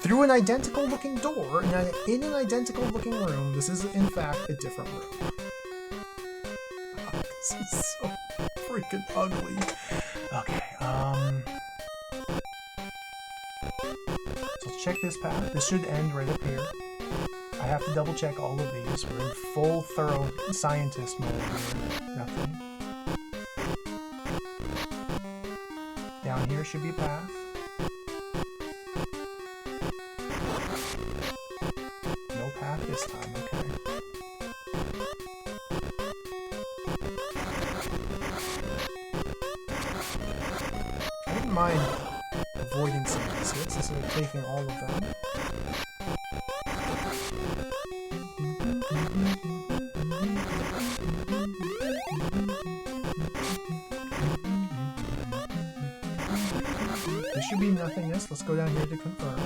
through an identical looking door in an identical looking room. This is in fact a different room. Oh, this is so freaking ugly. Okay, so let's check this path. This should end right up here. I have to double check all of these. We're in full thorough scientist mode here. Nothing. Down here should be a path. No path this time, okay. I wouldn't mind avoiding some exits instead of taking all of them. There should be nothingness. Let's go down here to confirm.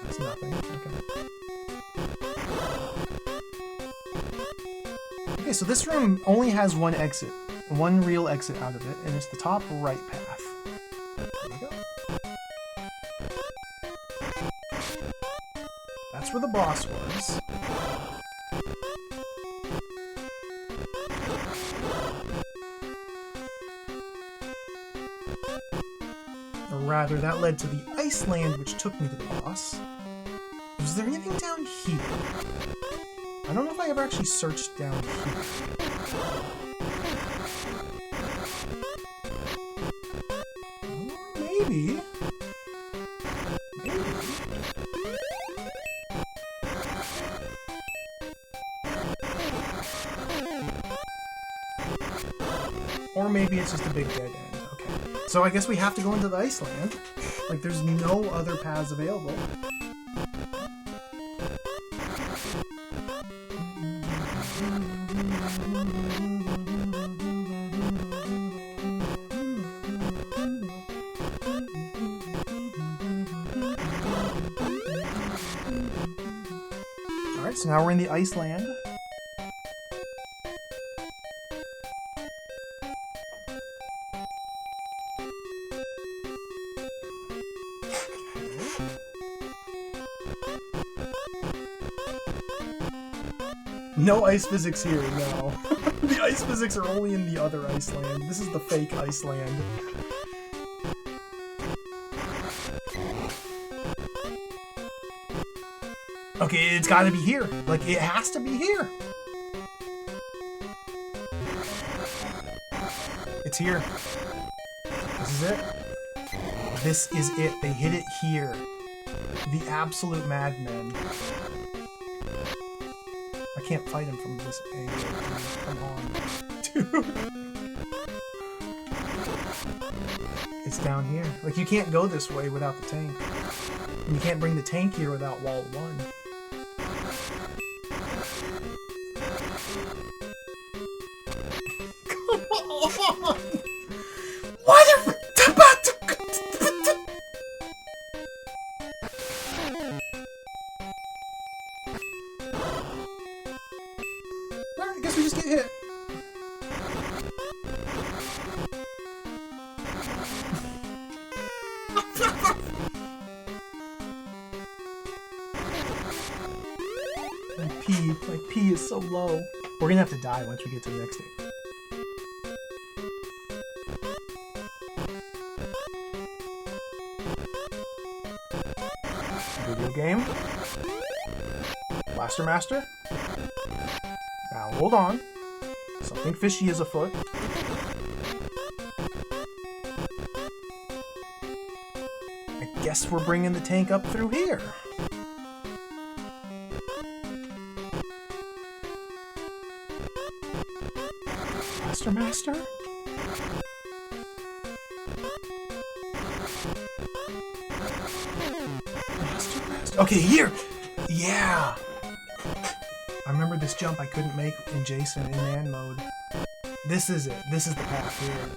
That's nothing. Okay, so this room only has one exit. One real exit out of it, and it's the top right path. There we go. That's where the boss was. Or rather, that led to the Iceland, which took me to the boss. Was there anything down here? I don't know if I ever actually searched down here. Maybe. Or maybe it's just a big dead end. Okay. So I guess we have to go into the Iceland. Like, there's no other paths available. Alright, so now we're in the Iceland. No ice physics here, no. The ice physics are only in the other Iceland. This is the fake Iceland. Okay, it's gotta be here. Like, it has to be here. It's here. This is it. This is it. They hit it here. The absolute madmen. I can't fight him from this angle. Come on. Dude. It's down here. Like, you can't go this way without the tank. And you can't bring the tank here without wall 1. Come on! What are... I guess we just get hit. My P is so low. We're gonna have to die once we get to the next stage. Video game. Blaster Master. Now hold on. Something fishy is afoot. I guess we're bringing the tank up through here. Blaster Master? Blaster Master. Okay, here! Yeah! I remember this jump I couldn't make in Jason in man mode. This is it. This is the path here.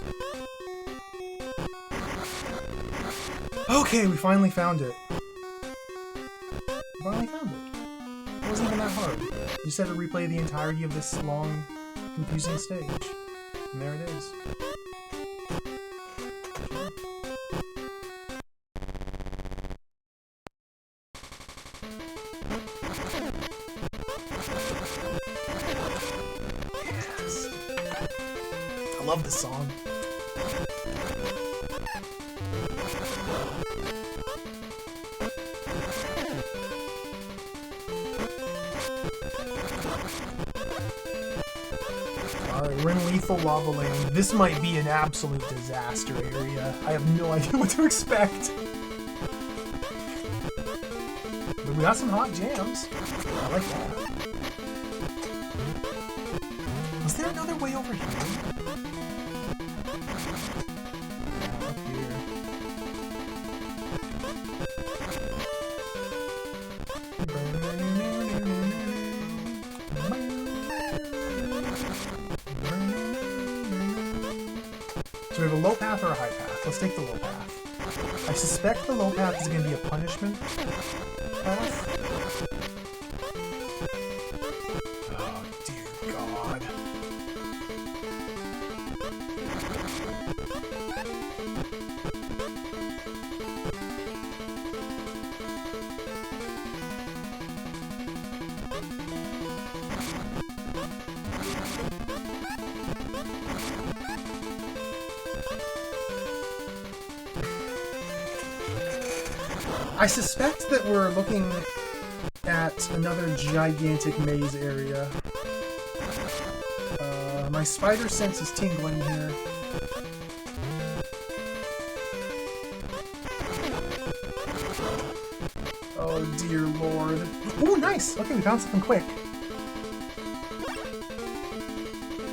Okay, we finally found it. We finally found it. It wasn't even that hard. You just had to replay the entirety of this long, confusing stage. And there it is. Yes. I love this song. Alright, we're in Lethal Lava Land. This might be an absolute disaster area. I have no idea what to expect. But we got some hot jams. I like that. Was there another way over here? Yeah, up here. So we have a low path or a high path. Let's take the low path. I suspect the low path is going to be a punishment path. Oh, dear God. I suspect that we're looking at another gigantic maze area. My spider sense is tingling here. Oh dear lord. Ooh, nice! Okay, we found something quick.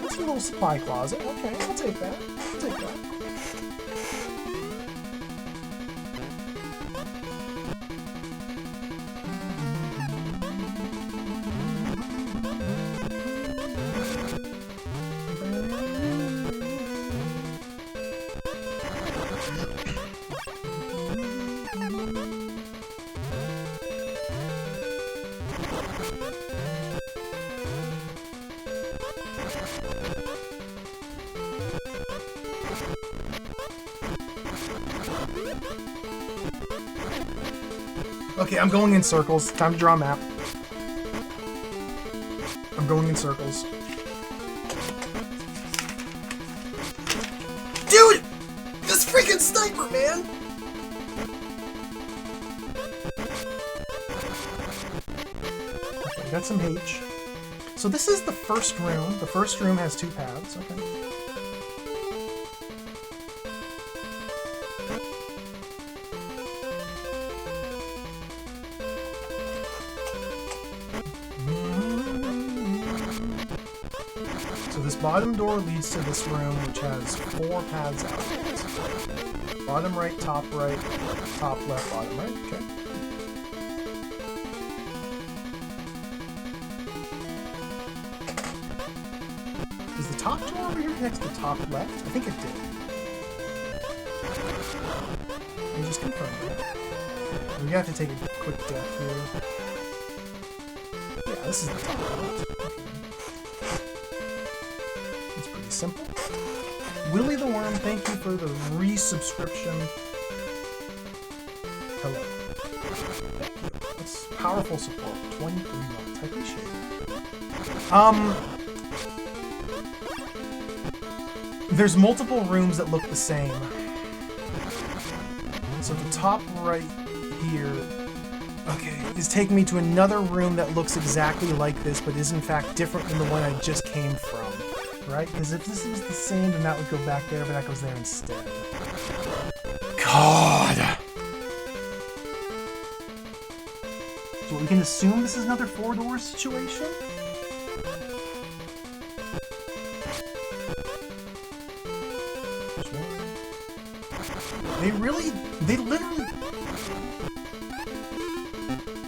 That's a little supply closet. Okay, I'll take that. I'll take that. Okay, I'm going in circles. Time to draw a map. I'm going in circles. Dude! This freaking sniper, man! Okay, we got some H. So this is the first room. The first room has 2 paths, okay. So this bottom door leads to this room, which has 4 paths out. Bottom right, top left, bottom right, okay. Is the top door over here next to top left? I think it did. Let me just confirm that. We have to take a quick death here. Yeah, this is the top left. Simple. Willie the Worm, thank you for the resubscription. Hello. Thank you. That's powerful support. 23 months. I appreciate it. There's multiple rooms that look the same. So the top right here, okay, is taking me to another room that looks exactly like this, but is in fact different than the one I just came from. Right? Because if this is the same, then that would go back there, but that goes there instead. God! So we can assume this is another 4-door situation? They literally...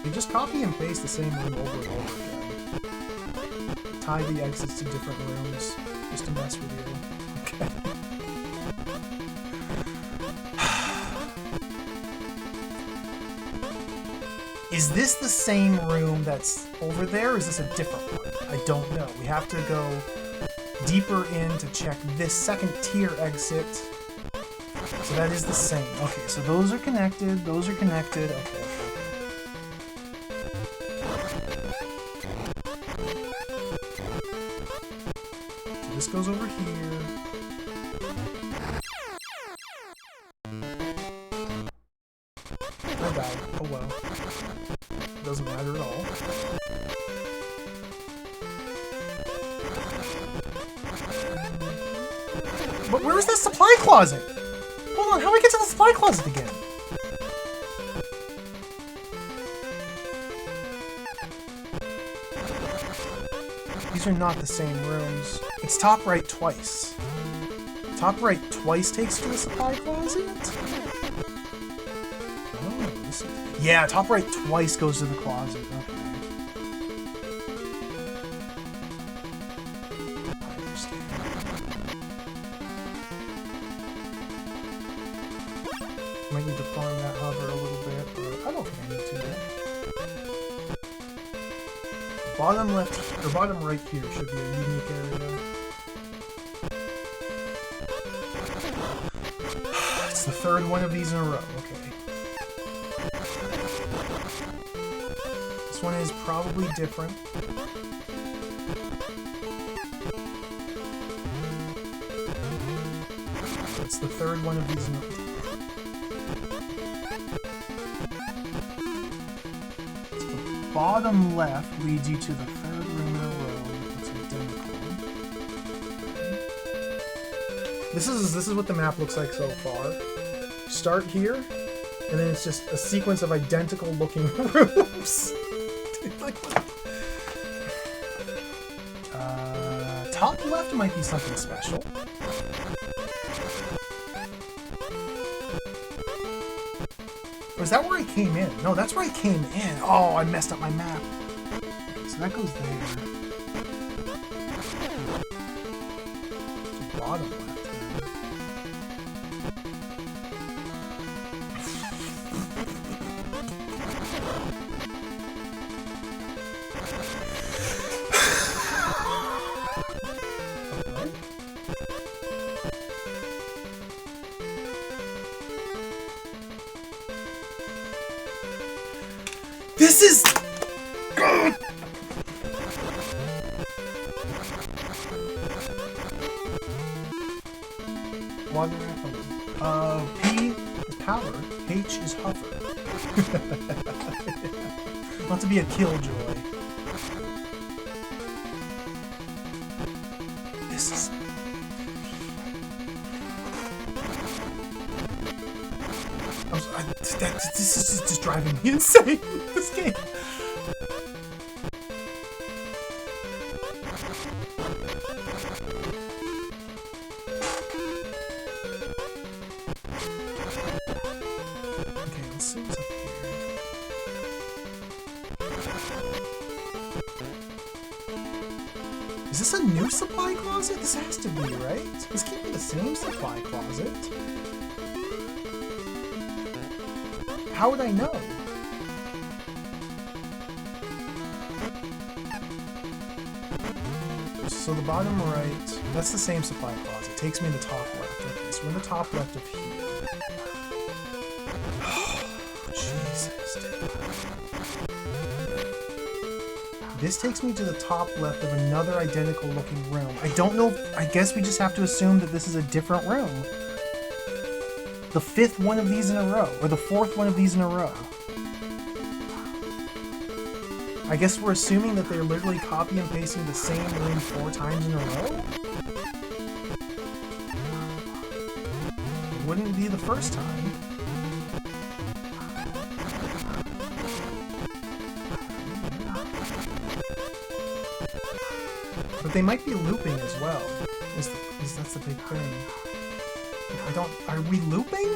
They just copy and paste the same room over and over again. Tie the exits to different rooms. Just to mess with you. Okay. Is this the same room that's over there, or is this a different one? I don't know. We have to go deeper in to check this second tier exit. So that is the same. Okay, so those are connected. Those are connected. Okay. goes over here. I died. Oh well. Doesn't matter at all. But where is that supply closet? Hold on, how do we get to the supply closet again? These are not the same rooms. It's top right twice. Top right twice takes you to the supply closet? Oh, this is... Yeah, top right twice goes to the closet. Okay. I understand. Might need to farm that hover a little bit, but I don't think I need to yet. Bottom left, or bottom right here should be a unique area. It's the third one of these in a row, okay. This one is probably different. It's the third one of these in a row. Bottom left leads you to the third room in a row. Looks identical. This is what the map looks like so far. Start here, and then it's just a sequence of identical looking rooms. Top left might be something special. Or is that where I came in? No, that's where I came in. Oh, I messed up my map. Okay, so that goes there. Bottom left. This is... P is power, H is hover. Not to be a killjoy. This is... this is just driving me insane, this game. Okay, let's see what's up here. Is this a new supply closet? This has to be, right? This can't be the same supply closet. How would I know? So the bottom right, that's the same supply closet. Takes me to the top left. Okay, so we're in the top left of here. Oh, Jesus, dude. This takes me to the top left of another identical looking room. I don't know, I guess we just have to assume that this is a different room. The fifth one of these in a row, or the fourth one of these in a row. I guess we're assuming that they're literally copy and pasting the same room 4 times in a row? It wouldn't be the first time. But they might be looping as well. That's the big thing. I don't... Are we looping?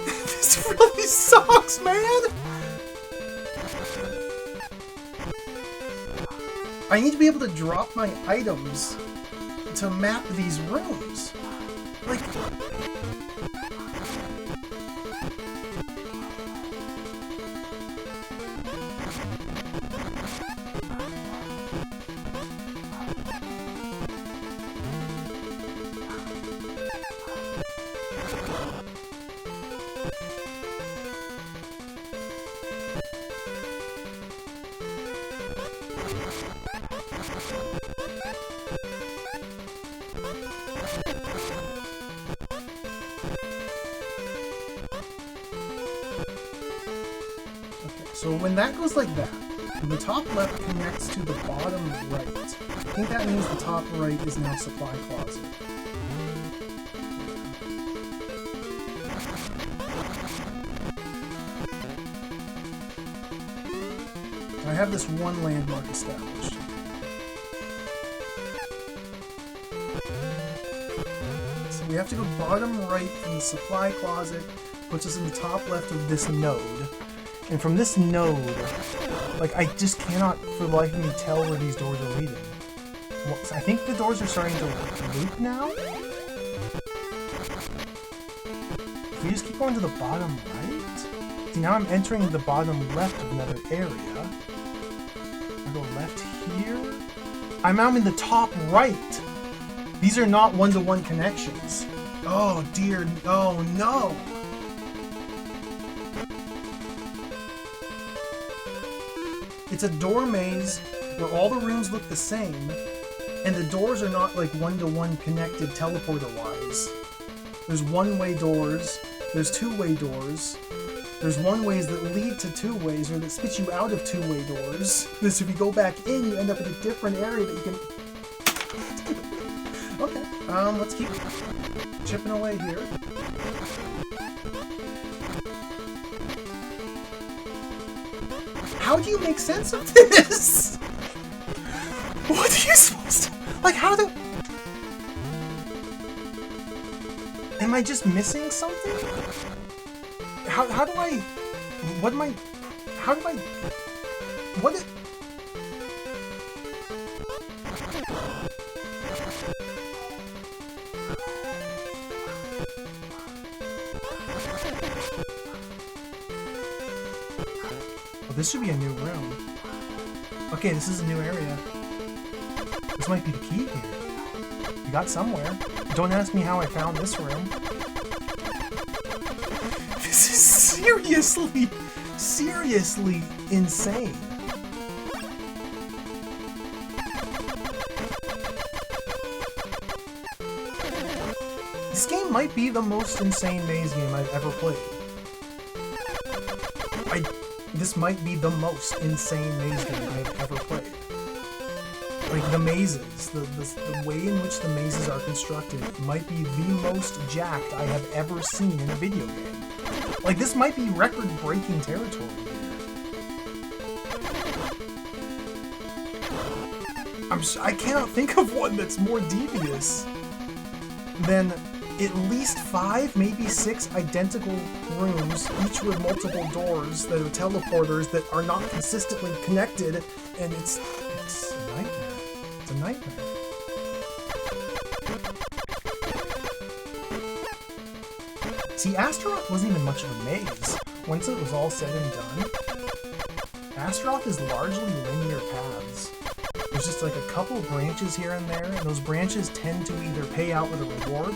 This really sucks, man! I need to be able to drop my items to map these rooms. Like... So when that goes like that, the top left connects to the bottom right. I think that means the top right is now supply closet. I have this one landmark established. So we have to go bottom right from the supply closet, puts us in the top left of this node. And from this node, like, I just cannot for the life of me tell where these doors are leading. I think the doors are starting to loop now? If we just keep going to the bottom right? See, now I'm entering the bottom left of another area. I go left here? I'm in the top right! These are not one-to-one connections. Oh dear, oh no! It's a door maze where all the rooms look the same, and the doors are not like one-to-one connected teleporter-wise. There's one-way doors, there's two-way doors, there's one-ways that lead to two-ways or that spit you out of two-way doors. This, if you go back in, you end up in a different area that you can... Okay, let's keep chipping away here. How do you make sense of this? What are you supposed to... Like, how do... Am I just missing something? How do I... What am I... How do I... What it... This should be a new room. Okay, this is a new area. This might be the key here. You got somewhere. Don't ask me how I found this room. This is seriously insane. This game might be the most insane maze game I've ever played. This might be the most insane maze game I've ever played. Like, the mazes, the way in which the mazes are constructed might be the most jacked I have ever seen in a video game. Like, this might be record-breaking territory here. I cannot think of one that's more devious than at least 5, maybe 6 identical rooms, each with multiple doors that are teleporters that are not consistently connected, and it's a nightmare. It's a nightmare. See, Astaroth wasn't even much of a maze. Once it was all said and done, Astaroth is largely linear paths. There's just like a couple branches here and there, and those branches tend to either pay out with a reward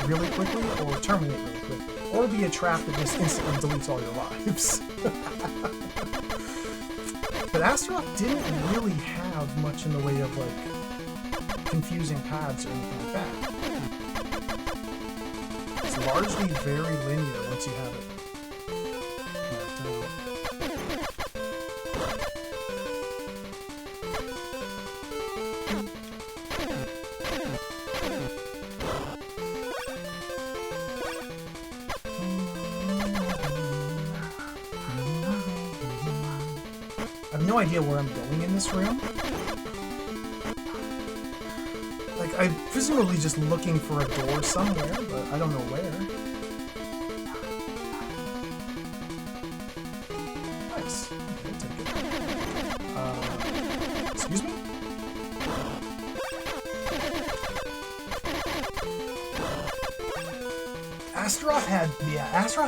really quickly or terminate really quickly, or be a trap that just instantly deletes all your lives. But Astaroth didn't really have much in the way of like confusing paths or anything like that. It's largely very linear once you have it mapped out. I have no idea where I'm going in this room. Like, I'm presumably just looking for a door somewhere, but I don't know where. Nice. Okay, take it. Excuse me? Astaroth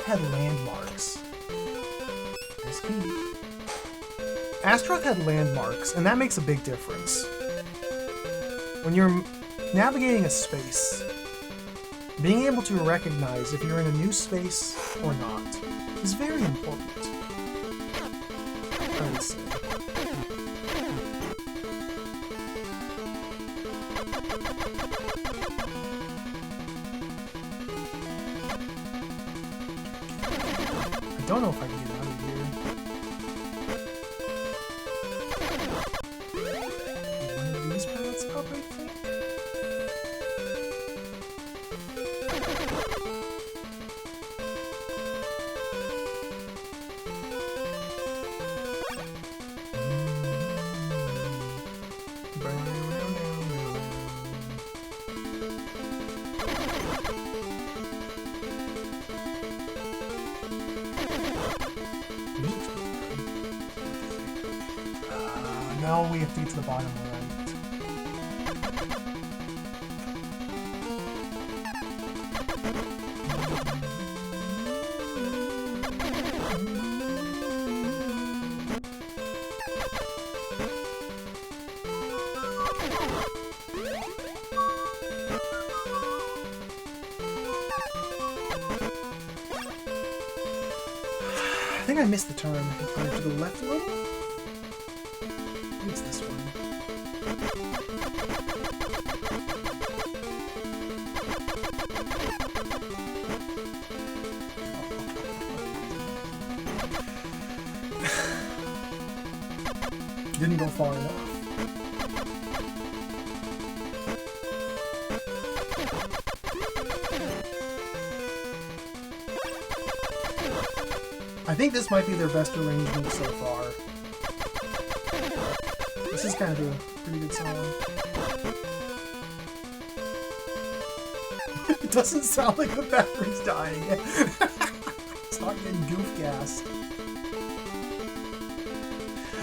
had landmarks. This key. Astaroth had landmarks, and that makes a big difference. When you're navigating a space, being able to recognize if you're in a new space or not is very important. I would say. I don't know if I can get out of here. Now we have to get to the bottom right. I think I missed the turn. I have to go left a little? Maybe it's this one. Didn't go far enough. I think this might be their best arrangement so far. This is kind of a pretty good song. It doesn't sound like the battery's dying. It's not getting goof gassed.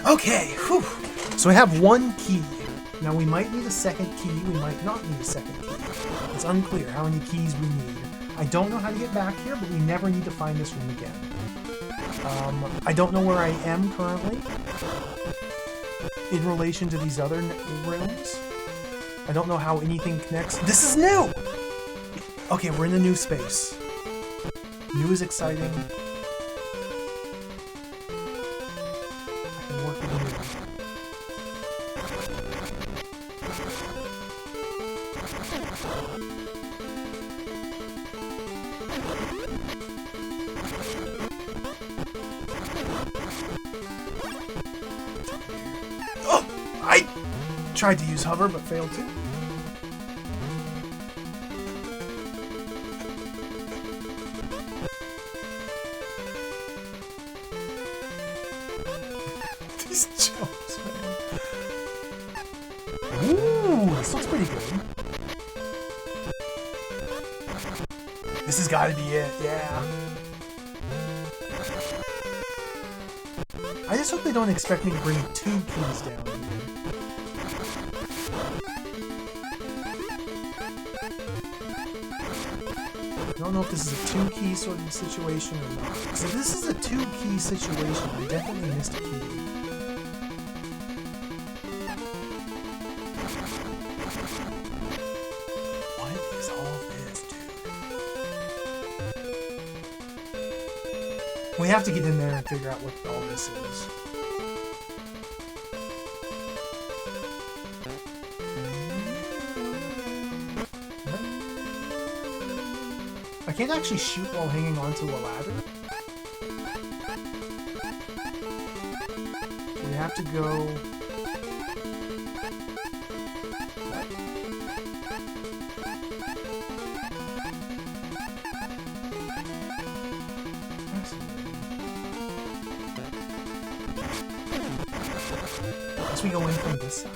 Okay, whew. So we have one key. Now we might need a second key, we might not need a second key. It's unclear how many keys we need. I don't know how to get back here, but we never need to find this room again. I don't know where I am currently in relation to these other rooms. I don't know how anything connects. This is new! Okay, we're in a new space. New is exciting. I can work with new. Oh! I tried to use hover, but failed to. These jumps, man. Ooh, this looks pretty good. This has got to be it, yeah. I just hope they don't expect me to bring 2 keys down here. I don't know if this is a 2-key sort of situation or not. So if this is a 2-key situation, I definitely missed a key. What is all this, dude? We have to get in there and figure out what all this is. I can't actually shoot while hanging onto a ladder. We have to go... Guess we go in from this side.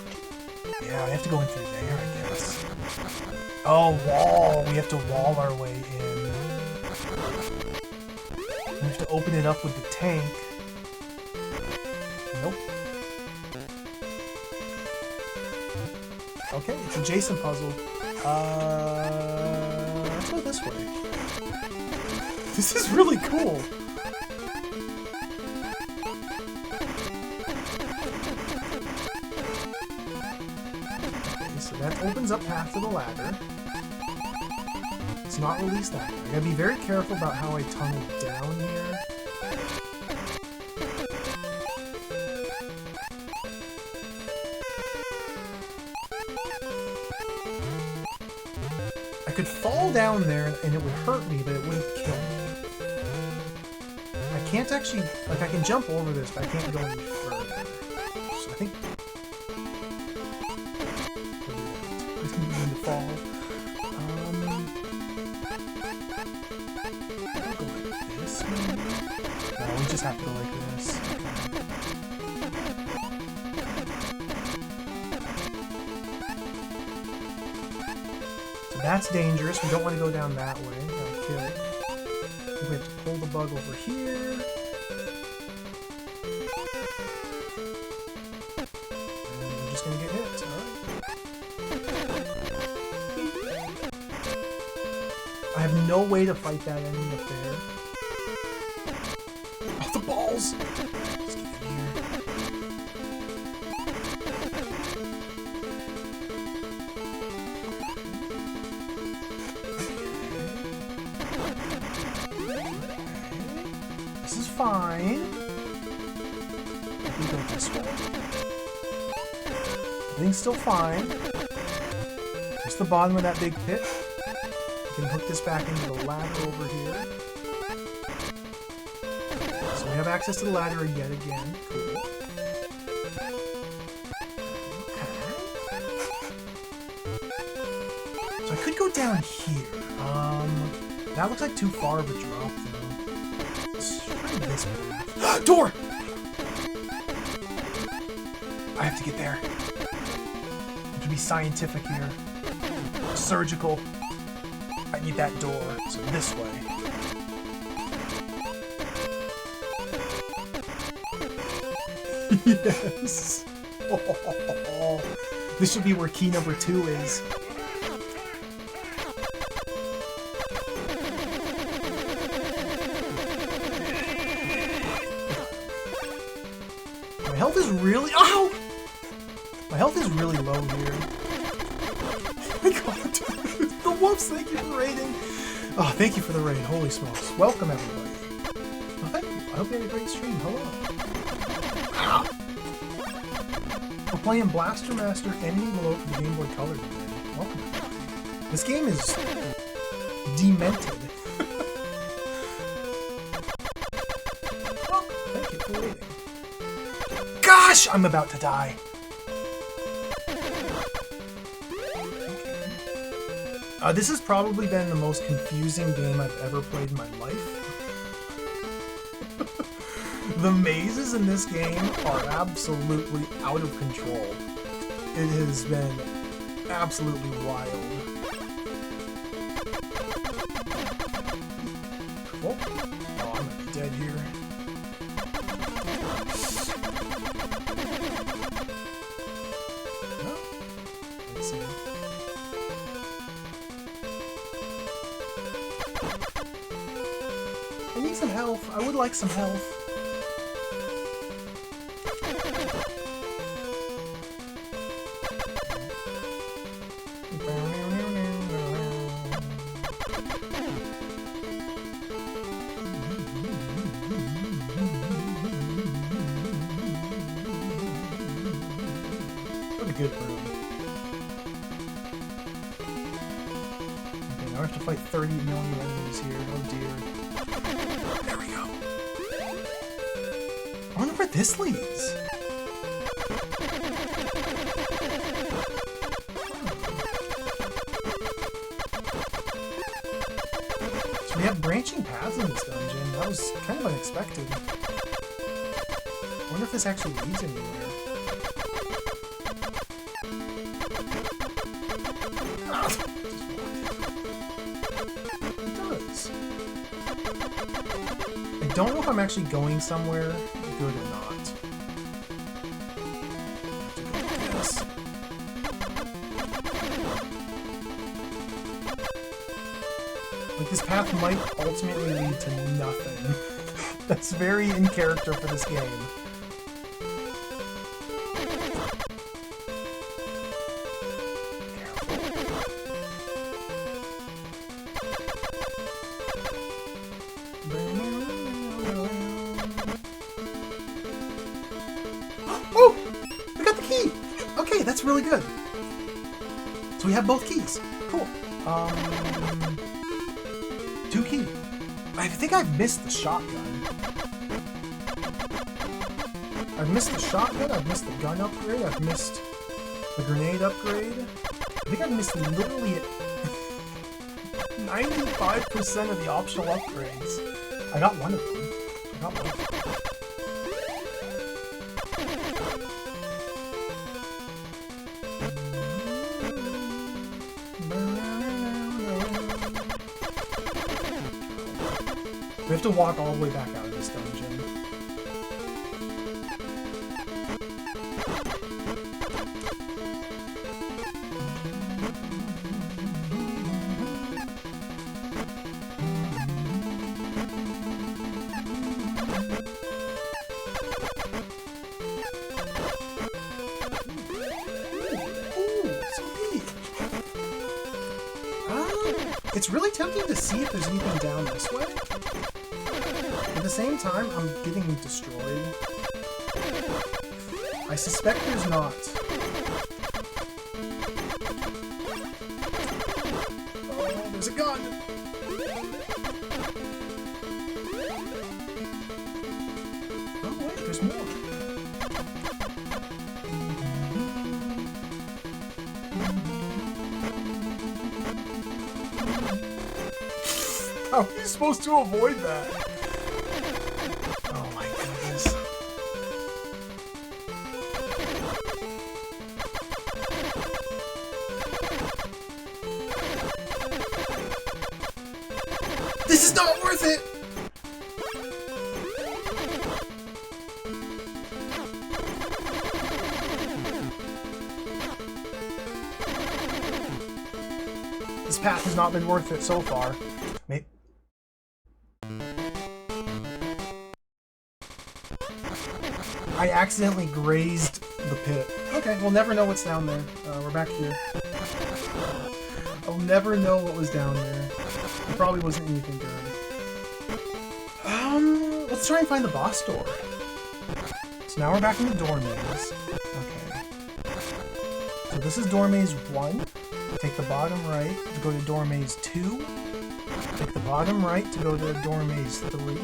Yeah, we have to go in through there, I guess. Oh, wall! We have to wall our way in. We have to open it up with the tank. Nope. Okay, it's a Jason puzzle. Let's go this way. This is really cool. Okay, so that opens up path to the ladder. It's not released that way. I gotta be very careful about how I tunnel down here. I could fall down there and it would hurt me, but it wouldn't kill me. I can't actually, like, I can jump over this, but I can't go any further. So I think... I didn't mean to fall. I'll go like this, maybe? No, we just have to go like this. That's dangerous. We don't want to go down that way. That'll kill it. We have to pull the bug over here. I have no way to fight that enemy up there. Oh, the balls! Let's get in here. This is fine. If we go this way. Everything's still fine. Just the bottom of that big pit. We can hook this back into the ladder over here. So we have access to the ladder yet again. Cool. Okay. So I could go down here. That looks like too far of a drop though. Let's try this path. Door! I have to get there. I have to be scientific here. Surgical. I need that door, so this way. Yes! Oh, this should be where key number 2 is. My health is really... Ow! My health is really low here. Oh my god. The wolves, thank you for raiding. Oh, thank you for the raid. Holy smokes. Welcome, everybody. Oh, thank you. I hope you had a great stream. Hello. Ow. We're playing Blaster Master Enemy Below for the Game Boy Color today. Welcome, everybody. This game is demented. Well, thank you for raiding. Gosh, I'm about to die. This has probably been the most confusing game I've ever played in my life. The mazes in this game are absolutely out of control. It has been absolutely wild. Oh, I'm gonna be dead here. Oh, let's see. I need some health. I would like some health. What a good room. Okay, now I have to fight 30 million enemies here. Oh dear. There we go. I wonder where this leads. So we have branching paths in this dungeon. That was kind of unexpected. I wonder if this actually leads anywhere. It does. I don't know if I'm actually going somewhere good or not. Yes. Like, this path might ultimately lead to nothing. That's very in character for this game. Oh! We got the key! Okay, that's really good. So we have both keys. Cool. 2 keys. I think I've missed the shotgun. I've missed the shotgun, I've missed the gun upgrade, I've missed the grenade upgrade. I think I've missed literally 95% of the optional upgrades. I got one of them. I got one of them. We have to walk all the way back out of this dungeon. really tempting to see if there's anything down this way. At the same time, I'm getting destroyed. I suspect there's not. Oh, there's a gun! Oh, wait, there's more. How are you supposed to avoid that? Oh my goodness. This is not worth it! This path has not been worth it so far. Maybe. I accidentally grazed the pit. Okay, we'll never know what's down there. We're back here. I'll never know what was down there. It probably wasn't anything good. Let's try and find the boss door. So now we're back in the door maze. Okay. So this is door maze 1. Take the bottom right to go to door maze 2. Take the bottom right to go to door maze 3.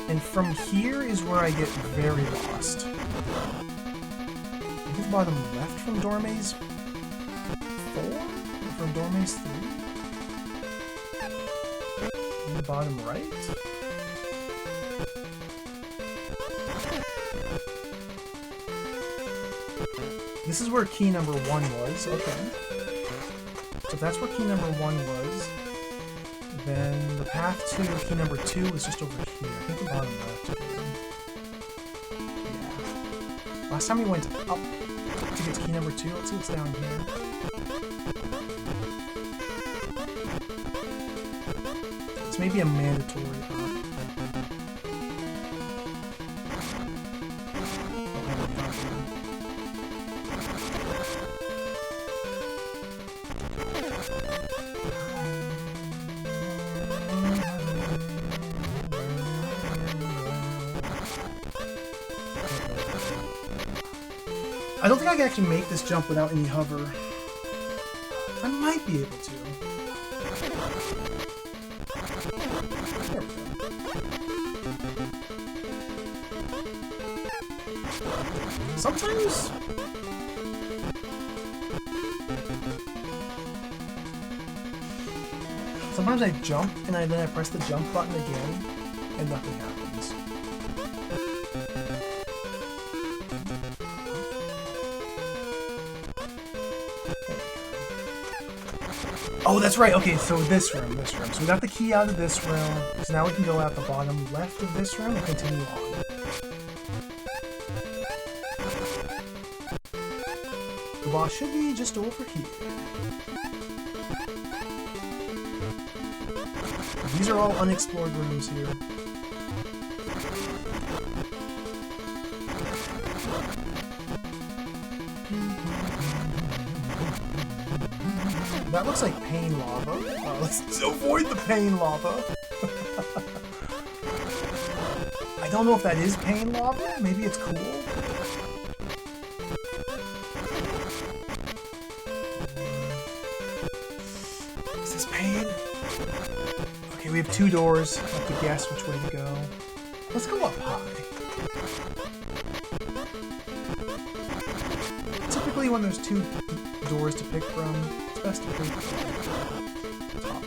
And from here is where I get very lost. I think bottom left from door maze 4? Or from door maze 3? And the bottom right? This is where key number 1 was. Okay. So if that's where key number 1 was, then the path to key number 2 is just over here. I think the bottom left again. Yeah. Last time we went up to get to key number 2. Let's see what's down here. This may be a mandatory up. I don't think I can actually make this jump without any hover. I might be able to. There we go. Sometimes I jump and then I press the jump button again and nothing happens. Oh, that's right. Okay, so this room. So we got the key out of this room. So now we can go out the bottom left of this room and continue on. The boss should be just over here. These are all unexplored rooms here. That looks like pain lava. Let's avoid the pain lava. I don't know if that is pain lava. Maybe it's cool. Is this pain? Okay, we have 2 doors. I have to guess which way to go. Let's go up high. Typically when there's 2 doors to pick from, it's best to pick top.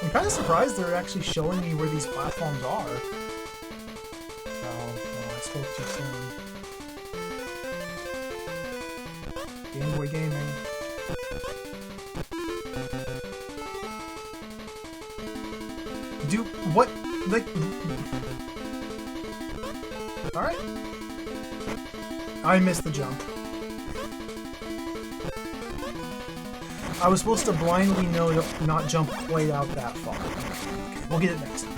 I'm kind of surprised they're actually showing me where these platforms are. Oh, I spoke too soon. Game Boy Gaming. What? Like... Alright. I missed the jump. I was supposed to blindly know to not jump quite out that far. Okay, we'll get it next time.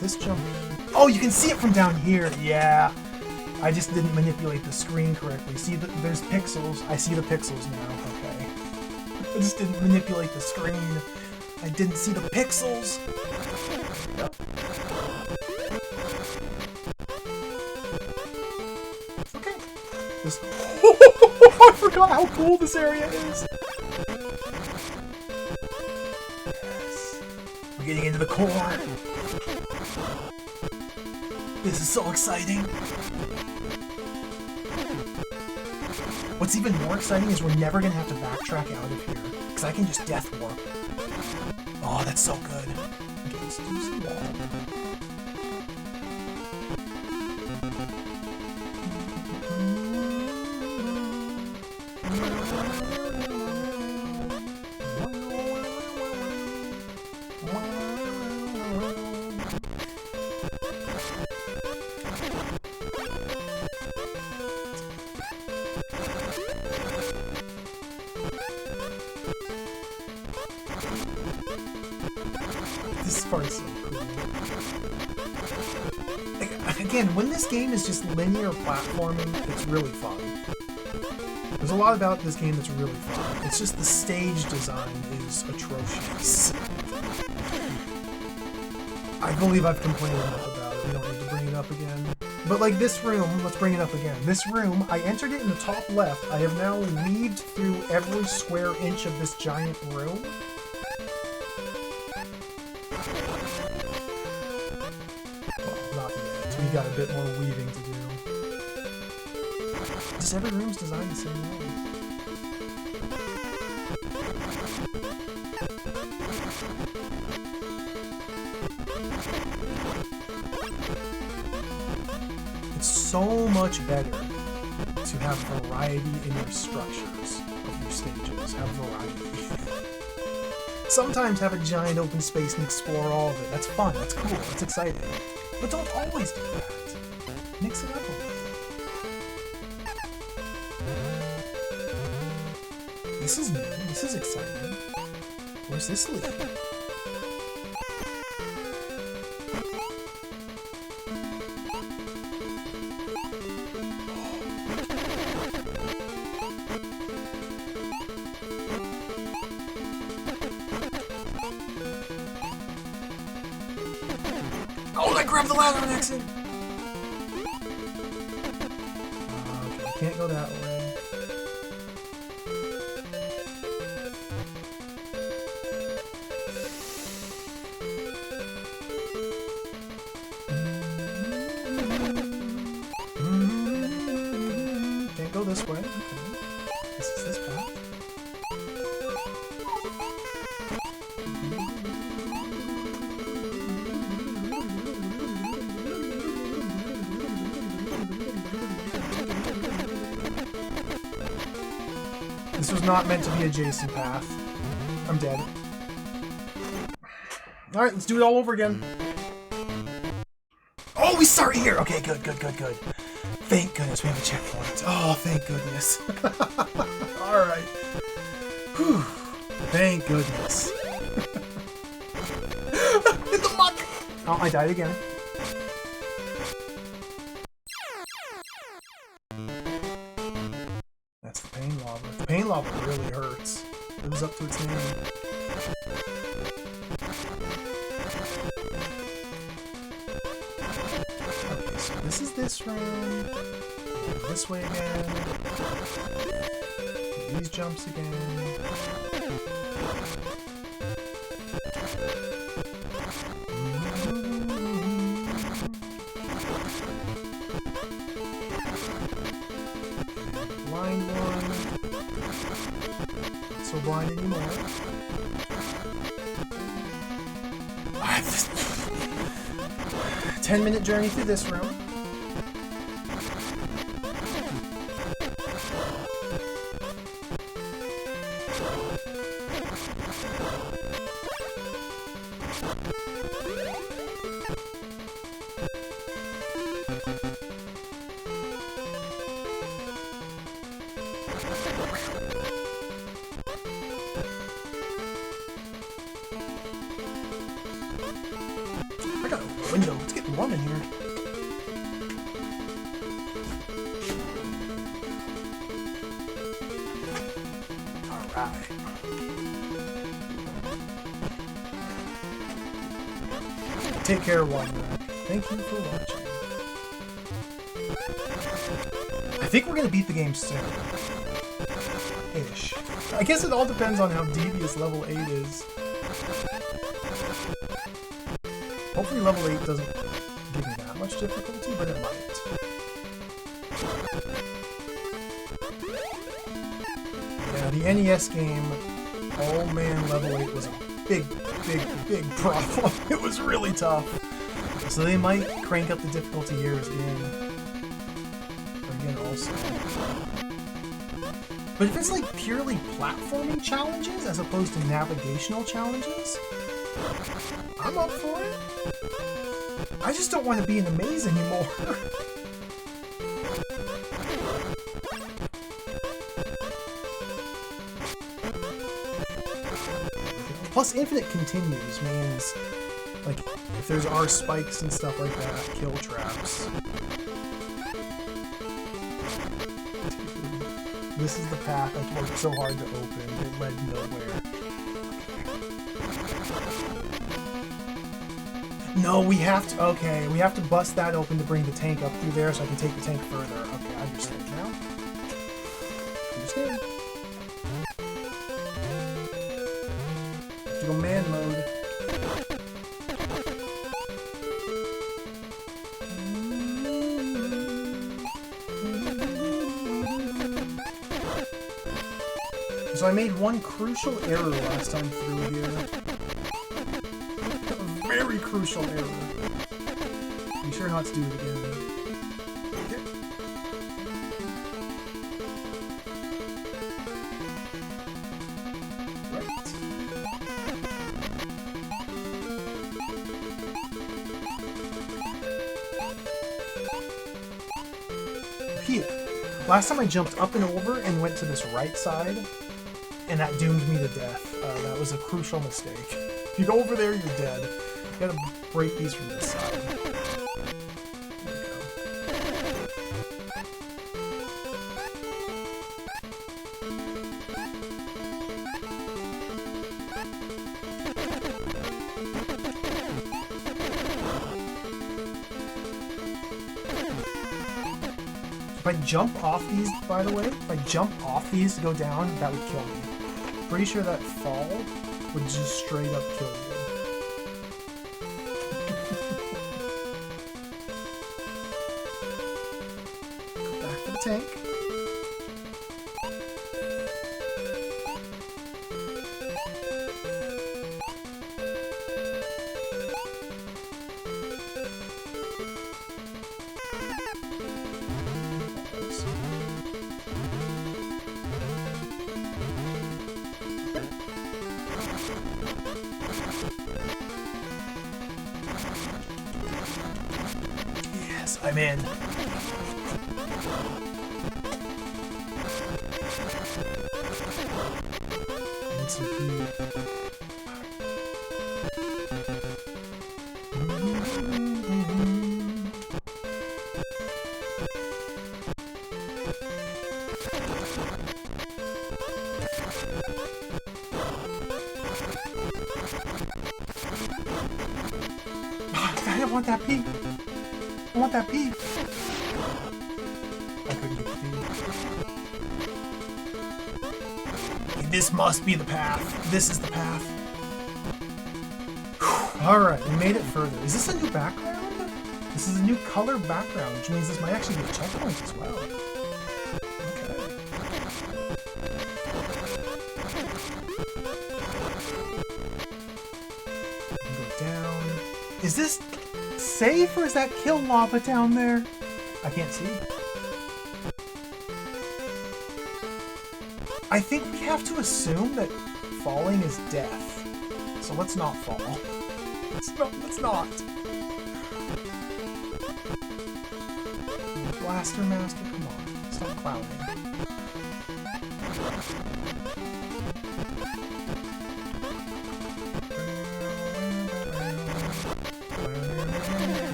This jump... Oh, you can see it from down here! Yeah! I just didn't manipulate the screen correctly. See, there's pixels. I see the pixels now. Okay. I just didn't manipulate the screen. I didn't see the pixels! Yep. Okay. This... I forgot how cool this area is! Yes. We're getting into the core. This is so exciting! What's even more exciting is we're never gonna have to backtrack out of here, because I can just death warp. Oh, that's so good. Okay, let's do some wall. This part is so cool. Again, when this game is just linear platforming, it's really fun. There's a lot about this game that's really fun. It's just the stage design is atrocious. I believe I've complained enough about it. We don't need to bring it up again. But like this room, let's bring it up again. This room, I entered it in the top left. I have now weaved through every square inch of this giant room. We got a bit more weaving to do. Just every room's designed the same way. It's so much better to have variety in your structures of your stages. Have variety. Sometimes have a giant open space and explore all of it. That's fun, that's cool, that's exciting. But don't always do that. Mix it up a little. This is new. This is exciting. Where's this lead? Oh, I grabbed the ladder on accident! Okay, can't go that way. Can't go this way. Okay. This is this path. This was not meant to be a Jason path. I'm dead. Alright, let's do it all over again. Oh, we start here! Okay, good. Thank goodness we have a checkpoint. Oh, thank goodness. Alright. Whew. Thank goodness. In the muck! Oh, I died again. That's the pain lava. The pain lava really hurts. It lives up to its name. Okay, so this is this room. This way again. These jumps again. Blind one. Not so blind anymore. 10-minute journey through this room. I got a window. It's getting warm in here. Alright. Take care, one. Thank you for watching. I think we're gonna beat the game soon. Ish. I guess it all depends on how devious level 8 is. Hopefully level 8 doesn't give me that much difficulty, but it might. Yeah, the NES game, oh man, level 8 was a big problem. It was really tough. So they might crank up the difficulty here again also. But if it's like purely platforming challenges as opposed to navigational challenges, I'm up for it. I just don't want to be in a maze anymore. Plus, infinite continues means, like, if there's R spikes and stuff like that, kill traps. This is the path I worked so hard to open. It led nowhere. No, we have to. Okay, we have to bust that open to bring the tank up through there so I can take the tank further. Okay, I understand now. Understand. Have to go man mode. So I made one crucial error last time through here. A very crucial error. Be sure not to do it again. Okay. Right. Here. Last time I jumped up and over and went to this right side, and that doomed me to death. That was a crucial mistake. If you go over there, you're dead. You gotta break these from this side. There we go. If I jump off these, by the way, if I jump off these to go down, that would kill me. Pretty sure that fall would just straight up kill you. Go back to the tank. Yes, I'm in. Need some food. I don't want that pea. I want that pea. I couldn't get the pea. This must be the path. This is the path. Alright, we made it further. Is this a new background? This is a new color background, which means this might actually be a checkpoint as well. Okay. Is this safe or is that kill lava down there? I can't see. I think we have to assume that falling is death. So let's not fall. Let's not. Blaster Master, come on. Stop clowning.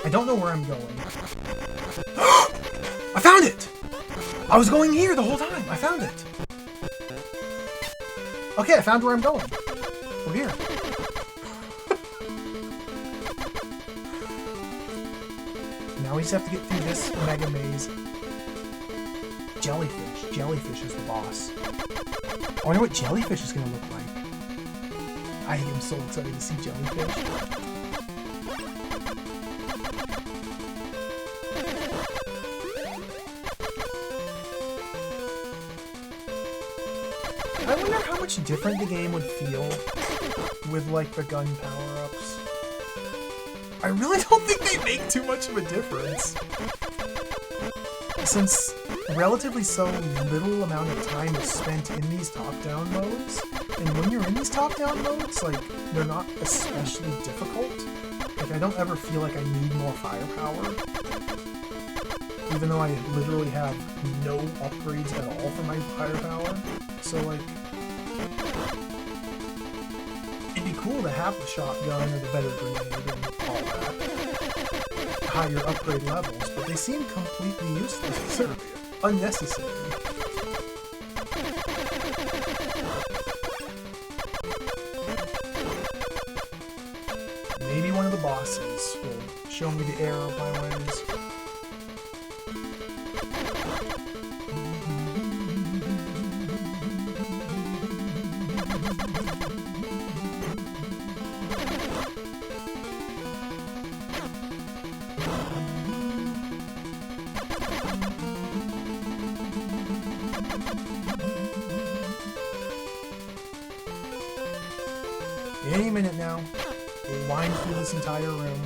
I don't know where I'm going. I found it! I was going here the whole time. I found it. Okay, I found where I'm going. We're here. Now we just have to get through this mega maze. Jellyfish. Jellyfish is the boss. I wonder what jellyfish is going to look like. I am so excited to see jellyfish. I wonder how much different the game would feel with, like, the gun power-ups. I really don't think they make too much of a difference. Since relatively so little amount of time is spent in these top-down modes, and when you're in these top-down modes, like, they're not especially difficult. Like, I don't ever feel like I need more firepower. Even though I literally have no upgrades at all for my firepower. So, like, it'd be cool to have the shotgun or the better grenade and all that. Higher upgrade levels, but they seem completely useless or unnecessary. Maybe one of the bosses will show me the error of my ways. Any minute now, we'll wind through this entire room.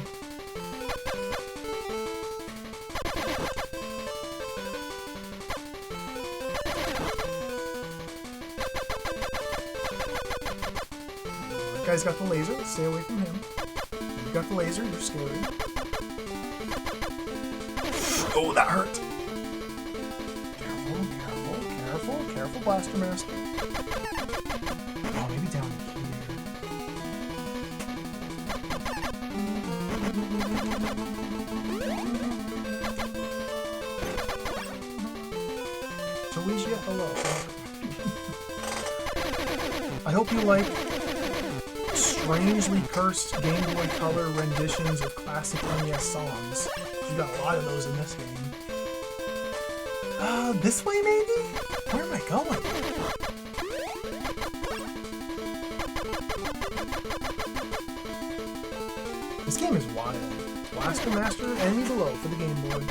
That guy's got the laser, let's stay away from him. You've got the laser, you're scary. Oh, that hurt! Careful, careful, careful, careful, Blaster Master. Oh, maybe down here. Hello. I hope you like strangely cursed Game Boy Color renditions of classic NES songs. You got a lot of those in this game. This way maybe? Where am I going? This game is wild. Blaster Master, Enemy Below for the Game Boy.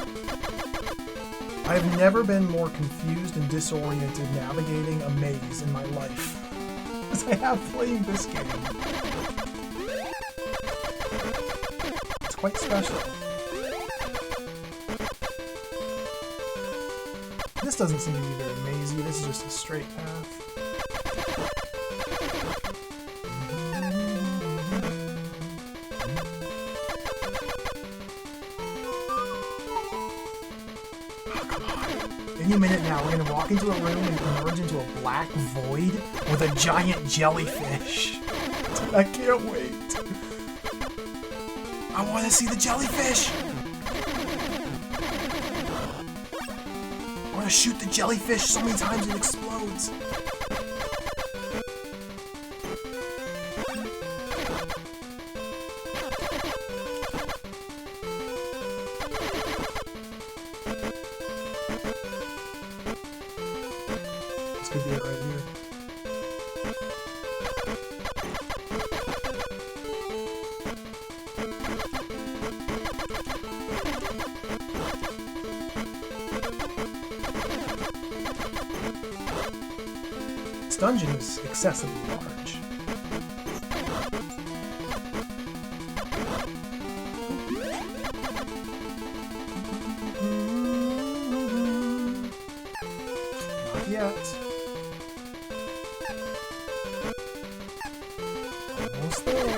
I have never been more confused and disoriented navigating a maze in my life as I have playing this game. It's quite special. This doesn't seem to be very mazy, this is just a straight path. Any minute now, we're gonna walk into a room and emerge into a black void with a giant jellyfish. I can't wait. I want to see the jellyfish. I want to shoot the jellyfish so many times it explodes. Could be it right here. dungeon is excessively large. Not yet. Almost there.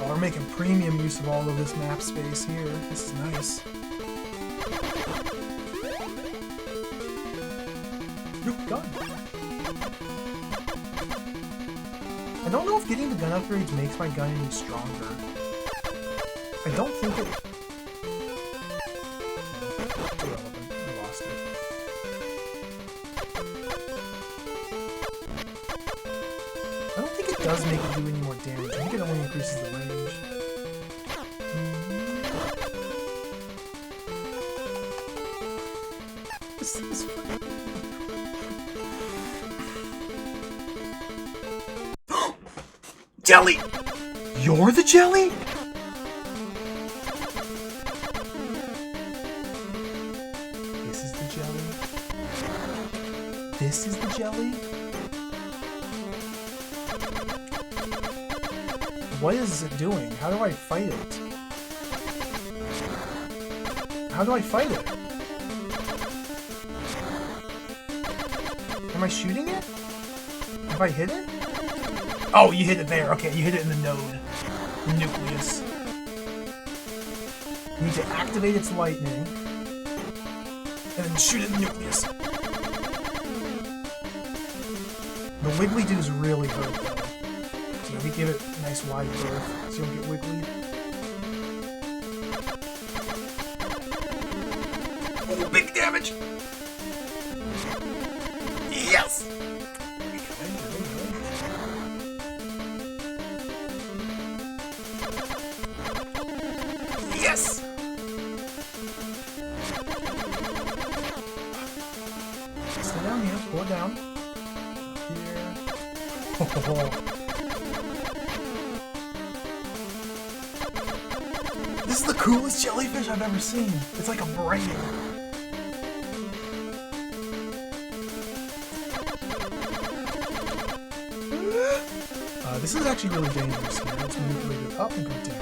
Oh, we're making premium use of all of this map space here. This is nice. Nope, gun. I don't know if getting the gun upgrades makes my gun any stronger. I don't think it... Irrelevant. I lost it. I don't think it does make it do any more damage. I think it only increases the range. This is fun. Jelly! You're the jelly? This is the jelly? This is the jelly? What is it doing? How do I fight it? How do I fight it? Am I shooting it? Have I hit it? Oh, you hit it there. Okay, you hit it in the node. The nucleus. You need to activate its lightning. And then shoot it in the nucleus. The wiggly dudes really hurt, though. So we give it a nice wide berth so you don't get wiggly. Oh, big damage! Yes! Yes! Stay down here, pull it down. Here. This is the coolest jellyfish I've ever seen. It's like a brain. This is actually really dangerous here. Let's manipulate it up and go down.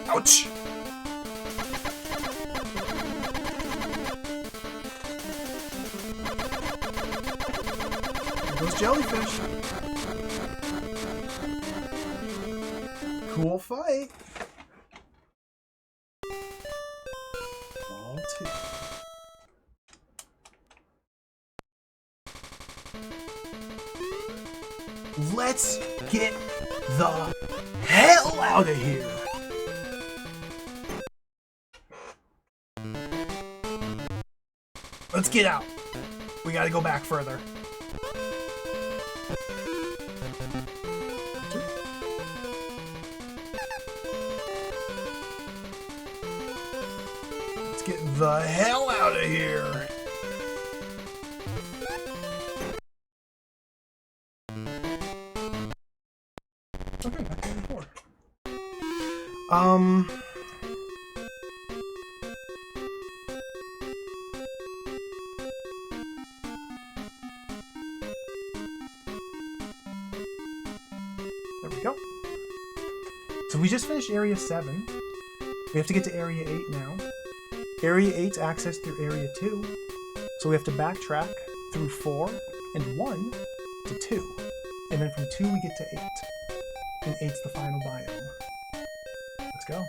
Ouch! There goes jellyfish. Cool fight. Ball 2. Let's get the hell out of here. Let's get out. We gotta go back further. Let's get the hell out of here. Okay, back to before. There we go. So we just finished Area 7. We have to get to Area 8 now. Area 8's accessed through Area 2. So we have to backtrack through 4 and 1 to 2. And then from 2 we get to 8. And 8's the final biome. Let's go.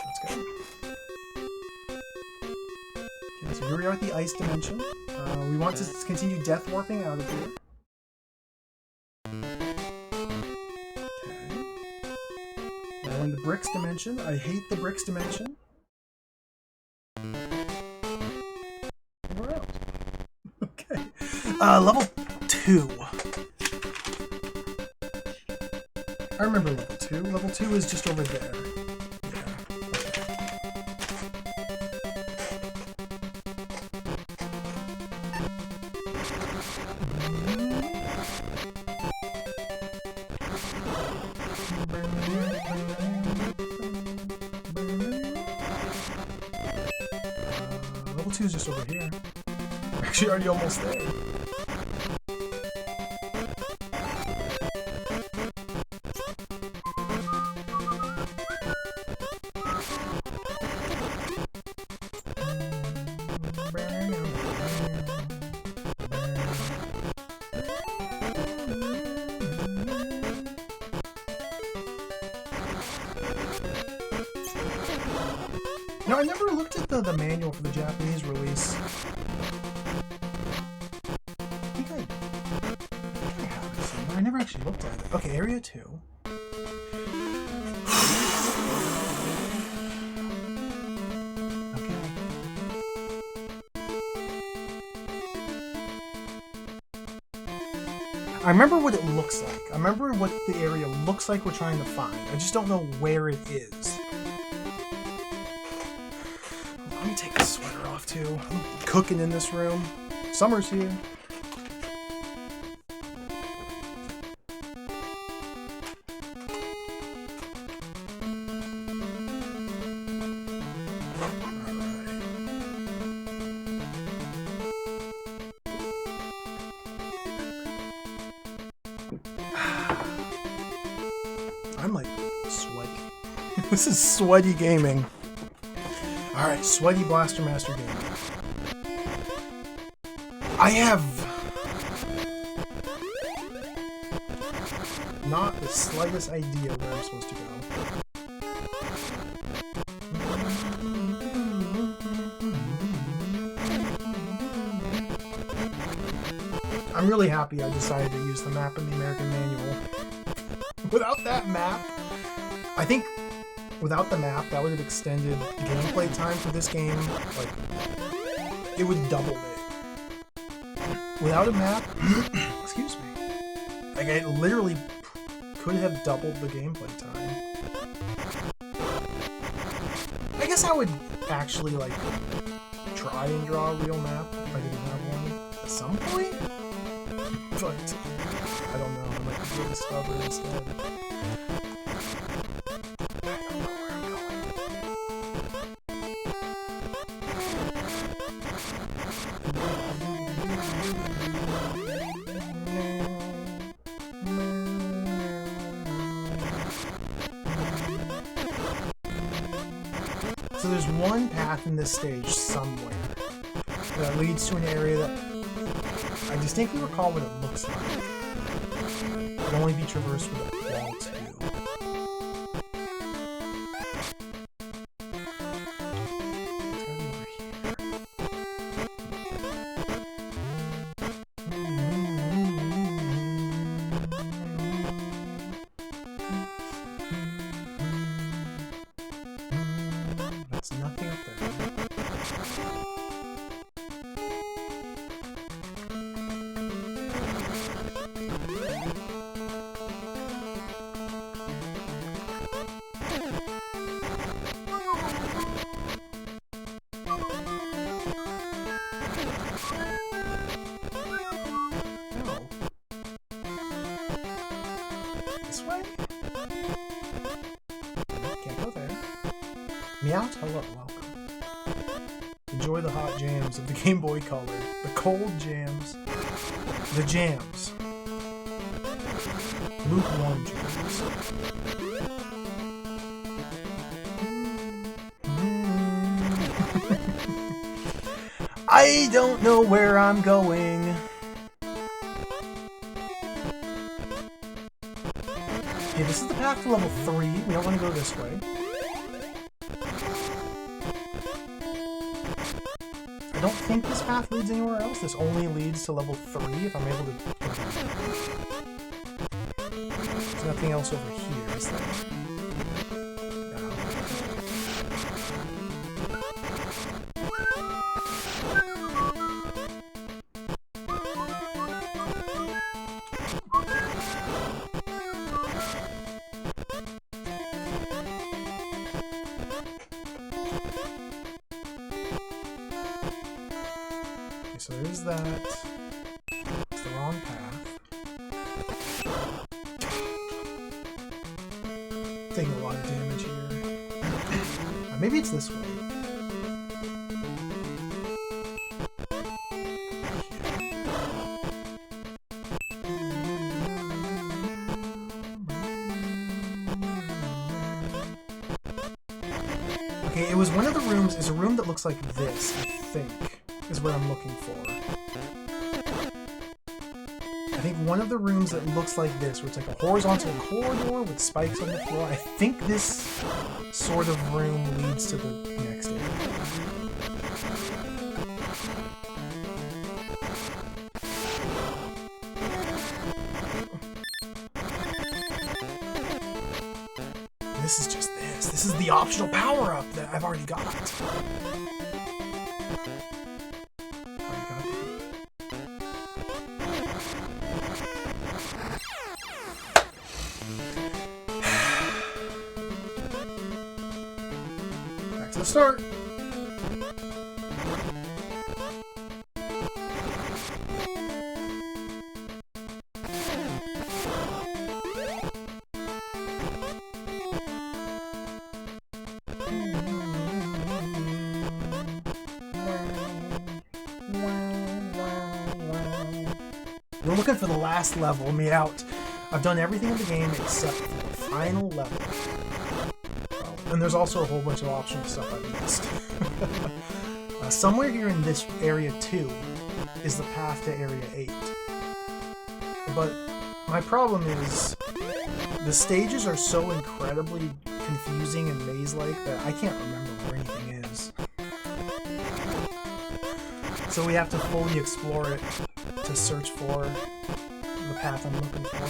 Let's go. Okay, so here we are at the ice dimension. We want to continue death warping out of here. Okay. Now in the bricks dimension. I hate the bricks dimension. Level 2. I remember level 2. Level 2 is just over there. Level 2 is just over here. We're actually already almost there. No, I never looked at the manual for the Japanese release. I think I have it somewhere. I never actually looked at it. Okay, Area 2. Okay. I remember what it looks like. I remember what the area looks like we're trying to find. I just don't know where it is. Let me take the sweater off too. I'm cooking in this room. Summer's here. I'm like sweaty. This is sweaty gaming. Alright, Sweaty Blaster Master Game. I have not the slightest idea where I'm supposed to go. I'm really happy I decided to use the map in the American manual. Without that map, I think without the map, that would have extended the gameplay time for this game. Like, it would have doubled it. Without a map, excuse me, like, it literally could have doubled the gameplay time. I guess I would actually, like, try and draw a real map if I didn't have one at some point. But, I don't know, I might be stubborn instead. So there's one path in this stage somewhere that leads to an area that I distinctly recall what it looks like. It can only be traversed with a wall too. That's nothing up there. This way? Can't go there. Meowth, hello, welcome. Enjoy the hot jams of the Game Boy Color. The cold jams. The jams. Lukewarm jams. I don't know where I'm going. Okay, this is the path to level 3. We don't want to go this way. I don't think this path leads anywhere else. This only leads to level 3 if I'm able to... There's nothing else over here, is there? No. that. It's the wrong path. Taking a lot of damage here. Maybe it's this way. Okay, it was one of the rooms. Is a room that looks like this, I think, is what I'm looking for. I think one of the rooms that looks like this, where it's like a horizontal corridor with spikes on the floor. I think this sort of room leads to the next area. This is just this. This is the optional power-up that I've already got. Back to the start. We're looking for the last level. I mean, I've done everything in the game except for the final level. And there's also a whole bunch of optional stuff I've missed. Somewhere here in this area 2 is the path to area 8. But my problem is the stages are so incredibly confusing and maze-like that I can't remember where anything is. So we have to fully explore it to search for the path I'm looking for.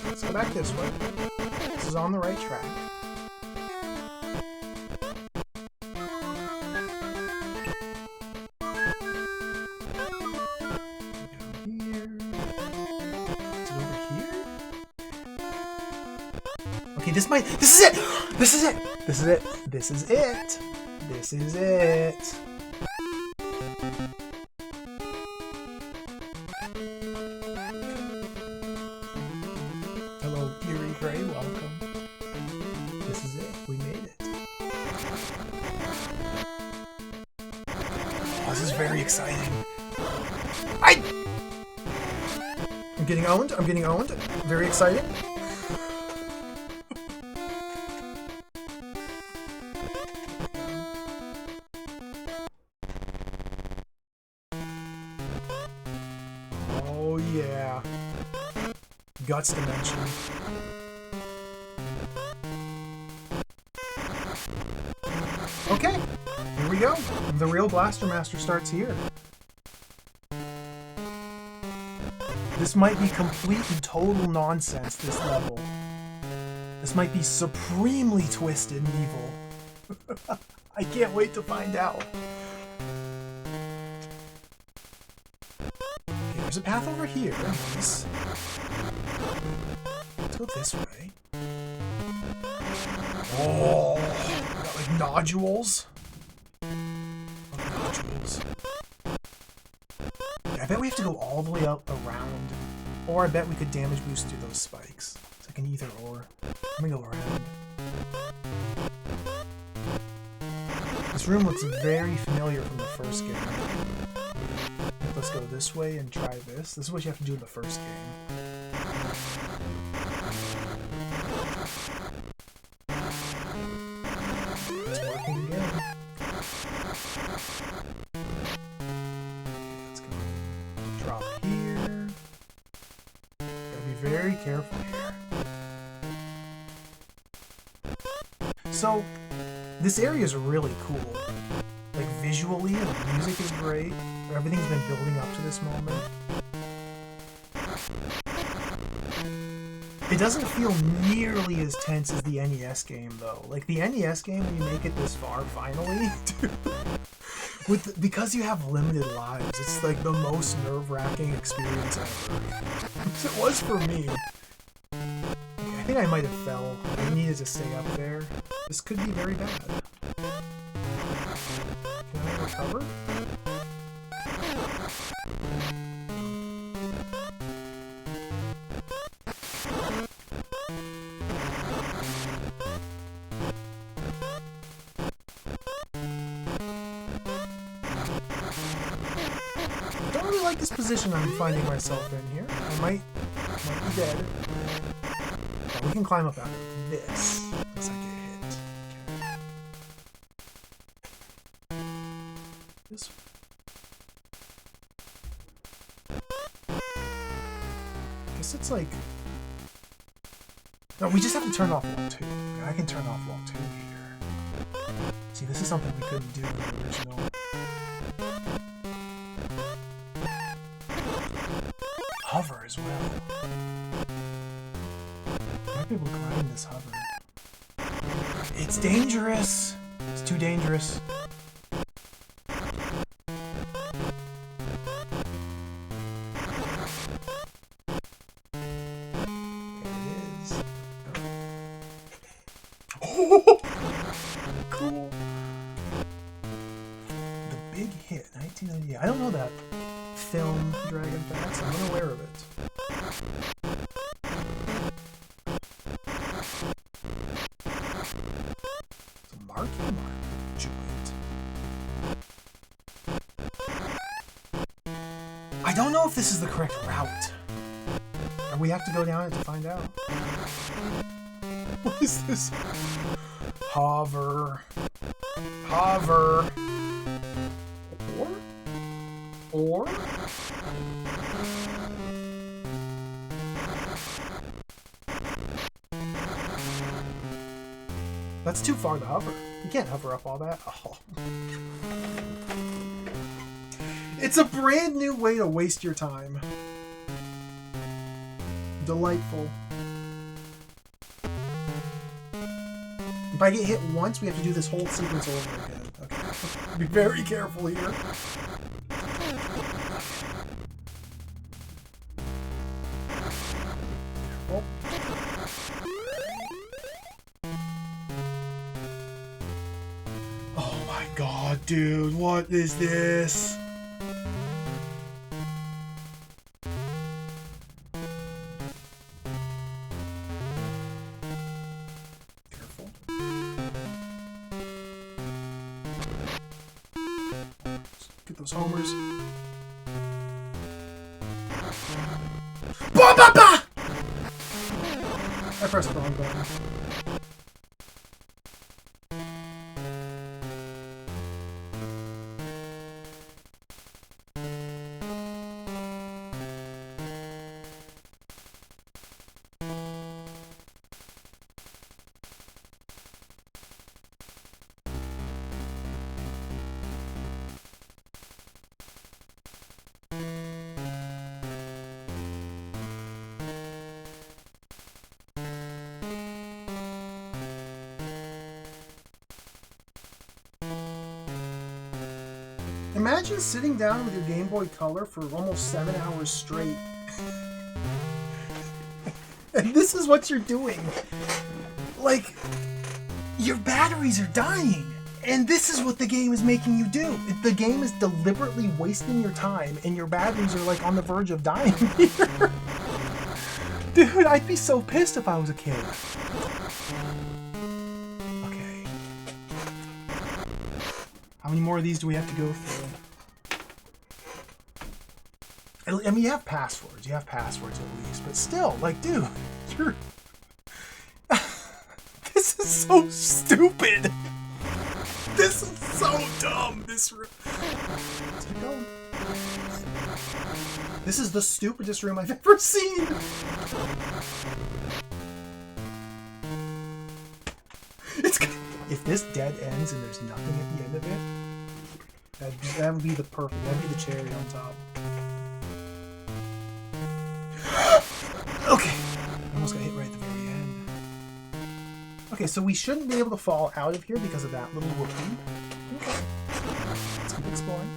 Let's go back this way. This is on the right track. This is it! This is it! This is it! This is it! This is it! Hello, Eerie Gray, welcome. This is it. We made it. Oh, this is very exciting. I'm getting owned. I'm getting owned. Very exciting. Guts dimension. Okay, here we go. The real Blaster Master starts here. This might be complete and total nonsense, this level. This might be supremely twisted and evil. I can't wait to find out. Okay, there's a path over here. Nice. Let's go this way. Oh, got like nodules. Nodules. Yeah, I bet we have to go all the way up around, or I bet we could damage boost through those spikes. It's like an either or. Let me go around. This room looks very familiar from the first game. Let's go this way and try this. This is what you have to do in the first game. It's working again. Let's go. Drop here. Gotta be very careful here. So, this area is really cool. Like, visually, the music is great. Everything's been building up to this moment. It doesn't feel nearly as tense as the NES game, though. Like, the NES game, when you make it this far, finally, Because you have limited lives, it's like the most nerve-wracking experience ever. It was for me. Okay, I think I might have fell. I needed to stay up there. This could be very bad. Can I recover? This position I'm finding myself in here. I might be dead. But we can climb up out of this unless I get hit. Okay. This I guess it's like... No, we just have to turn off wall 2. I can turn off wall 2 here. See, this is something we couldn't do in the original. Hover as well. I might be able to climb this hover. It's dangerous! It's too dangerous. There it is. Oh! Cool. The Big Hit, 1998. I don't know that film Dragon Facts. I'm unaware of it. It's a marking mark joint. I don't know if this is the correct route. And we have to go down it to find out. What is this? Hover. Hover. Or? That's too far to hover. You can't hover up all that. Oh. It's a brand new way to waste your time. Delightful. If I get hit once, we have to do this whole sequence over again. Okay. Be very careful here. Oh. Oh my god, dude, what is this? Careful. Get those homers. Bah, bah, bah! I pressed the wrong button. Imagine sitting down with your Game Boy Color for almost 7 hours straight. And this is what you're doing. Like, your batteries are dying. And this is what the game is making you do. The game is deliberately wasting your time, and your batteries are like on the verge of dying here. Dude, I'd be so pissed if I was a kid. Okay. How many more of these do we have to go through? I mean, you have passwords. You have passwords at least. But still, like, dude, you're... This is so stupid. This is so dumb. This room... This is the stupidest room I've ever seen. It's... If this dead ends and there's nothing at the end of it, that would be the perfect... That'd be the cherry on top. Okay. I almost got hit right at the very end. Okay, so we shouldn't be able to fall out of here because of that little whoopee. Okay. Let's keep exploring.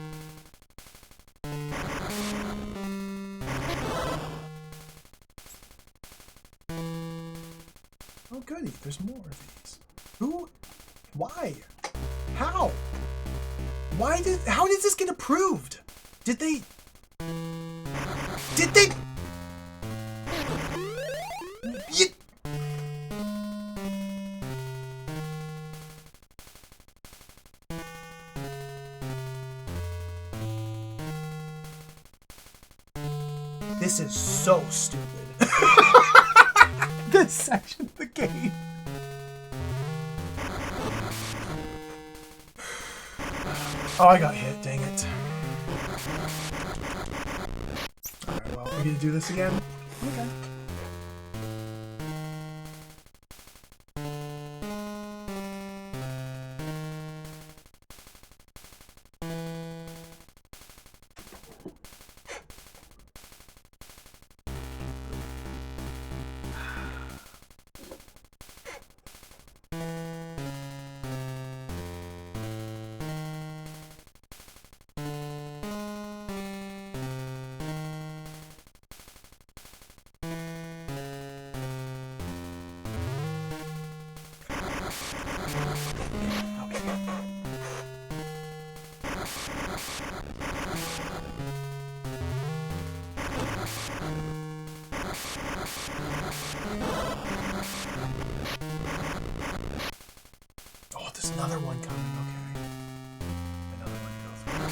Oh goody, there's more of these. Who? Why? How? How did this get approved? Did they... You... This is so stupid. This section of the game. Oh, I got hit, dang it. Alright, well, we're gonna do this again? Okay. Oh, there's another one coming, okay. Another one to go through.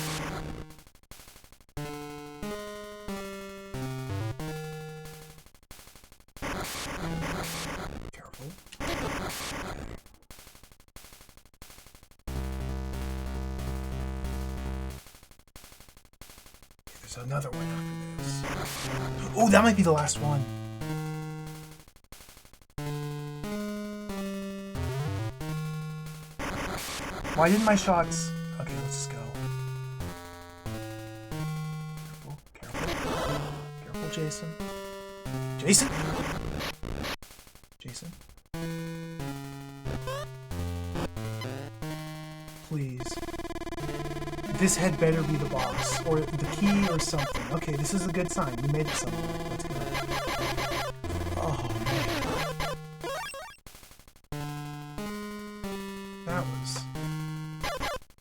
Careful. There's another one after this. Oh, that might be the last one. Why didn't my shots... Okay, let's just go. Careful, careful. Careful, Jason. Jason? Jason? Please. This had better be the boss, or the key, or something. Okay, this is a good sign. We made it somewhere. Let's go. Oh, man. That was...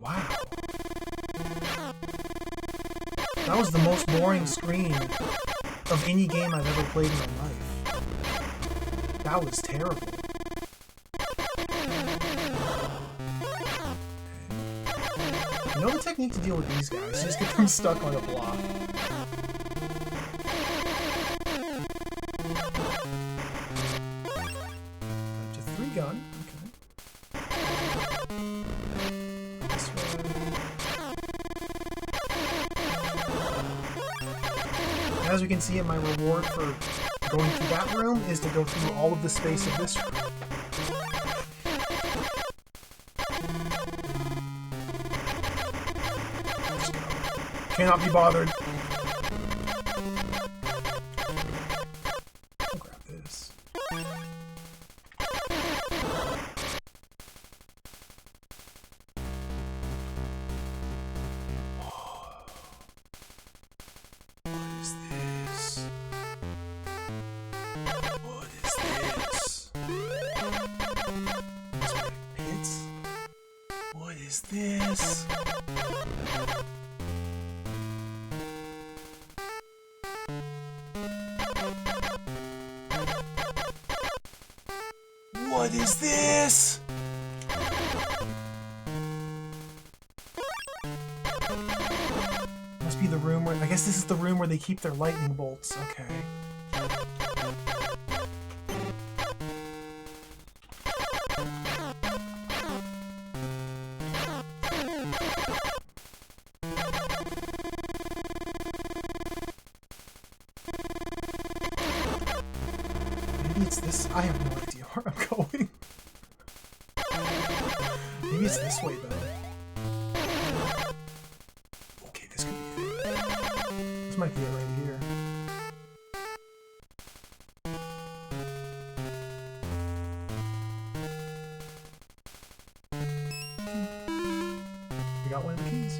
Wow. That was the most boring screen of any game I've ever played in my life. That was terrible. You know the technique to deal with these guys? Just get them stuck on a block. Just 3-gun. As we can see, my reward for going through that room is to go through all of the space of this room. Let's go. Cannot be bothered. I'll grab this. What is this? What is this? Must be the room where... I guess this is the room where they keep their lightning bolts. Okay. Maybe it's this... I have no idea where I'm going. Maybe it's this way, though. Okay, this could be it. This might be it right here. We got one of the keys.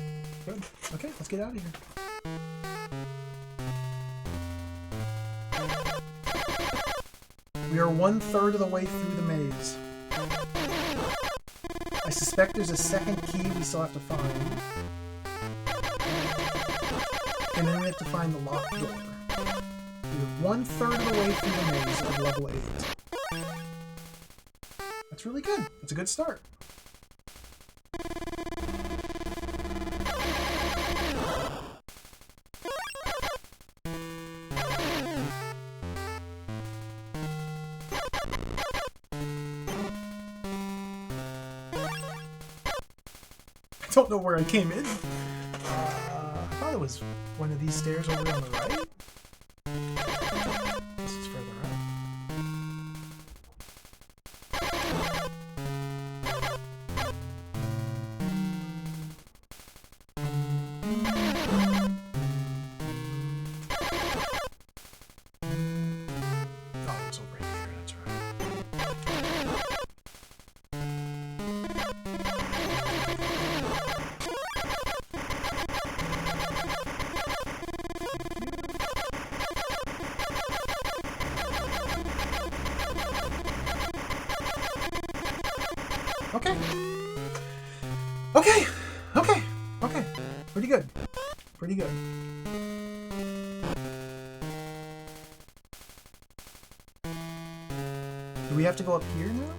Good. Okay, let's get out of here. We are 1/3 of the way through the maze. I suspect there's a second key we still have to find. And then we have to find the locked door. We're 1/3 of the way through the maze of level 8. That's really good. That's a good start. I don't know where I came in. I thought it was one of these stairs over on the right. This is further up. Oh, it was over here, that's right. Okay. Okay. Okay. Okay. Pretty good. Pretty good. Do we have to go up here now?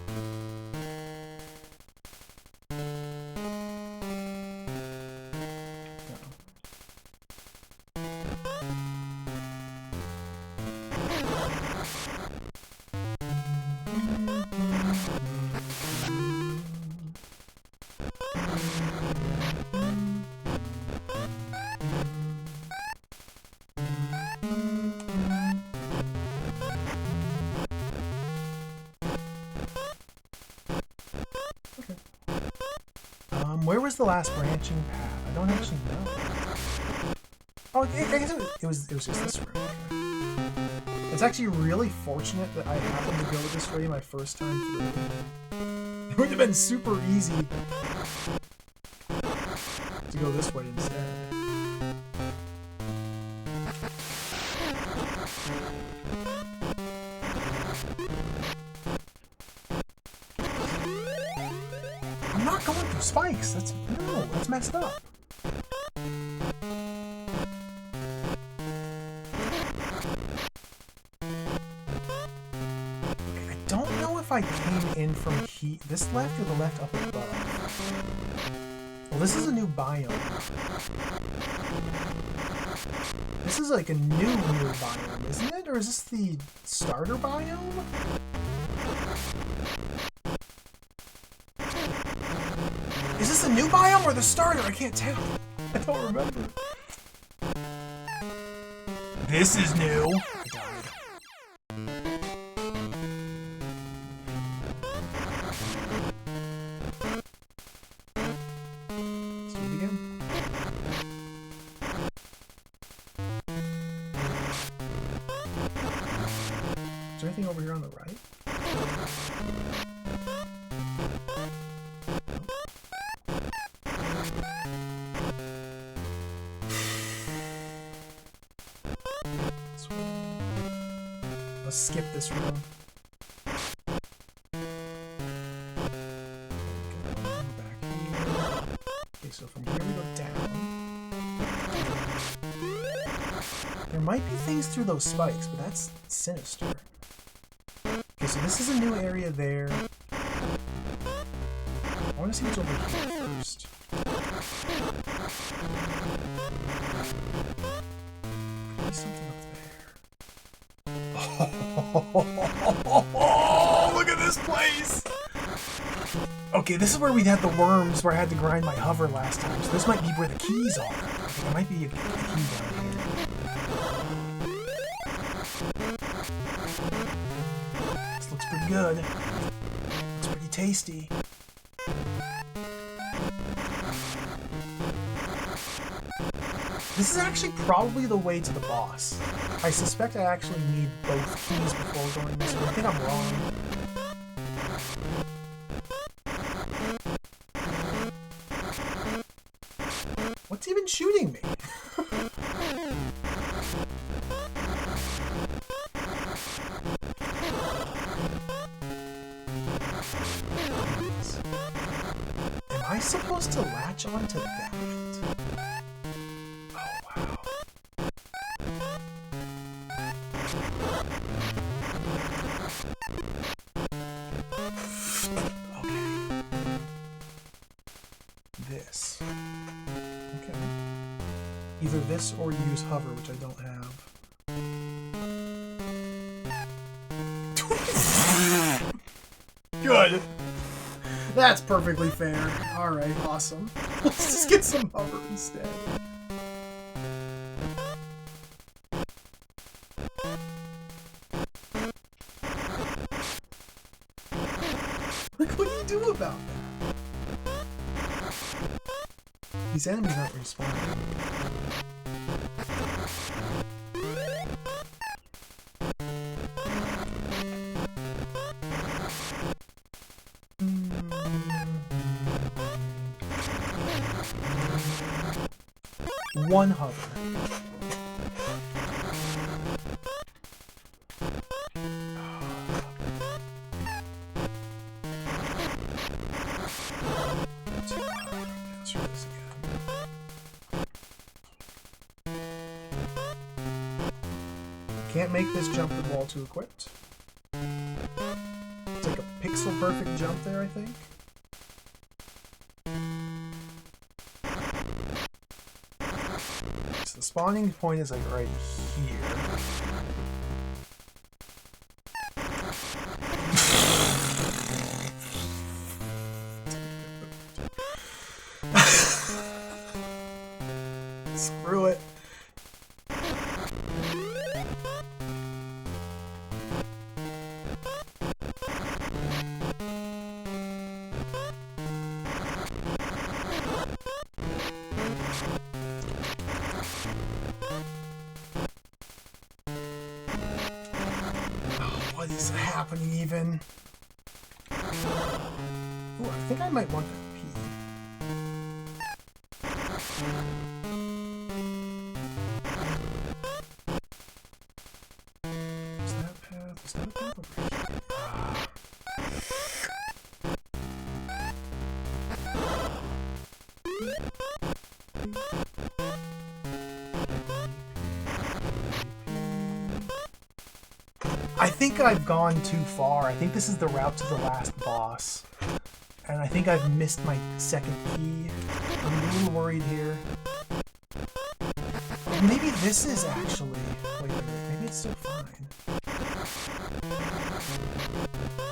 Where was the last branching path? I don't actually know. Oh, it was just this room. Okay. It's actually really fortunate that I happened to go this way my first time through. It would have been super easy to go this way instead. I'm not going through spikes. That's messed up. I don't know if I came in from this left or the left up above. Well, this is a new biome. This is like a new biome, isn't it? Or is this the starter biome? Is this the new biome or the starter? I can't tell. I don't remember. This is new. I died. Let's do it again. Is there anything over here on the right? Let's skip this room. Back here. Okay, so from here we go down. There might be things through those spikes, but that's sinister. Okay, so this is a new area there. I want to see what's over here first. Could be something up there. Oh, look at this place! Okay, this is where we had the worms, where I had to grind my hover last time. So this might be where the keys are. Okay, there might be a key down here. This looks pretty good. It's pretty tasty. This is actually probably the way to the boss. I suspect I actually need both keys before going this way. I think I'm wrong. What's even shooting me? Am I supposed to latch onto that? Oh, wow. Okay. This. Okay. Either this or use hover, which I don't have. Good. That's perfectly fair. Alright, awesome. Let's just get some hover instead. Like, what do you do about that? These enemies aren't respawning. One hover. Let's try this again. Can't make this jump with wall 2 equipped. It's like a pixel perfect jump there, I think. So the spawning point is like right here. Screw it. What is happening even? Ooh, I think I might want that P. Is that path? Is that a path over here? I think I've gone too far. I think this is the route to the last boss. And I think I've missed my second key. I'm a little worried here. Or maybe this is actually... Wait, maybe it's still fine.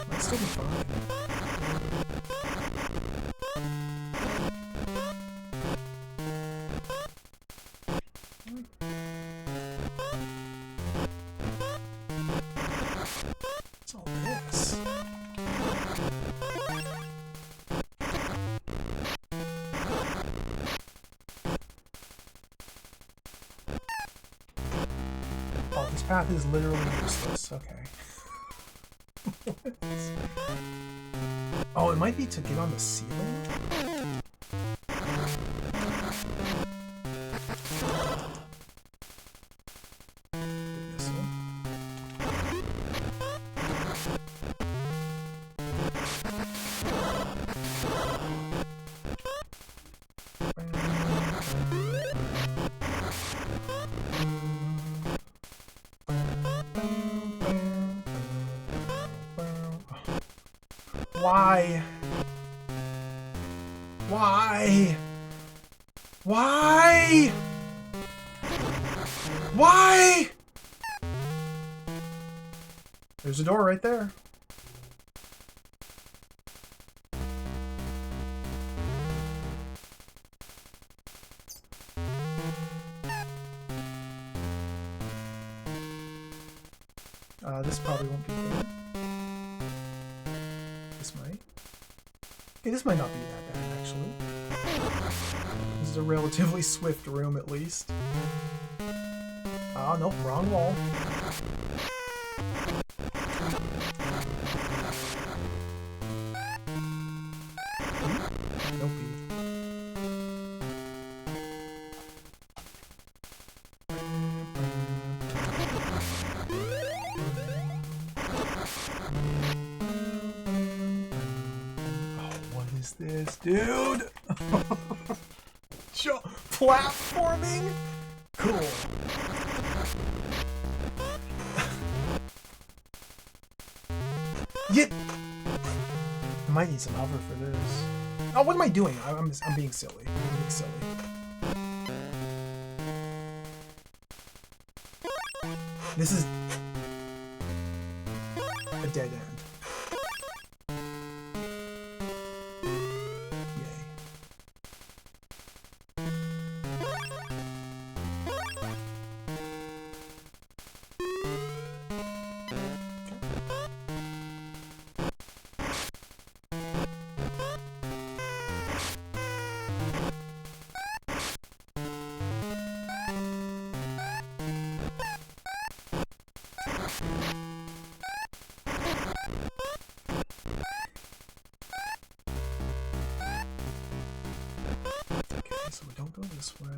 Might still be fine. What's all this? Oh, this path is literally useless. Okay. Oh, it might be to get on the ceiling? This one? Why? Why? Why? Why? There's a door right there. This probably won't be good. This might. Okay, this might not be that bad, actually. This is a relatively swift room, at least. Ah, nope, wrong wall. Nope. is this, dude? Platforming? Cool. Yet I might need some hover for this. Oh, what am I doing? I'm being silly. I'm being silly. This is a dead end. So we don't go this way.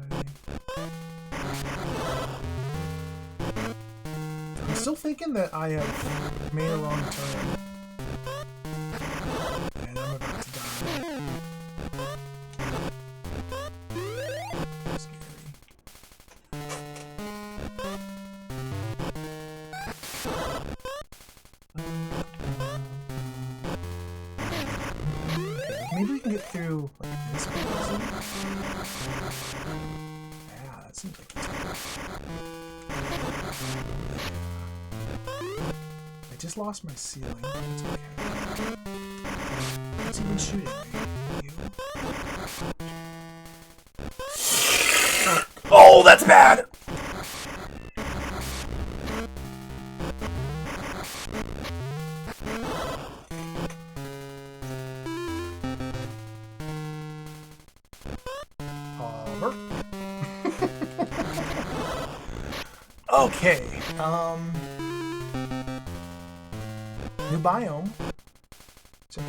I'm still thinking that I have made a wrong turn. And I'm about to die. Scary. Maybe we can get through like this person. Yeah, that seems like it's I just lost my ceiling. It's okay. What's even shooting me? You? Oh, that's bad! Okay, new biome. So,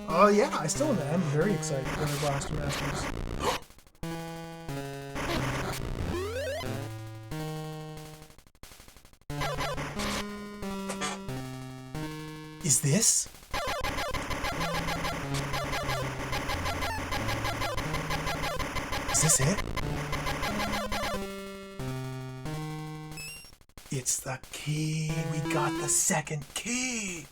oh yeah, I still am. I'm very excited for the Blaster Masters. Is this? Is this it? It's the key. We got the second key.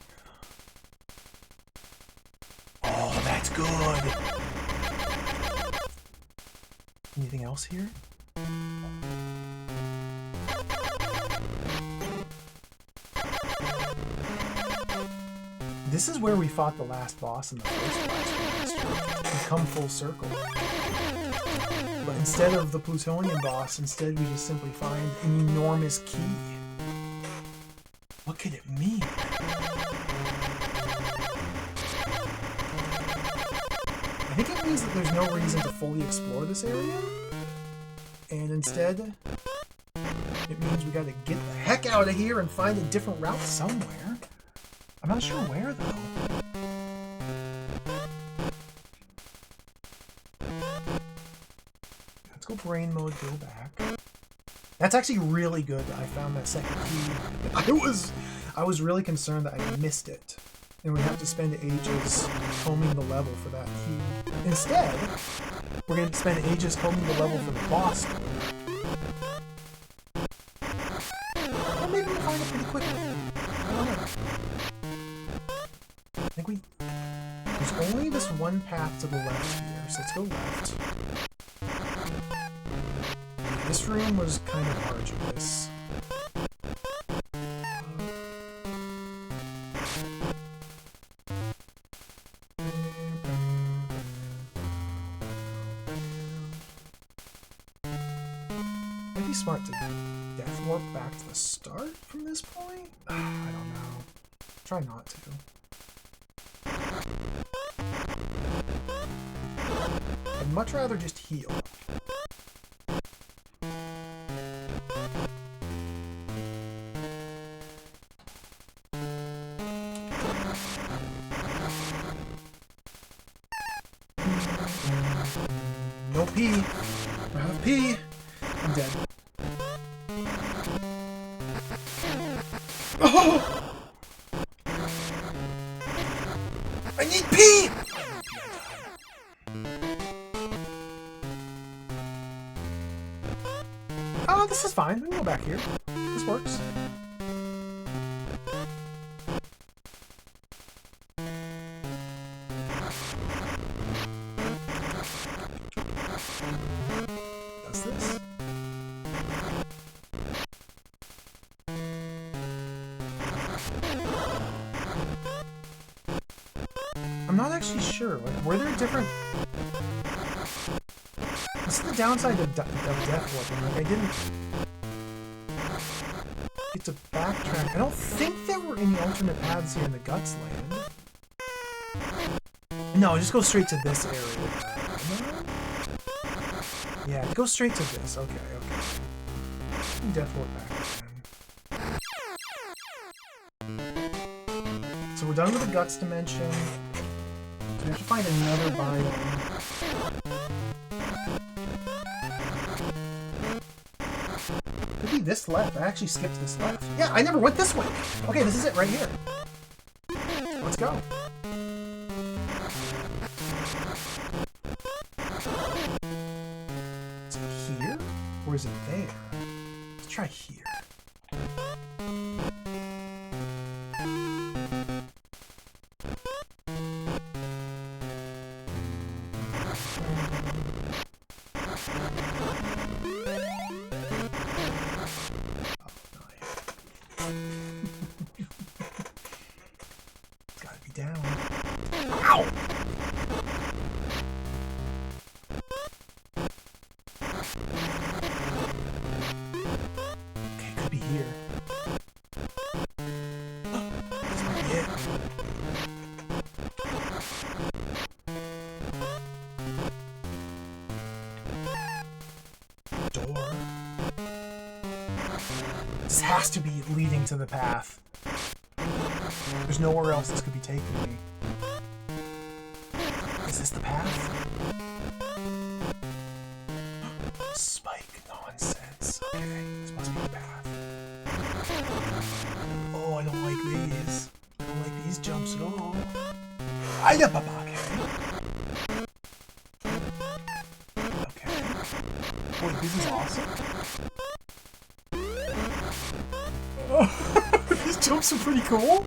Oh, that's good. Anything else here? This is where we fought the last boss in the first Blaster Master. We've come full circle. But instead of the plutonium boss, instead we just simply find an enormous key. What could it mean? I think it means that there's no reason to fully explore this area. And instead, it means we gotta get the heck out of here and find a different route somewhere. I'm not sure where, though. Let's go brain mode, go back. That's actually really good that I found that second key. I was really concerned that I missed it. And we'd have to spend ages combing the level for that key. Instead, we're going to spend ages combing the level for the boss. Or maybe we'll find it pretty quickly. I don't know. I think there's only this one path to the left here, so let's go left. This room was kind of arduous. Might be smart to death warp back to the start from this point? I don't know. Try not to. I'd much rather just heal. No pee. I have pee. I'm dead. Oh! I need pee! No, this is fine. We can go back here. This works. Does this? I'm not actually sure. Like, were there different... This is the downside of death warping. Like, I didn't get to backtrack. I don't think there were any alternate paths here in the Guts land. No, just go straight to this area. No? Yeah, go straight to this. Okay, okay. Death warp back again. So we're done with the Guts dimension. So we have to find another biome. Could be this left. I actually skipped this left. Yeah, I never went this way. Okay, this is it right here. Let's go. Is it here? Or is it there? Let's try here. Down. Ow! Okay, could be here. This might be it. Door. This has to be leading to the path. There's nowhere else this could be taking me. Is this the path? Spike nonsense. Okay, this must be the path. Oh, I don't like these. I don't like these jumps at all. Okay. Wait, this is awesome. Oh, these jumps are pretty cool.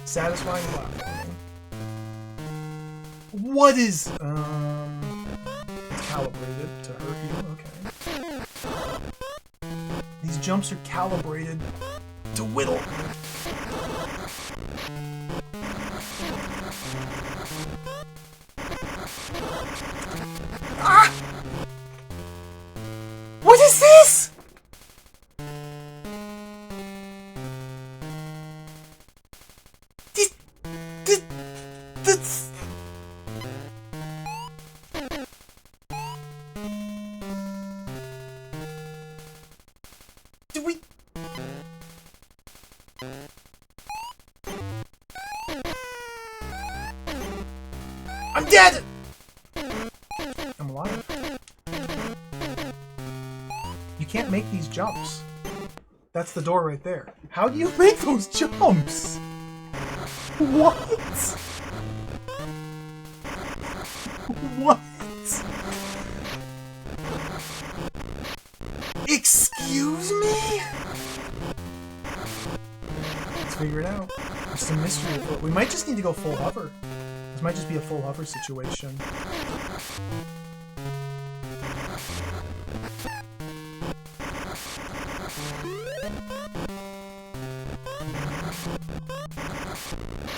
Satisfying platforming. What is... It's calibrated to hurt you, okay. These jumps are calibrated to whittle. Ah! What is this? That's... Do we... I'm dead! I'm alive. You can't make these jumps. That's the door right there. How do you make those jumps? What? What? Excuse me? Let's figure it out. It's a mystery. We might just need to go full hover. This might just be a full hover situation.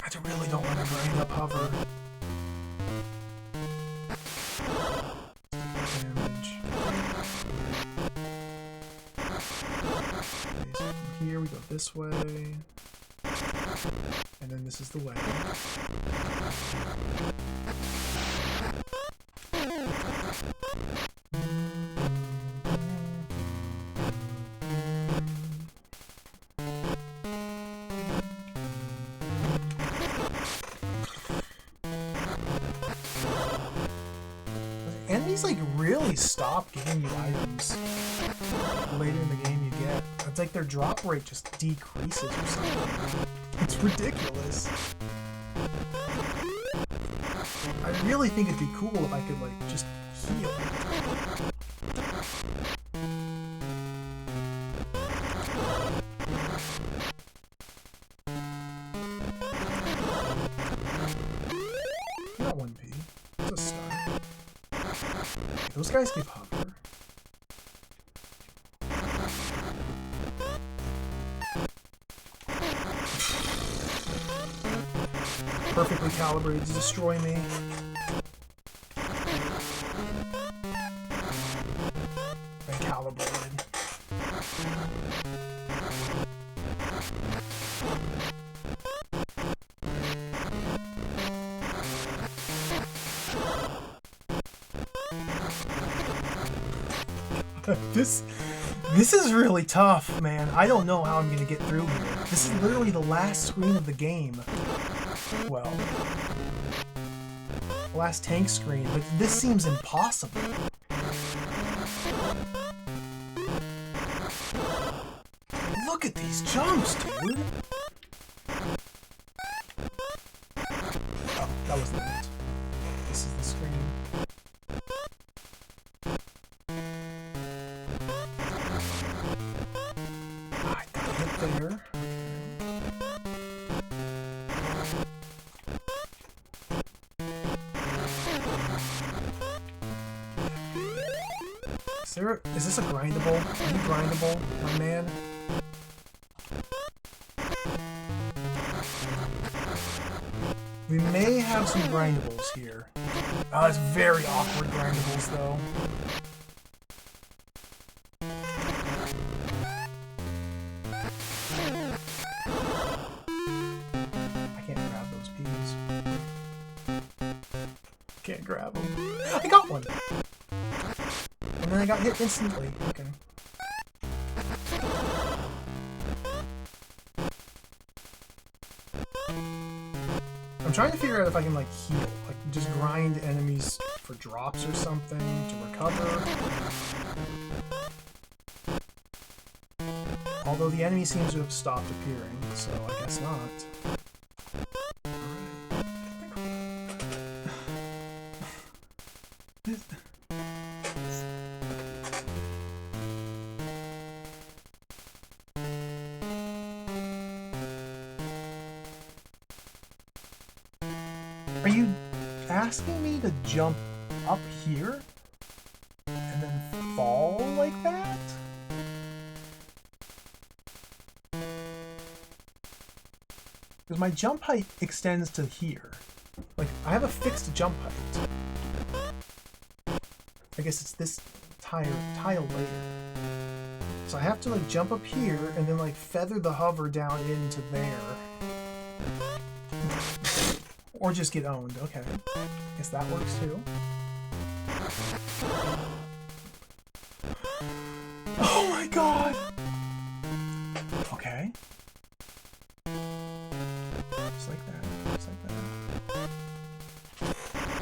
I really don't want to grind up hover. Damage. Okay, so from here we go this way. And then this is the way. Enemies like really stop giving you items later in the game you get. It's like their drop rate just decreases or something. It's ridiculous. I really think it'd be cool if I could like just heal. got 1P. That's a start. Those guys give hover. Perfectly calibrated to destroy me. And calibrated. This is really tough, man. I don't know how I'm gonna get through here. This is literally the last screen of the game. Well, last tank screen, but this seems impossible. Look at these jumps, dude! Oh, that was the end. This is the screen. I got hit there. Is this a grindable? Are you grindable, my man? We may have some grindables here. Oh, it's very awkward grindables, though. I can't grab those peas. Can't grab them. I got one! And then I got hit instantly. Okay. I'm trying to figure out if I can, like, heal. Like, just grind enemies for drops or something to recover. Although the enemy seems to have stopped appearing, so I guess not. Are you asking me to jump up here and then fall like that? Because my jump height extends to here. Like, I have a fixed jump height. I guess it's this tile later. So I have to, like, jump up here and then, like, feather the hover down into there. Or just get owned. Okay. Guess that works too. Oh my god! Okay. Just like that. Just like that.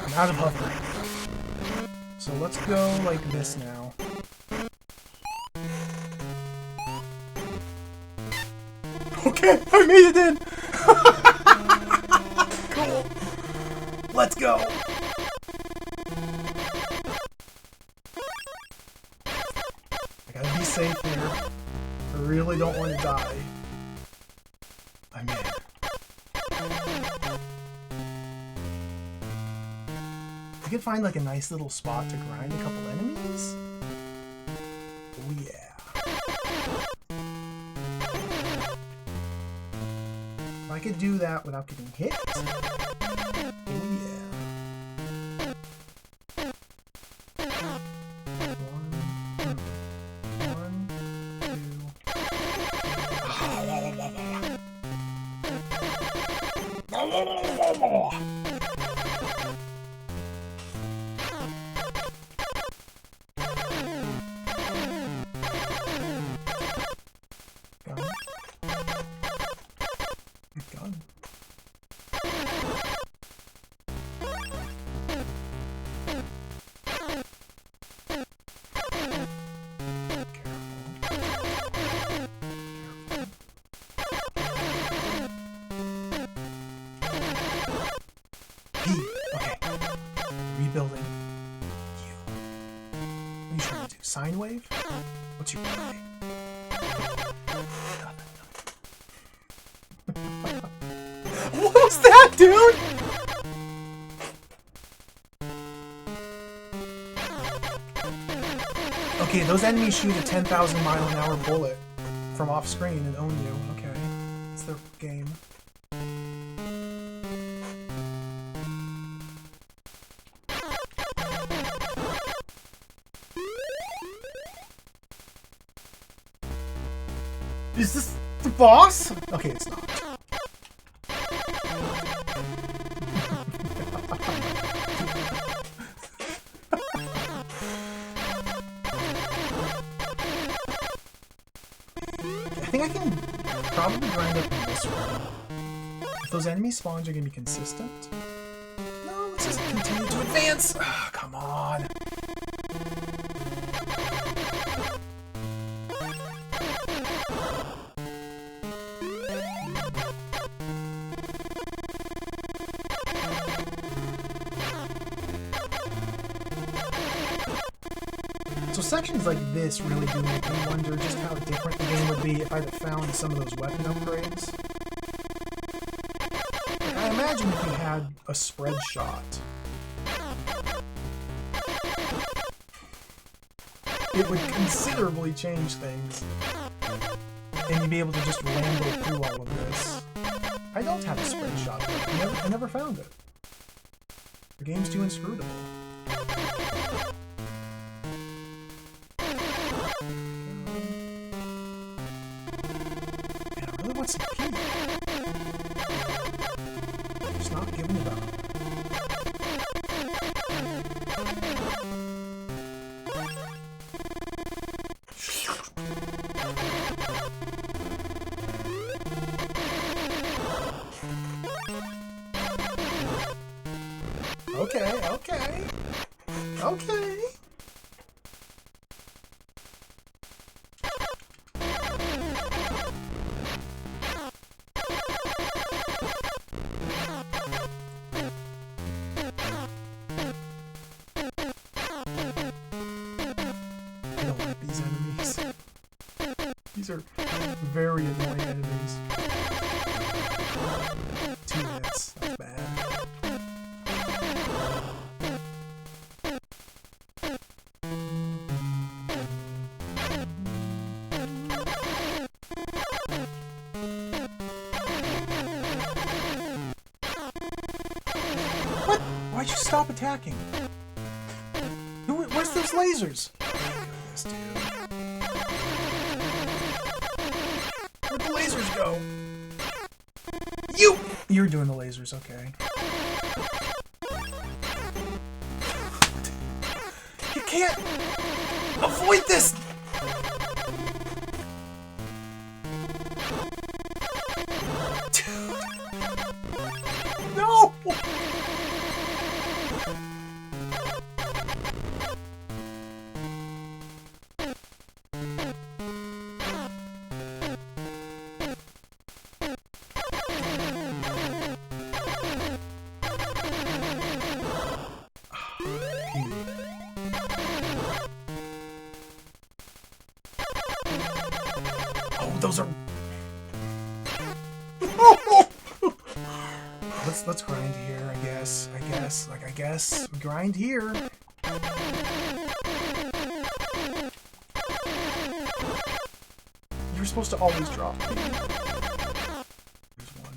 I'm out of hovering. So let's go like this now. Okay, I made it in! Cool. Let's go! I gotta be safe here. I really don't want to die. I'm in. I could find like a nice little spot to grind a couple enemies. Oh yeah. If I could do that without getting hit. Okay. Rebuilding. You. What are you trying to do? Sine wave? What's your play? What was that, dude? those enemies shoot a 10,000 mile an hour bullet from off screen and own you. Okay, it's their game. Is this the boss? Okay, it's not. I think I can probably grind up in this one. If those enemy spawns are going to be consistent. No, let's just continue to advance. Oh, come on. So sections like this really do make me wonder just how different the game would be if I'd have found some of those weapon upgrades. Like, I imagine if you had a spread shot, it would considerably change things. And you'd be able to just ramble through all of this. I don't have a spread shot, though. I never found it. The game's too inscrutable. What's the key? It's not giving it up. Okay. These are very annoying enemies. 2 hits, that's bad. What? Why'd you stop attacking? Where's those lasers? Oh my goodness, dude. Where'd the lasers go? You're doing the lasers, okay. You can't avoid this! Dude. No! Those are. Let's grind here. I guess. Grind here. You're supposed to always drop. There's one.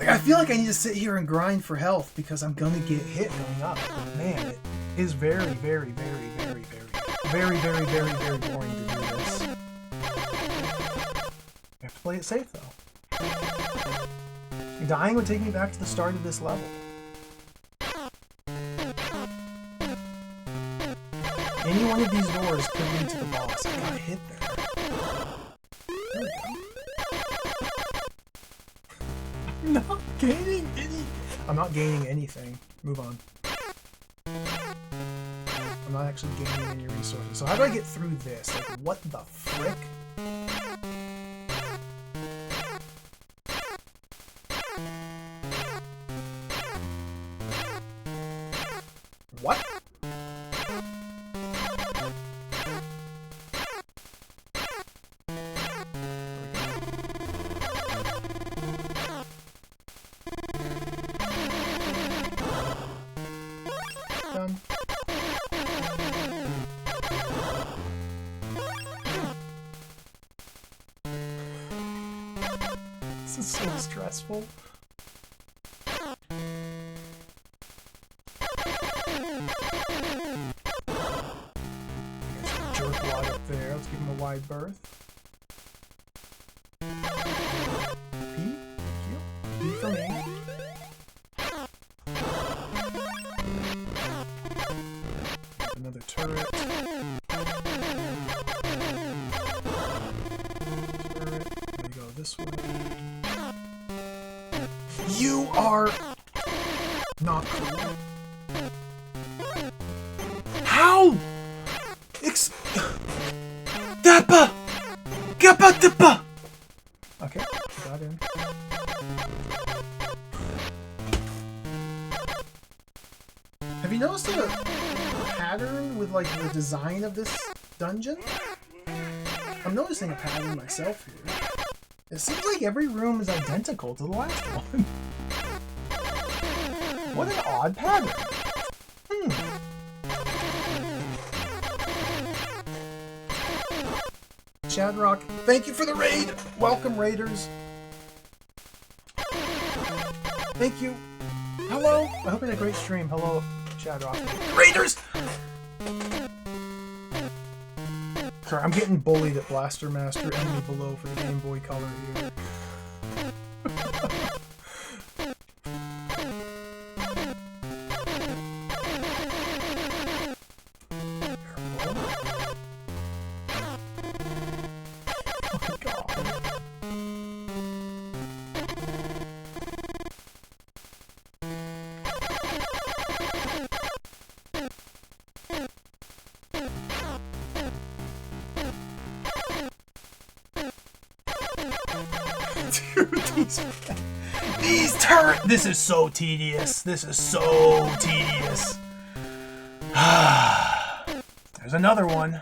I feel like I need to sit here and grind for health because I'm gonna get hit going up. But man, it is very boring to do this. I have to play it safe though. Dying would take me back to the start of this level. Any one of these doors could lead to the boss. I got hit there. There we go. I'm not gaining anything. Move on. I'm not actually gaining any resources. So how do I get through this? Like, what the frick? This is so stressful. Jerk wide up there. Let's give him a wide berth. P? Q? P for me. Another turret. Turret. We go this way. You are not cool. How? Dappa! Gappa dippa! Okay, got in. Have you noticed a pattern with like the design of this dungeon? I'm noticing a pattern myself here. It seems like every room is identical to the last one. What an odd pattern. Shadrock, thank you for the raid! Welcome, raiders! Thank you! Hello! I hope you had a great stream. Hello, Shadrock. Raiders! Sorry, I'm getting bullied at Blaster Master Enemy Below for the Game Boy Color here. These turrets! This is so tedious. This is so tedious. There's another one.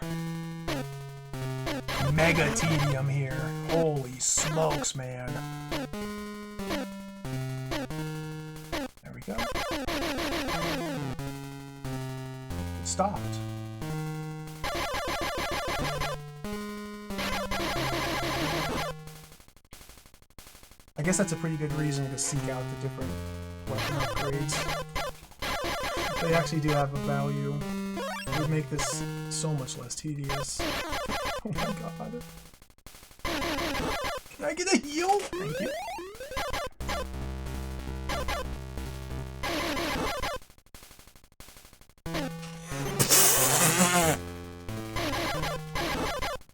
Mega tedium here. Holy smokes, man. There we go. It stopped. I guess that's a pretty good reason to seek out the different weapon upgrades. They actually do have a value. It would make this so much less tedious. Oh my god. Can I get a heal? Thank you.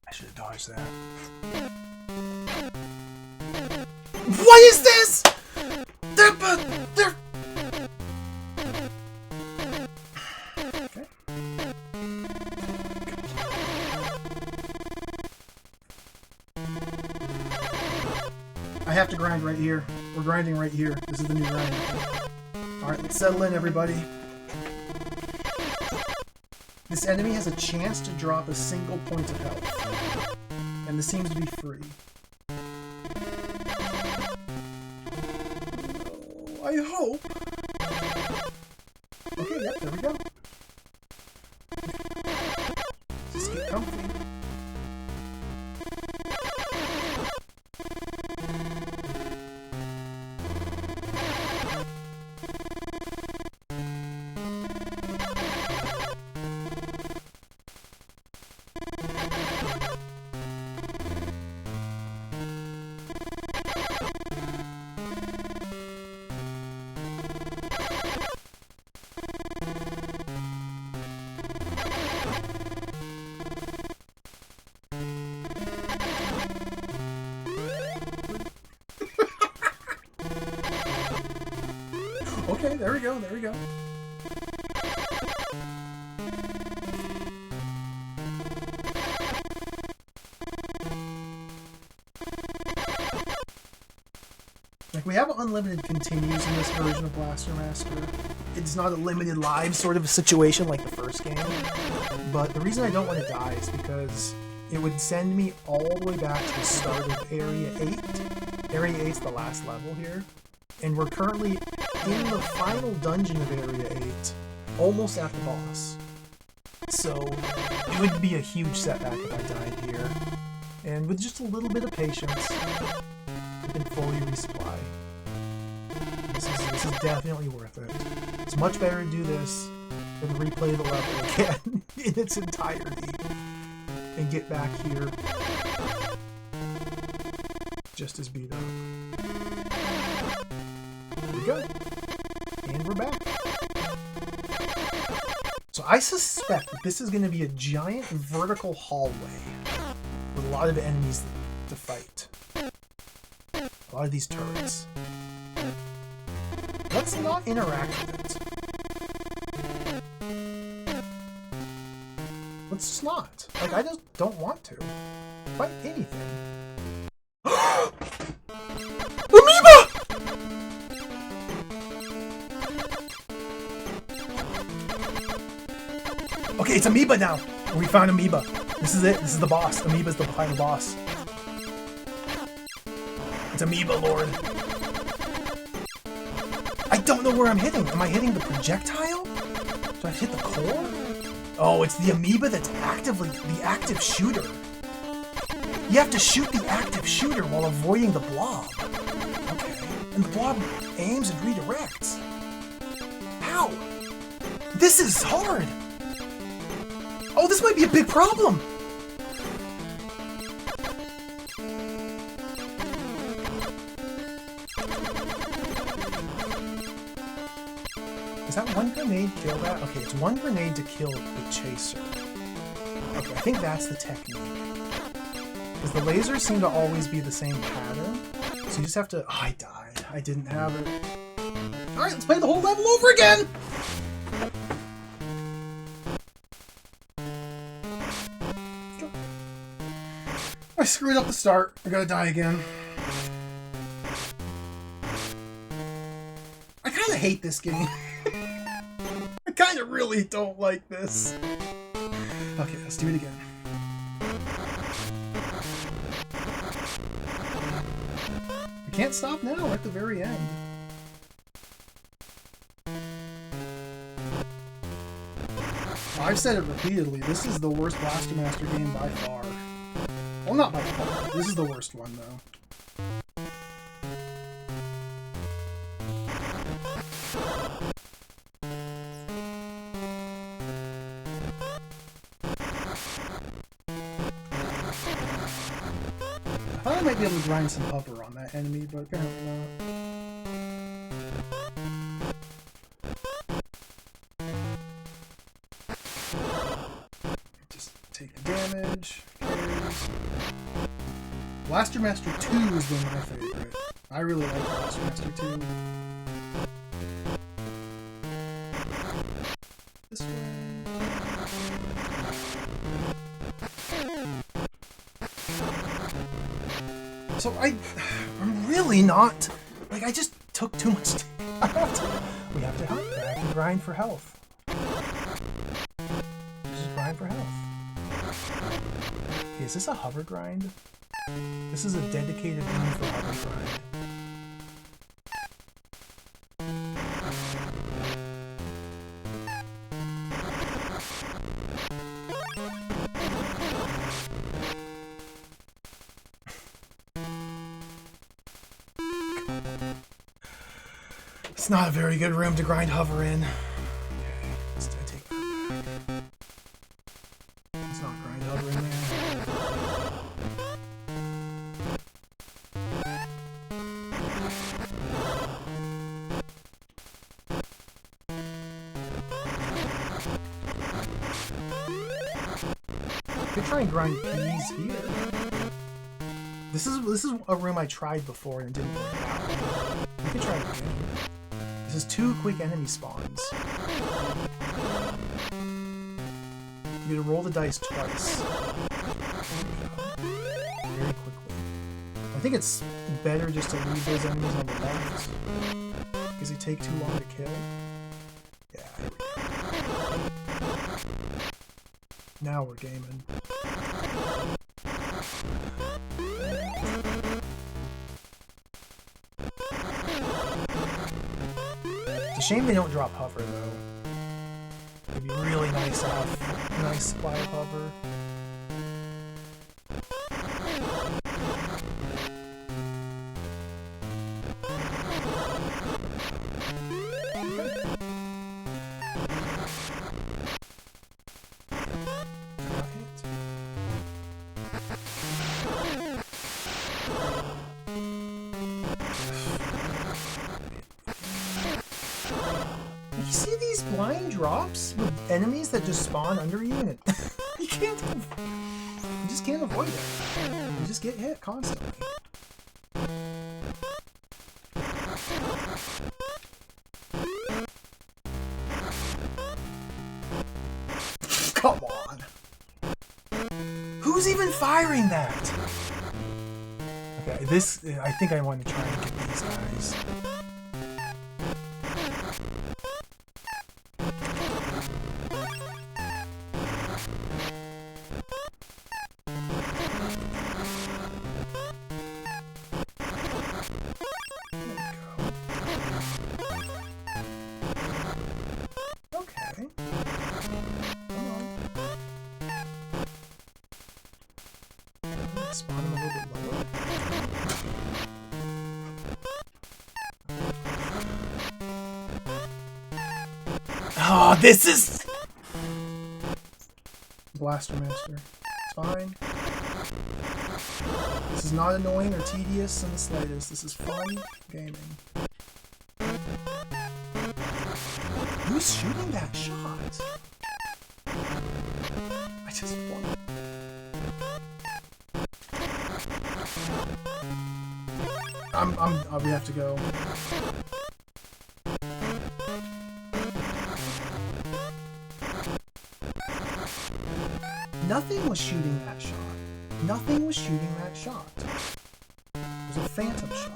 I should have dodged that. What is this? They're... Okay. I have to grind right here. We're grinding right here. This is the new grind. Alright, let's settle in, everybody. This enemy has a chance to drop a single point of health. And this seems to be free. I hope. Okay, yep, there we go. Just get comfy. Okay, there we go, there we go. Like, we have unlimited continues in this version of Blaster Master. It's not a limited live sort of a situation like the first game. But the reason I don't want to die is because it would send me all the way back to the start of Area 8. Area 8's the last level here. And we're currently in the final dungeon of Area 8, almost at the boss. So, it would be a huge setback if I died here. And with just a little bit of patience, and fully resupply. This is definitely worth it. It's much better to do this than replay the level again in its entirety and get back here just as beat up. There we go. And we're back. So I suspect that this is going to be a giant vertical hallway with a lot of enemies to fight. A lot of these turrets. Let's not interact with it. Let's just not. Like, I just don't want to fight anything. Amoeba! Okay, it's Amoeba now. We found Amoeba. This is it. This is the boss. Amoeba's the final boss. It's Amoeba Lord. I don't know where I'm hitting. Am I hitting the projectile? Do I hit the core? Oh, it's the Amoeba that's actively the active shooter. You have to shoot the active shooter while avoiding the blob. Okay. And the blob aims and redirects. Ow! This is hard! Oh, this might be a big problem! Does that one grenade kill that? Okay, it's one grenade to kill the chaser. Okay, I think that's the technique. Because the lasers seem to always be the same pattern. So you just have to... Oh, I died. I didn't have it. Alright, let's play the whole level over again! I screwed up the start. I gotta die again. I kinda hate this game. I kinda really don't like this. Okay, let's do it again. I can't stop now, we're at the very end. I've said it repeatedly, this is the worst Blaster Master game by far. Well, not by far. This is the worst one, though. I thought I might be able to grind some hover on that enemy, but apparently not. Just take the damage. Blaster Master 2 has been my favorite. I really like Blaster Master 2. This one. So I'm really not... Like, I just took too much time. We have to hunt back and grind for health. Just grind for health. Okay, is this a hover grind? This is a dedicated room for hover grind. It's not a very good room to grind hover in. Okay, let's take that back. Let's not grind hover in there. Could try and grind keys here. This is a room I tried before and it didn't work out. We could try it again. This is 2 quick enemy spawns. You gotta roll the dice twice. Very quickly. I think it's better just to leave those enemies on the left. Because they take too long to kill. Yeah, here we go. Now we're gaming. It's a shame they don't drop hover, though. It'd be really nice to have a nice supply of hover. flying drops with enemies that just spawn under you, and it you just can't avoid it. You just get hit constantly. Come on. Who's even firing that? Okay, this, I think I want to try and get these guys. Spawn him a little bit lower. Oh, this is Blaster Master. It's fine. This is not annoying or tedious in the slightest. This is fun gaming. Who's shooting that shot? I just want. We have to go. Nothing was shooting that shot. Nothing was shooting that shot. It was a phantom shot.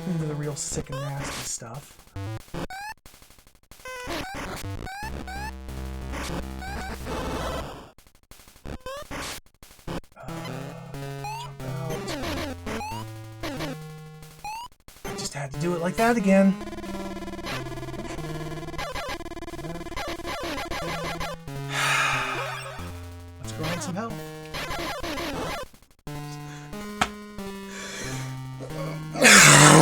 Into the real sick and nasty stuff. Jump out. I just had to do it like that again. Let's grind some health.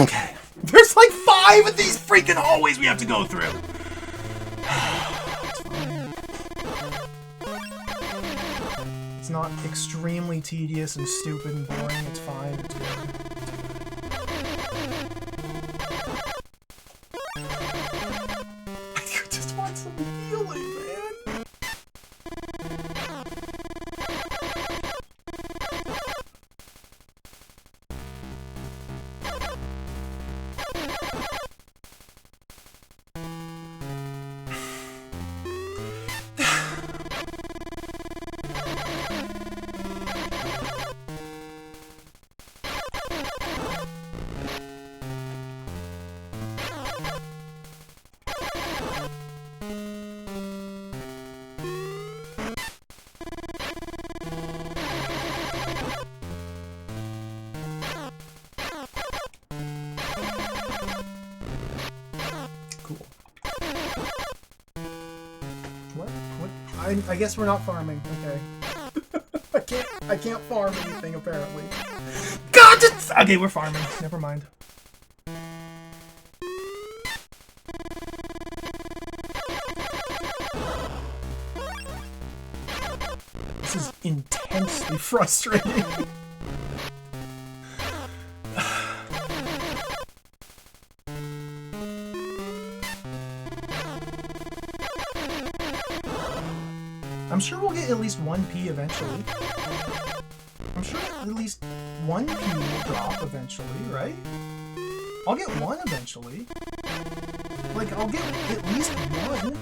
Okay. There's like 5 of these freaking hallways we have to go through. It's not extremely tedious and stupid and boring. It's fine. It's good. I just want some healing, man. Cool. What? I guess we're not farming. Okay. I can't farm anything apparently. God, it's okay. We're farming. Never mind. This is intensely frustrating. I'm sure we'll get at least 1p eventually. I'm sure at least 1p will drop eventually, right? I'll get 1 eventually. Like, I'll get at least 1.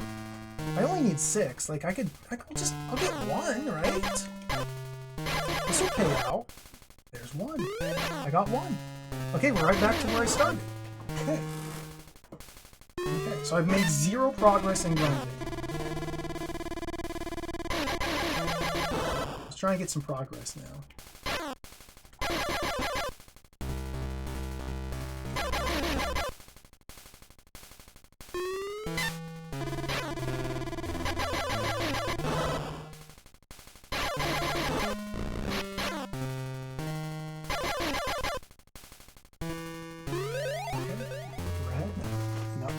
I only need 6. Like, I'll get 1, right? This will pay out. There's 1. I got 1. Okay, we're right back to where I started. Okay. Okay, so I've made 0 progress in grinding. Let's try and get some progress now.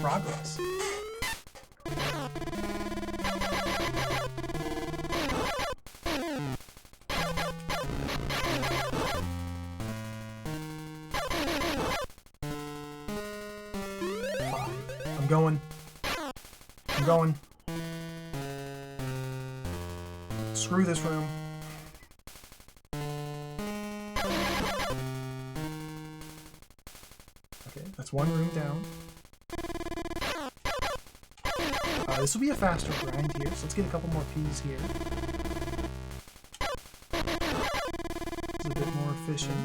Progress. I'm going. I'm going. Screw this room. Okay, that's one room down. This will be a faster grind here, so let's get a couple more P's here. It's a bit more efficient.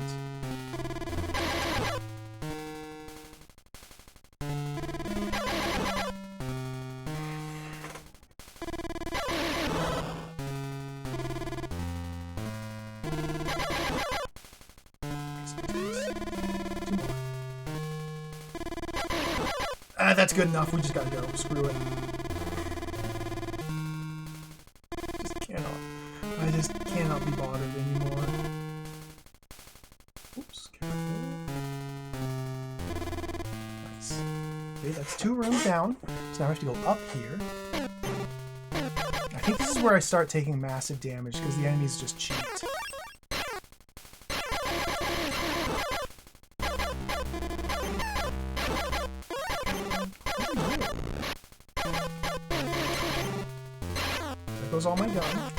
That's good enough. We just gotta go. Screw it. I just cannot be bothered anymore. Oops, careful. Nice. Okay, that's 2 rooms down. So now I have to go up here. I think this is where I start taking massive damage because the enemies just cheat. There goes all my gun.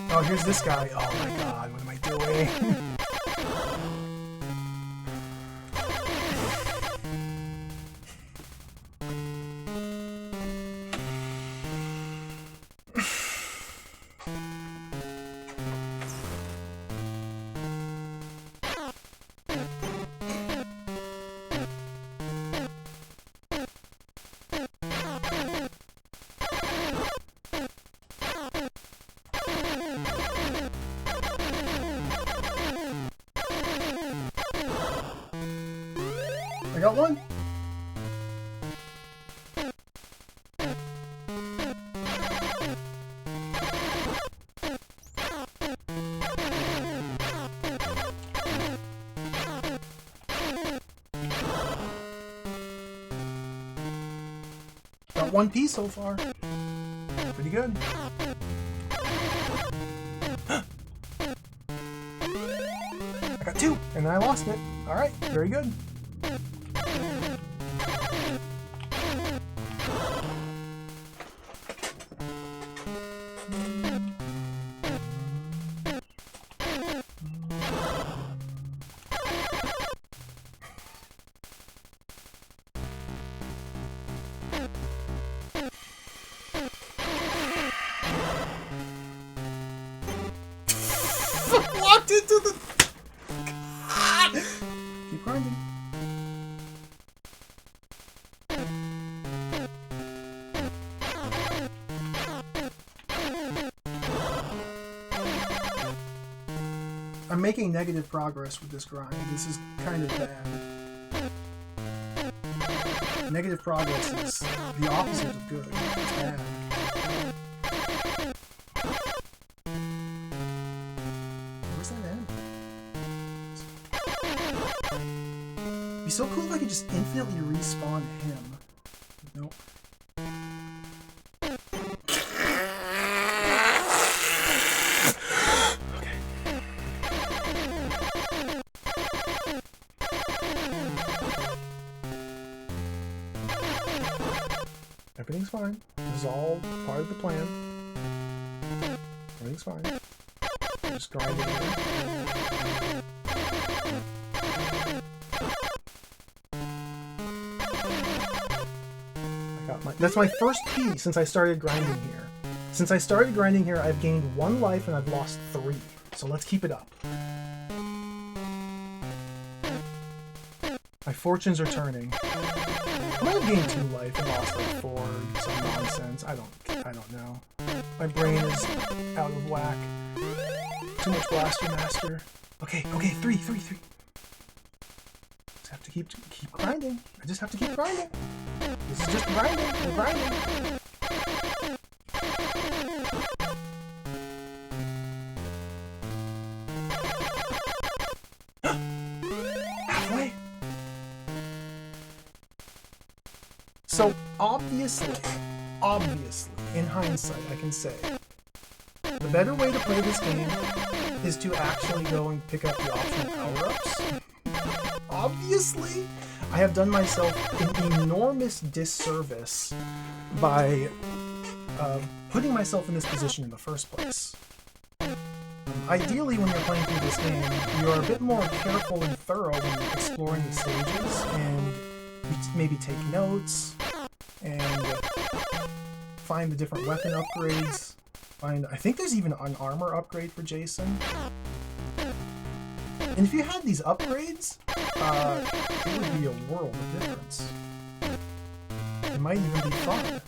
Oh, here's this guy. Oh my god, what am I doing? I got one. Got 1 piece so far. Pretty good. I got 2, and then I lost it. All right, very good. Walked into the... Keep grinding. I'm making negative progress with this grind. This is kind of bad. Negative progress is the opposite of good. It's bad. Where's that end? It'd be so cool if I could just infinitely respawn him. Nope. Everything's fine. This is all part of the plan. Everything's fine. Just grind it in. I got my... That's my first P since I started grinding here. Since I started grinding here, I've gained 1 life and I've lost 3. So let's keep it up. My fortunes are turning. I might have gained 2 life and lost like 4, some nonsense. I don't know. My brain is out of whack. Too much Blaster Master. Okay, 3. Just have to keep grinding. I just have to keep grinding. This is just grinding. We're grinding. Halfway. So obviously, obviously, in hindsight, I can say, the better way to play this game is to actually go and pick up the optional power-ups. Obviously, I have done myself an enormous disservice by putting myself in this position in the first place. Ideally, when you're playing through this game, you're a bit more careful and thorough when you're exploring the stages, and you maybe take notes, and find the different weapon upgrades. I think there's even an armor upgrade for Jason. And if you had these upgrades, it would be a world of difference. It might even be fun.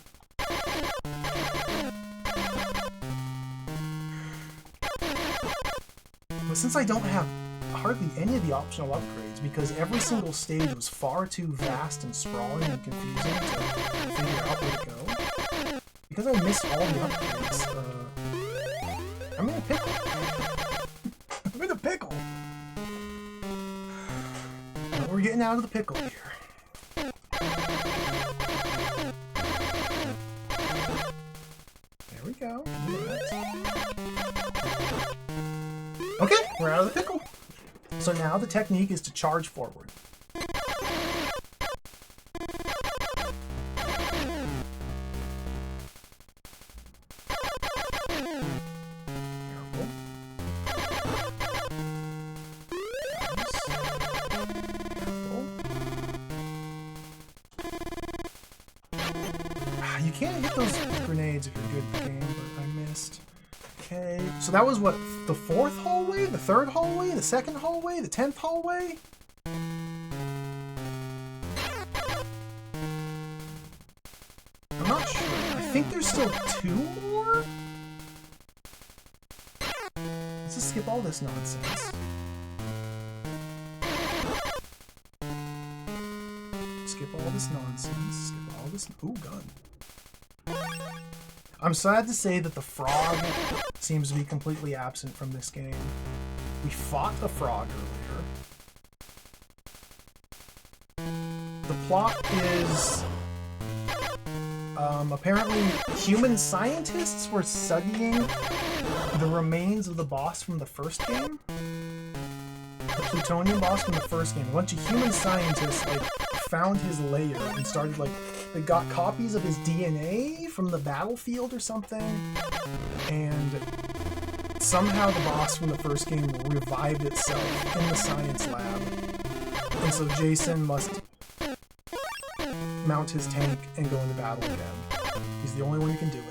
But since I don't have hardly any of the optional upgrades, because every single stage was far too vast and sprawling and confusing to figure out where to go, because I missed all the upgrades, I'm in a pickle. I'm in a pickle! But we're getting out of the pickle here. There we go. Okay, we're out of the pickle. So now the technique is to charge forward. You can't hit those grenades if you're good at the game, but I missed. Okay, so that was what, the 4th hallway? The 3rd hallway? The 2nd hallway? The 10th hallway? I'm not sure. I think there's still 2 more? Let's just skip all this nonsense. Skip all this nonsense. Skip all this... Ooh, gun. I'm sad to say that the frog seems to be completely absent from this game. We fought the frog earlier. The plot is... apparently human scientists were studying the remains of the boss from the first game. The plutonium boss from the first game. A bunch of human scientists, like, found his lair and started, like, they got copies of his DNA from the battlefield or something, and somehow the boss from the first game revived itself in the science lab. And so Jason must mount his tank and go into battle again. He's the only one who can do it.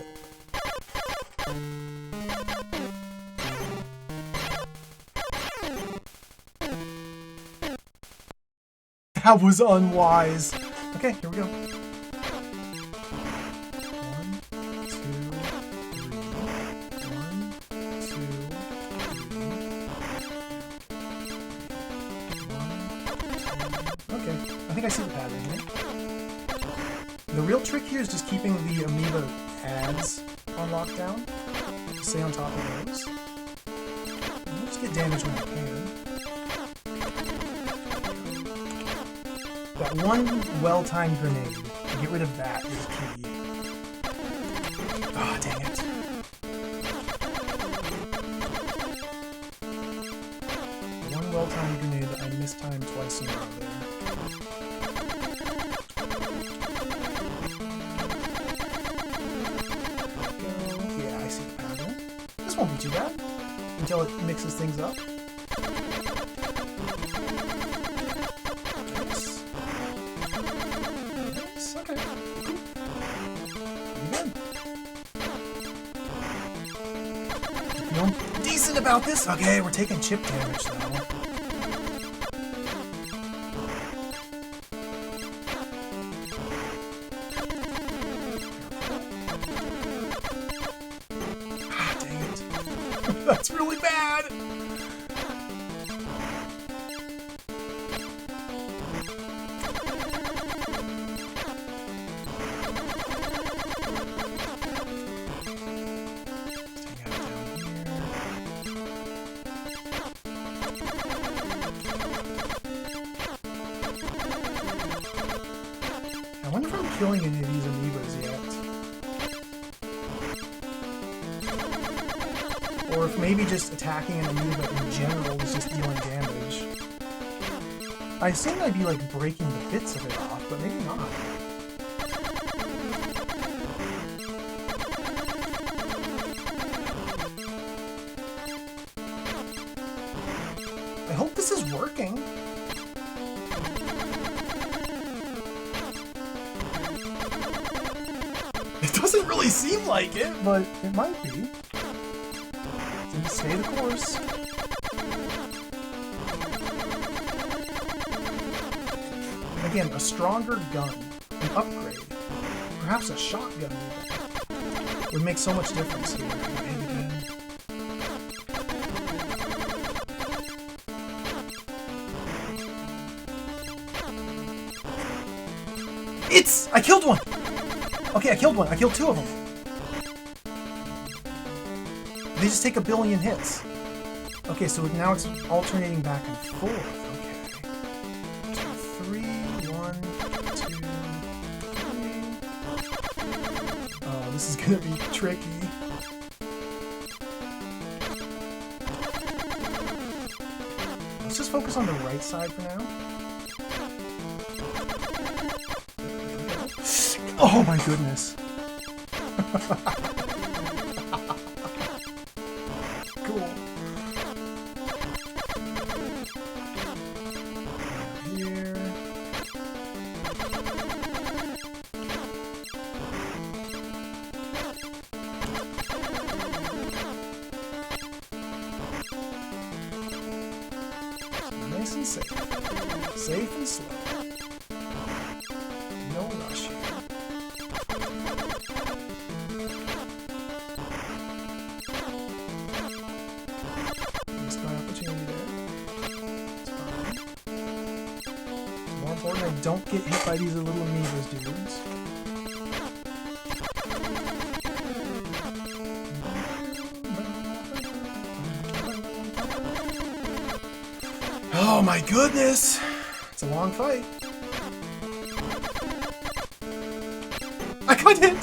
That was unwise. Okay, here we go. 1, 2, 3. 1, 2, 3. 1, 2. Okay, I think I see the pattern here. The real trick here is just keeping the amoeba ads on lockdown. Stay on top of those. And let's get damage when I can. That one well-timed grenade, to get rid of that is key. Ah, dang it. One well-timed grenade that I mistimed twice in a row there. Yeah, I see the pattern. This won't be too bad until it mixes things up. Decent about this. Okay, we're taking chip damage though. Ah, dang it. That's really bad. I wonder if I'm killing any of these amoebas yet. or if maybe just attacking an amoeba in general is just dealing damage. I assume I'd be like breaking the bits of it off, but maybe not. I hope this is working. It doesn't really seem like it, but it might be. So just stay the course. Again, a stronger gun, an upgrade, perhaps a shotgun even, would make so much difference here. And again. I killed one! Okay, I killed one. I killed two of them. They just take a billion hits. Okay, so now it's alternating back and forth. Okay. 2, 3, 1, 2, 3. Oh, this is gonna be tricky. Let's just focus on the right side for now. Oh my goodness. Cool. Here. Nice and safe. Safe and slow. No rush here. I don't get hit by these little amoebas, dudes. Oh my goodness! It's a long fight. I got hit!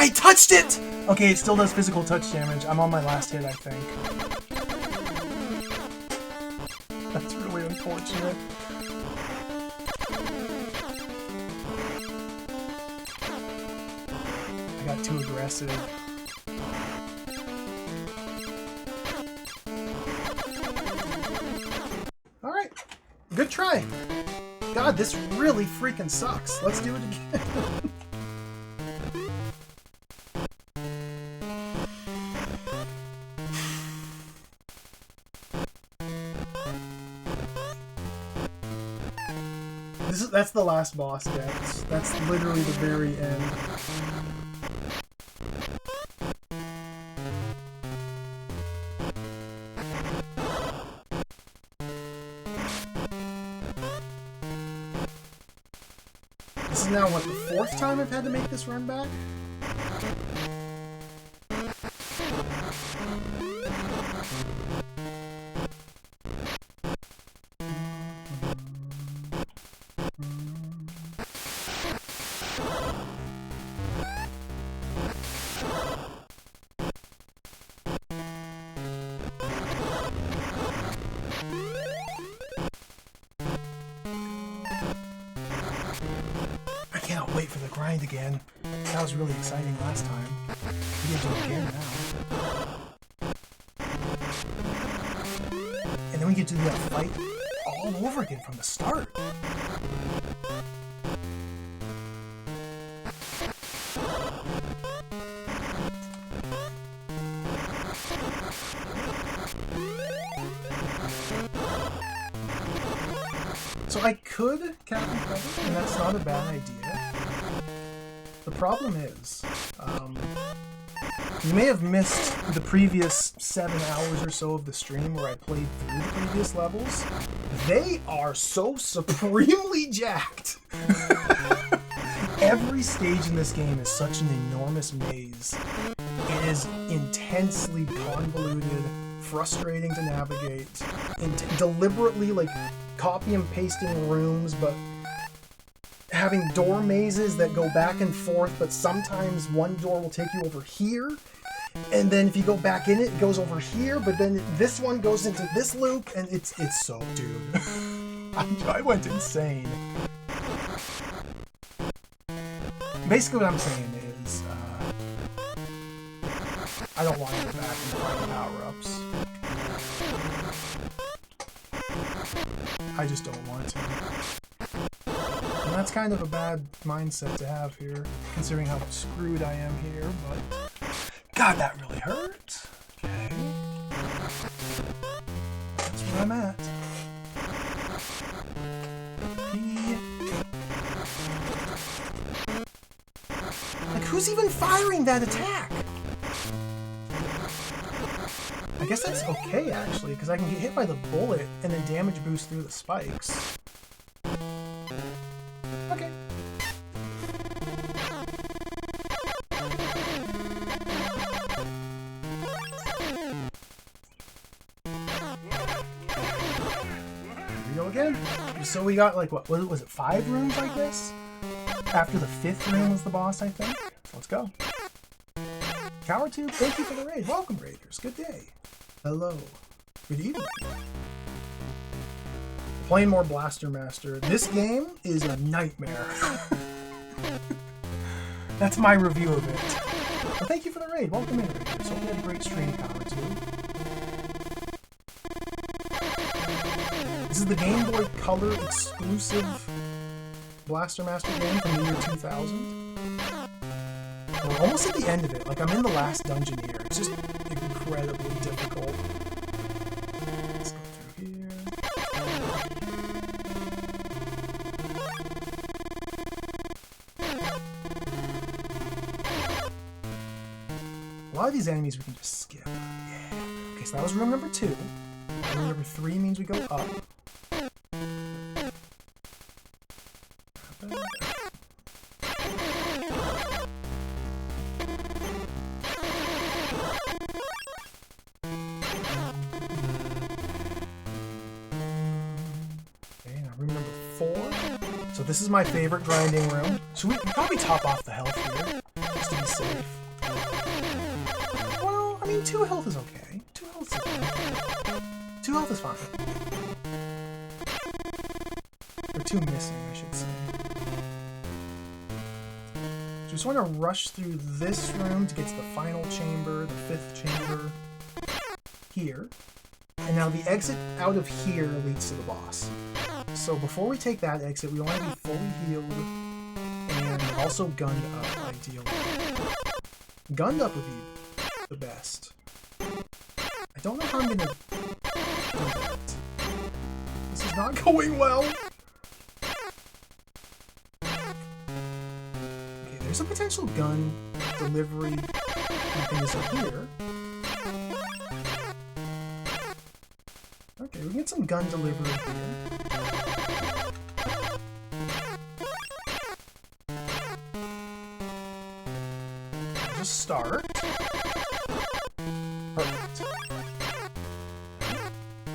I touched it! Okay, it still does physical touch damage. I'm on my last hit, I think. That's really unfortunate. I got too aggressive. Alright. Good try. God, this really freaking sucks. Let's do it again. That's the last boss, guys. That's literally the very end. This is now, what, the 4th time I've had to make this run back? I cannot wait for the grind again. That was really exciting last time. We get to do it again now. And then we get to do that fight all over again from the start. So I could Captain Feather, and that's not a bad idea. The problem is, you may have missed the previous 7 hours or so of the stream where I played through the previous levels. They are so supremely jacked. Every stage in this game is such an enormous maze. It is intensely convoluted, frustrating to navigate, deliberately like copy and pasting rooms, but having door mazes that go back and forth, but sometimes one door will take you over here, and then if you go back in it, it goes over here, but then this one goes into this loop, and it's so, dude. I went insane. Basically what I'm saying is, I don't want to go back and find power-ups. I just don't want to. And that's kind of a bad mindset to have here, considering how screwed I am here, but... God, that really hurt! Okay. That's where I'm at. Like, who's even firing that attack? I guess that's okay, actually, because I can get hit by the bullet and then damage boost through the spikes. Okay. Here we go again. So we got, like, what was it, 5 rooms like this? After the 5th room was the boss, I think. So let's go. Cowertube, thank you for the raid. Welcome, Raiders. Good day. Hello. Good evening. Playing more Blaster Master. This game is a nightmare. That's my review of it. But thank you for the raid. Welcome in, Raiders. Hope you had a great stream, Cowertube. This is the Game Boy Color exclusive Blaster Master game from the year 2000. We're almost at the end of it. Like, I'm in the last dungeon here. It's just incredibly difficult. Let's go through here. A lot of these enemies we can just skip. Yeah. Okay, so that was room number 2. Room number 3 means we go up. This is my favorite grinding room. Should we probably top off the health here, just to be safe? Well, I mean, 2 health is okay. 2 health is okay. 2 health is fine. Or 2 missing, I should say. So just want to rush through this room to get to the final chamber, the 5th chamber, here. And now the exit out of here leads to the boss. So before we take that exit, we want to be fully healed and also gunned up, ideally. Gunned up would be the best. I don't know how I'm going to do that. This is not going well. Okay, there's a potential gun delivery mechanism here. Okay, we can get some gun delivery here. Just start. Perfect.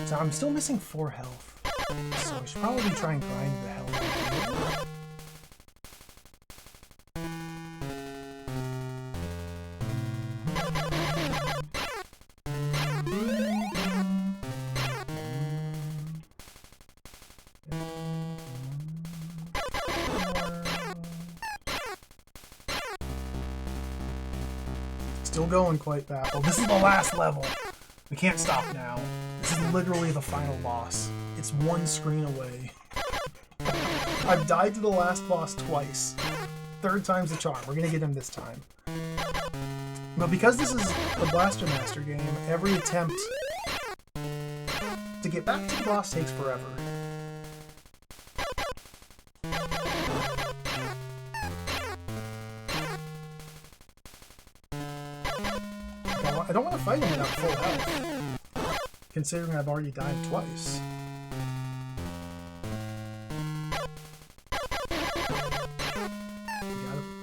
So I'm still missing 4 health. So I should probably try and grind the health here. Still going quite baffled. This is the last level. We can't stop now. This is literally the final boss. It's 1 screen away. I've died to the last boss twice. 3rd time's the charm. We're gonna get him this time. But because this is a Blaster Master game, every attempt to get back to the boss takes forever. I don't want to fight him without full health, considering I've already died twice.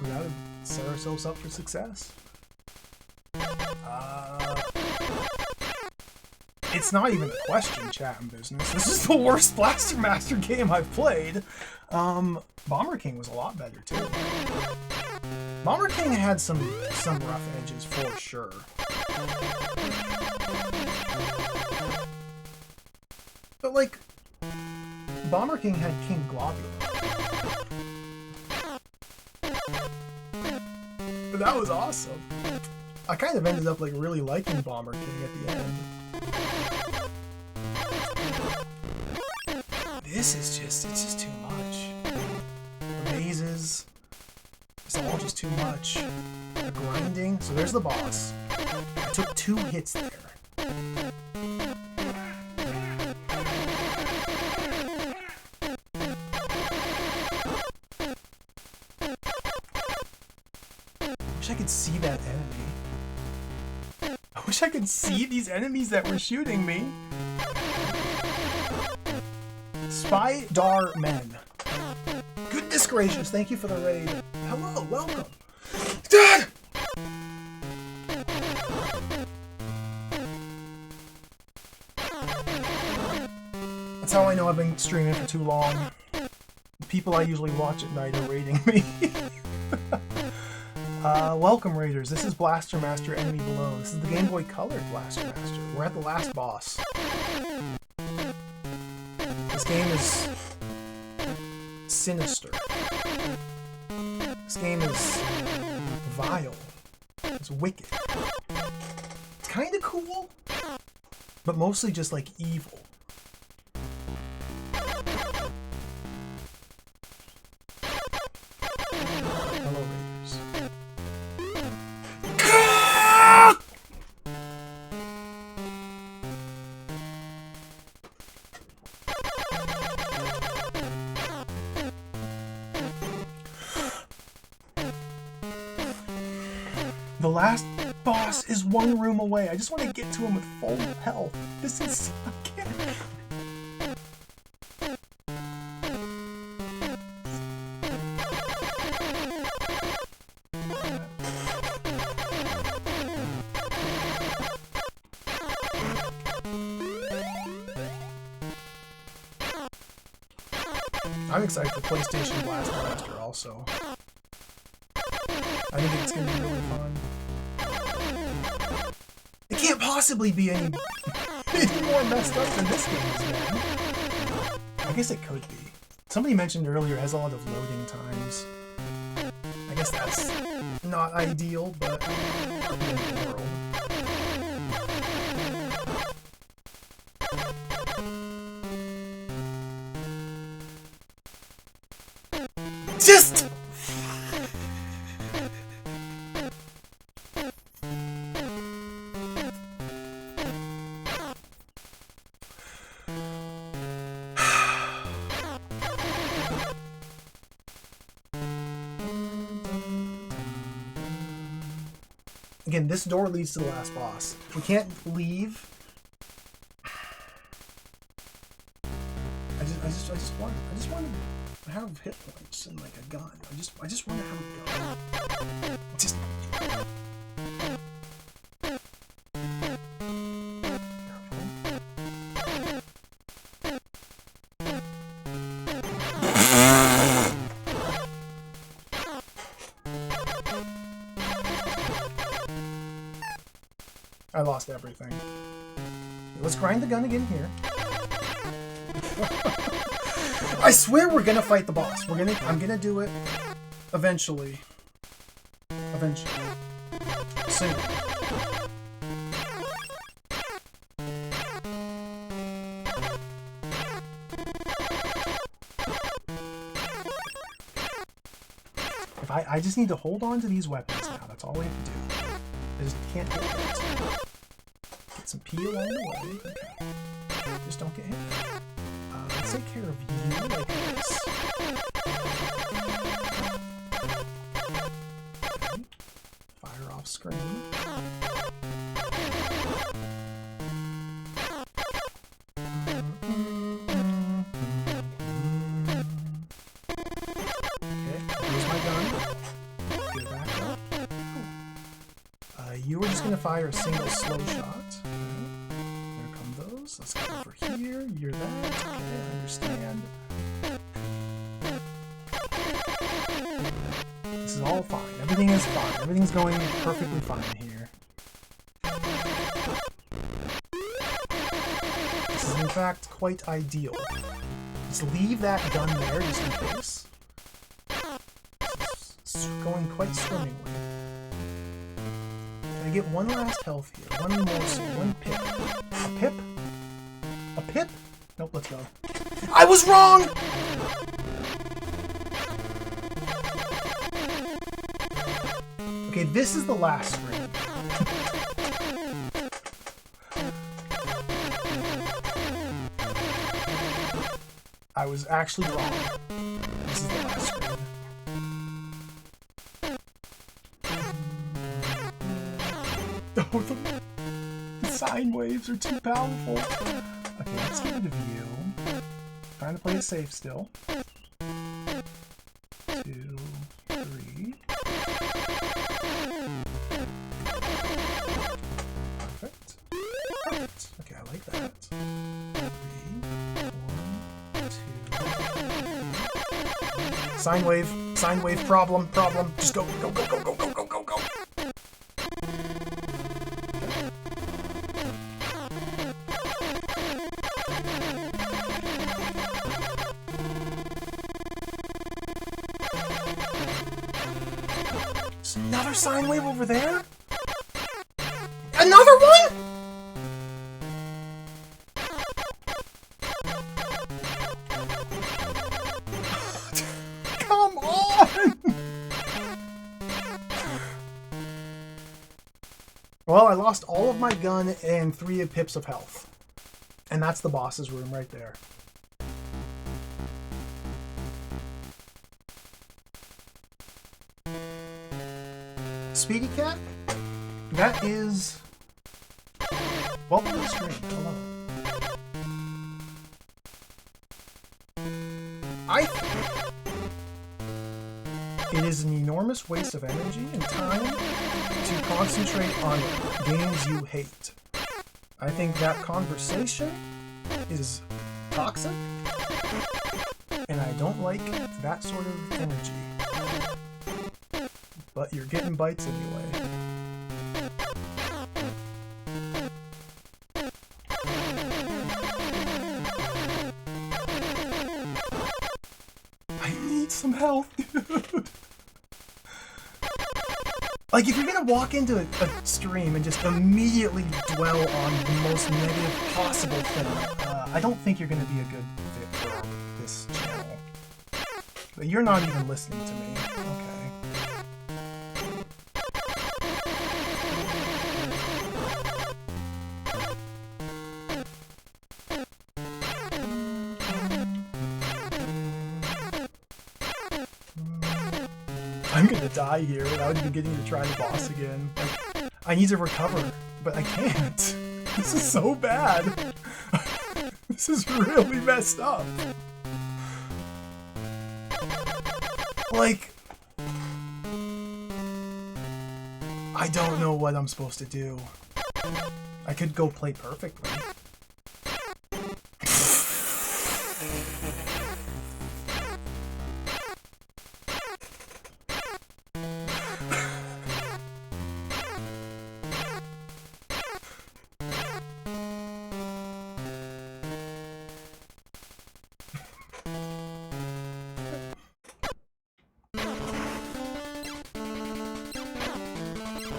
We gotta set ourselves up for success. It's not even a question, chat and business. This is the worst Blaster Master game I've played. Bomber King was a lot better too. Bomber King had some rough edges for sure. But like, Bomber King had King Globula. But that was awesome. I kind of ended up like really liking Bomber King at the end. This is just, it's just too much. The mazes, it's all just too much. The grinding, so there's the boss. I took 2 hits there. I wish I could see that enemy. I wish I could see these enemies that were shooting me. Spydar Men. Goodness gracious, thank you for the raid. Hello, welcome. Dad! That's how I know I've been streaming for too long. The people I usually watch at night are raiding me. Welcome, Raiders. This is Blaster Master Enemy Below. This is the Game Boy Color Blaster Master. We're at the last boss. This game is sinister. This game is vile. It's wicked. It's kind of cool, but mostly just like evil. Hello, Raiders. The last boss is 1 room away. I just want to get to him with full health. This is... I can't... I'm excited for PlayStation Blaster Master also. I think it's going to be really fun. It can't possibly be any more messed up than this game is, man. I guess it could be. Somebody mentioned earlier it has a lot of loading times. I guess that's not ideal, but in the world. Just... Again, this door leads to the last boss. We can't leave. I just want to have hit points and like a gun. I just want to have a gun. Just. I lost everything. Let's grind the gun again here. I swear we're gonna fight the boss. I'm gonna do it eventually. Eventually. Soon. I just need to hold on to these weapons now. That's all we have to do. I just can't get hit. Get some P along the way. Okay. Just don't get hit. Let's take care of you like this. Okay. Fire off screen. just gonna fire a single slow shot. Okay. There come those. Let's go over here. You're that. Okay, I understand. This is all fine. Everything is fine. Everything's going perfectly fine here. This is in fact quite ideal. Just leave that gun there just in case. This is going quite swimmingly. Can I get one last health here? One more, so one pip. A pip? A pip? Nope, let's go. I was wrong! Okay, this is the last screen. I was actually wrong. This is the last screen. Oh, the sine waves are too powerful. Okay, let's get rid of you. Trying to play it safe still. 2, 3. Perfect. Perfect. Okay, I like that. 3, 1, 2. Sine wave problem. Just go. There's another sine wave over there? Another one? Come on! Well, I lost all of my gun and 3 pips of health. And that's the boss's room right there. Speedy Cat? That is... Welcome to the stream. Hello. I think it is an enormous waste of energy and time to concentrate on games you hate. I think that conversation is toxic, and I don't like that sort of energy. But you're getting bites anyway. I need some health, dude. Like, if you're gonna walk into a stream and just immediately dwell on the most negative possible thing, I don't think you're gonna be a good fit for this channel. But you're not even listening to me. Okay. I'm gonna die here without even getting to try the boss again. Like, I need to recover, but I can't. This is so bad. This is really messed up. Like, I don't know what I'm supposed to do. I could go play perfectly.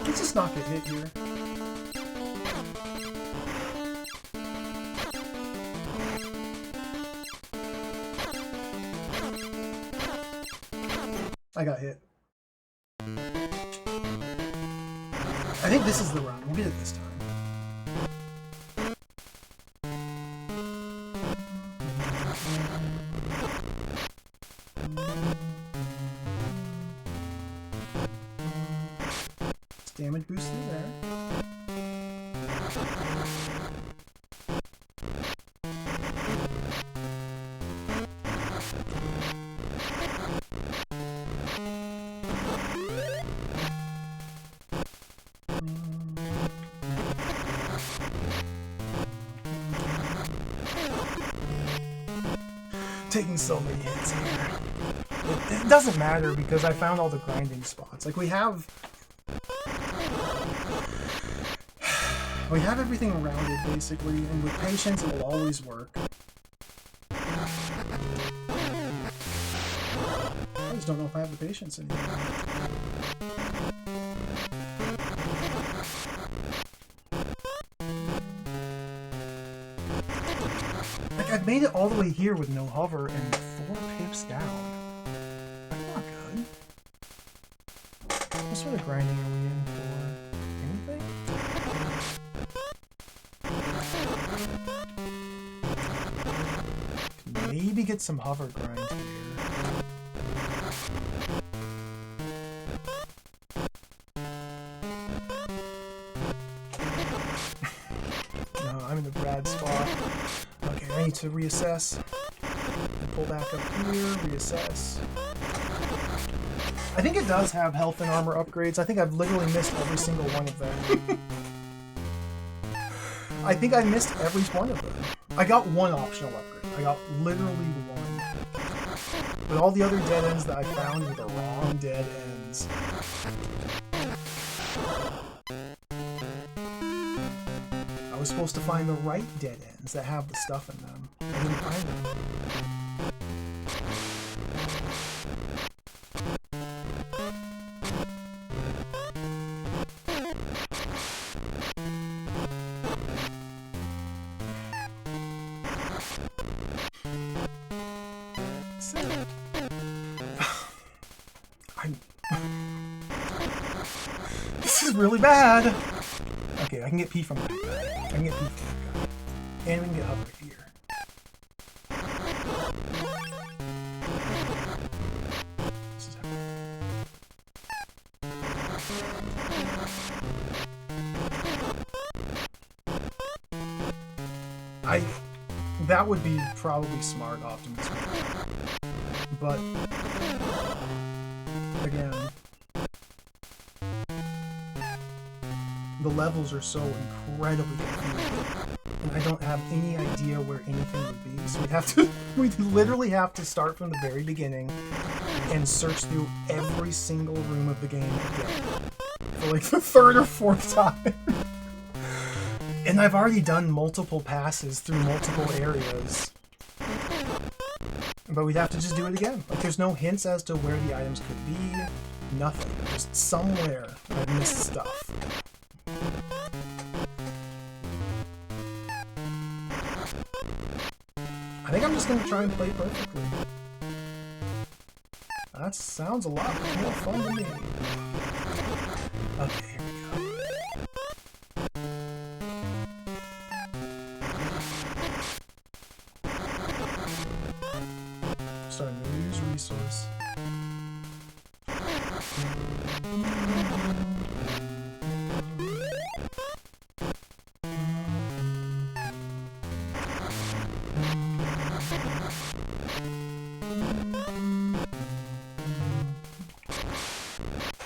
Let's just not get hit here. I got hit. I think this is the run. We'll get it this time. Damage boost in there. taking so many hits here. It doesn't matter because I found all the grinding spots. Like we have everything rounded basically, and with patience it will always work. I just don't know if I have the patience anymore. Like I've made it all the way here with no hover and 4 pips down. That's not good. What sort of grinding are we in for? Anything? Maybe get some hover grind here. No, I'm in the bad spot. Okay, I need to reassess. Pull back up here, reassess. I think it does have health and armor upgrades. I think I've literally missed every single one of them. I think I missed every one of them. I got one optional upgrade. I got literally one. But all the other dead ends that I found were the wrong dead ends. I was supposed to find the right dead ends that have the stuff in them. I didn't find them. This is really bad. Okay, I can get P from that guy. I can get P from that guy. And we can get hover here. That would be probably smart Optimus. But again, the levels are so incredibly confusing, and I don't have any idea where anything would be. So we'd literally have to start from the very beginning and search through every single room of the game again for like the 3rd or 4th time. And I've already done multiple passes through multiple areas. But we'd have to just do it again. Like, there's no hints as to where the items could be. Nothing. Just somewhere I've missed stuff. I think I'm just gonna try and play perfectly. That sounds a lot more fun to me. Okay, here we go. Starting to use resource.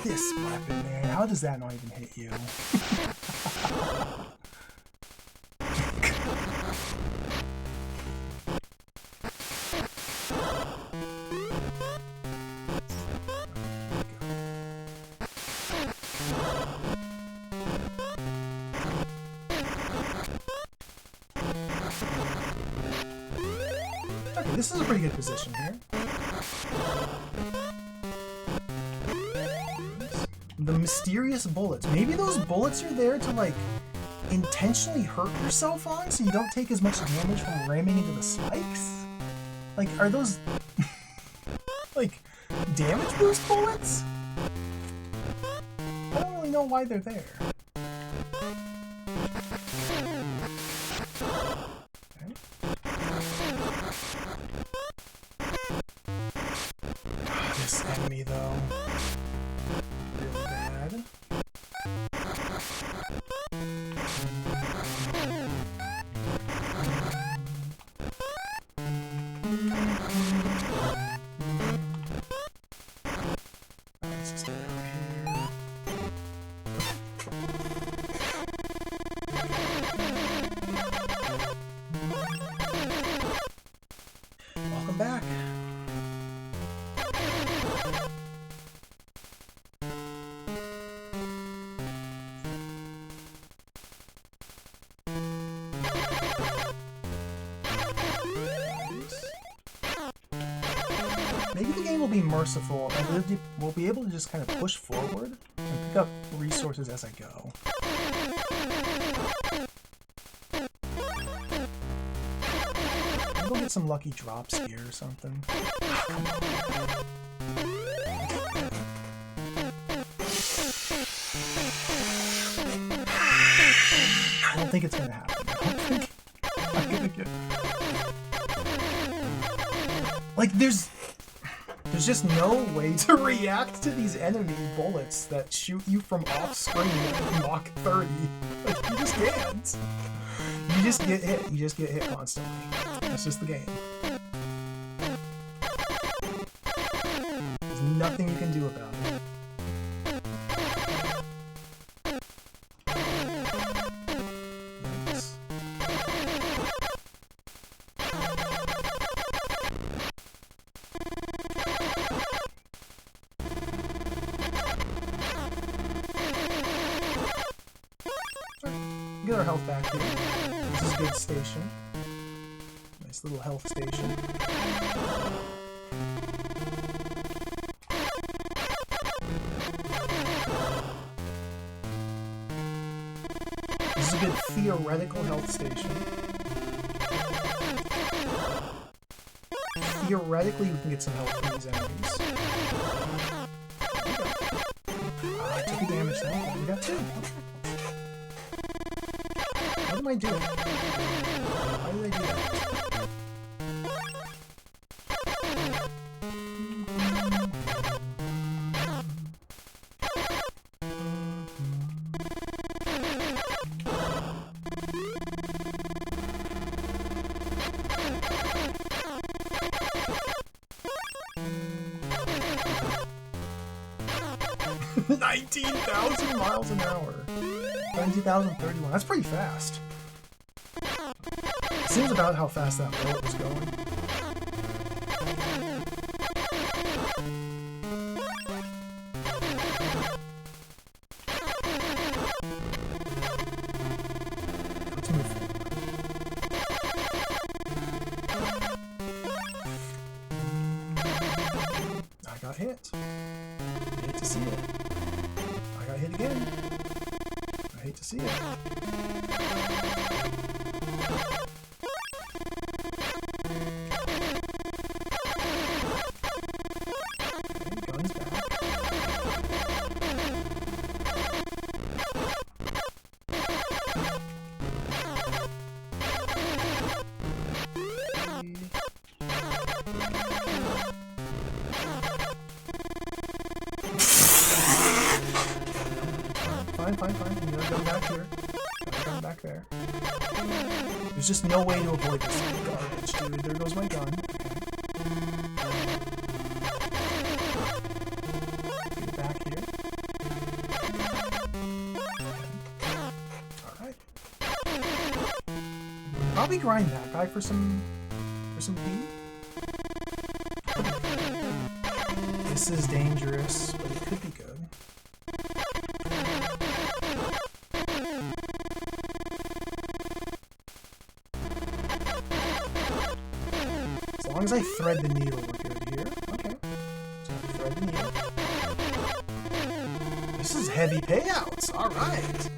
This weapon, man, how does that not even hit you? Okay, this is a pretty good position here. The mysterious bullets. Maybe those bullets are there to, like, intentionally hurt yourself on so you don't take as much damage from ramming into the spikes? Like, are those, like, damage boost bullets? I don't really know why they're there. This enemy, though. Really bad. Let's just get out here. Welcome back. maybe the game will be merciful and we'll be able to just kind of push forward and pick up resources as I go. Maybe we'll get some lucky drops here or something. Come on. I don't think it's gonna happen. I don't think I'm gonna get... Like, there's just no way to react to these enemy bullets that shoot you from off screen at Mach 30. Like, you just can't. You just get hit. You just get hit constantly. That's just the game. There's nothing you can do about it. Yikes. Get our health back here. This is a good station. Nice little health station. This is a good theoretical health station. Theoretically, we can get some health from these enemies. I took a damage now. We got 2. What am I doing? Why did I do that? 19,000 miles an hour. 20,031. That's pretty fast. Seems about how fast that bullet was going. Let's move forward. I got hit. I hate to see it. I got hit again. I hate to see it. Guns back. Fine. You gotta go back here. Gotta go back there. There's just no way to avoid this garbage, dude. There goes my gun. Okay. Get back here. Alright. Probably grind that guy for some pee. This is dangerous, but it could be good. As long as I thread the needle, we're good here. Okay. So thread the needle. This is heavy payouts. Alright.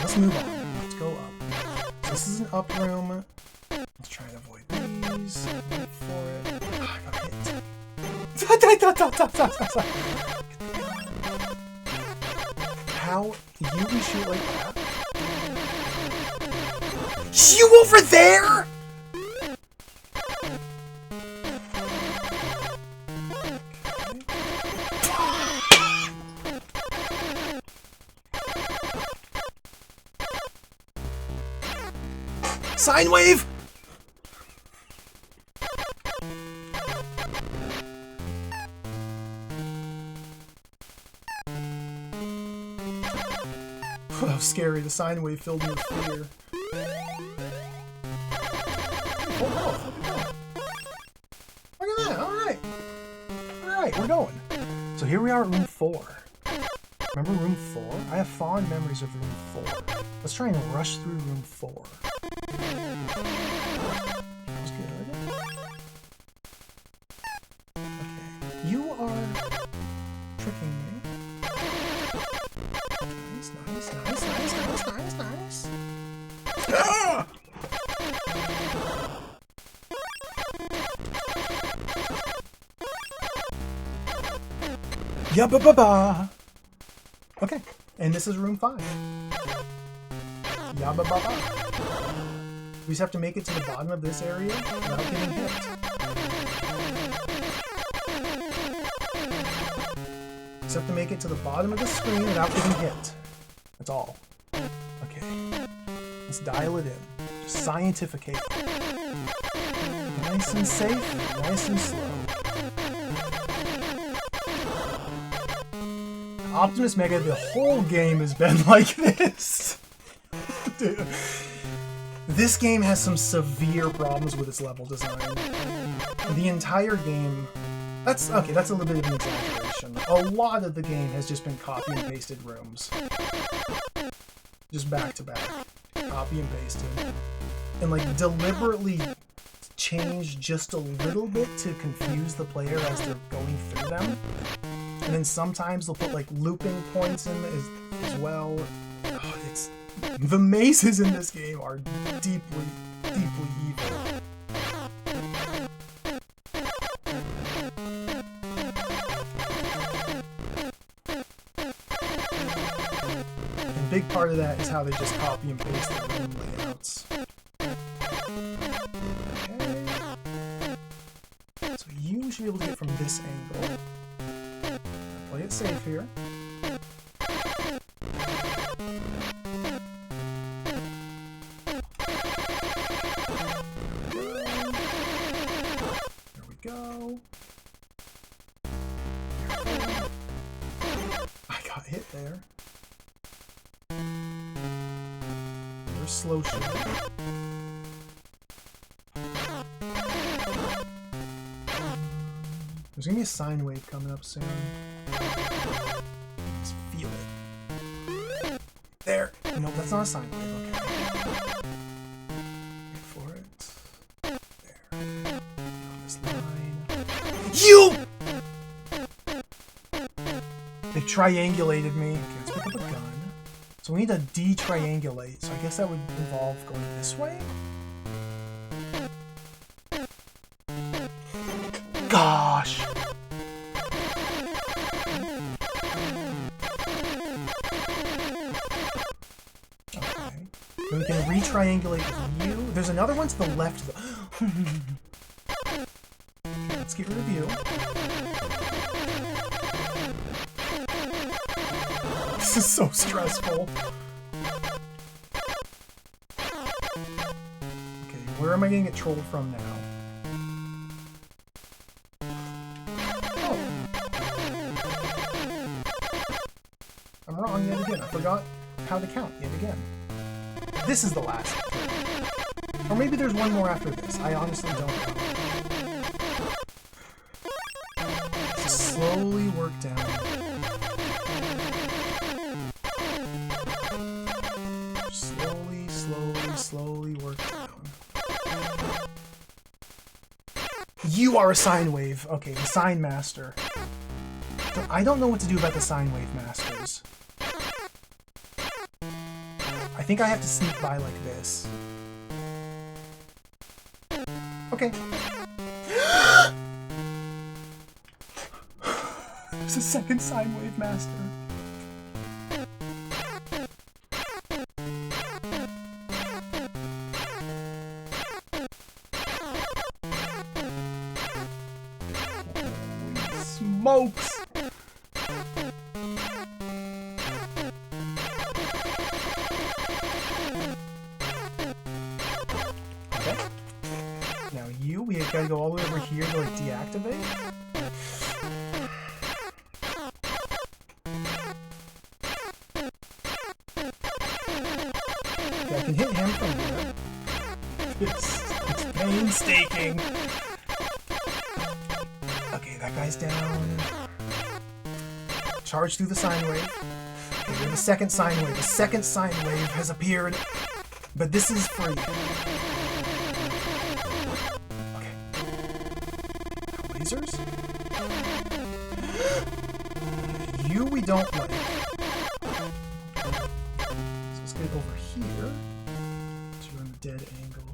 Let's move on. Let's go up. So this is an up room. Let's try and avoid these. Wait for it. Ah, I got hit. How you can shoot like that? You over there? Sine wave! That was scary. The sine wave filled me with fear. Oh, look at that. Look at that. Alright. Alright, we're going. So here we are at room 4. Remember room 4? I have fond memories of room 4. Let's try and rush through room 4. That was good. Okay. You are tricking me. Nice, nice, nice, nice, nice, nice, nice. Ah! Yabba-ba-ba! Okay, and this is room 5. Yabba-ba-ba. We just have to make it to the bottom of this area without getting hit. Just have to make it to the bottom of the screen without getting hit. That's all. Okay, let's dial it in. Just scientificate. Nice and safe, nice and slow. Optimus Mega, the whole game has been like this. Dude. This game has some severe problems with its level design. The entire game... That's a little bit of an exaggeration. A lot of the game has just been copy and pasted rooms. Just back to back. Copy and pasted. And like deliberately changed just a little bit to confuse the player as they're going through them. And then sometimes they'll put like looping points in as well. Oh, the mazes in this game are deeply, deeply evil. And a big part of that is how they just copy and paste their room layouts. Okay. So you should be able to get from this angle. Play it safe here. There we go. I got hit there. There's slow shooting. There's gonna be a sine wave coming up soon. Just feel it. There! No, that's not a sine wave, okay. Wait for it. There. On this line. You! They triangulated me. Okay, let's pick up a gun. So we need to de-triangulate, so I guess that would involve going this way? Gosh! Okay. Then we can re-triangulate with you. There's another one to the left. Let's get rid of you. This is so stressful. Okay, where am I gonna get trolled from now? I'm wrong yet again. I forgot how to count yet again. This is the last. Or maybe there's one more after this. I honestly don't know. Just slowly work down. Slowly, slowly, slowly work down. You are a sine wave. Okay, the sine master. I don't know what to do about the sine wave masters. I think I have to sneak by like this. Okay. There's a second sine wave master. Holy smokes! We gotta go all the way over here to like deactivate. Okay, I can hit him from here. It's painstaking. Okay, that guy's down. Charge through the sine wave. Okay, we have a second sine wave. A second sine wave has appeared, but this is free. Okay. Lasers? You we don't like. So let's get over here. So you're on a dead angle.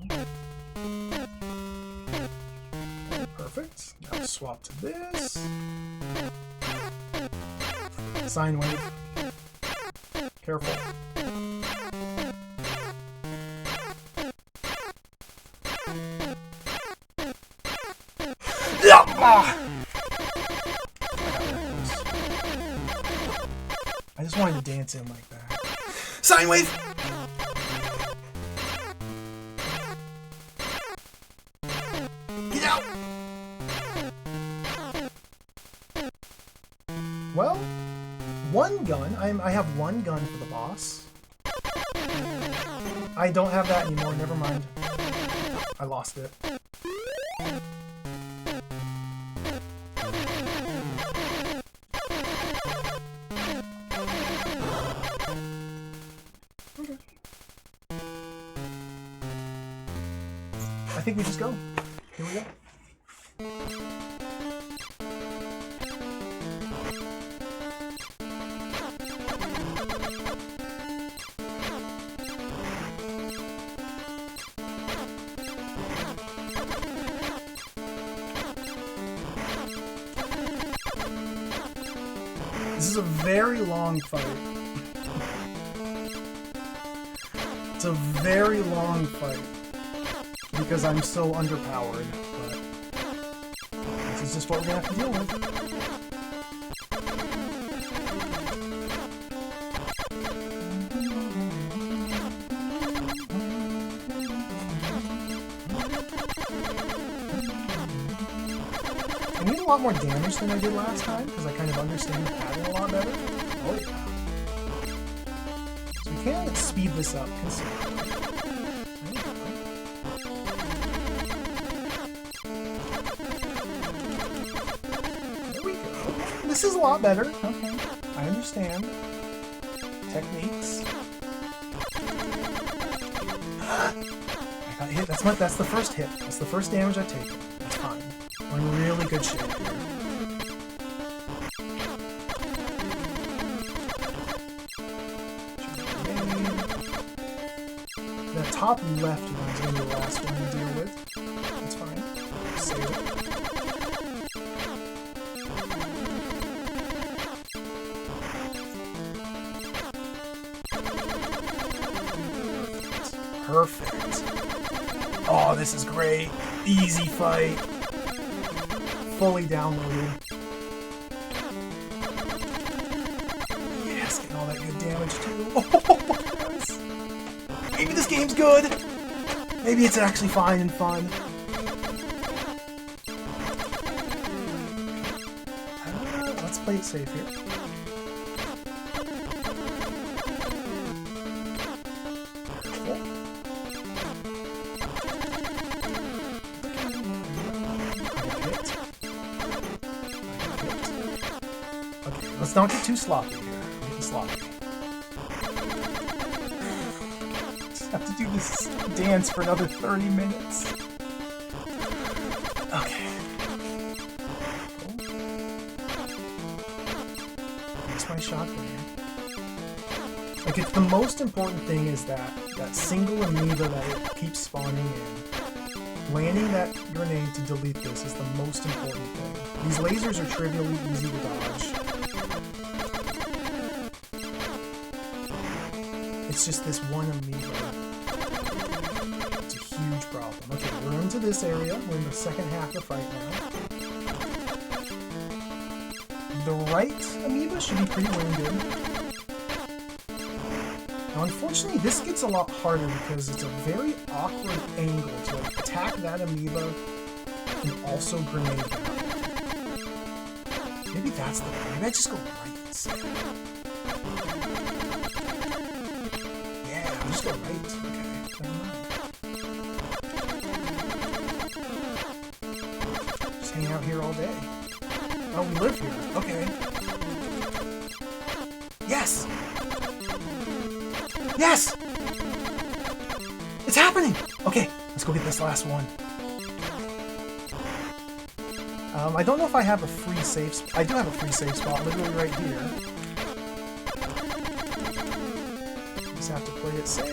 Okay, perfect. Now swap to this. Sine wave. Careful. I just wanted to dance in like that. Sine wave! Get out! Well, one gun. I have one gun for the boss. I don't have that anymore. Never mind. I lost it. Okay. I think we just go. Here we go. This is a very long fight. It's a very long fight because I'm so underpowered, but this is just what we're gonna have to deal with. I need a lot more damage than I did last time, because I kind of understand the pattern a lot better. Oh yeah. So we can speed this up considerably. There we go. This is a lot better. Okay. I understand. Techniques. I got hit. That's the first hit. That's the first damage I take. That's fine. We're in really good shape here. The top left one's going to be the last one to deal with. That's fine. Save it. Perfect. Oh, this is great. Easy fight. Fully downloaded. Yes, getting all that good damage too. Oh, yes. Maybe this game's good. Maybe it's actually fine and fun. Let's play it safe here. Let's not get too sloppy here. I'm getting sloppy. Just have to do this dance for another 30 minutes. Okay. That's my shotgun here. Like, it's the most important thing is that single amoeba that it keeps spawning in. Landing that grenade to delete this is the most important thing. These lasers are trivially easy to dodge. It's just this one amoeba. It's a huge problem. Okay, we're into this area. We're in the second half of the fight now. The right amoeba should be pretty wounded. Now, unfortunately, this gets a lot harder because it's a very awkward angle to attack that amoeba and also grenade down. Maybe that's the way. Maybe I just go right instead. Just go right. Okay, never mind. Just hang out here all day. Oh, we live here. Okay. Yes! Yes! It's happening! Okay, let's go get this last one. I don't know if I have a free save spot. I do have a free save spot, literally right here. Just have to play it safe.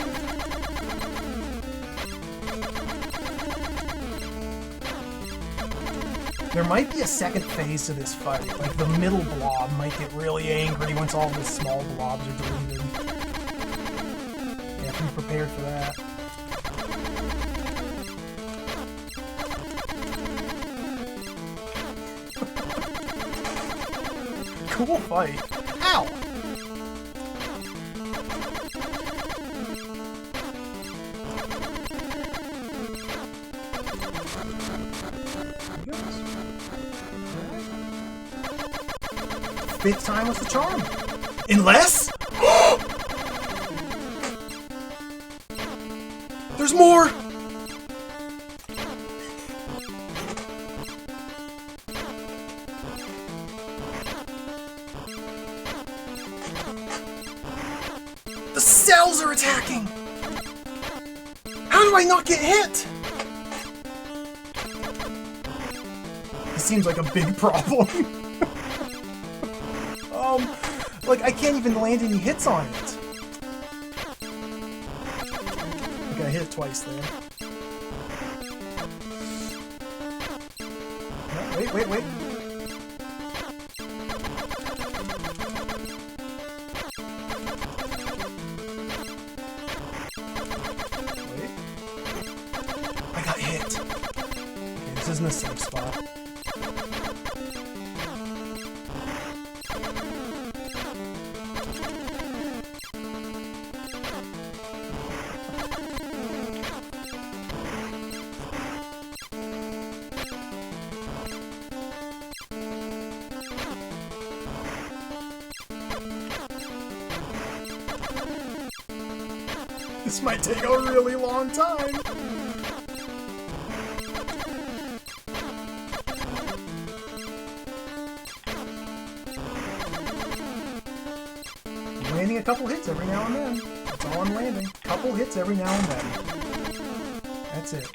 There might be a second phase to this fight. Like, the middle blob might get really angry once all the small blobs are deleted. Yeah, be prepared for that. Cool fight. Ow! Fifth time was the charm. Unless... There's more! The cells are attacking! How do I not get hit? This seems like a big problem. Like, I can't even land any hits on it. Okay, I hit it twice there. No, wait. Wait. I got hit. Okay, this isn't a safe spot. This might take a really long time. I'm landing a couple hits every now and then. That's all I'm landing. Couple hits every now and then. That's it.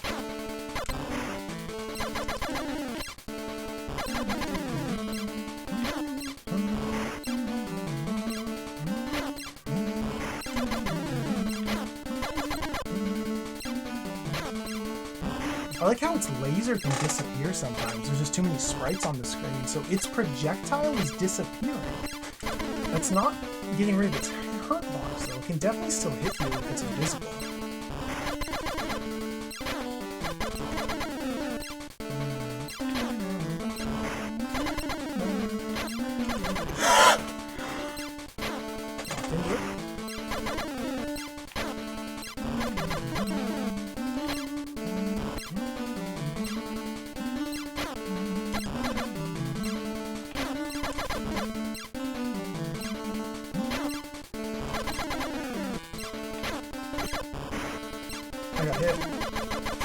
I like how its laser can disappear sometimes. There's just too many sprites on the screen, so its projectile is disappearing. That's not getting rid of its hurt bars, though. It can definitely still hit you if it's invisible. I got hit.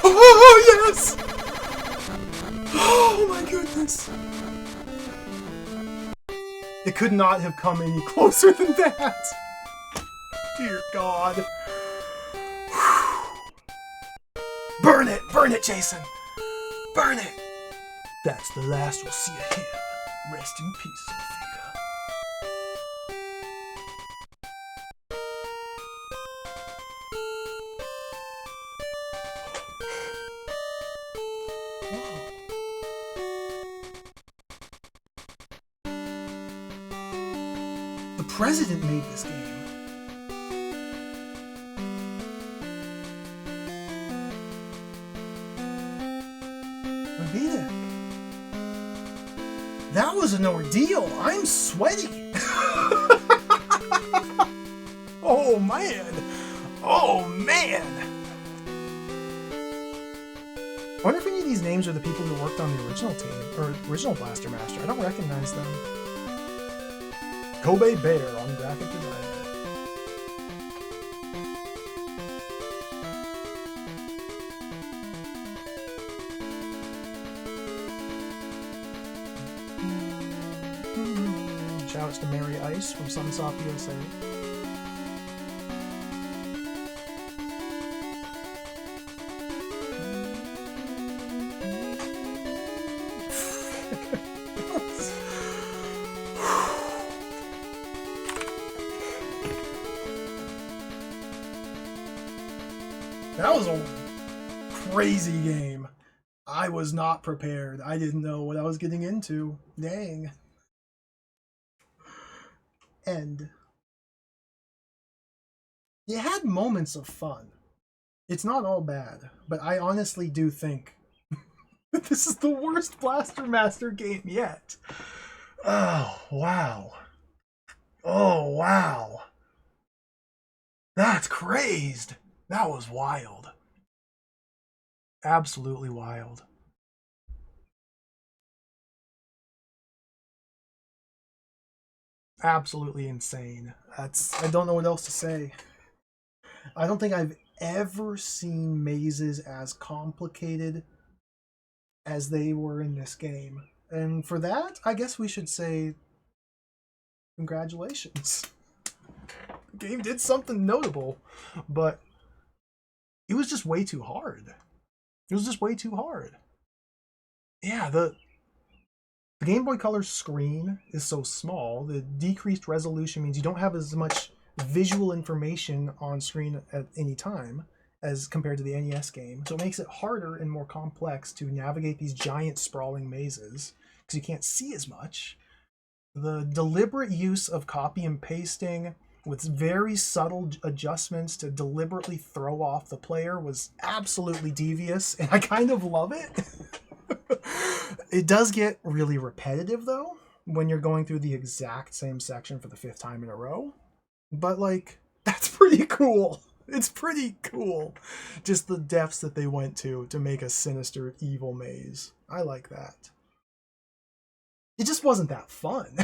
Oh, yes! Oh, my goodness. It could not have come any closer than that. Dear God. Burn it! Burn it, Jason! Burn it! That's the last we'll see of him. Rest in peace, Sophia. The president made this game. I beat it. That was an ordeal. I'm sweaty. Oh man. Oh man. I wonder if any of these names are the people who worked on the original team, or original Blaster Master. I don't recognize them. Kobe Bear on graphic design. Shoutouts to Mary Ice from Sunsoft USA. That was a crazy game. I was not prepared. I didn't know what I was getting into. Dang. And it had moments of fun. It's not all bad, but I honestly do think that this is the worst Blaster Master game yet. Oh, wow. Oh, wow. That's crazed. That was wild. Absolutely wild. Absolutely insane. I don't know what else to say. I don't think I've ever seen mazes as complicated as they were in this game. And for that, I guess we should say congratulations. The game did something notable, but it was just way too hard. It was just way too hard. Yeah, the Game Boy Color screen is so small. The decreased resolution means you don't have as much visual information on screen at any time as compared to the NES game. So it makes it harder and more complex to navigate these giant sprawling mazes because you can't see as much. The deliberate use of copy and pasting with very subtle adjustments to deliberately throw off the player was absolutely devious, and I kind of love it. It does get really repetitive, though, when you're going through the exact same section for the 5th time in a row. But, like, that's pretty cool. It's pretty cool. Just the depths that they went to make a sinister, evil maze. I like that. It just wasn't that fun.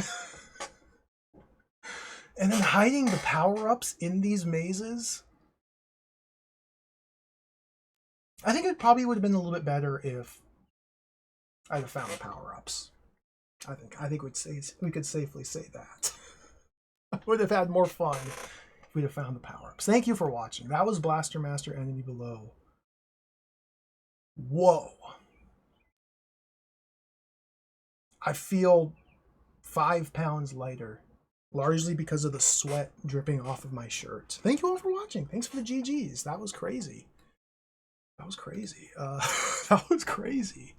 And then hiding the power-ups in these mazes. I think it probably would have been a little bit better if I'd have found the power-ups. I think we could safely say that. I would have had more fun if we'd have found the power-ups. Thank you for watching. That was Blaster Master Enemy Below. Whoa. I feel 5 pounds lighter, largely because of the sweat dripping off of my shirt. Thank you all for watching. Thanks for the GGs. That was crazy. That was crazy. That was crazy.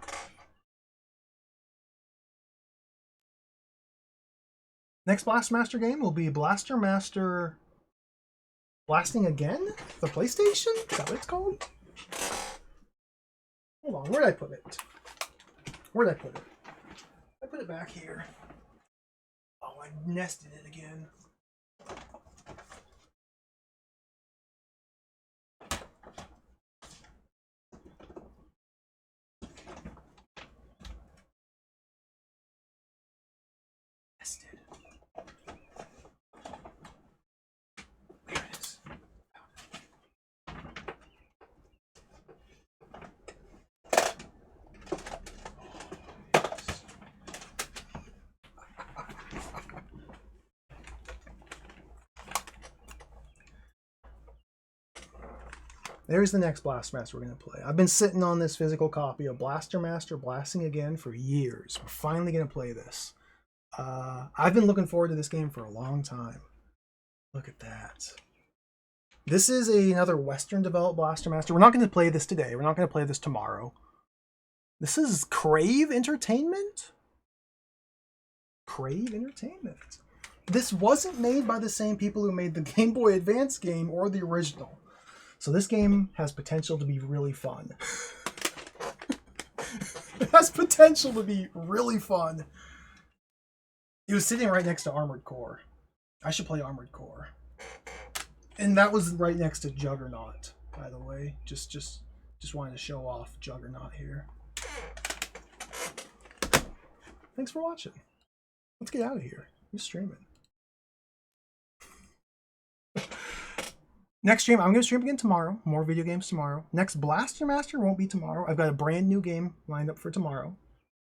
Next Blaster Master game will be Blaster Master Blasting Again? The PlayStation? Is that what it's called? Hold on, where'd I put it? Where'd I put it? I put it back here. Oh, I nested it again. Nested. There it is. There's the next Blaster Master we're going to play. I've been sitting on this physical copy of Blaster Master Blasting Again for years. We're finally going to play this. I've been looking forward to this game for a long time. Look at that. This is another Western developed Blaster Master. We're not going to play this today. We're not going to play this tomorrow. This is Crave Entertainment? Crave Entertainment. This wasn't made by the same people who made the Game Boy Advance game or the original. So this game has potential to be really fun. It has potential to be really fun. It was sitting right next to Armored Core. I should play Armored Core. And that was right next to Juggernaut, by the way. Just wanted to show off Juggernaut here. Thanks for watching. Let's get out of here. Who's streaming? Next stream, I'm going to stream again tomorrow. More video games tomorrow. Next Blaster Master won't be tomorrow. I've got a brand new game lined up for tomorrow.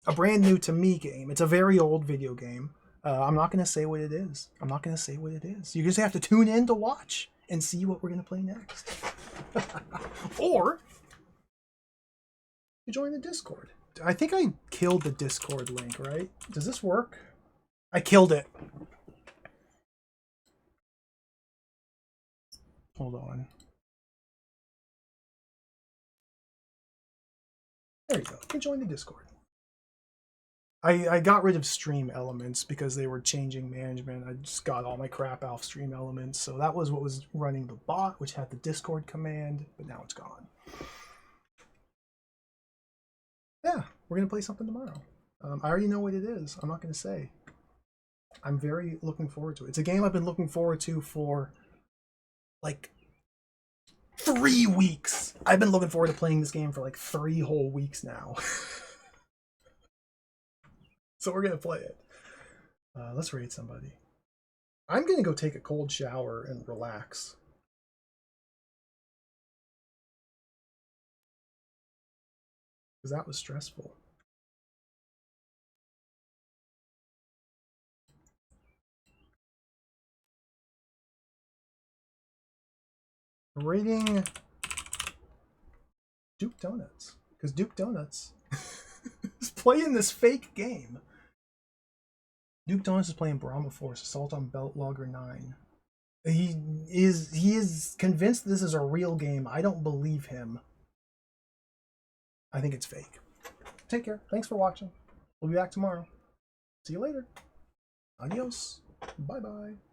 A brand new to me game. It's a very old video game. I'm not going to say what it is. I'm not going to say what it is. You just have to tune in to watch and see what we're going to play next. Or you join the Discord. I think I killed the Discord link, right? Does this work? I killed it. Hold on. There you go. You can join the Discord. I got rid of stream elements because they were changing management. I just got all my crap off stream elements. So that was what was running the bot, which had the Discord command, but now it's gone. Yeah, we're going to play something tomorrow. I already know what it is. I'm not going to say. I'm very looking forward to it. It's a game I've been looking forward to for like 3 weeks. I've been looking forward to playing this game for like 3 whole weeks now. So we're going to play it. Let's raid somebody. I'm going to go take a cold shower and relax. Because that was stressful. Rating Duke Donuts. Because Duke Donuts is playing this fake game. Duke Donuts is playing Brahma Force, Assault on Belt Logger 9. He is convinced this is a real game. I don't believe him. I think it's fake. Take care. Thanks for watching. We'll be back tomorrow. See you later. Adios. Bye-bye.